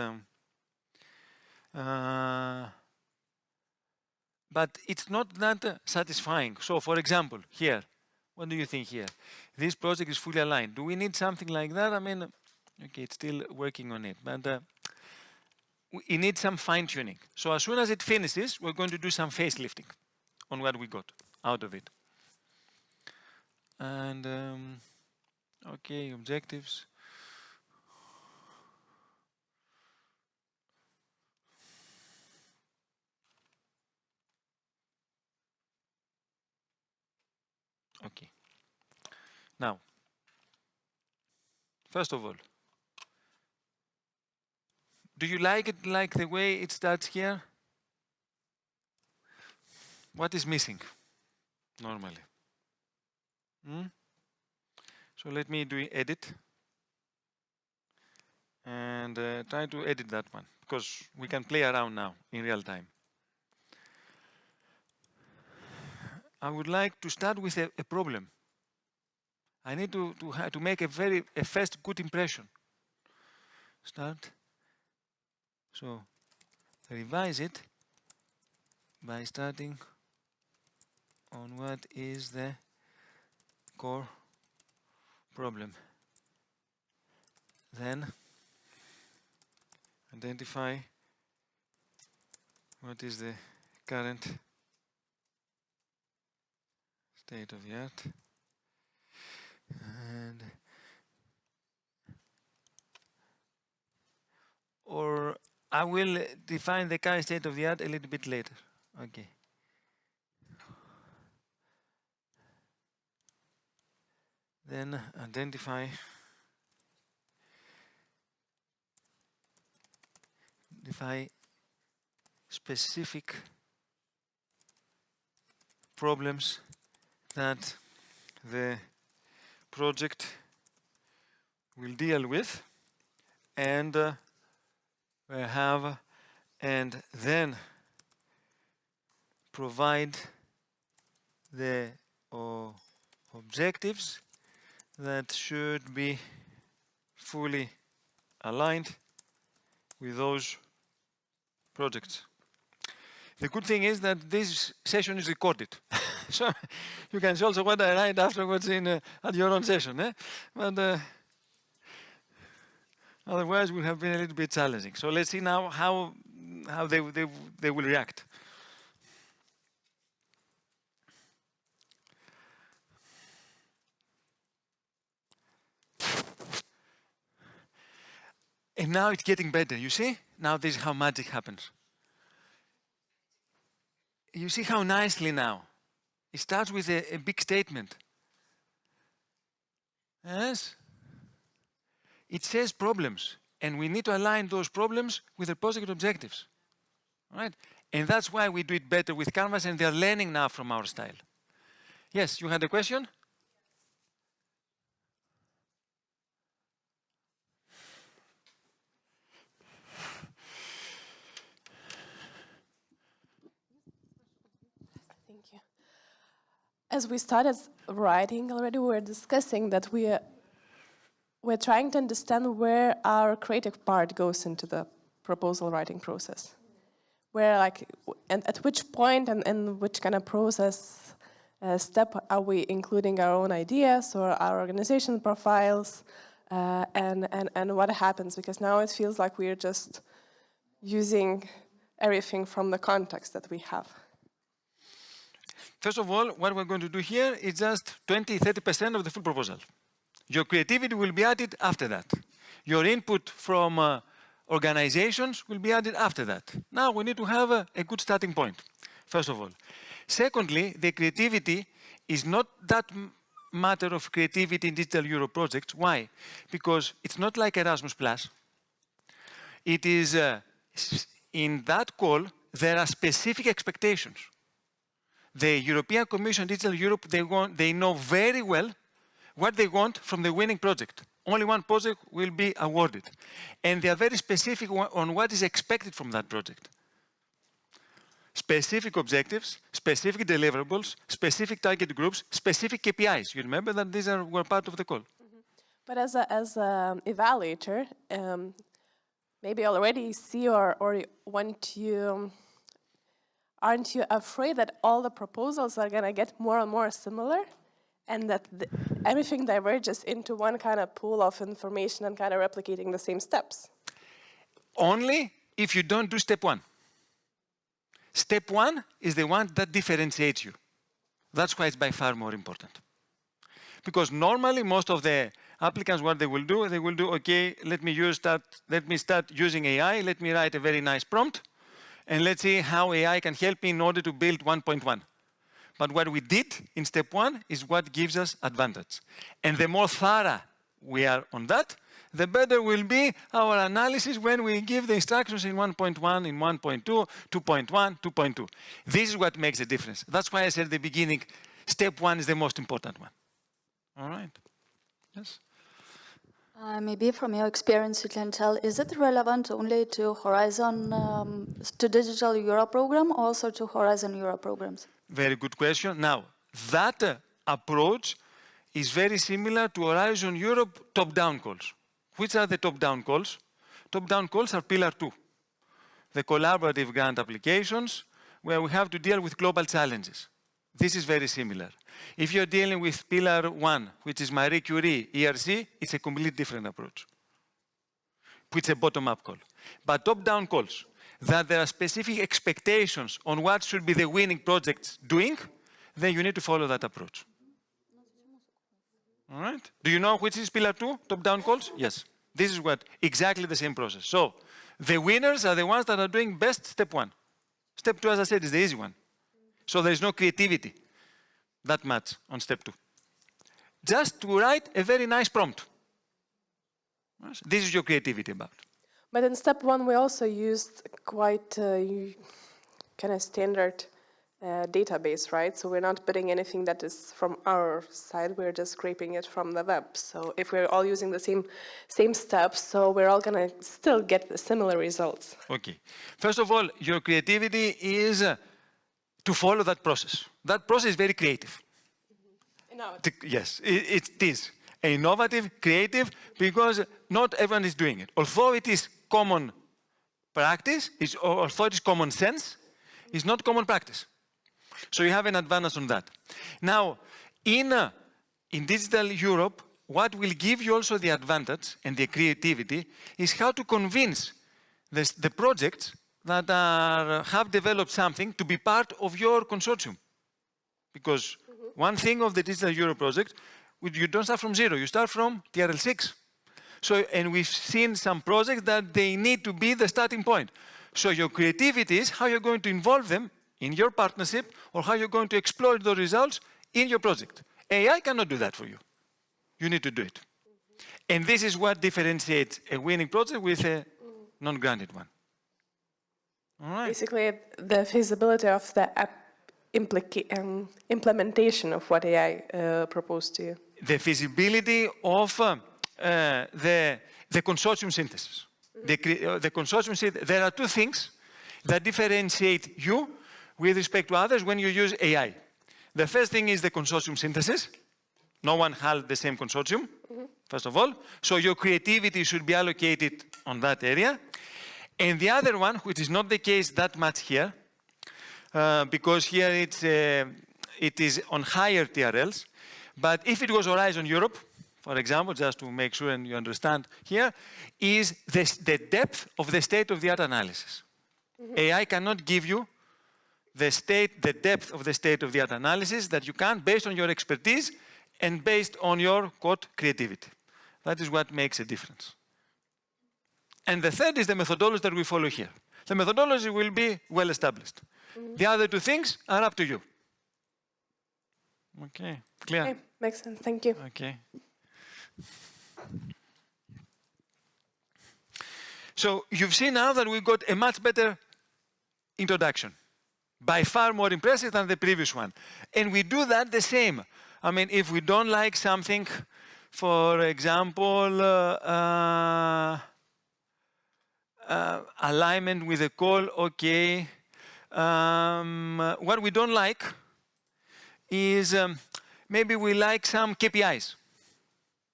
but it's not that satisfying. So, for example, here, what do you think here? This project is fully aligned. Do we need something like that? I mean, okay, it's still working on it, but it needs some fine-tuning. So as soon as it finishes, we're going to do some facelifting on what we got out of it. And okay, objectives. Okay. Now, first of all, do you like it like the way it starts here? What is missing normally? So let me do edit and try to edit that one, because we can play around now in real time. I would like to start with a problem. I need to make a first good impression. Start. So revise it by starting on what is the core problem. Then identify what is the current state of the art, and or I will define the current state of the art a little bit later. Okay. Then identify specific problems that the project will deal with, and and then provide the objectives that should be fully aligned with those projects. The good thing is that this session is recorded, so you can see also what I write afterwards at your own session. But otherwise, it would have been a little bit challenging. So let's see now how they will react. And now it's getting better, you see? Now this is how magic happens. You see how nicely now? It starts with a big statement. Yes? It says problems, and we need to align those problems with the project objectives. Right? And that's why we do it better with Canvas, and they're learning now from our style. Yes, you had a question? As we started writing already, we were discussing that we're trying to understand where our creative part goes into the proposal writing process. Where, and at which point and which kind of process step are we including our own ideas or our organization profiles, and what happens? Because now it feels like we're just using everything from the context that we have. First of all, what we're going to do here is just 20–30% of the full proposal. Your creativity will be added after that. Your input from organizations will be added after that. Now we need to have a good starting point, first of all. Secondly, the creativity is not that matter of creativity in Digital Europe projects. Why? Because it's not like Erasmus+. It is, in that call, there are specific expectations. The European Commission, Digital Europe, they know very well what they want from the winning project. Only one project will be awarded. And they are very specific on what is expected from that project. Specific objectives, specific deliverables, specific target groups, specific KPIs. You remember that these were part of the call. Mm-hmm. But as an evaluator, maybe already see or want to... Aren't you afraid that all the proposals are going to get more and more similar, and that everything diverges into one kind of pool of information and kind of replicating the same steps? Only if you don't do step one. Step one is the one that differentiates you. That's why it's by far more important. Because normally most of the applicants, what they will do, okay, let me start using AI, let me write a very nice prompt, and let's see how AI can help me in order to build 1.1. But what we did in step one is what gives us advantage. And the more thorough we are on that, the better will be our analysis when we give the instructions in 1.1, in 1.2, 2.1, 2.2. This is what makes a difference. That's why I said at the beginning, step one is the most important one. All right? Yes? Maybe from your experience you can tell, is it relevant only to Horizon, to Digital Europe program, or also to Horizon Europe programs? Very good question. Now, that approach is very similar to Horizon Europe top-down calls. Which are the top-down calls? Top-down calls are Pillar 2, the collaborative grant applications, where we have to deal with global challenges. this is very similar. If you're dealing with pillar 1, which is Marie Curie, ERC, it's a completely different approach, which is a bottom-up call. But top-down calls, that there are specific expectations on what should be the winning projects doing, then you need to follow that approach. All right? Do you know which is pillar 2, top-down calls? Yes. This is what, exactly the same process. So, the winners are the ones that are doing best step 1. Step 2, as I said, is the easy one. So there is no creativity that much on step 2. Just to write a very nice prompt. This is your creativity about. But in step 1, we also used quite kind of standard database, right? So we're not putting anything that is from our side, we're just scraping it from the web. So if we're all using the same steps, so we're all going to still get the similar results. Okay. First of all, your creativity is to follow that process. That process is very creative. Yes, it is. Innovative, creative, because not everyone is doing it. Although it is common practice, although it is common sense, it's not common practice. So you have an advantage on that. Now, in digital Europe, what will give you also the advantage and the creativity is how to convince the projects that have developed something to be part of your consortium. Because one thing of the Digital Europe project, you don't start from 0, you start from TRL 6. So, and we've seen some projects that they need to be the starting point. So your creativity is how you're going to involve them in your partnership or how you're going to exploit the results in your project. AI cannot do that for you. You need to do it. And this is what differentiates a winning project with a non-granted one. All right. Basically, the feasibility of the implementation of what AI proposed to you. The feasibility of the consortium synthesis. The consortium synthesis. There are two things that differentiate you with respect to others when you use AI. The first thing is the consortium synthesis. No one has the same consortium, first of all. So your creativity should be allocated on that area. And the other one, which is not the case that much here, because here it is on higher TRLs. But if it was Horizon Europe, for example, just to make sure and you understand here, is the depth of the state-of-the-art analysis. AI cannot give you the depth of the state-of-the-art analysis that you can based on your expertise and based on your, quote, creativity. That is what makes a difference. And the third is the methodology that we follow here. The methodology will be well established. The other two things are up to you. Okay, clear? Okay, makes sense. Thank you. Okay. So you've seen now that we got a much better introduction, by far more impressive than the previous one. And we do that the same. I mean, if we don't like something, for example, alignment with a call, okay. What we don't like is maybe we like some KPIs.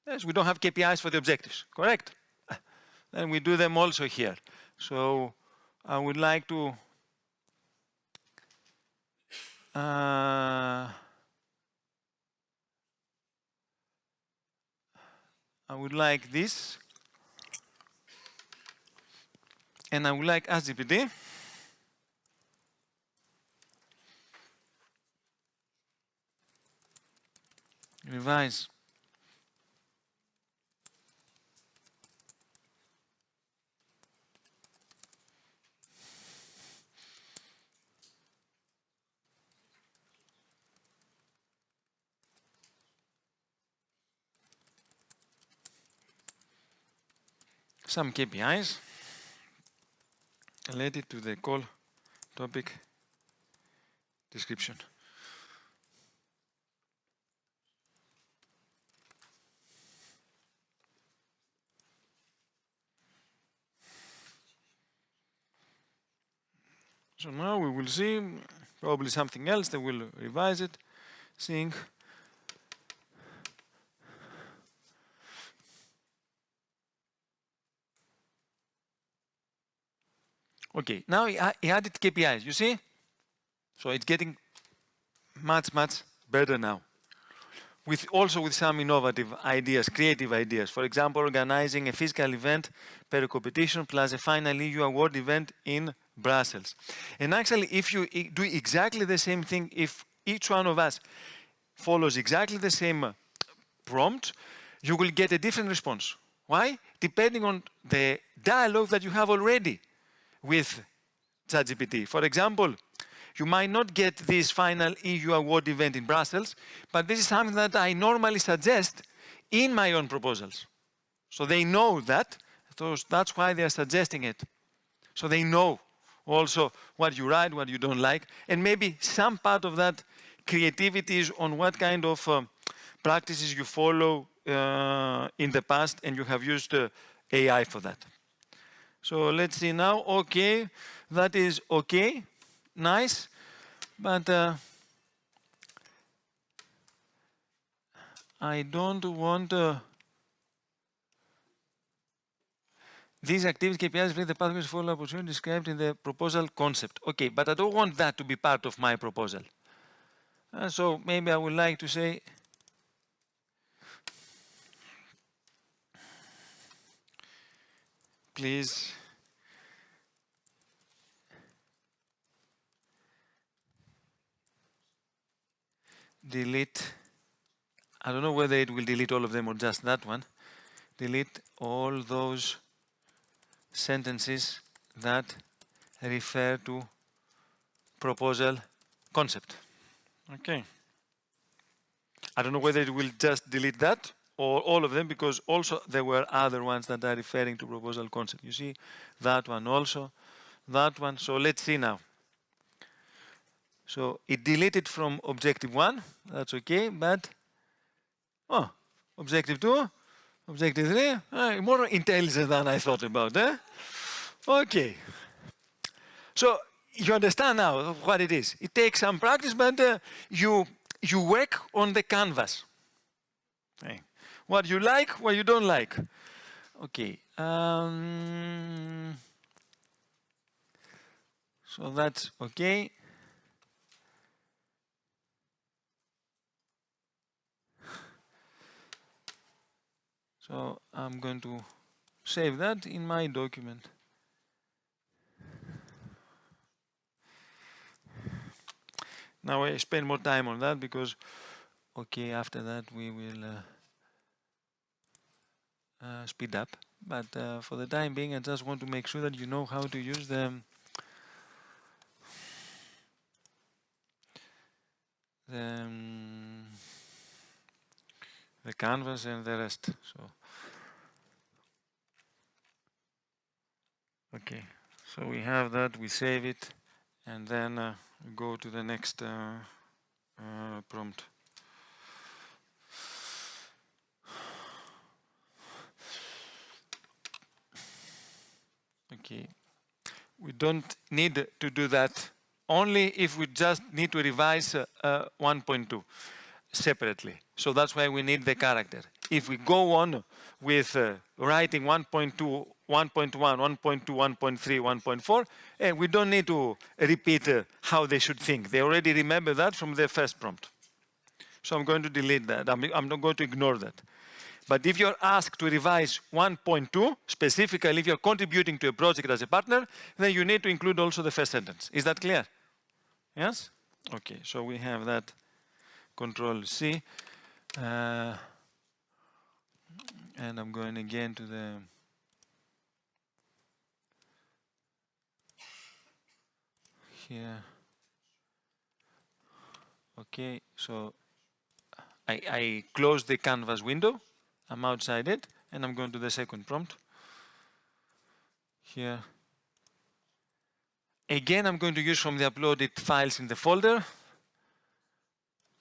Yes, we don't have KPIs for the objectives, correct? And we do them also here. So I would like to I would like this, and I would like AskGPT revise some KPIs related to the call topic description. So now we will see probably something else. They will revise it, seeing. Okay, now he added KPIs, you see? So it's getting much, much better now. Also with some innovative ideas, creative ideas. For example, organizing a physical event per competition plus a final EU award event in Brussels. And actually, if you do exactly the same thing, if each one of us follows exactly the same prompt, you will get a different response. Why? Depending on the dialogue that you have already with ChatGPT. For example, you might not get this final EU award event in Brussels, but this is something that I normally suggest in my own proposals. So they know that, so that's why they are suggesting it. So they know also what you write, what you don't like, and maybe some part of that creativity is on what kind of practices you follow in the past, and you have used AI for that. So let's see now. Okay, that is okay, nice, but I don't want these activity KPIs with the pathways follow opportunity described in the proposal concept. Okay, but I don't want that to be part of my proposal. So maybe I would like to say, please delete, I don't know whether it will delete all of them or just that one, delete all those sentences that refer to proposal concept. Okay. I don't know whether it will just delete that or all of them, because also there were other ones that are referring to proposal concept. You see, that one also, that one. So let's see now. So it deleted from objective 1, that's okay, but objective 2, objective 3, more intelligent than I thought about, eh? Okay. So you understand now what it is. It takes some practice, but you work on the canvas. Okay. What you like, what you don't like. Okay. So that's okay. So I'm going to save that in my document. Now I spend more time on that because, okay, after that we will speed up. But for the time being, I just want to make sure that you know how to use the canvas and the rest. So, okay, so we have that, we save it, and then go to the next prompt. Okay, we don't need to do that only if we just need to revise 1.2 separately. So that's why we need the character. If we go on with writing 1.2, 1.1, 1.2, 1.3, 1.4, we don't need to repeat how they should think. They already remember that from their first prompt. So I'm going to delete that. I'm not going to ignore that. But if you're asked to revise 1.2, specifically if you're contributing to a project as a partner, then you need to include also the first sentence. Is that clear? Yes? Okay, so we have that. Control C. And I'm going again to the here. Okay, so I close the canvas window. I'm outside it, and I'm going to the second prompt. Here. Again, I'm going to use from the uploaded files in the folder.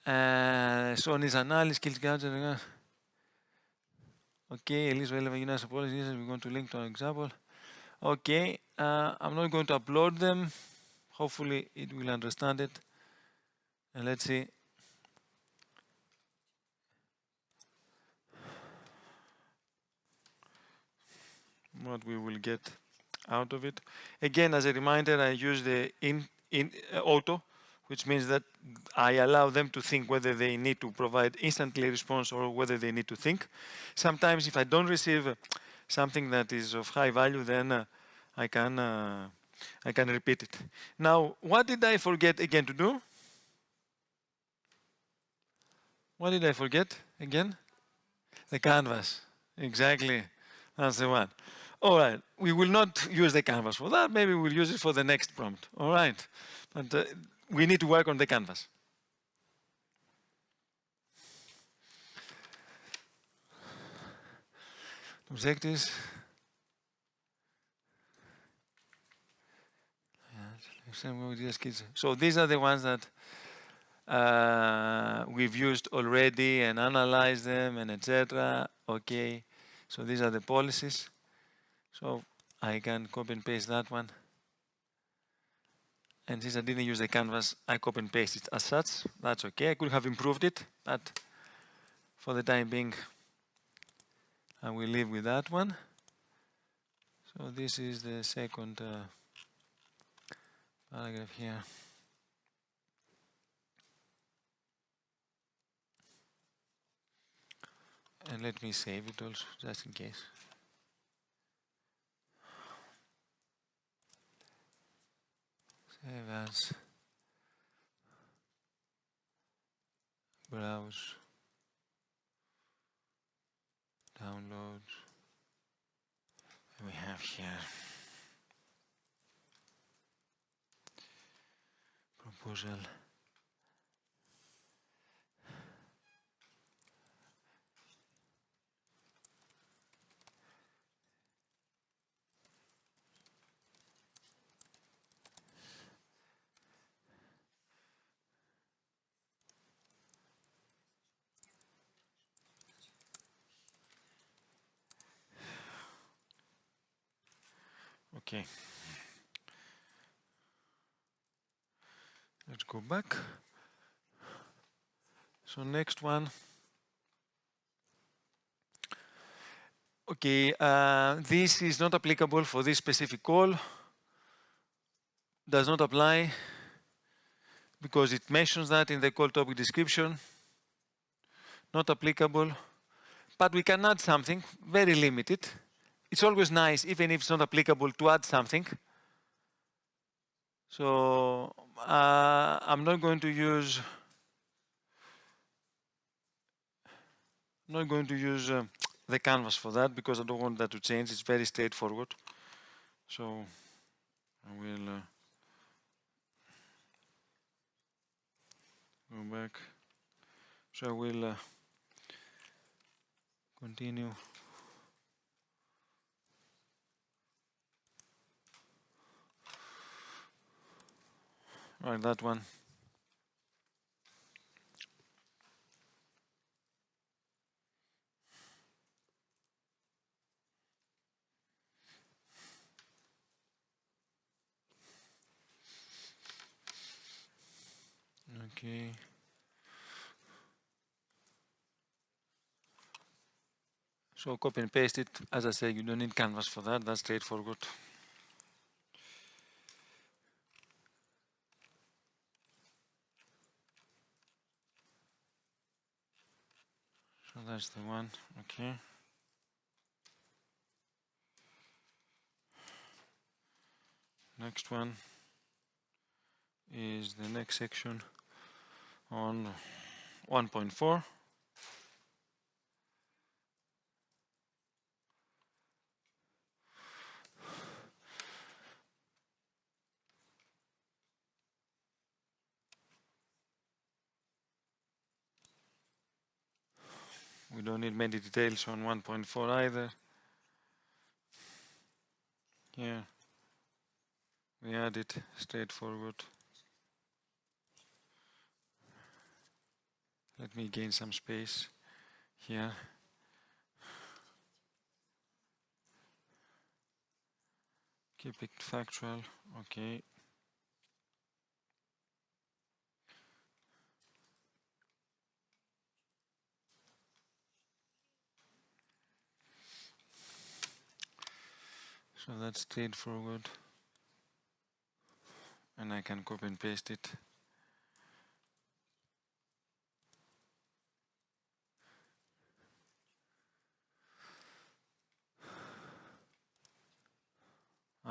Sony's analysis, skills gadget. Okay, at least relevant United policies. We're going to link to an example. Okay, I'm not going to upload them. Hopefully, it will understand it. And let's see. What we will get out of it. Again, as a reminder, I use the auto, which means that I allow them to think whether they need to provide instantly response or whether they need to think. Sometimes if I don't receive something that is of high value, then I can repeat it. Now, what did I forget again to do? What did I forget again? The canvas. Exactly. That's the one. All right. We will not use the canvas for that. Maybe we'll use it for the next prompt. All right. But we need to work on the canvas. Objectives. So these are the ones that we've used already and analyzed them and etc. Okay. So these are the policies. So I can copy and paste that one. And since I didn't use the canvas, I copy and paste it as such. That's okay. I could have improved it, but for the time being, I will leave with that one. So this is the second paragraph here. And let me save it also, just in case. Save as, browse, download. We have here proposal. Okay. Let's go back. So next one. Okay, this is not applicable for this specific call. Does not apply because it mentions that in the call topic description. Not applicable. But we can add something, very limited. It's always nice, even if it's not applicable, to add something. So I'm not going to use the canvas for that because I don't want that to change. It's very straightforward. So I will go back. So I will continue. Right, that one. Okay. So copy and paste it. As I say, you don't need canvas for that. That's straightforward. So that's the one. Okay. Next one is the next section on 1.4. We don't need many details on 1.4 either. Yeah, we add it straightforward. Let me gain some space here. Keep it factual, okay. So that's straightforward. And I can copy and paste it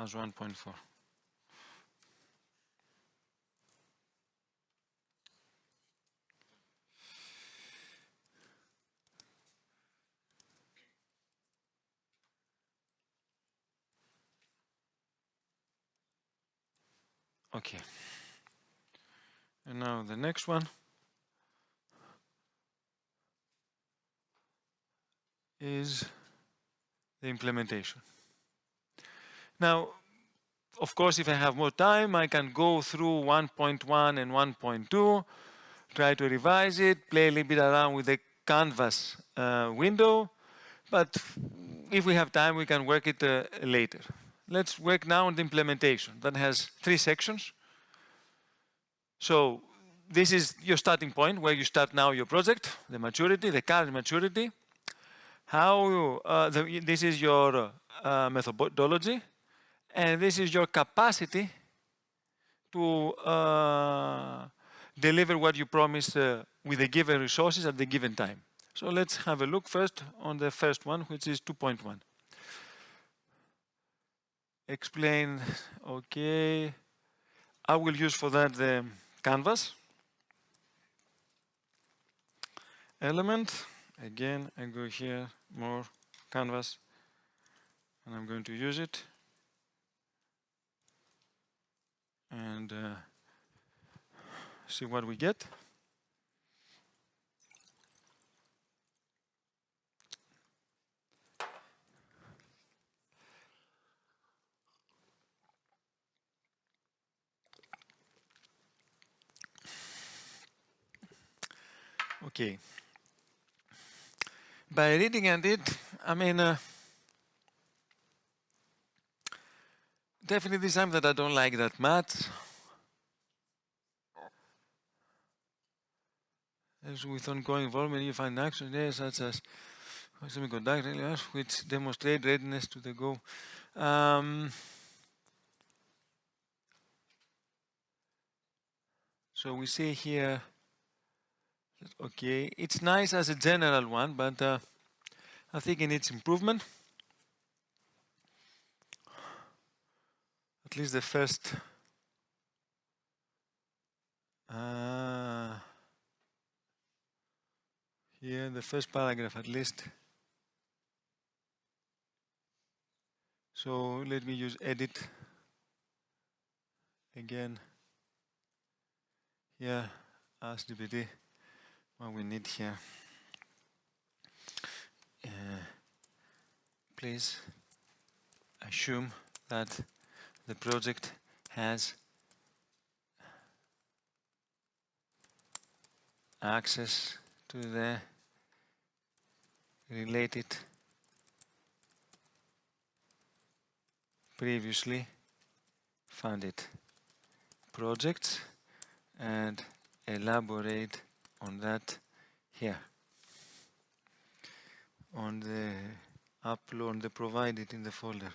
as 1.4. Okay. And now the next one is the implementation. Now, of course, if I have more time, I can go through 1.1 and 1.2, try to revise it, play a little bit around with the canvas window, but if we have time, we can work it later. Let's work now on the implementation. That has 3 sections. So this is your starting point, where you start now your project, the maturity, the current maturity. This is your methodology, and this is your capacity to deliver what you promised with the given resources at the given time. So let's have a look first on the first one, which is 2.1. Explain, okay. I will use for that the canvas element. Again, I go here, more canvas, and I'm going to use it. And see what we get. Okay. By reading at it, I mean, definitely something that I don't like that much. As with ongoing involvement, you find actions there such as semiconductor, which demonstrate readiness to the go. So we see here, okay, it's nice as a general one, but I think it needs improvement. At least the first here, the first paragraph at least. So let me use edit again. Here, ask GPT what we need here. Please assume that the project has access to the related previously funded projects and elaborate on that here on the upload, the provided in the folder.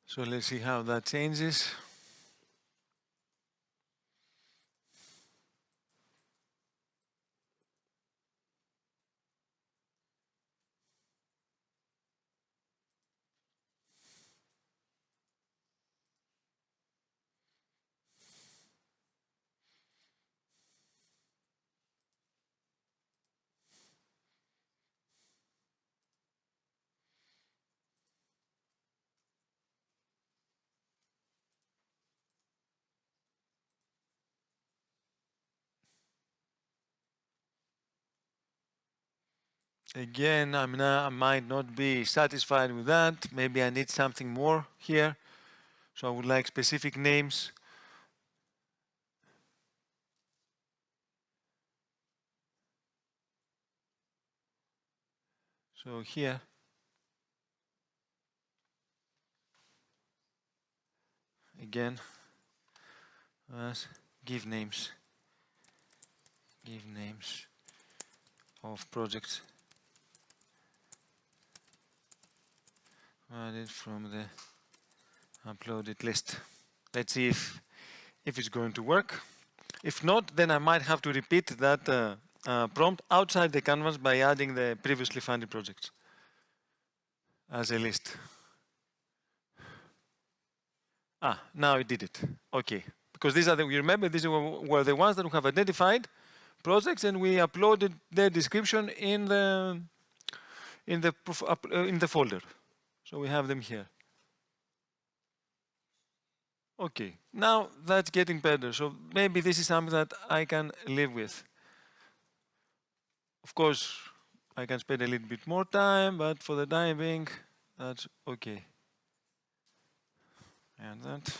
So let's see how that changes. Again, I might not be satisfied with that. Maybe I need something more here. So I would like specific names. So here, again, give names of projects added from the uploaded list. Let's see if it's going to work. If not, then I might have to repeat that prompt outside the canvas by adding the previously funded projects as a list. Now it did it. Okay. Because these are you remember, these were the ones that we have identified projects, and we uploaded their description in the folder. So we have them here. Okay, now that's getting better. So maybe this is something that I can live with. Of course, I can spend a little bit more time, but for the time being, that's okay. And that.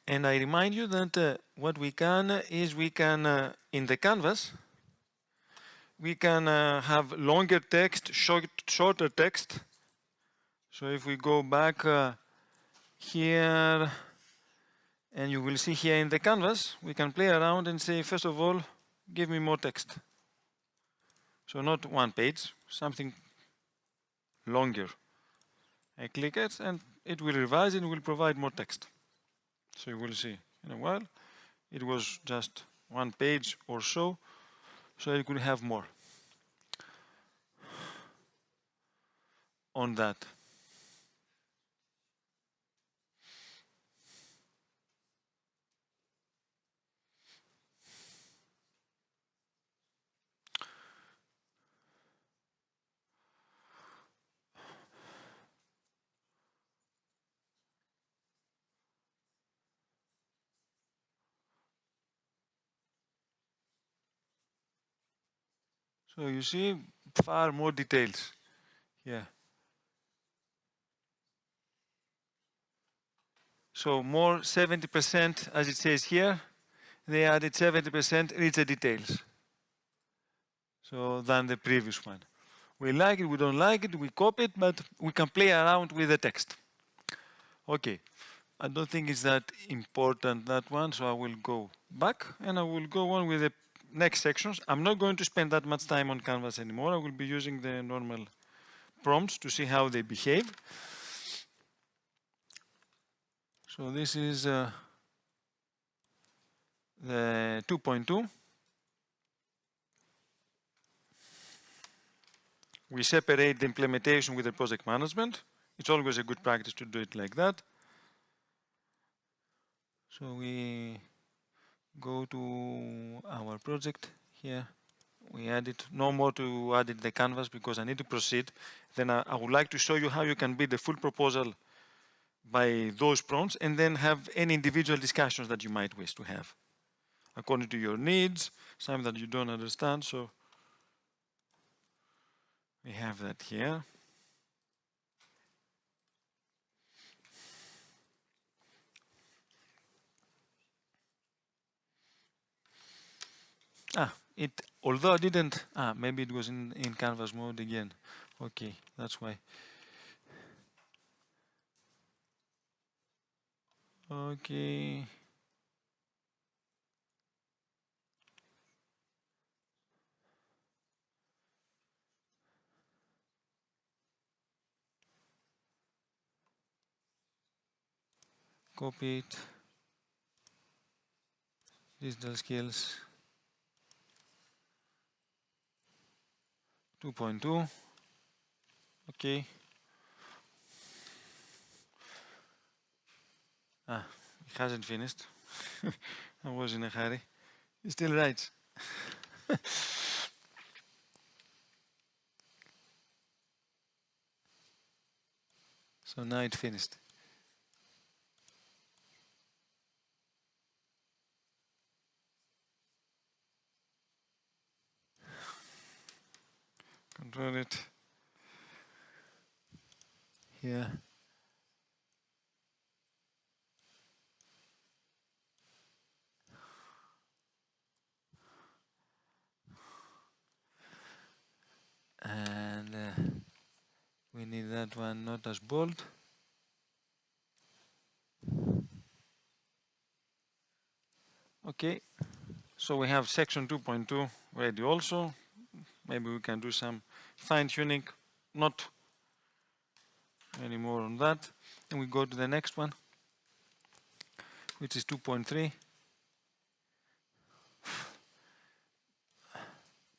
And I remind you that what we can is we can, in the canvas, we can have longer text, shorter text. So if we go back here, and you will see here in the canvas, we can play around and say, first of all, give me more text. So not one page, something longer. I click it, and it will revise and will provide more text. So you will see in a while, it was just one page or so it could have more on that. So you see far more details here. So more 70%, as it says here, they added 70% richer details. So than the previous one. We like it, we don't like it, we copy it, but we can play around with the text. Okay, I don't think it's that important, that one, so I will go back and I will go on with the next sections. I'm not going to spend that much time on Canvas anymore. I will be using the normal prompts to see how they behave. So this is the 2.2. We separate the implementation with the project management. It's always a good practice to do it like that. So we go to our project here. We add it, no more to add it the canvas because I need to proceed. Then I would like to show you how you can build the full proposal by those prompts and then have any individual discussions that you might wish to have according to your needs, something that you don't understand. So we have that here. Although I didn't, maybe it was in canvas mode again. Okay, that's why. Okay. Copy it. Digital skills. 2.2. Okay. It hasn't finished. I was in a hurry. It still writes. So now it finished. Control it here. And we need that one not as bold. Okay, so we have section 2.2 ready also. Maybe we can do some fine tuning not any more on that. And we go to the next one, which is 2.3.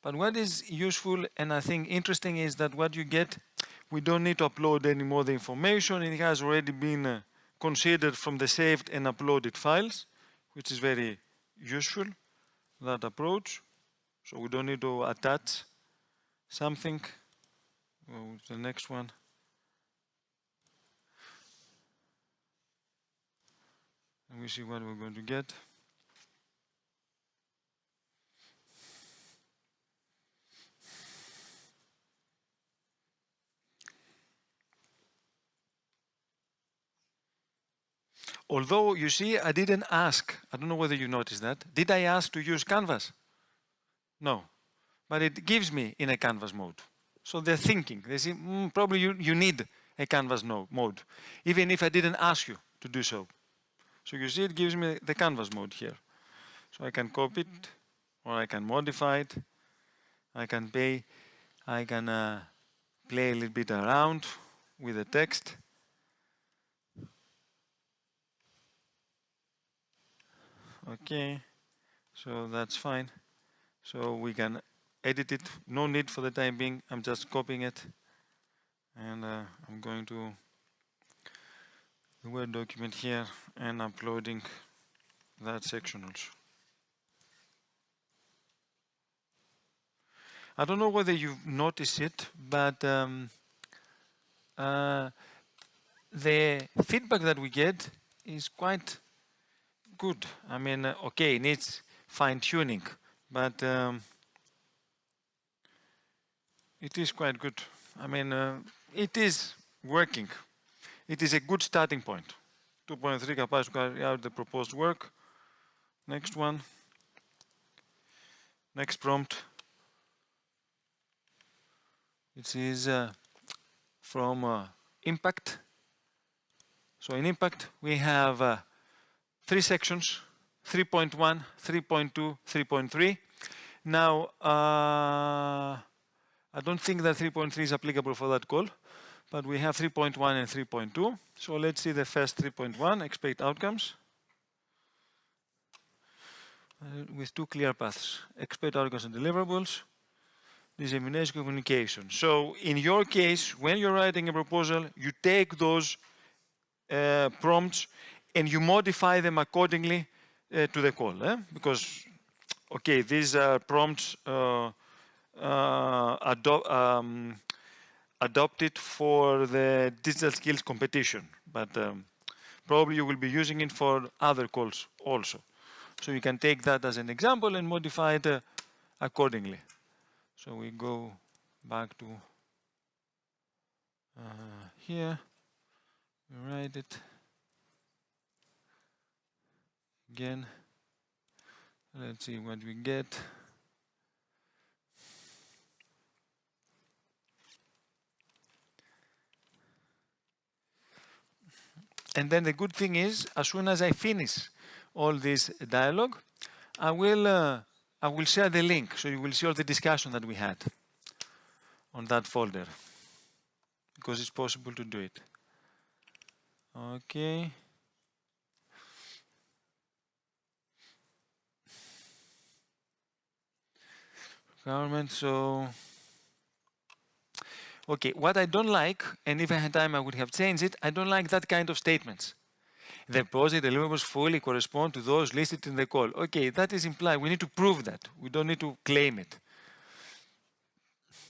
But what is useful and I think interesting is that what you get, we don't need to upload any more the information. It has already been considered from the saved and uploaded files, which is very useful, that approach. So we don't need to attach something. Go to the next one. And we see what we're going to get. Although, you see, I didn't ask, I don't know whether you noticed that. Did I ask to use Canvas? No. But it gives me in a Canvas mode. So they're thinking, they see, probably you need a Canvas mode, even if I didn't ask you to do so. So you see, it gives me the Canvas mode here. So I can copy it, or I can modify it. I can play a little bit around with the text. Okay, so that's fine. So we can edit it. No need for the time being. I'm just copying it. And I'm going to the Word document here and uploading that section also. I don't know whether you've noticed it, but the feedback that we get is quite good. I mean, okay, it needs fine-tuning, but it is quite good. I mean, it is working. It is a good starting point. 2.3 capacity to carry out the proposed work. Next one. Next prompt. It is from impact. So in impact, we have 3 sections, 3.1, 3.2, 3.3. Now, I don't think that 3.3 is applicable for that call, but we have 3.1 and 3.2. So let's see the first 3.1, expect outcomes. With 2 clear paths, expect outcomes and deliverables, dissemination communication. So in your case, when you're writing a proposal, you take those prompts and you modify them accordingly to the call. Because, okay, these are prompts adopted for the digital skills competition, but probably you will be using it for other calls also. So you can take that as an example and modify it accordingly. So we go back to here, we write it again. Let's see what we get. And then the good thing is, as soon as I finish all this dialogue, I will share the link, so you will see all the discussion that we had on that folder, because it's possible to do it. Okay. Government, so... Okay, what I don't like, and if I had time I would have changed it, I don't like that kind of statements. The project deliverables fully correspond to those listed in the call. Okay, that is implied. We need to prove that. We don't need to claim it.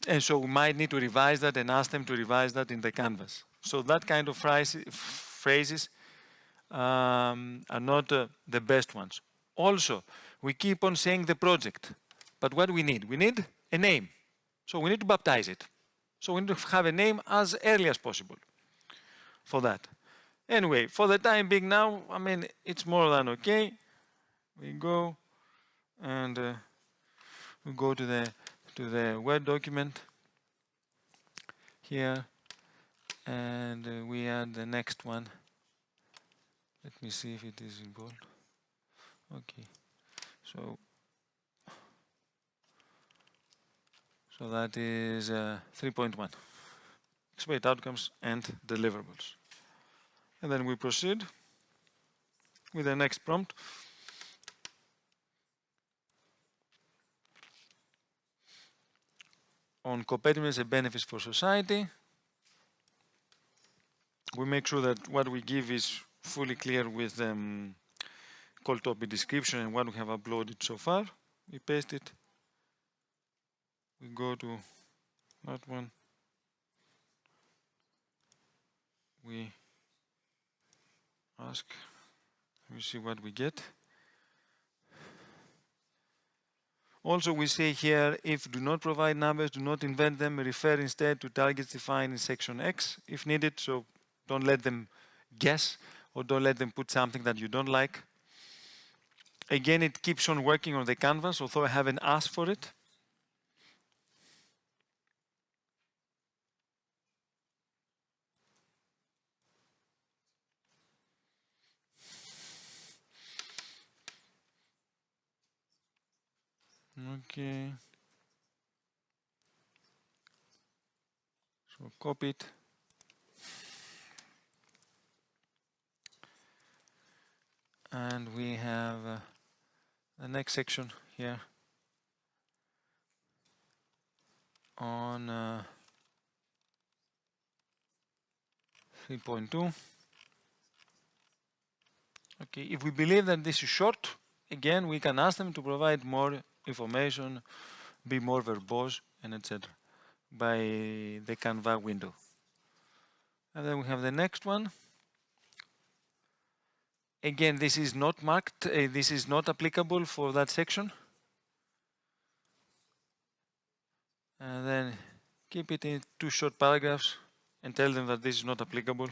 And so we might need to revise that and ask them to revise that in the canvas. So that kind of phrases are not the best ones. Also, we keep on saying the project. But what we need a name. So we need to baptize it. So we need to have a name as early as possible for that. Anyway, for the time being now, I mean, it's more than okay. We go and we go to the Word document here, and we add the next one. Let me see if it is in bold. Okay, so that is 3.1. expect outcomes and deliverables. And then we proceed with the next prompt. On competitiveness and benefits for society. We make sure that what we give is fully clear with call topic description and what we have uploaded so far. We paste it. We go to that one. We ask, we see what we get. Also, we say here, if do not provide numbers, do not invent them, refer instead to targets defined in section X if needed. So don't let them guess or don't let them put something that you don't like. Again, it keeps on working on the canvas, although I haven't asked for it. Okay. So copy it. And we have the next section here on 3.2. Okay, if we believe that this is short, again, we can ask them to provide more information, be more verbose, and etc. by the Canva window. And then we have the next one. Again, this is not marked, this is not applicable for that section. And then keep it in 2 short paragraphs and tell them that this is not applicable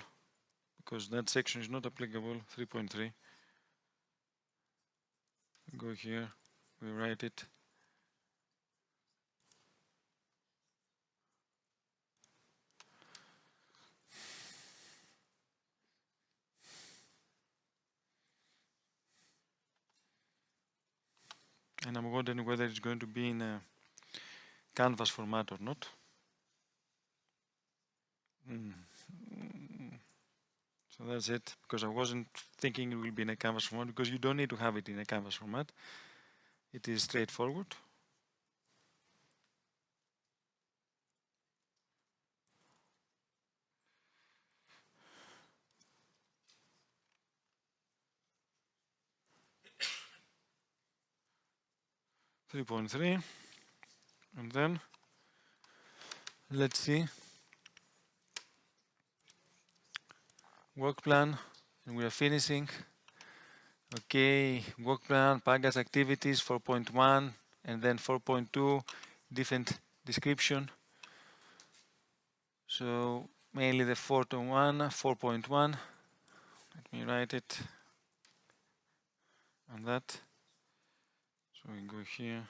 because that section is not applicable, 3.3. Go here, we write it. And I'm wondering whether it's going to be in a canvas format or not. So that's it, because I wasn't thinking it will be in a canvas format, because you don't need to have it in a canvas format. It is straightforward. .3, and then let's see. Work plan, and we are finishing. Okay, work plan, package activities 4.1, and then 4.2, different description. So mainly the 4.1. Let me write it on that. So we go here.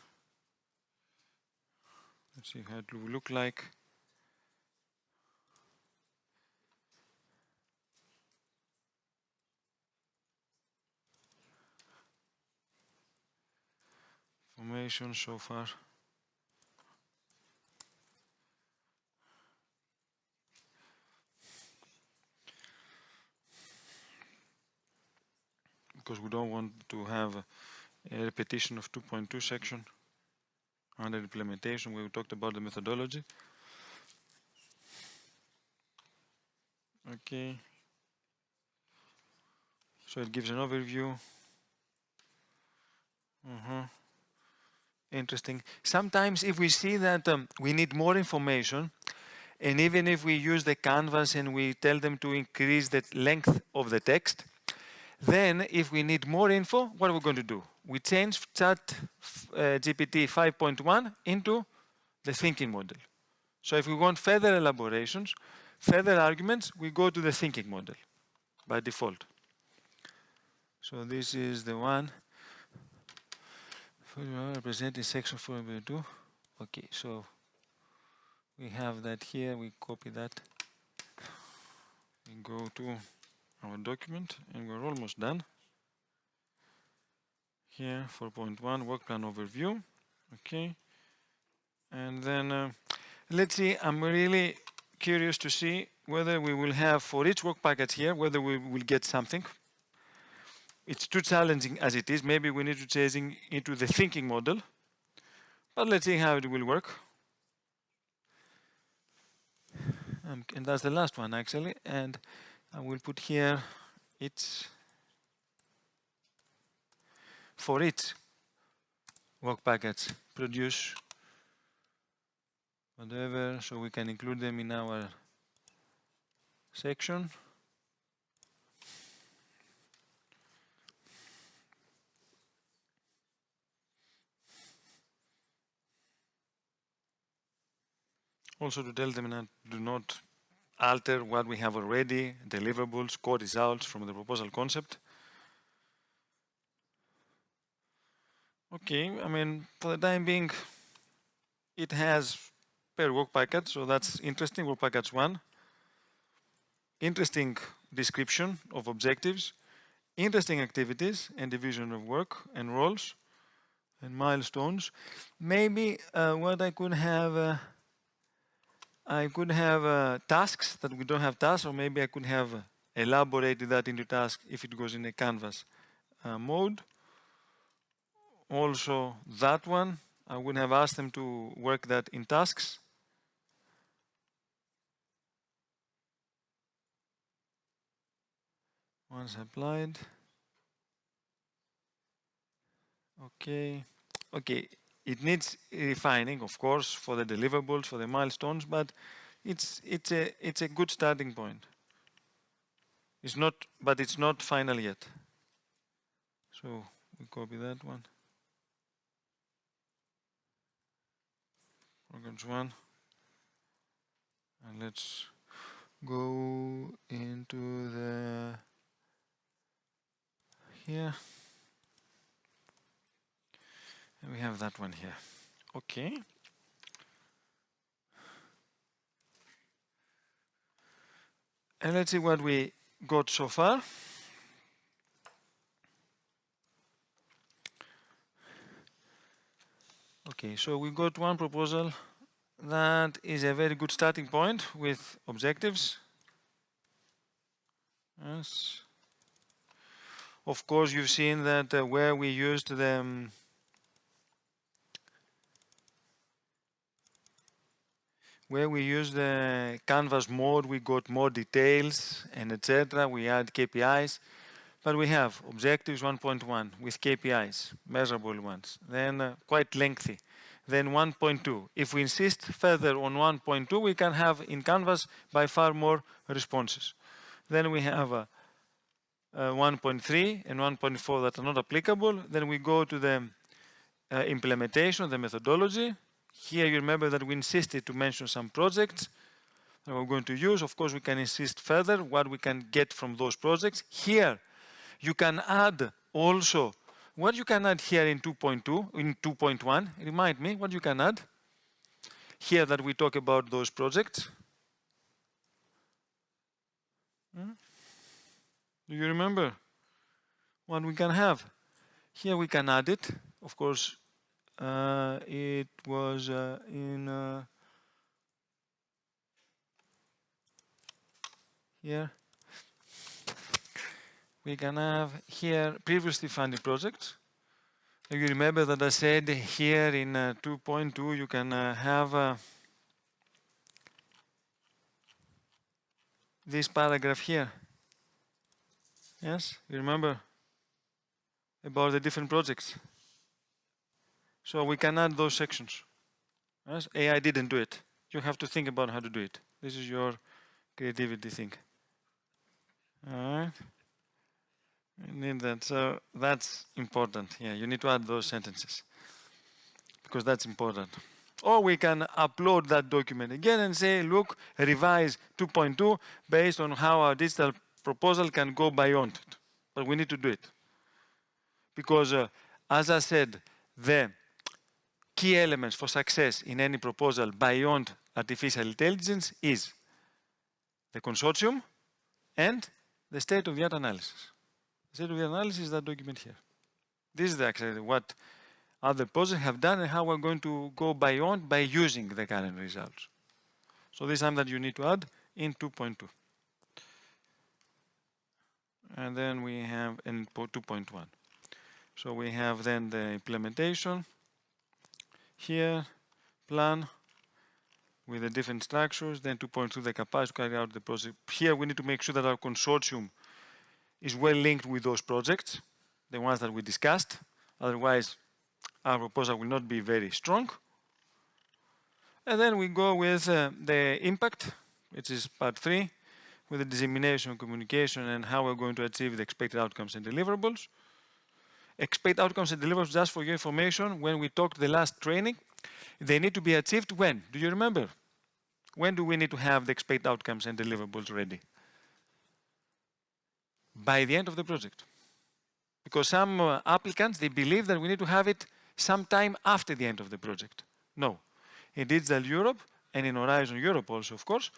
Let's see how it will look like. Information so far. Because we don't want to have a repetition of 2.2 section under implementation where we talked about the methodology. Okay. So it gives an overview. Interesting. Sometimes if we see that we need more information, and even if we use the canvas and we tell them to increase the length of the text, then if we need more info, what are we going to do? We change ChatGPT 5.1 into the thinking model. So if we want further elaborations, further arguments, we go to the thinking model by default. So this is the one representing section 4.2. Okay, so we have that here, we copy that. We go to our document and we're almost done. Here, 4.1, work plan overview. Okay. And then let's see, I'm really curious to see whether we will have, for each work package here, whether we will get something. It's too challenging as it is. Maybe we need to change into the thinking model. But let's see how it will work. And that's the last one, actually. And I will put here, it's for each work package, produce whatever, so we can include them in our section. Also to tell them that do not alter what we have already, deliverables, core results from the proposal concept. Okay, I mean, for the time being, it has per work package, so that's interesting, work package 1. Interesting description of objectives, interesting activities and division of work and roles and milestones. Maybe what I could have tasks that we don't have tasks, or maybe I could have elaborated that into tasks if it goes in a canvas mode. Also that one, I would have asked them to work that in tasks. Once applied. Okay. Okay. It needs refining, of course, for the deliverables, for the milestones, but it's a good starting point. It's not, but it's not final yet. So we copy that one. Programs 1, and let's go into the here. And we have that one here. Okay. And let's see what we got so far. Okay, so we got one proposal that is a very good starting point with objectives. Yes. Of course, you've seen that where we used the canvas mode, we got more details and etc. We add KPIs, but we have objectives 1.1 with KPIs, measurable ones, then quite lengthy. Then 1.2. If we insist further on 1.2, we can have in canvas by far more responses. Then we have 1.3 and 1.4 that are not applicable. Then we go to the implementation, the methodology. Here you remember that we insisted to mention some projects that we're going to use. Of course, we can insist further what we can get from those projects. Here, you can add also what you can add here in 2.2, in 2.1. Remind me what you can add here that we talk about those projects. Do you remember what we can have? Here we can add it. Of course, it was in here. We can have here previously funded projects. You remember that I said here in 2.2 you can have this paragraph here. Yes, you remember about the different projects. So we can add those sections. Yes? AI didn't do it. You have to think about how to do it. This is your creativity thing. All right. You need that. So that's important. Yeah, you need to add those sentences because that's important. Or we can upload that document again and say, look, revise 2.2 based on how our digital proposal can go beyond it. But we need to do it. Because as I said, the key elements for success in any proposal beyond artificial intelligence is the consortium and the state-of-the-art analysis. The state-of-the-art analysis is that document here. This is actually what other projects have done and how we're going to go beyond by using the current results. So this time that you need to add in 2.2. And then we have in 2.1. So we have then the implementation here, plan with the different structures, then 2.2 the capacity to carry out the project. Here we need to make sure that our consortium is well linked with those projects, the ones that we discussed. Otherwise, our proposal will not be very strong. And then we go with the impact, which is part 3, with the dissemination, communication, and how we're going to achieve the expected outcomes and deliverables. Expect outcomes and deliverables, just for your information, when we talked the last training, they need to be achieved when? Do you remember? When do we need to have the expected outcomes and deliverables ready? By the end of the project. Because some applicants, they believe that we need to have it sometime after the end of the project. No. In Digital Europe, and in Horizon Europe also, of course,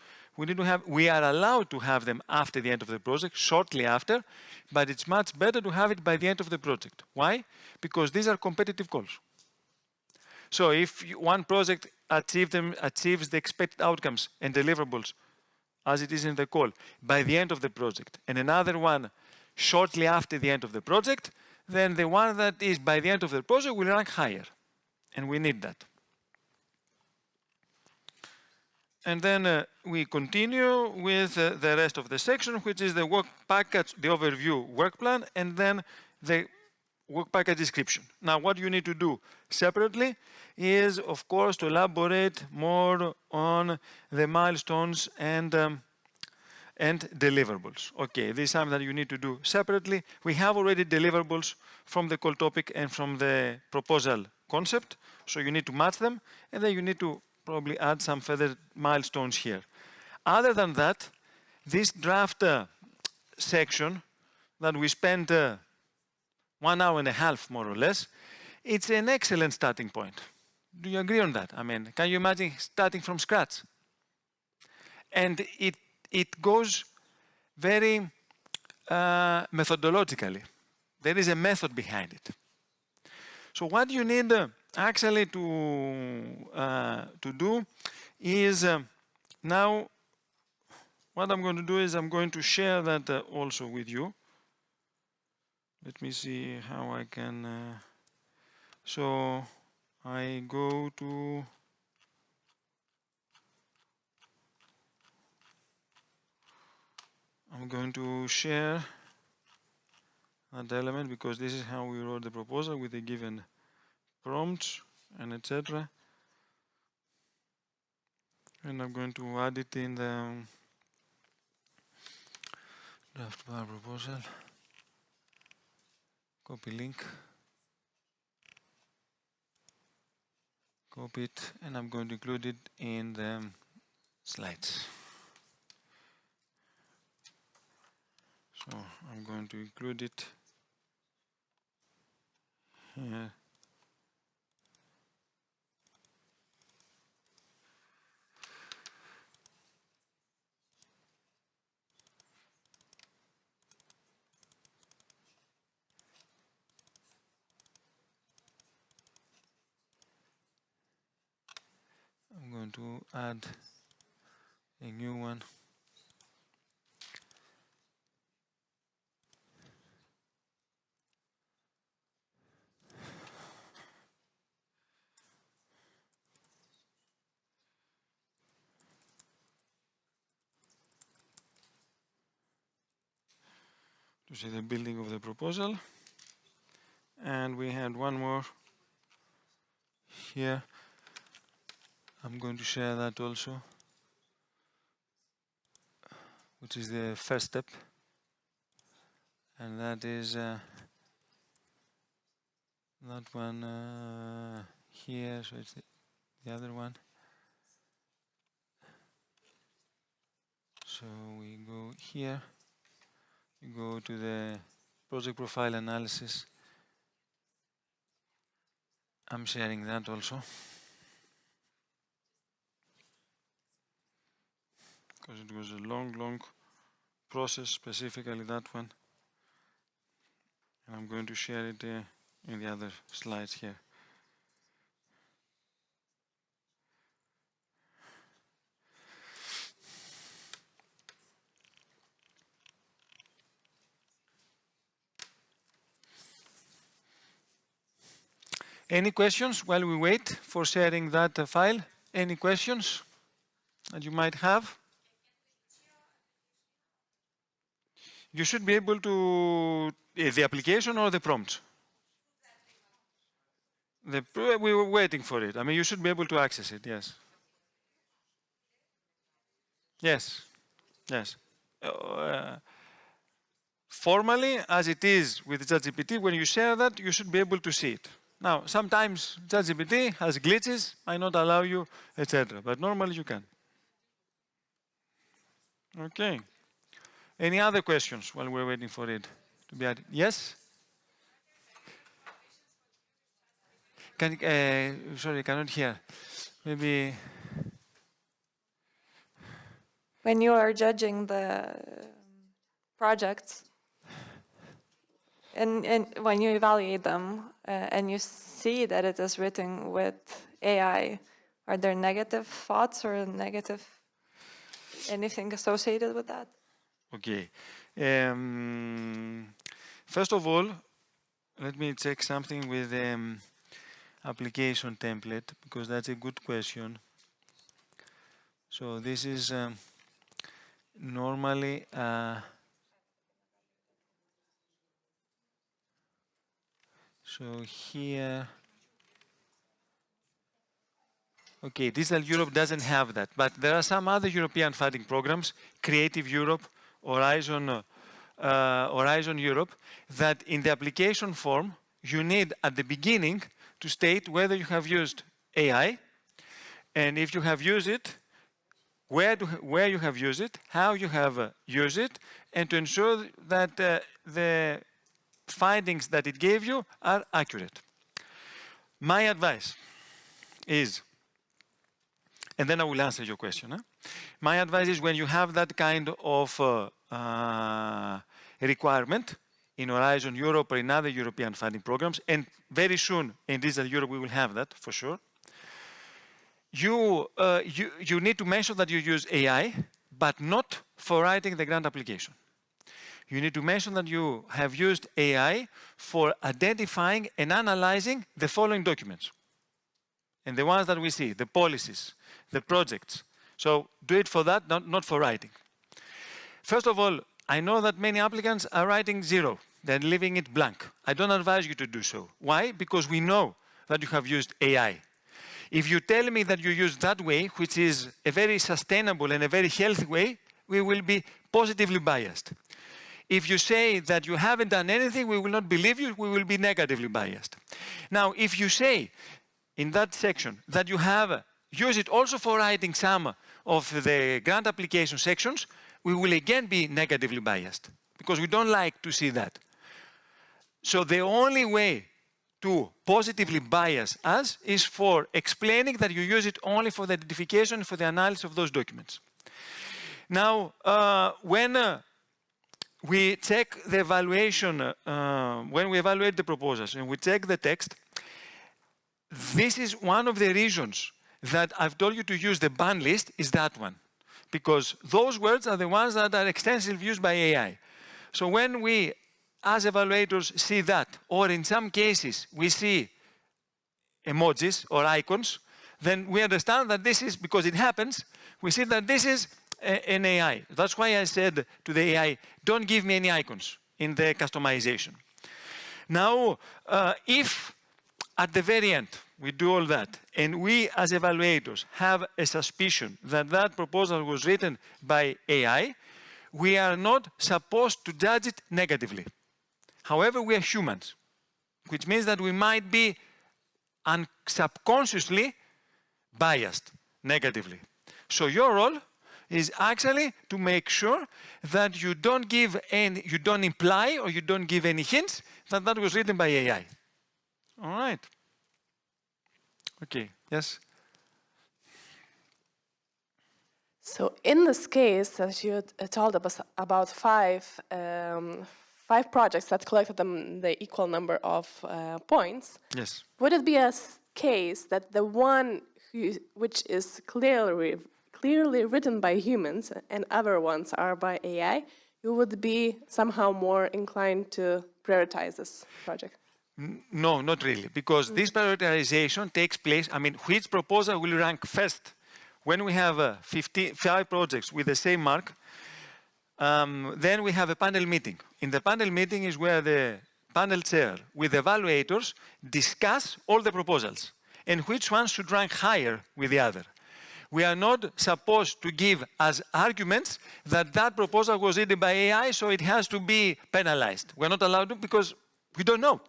we are allowed to have them after the end of the project, shortly after, but it's much better to have it by the end of the project. Why? Because these are competitive calls. So if one project achieves the expected outcomes and deliverables, as it is in the call, by the end of the project, and another one shortly after the end of the project, then the one that is by the end of the project will rank higher. And we need that. And then we continue with the rest of the section, which is the work package, the overview work plan, and then the work package description. Now, what you need to do separately is, of course, to elaborate more on the milestones and deliverables. Okay, this is something that you need to do separately. We have already deliverables from the call topic and from the proposal concept, so you need to match them, and then you need to probably add some further milestones here. Other than that, this draft section that we spent 1 hour and a half, more or less, it's an excellent starting point. Do you agree on that? I mean, can you imagine starting from scratch? And it goes very methodologically. There is a method behind it. So what you need actually to do is now what I'm going to do is I'm going to share that also with you. Let me see how I can. So I go to. I'm going to share that element because this is how we wrote the proposal with the given prompts and etc. And I'm going to add it in the draft bar proposal. Copy link. Copy it, and I'm going to include it in the slides. So I'm going to include it here. I'm going to add a new one. To see the building of the proposal. And we had one more here. I'm going to share that also, which is the first step. And that is that one here, so it's the other one. So we go here. You go to the project profile analysis. I'm sharing that also. Because it was a long process, specifically that one. And I'm going to share it in the other slides here. Any questions while we wait for sharing that file? Any questions that you might have? You should be able to, the application or the prompts? We were waiting for it. I mean, you should be able to access it, yes. Yes, yes. Formally, as it is with ChatGPT, when you share that, you should be able to see it. Now, sometimes ChatGPT has glitches, might not allow you, etc. But normally you can. Okay. Any other questions while we're waiting for it to be added? Yes? Sorry, I cannot hear. Maybe. When you are judging the projects, and when you evaluate them, and you see that it is written with AI, are there negative thoughts or negative anything associated with that? Okay. First of all, let me check something with application template, because that's a good question. So this is normally so here, okay, Digital Europe doesn't have that, but there are some other European funding programs, Creative Europe, Horizon Europe, that in the application form, you need at the beginning to state whether you have used AI, and if you have used it, where you have used it, how you have used it, and to ensure that the findings that it gave you are accurate. My advice is, and then I will answer your question. My advice is, when you have that kind of requirement in Horizon Europe or in other European funding programs, and very soon in Digital Europe we will have that for sure, you need to mention that you use AI, but not for writing the grant application. You need to mention that you have used AI for identifying and analyzing the following documents. And the ones that we see, the policies, the projects. So do it for that, not for writing. First of all, I know that many applicants are writing 0. They're leaving it blank. I don't advise you to do so. Why? Because we know that you have used AI. If you tell me that you use that way, which is a very sustainable and a very healthy way, we will be positively biased. If you say that you haven't done anything, we will not believe you, we will be negatively biased. Now, if you say in that section that you have used it also for writing some of the grant application sections, we will again be negatively biased, because we don't like to see that. So the only way to positively bias us is for explaining that you use it only for the identification, for the analysis of those documents. Now, when we check the evaluation, when we evaluate the proposals and we check the text, this is one of the reasons that I've told you to use the ban list, is that one. Because those words are the ones that are extensively used by AI. So when we, as evaluators, see that, or in some cases we see emojis or icons, then we understand that this is, because it happens, we see that this is an AI. That's why I said to the AI, don't give me any icons in the customization. Now, if at the very end we do all that, and we as evaluators have a suspicion that that proposal was written by AI, we are not supposed to judge it negatively. However, we are humans, which means that we might be subconsciously biased negatively. So your role is actually to make sure that you don't give any, you don't imply or you don't give any hints that that was written by AI. All right. Okay, yes? So in this case, as you told us about five projects that collected the equal number of points, yes. Would it be a case that the one which is clearly written by humans and other ones are by AI, you would be somehow more inclined to prioritize this project? No, not really, because this prioritization takes place, I mean, which proposal will rank first? When we have 5 projects with the same mark, then we have a panel meeting. In the panel meeting is where the panel chair with evaluators discuss all the proposals and which one should rank higher with the other. We are not supposed to give as arguments that that proposal was written by AI, so it has to be penalized. We're not allowed to because we don't know.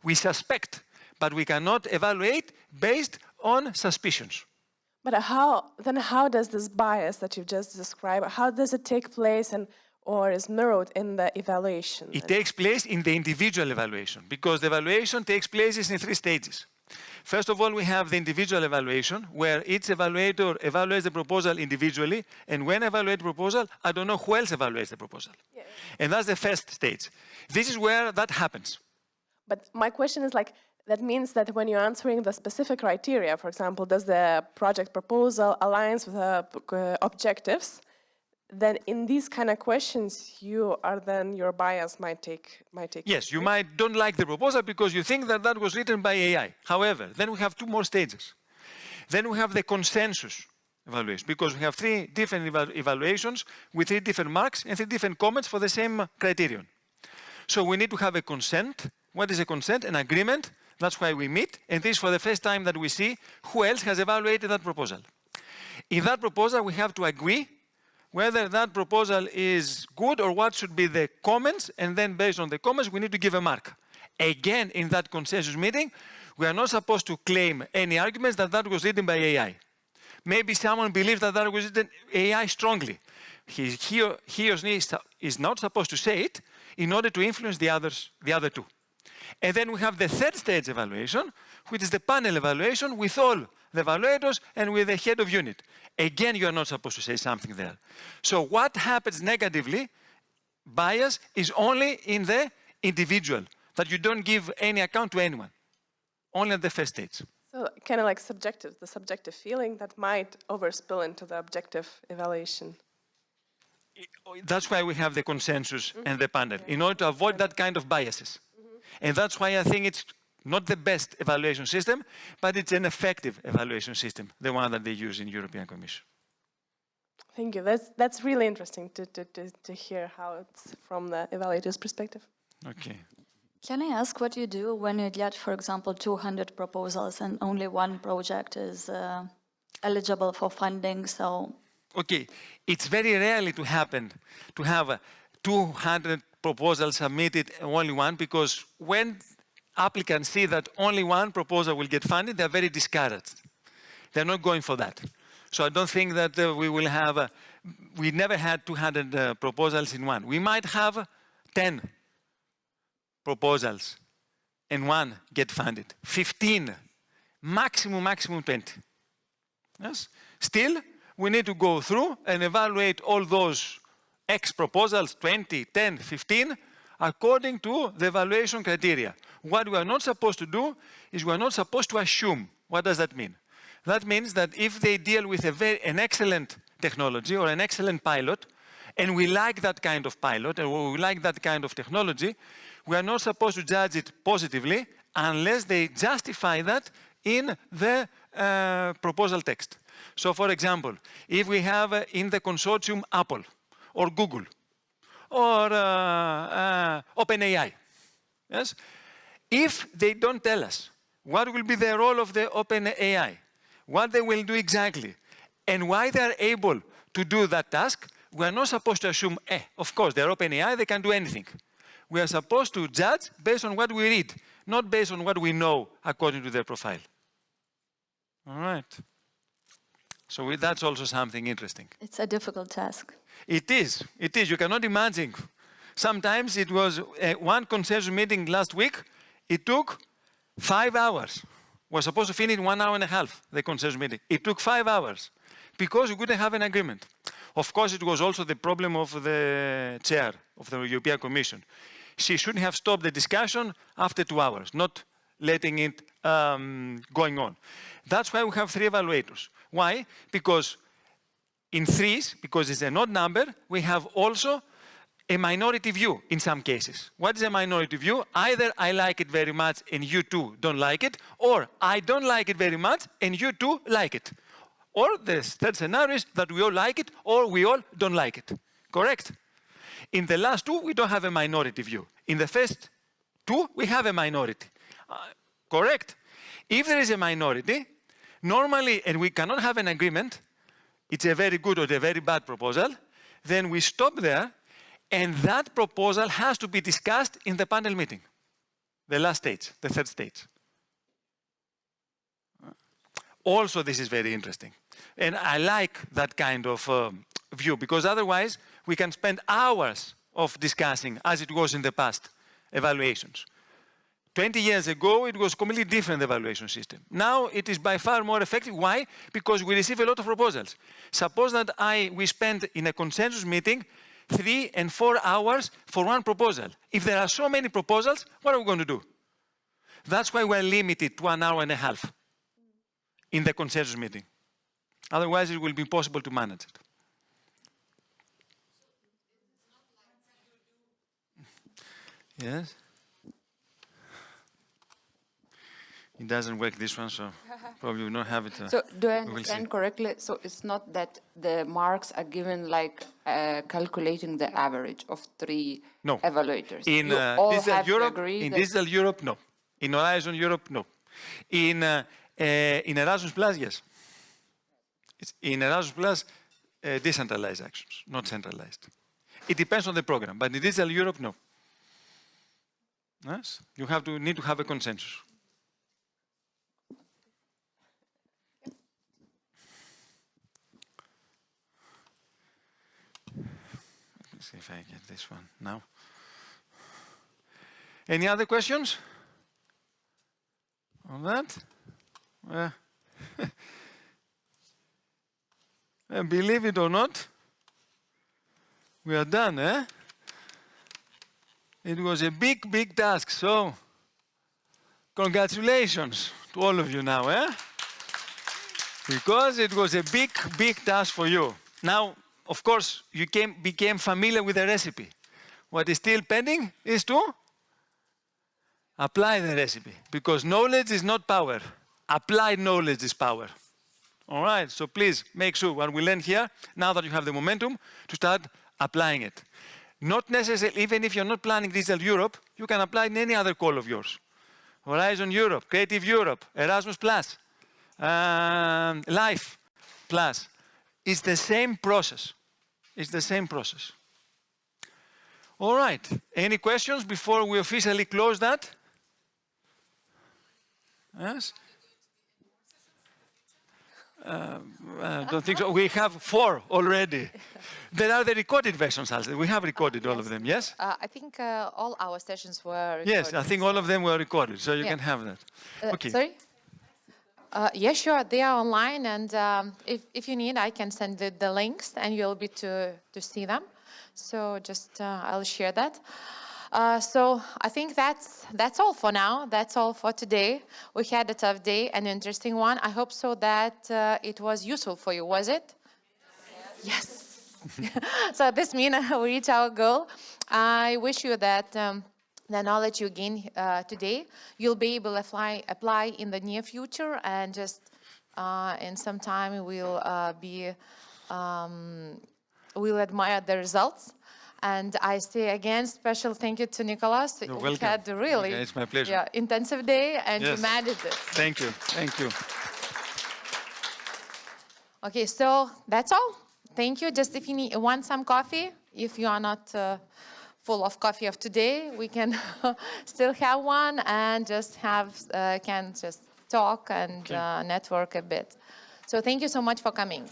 We suspect, but we cannot evaluate based on suspicions. But how does this bias that you've just described, how does it take place or is mirrored in the evaluation? It takes place in the individual evaluation, because the evaluation takes place in 3 stages. First of all, we have the individual evaluation, where each evaluator evaluates the proposal individually, and when I evaluate the proposal, I don't know who else evaluates the proposal. Yeah. And that's the first stage. This is where that happens. But my question is like, that means that when you're answering the specific criteria, for example, does the project proposal aligns with the objectives, then in these kind of questions, your bias might take. Yes, you might don't like the proposal because you think that that was written by AI. However, then we have 2 more stages. Then we have the consensus evaluation, because we have 3 different evaluations with 3 different marks and 3 different comments for the same criterion. So we need to have a consent. What is a consent? An agreement. That's why we meet, and this is for the first time that we see who else has evaluated that proposal. In that proposal, we have to agree whether that proposal is good or what should be the comments, and then based on the comments, we need to give a mark. Again, in that consensus meeting, we are not supposed to claim any arguments that that was written by AI. Maybe someone believes that that was written AI strongly. He or she is not supposed to say it in order to influence the other 2. And then we have the 3rd stage evaluation, which is the panel evaluation with all the evaluators and with the head of unit. Again, you are not supposed to say something there. So what happens negatively, bias, is only in the individual, that you don't give any account to anyone, only at the first stage. So kind of like the subjective feeling that might overspill into the objective evaluation. That's why we have the consensus and the panel, in order to avoid that kind of biases. And that's why I think it's not the best evaluation system, but it's an effective evaluation system, the one that they use in European Commission. Thank you. That's really interesting to hear how it's from the evaluator's perspective. Okay. Can I ask what you do when you get, for example, 200 proposals and only 1 project is eligible for funding? So. Okay, it's very rarely to happen to have 200 proposals submitted, only 1, because when applicants see that only 1 proposal will get funded, they're very discouraged. They're not going for that. So I don't think that we will have, we never had 200 proposals in 1. We might have 10 proposals and 1 get funded. 15, maximum 20. Yes? Still, we need to go through and evaluate all those X proposals, 20, 10, 15, according to the evaluation criteria. What we are not supposed to do is we are not supposed to assume. What does that mean? That means that if they deal with an excellent technology or an excellent pilot, and we like that kind of pilot, or we like that kind of technology, we are not supposed to judge it positively unless they justify that in the proposal text. So, for example, if we have in the consortium Apple, or Google, or OpenAI, yes? If they don't tell us what will be the role of the OpenAI, what they will do exactly, and why they are able to do that task, we are not supposed to assume, of course, they're OpenAI, they can do anything. We are supposed to judge based on what we read, not based on what we know according to their profile. All right. So that's also something interesting. It's a difficult task. It is. It is. You cannot imagine. Sometimes it was one consensus meeting last week. It took 5 hours. We're supposed to finish in 1 hour and a half, the consensus meeting. It took 5 hours because we couldn't have an agreement. Of course, it was also the problem of the chair of the European Commission. She shouldn't have stopped the discussion after 2 hours, not letting it going on. That's why we have 3 evaluators. Why? Because in threes, because it's an odd number, we have also a minority view in some cases. What is a minority view? Either I like it very much and you two don't like it, or I don't like it very much and you two like it. Or the third scenario is that we all like it or we all don't like it. Correct? In the last two, we don't have a minority view. In the first two, we have a minority. Correct? If there is a minority, normally, and we cannot have an agreement, it's a very good or a very bad proposal, then we stop there, and that proposal has to be discussed in the panel meeting, the last stage, the third stage. Also, this is very interesting. And I like that kind of view, because otherwise we can spend hours of discussing, as it was in the past, evaluations. 20 years ago, it was a completely different evaluation system. Now, it is by far more effective. Why? Because we receive a lot of proposals. Suppose that we spend in a consensus meeting 3 and 4 hours for one proposal. If there are so many proposals, what are we going to do? That's why we're limited to 1 hour and a half in the consensus meeting. Otherwise, it will be impossible to manage it. Yes? It doesn't work, this one, so probably we don't have it. So do I understand correctly? So it's not that the marks are given like calculating the average of 3 evaluators? In Digital Europe, no. In Horizon Europe, no. In Erasmus Plus, yes. In Erasmus Plus, decentralized actions, not centralized. It depends on the program, but in Digital Europe, no. Yes? You need to have a consensus. Let me see if I get this one now. Any other questions on that? Believe it or not, we are done, eh? It was a big, big task, so congratulations to all of you now, eh? Because it was a big, big task for you. Now, of course, you became familiar with the recipe. What is still pending is to apply the recipe, because knowledge is not power. Applied knowledge is power. All right, so please make sure what we learn here, now that you have the momentum, to start applying it. Not necessarily, even if you're not planning Digital Europe, you can apply in any other call of yours. Horizon Europe, Creative Europe, Erasmus Plus, Life Plus. It's the same process. It's the same process. All right, any questions before we officially close that? Yes? I don't think so. We have 4 already. There are the recorded versions also. We have recorded all of them, yes? I think all our sessions were recorded. Yes, I think all of them were recorded, so you can have that. Okay. Sorry? Yeah, sure, they are online, and if you need, I can send the links, and you'll be to see them. So just, I'll share that. So I think that's all for now. That's all for today. We had a tough day, an interesting one. I hope so that it was useful for you, was it? Yes. So this means we reach our goal. I wish you that the knowledge you gain today, you'll be able to apply in the near future, and just in some time we'll admire the results. And I say again, special thank you to Nikolaos. You're we welcome. had a really it's my pleasure. Intensive day, and yes. you managed it. Thank you. Thank you. Okay, so that's all. Thank you. Just if you want some coffee, if you are not full of coffee of today, we can still have one, and just can just talk and network a bit. So thank you so much for coming.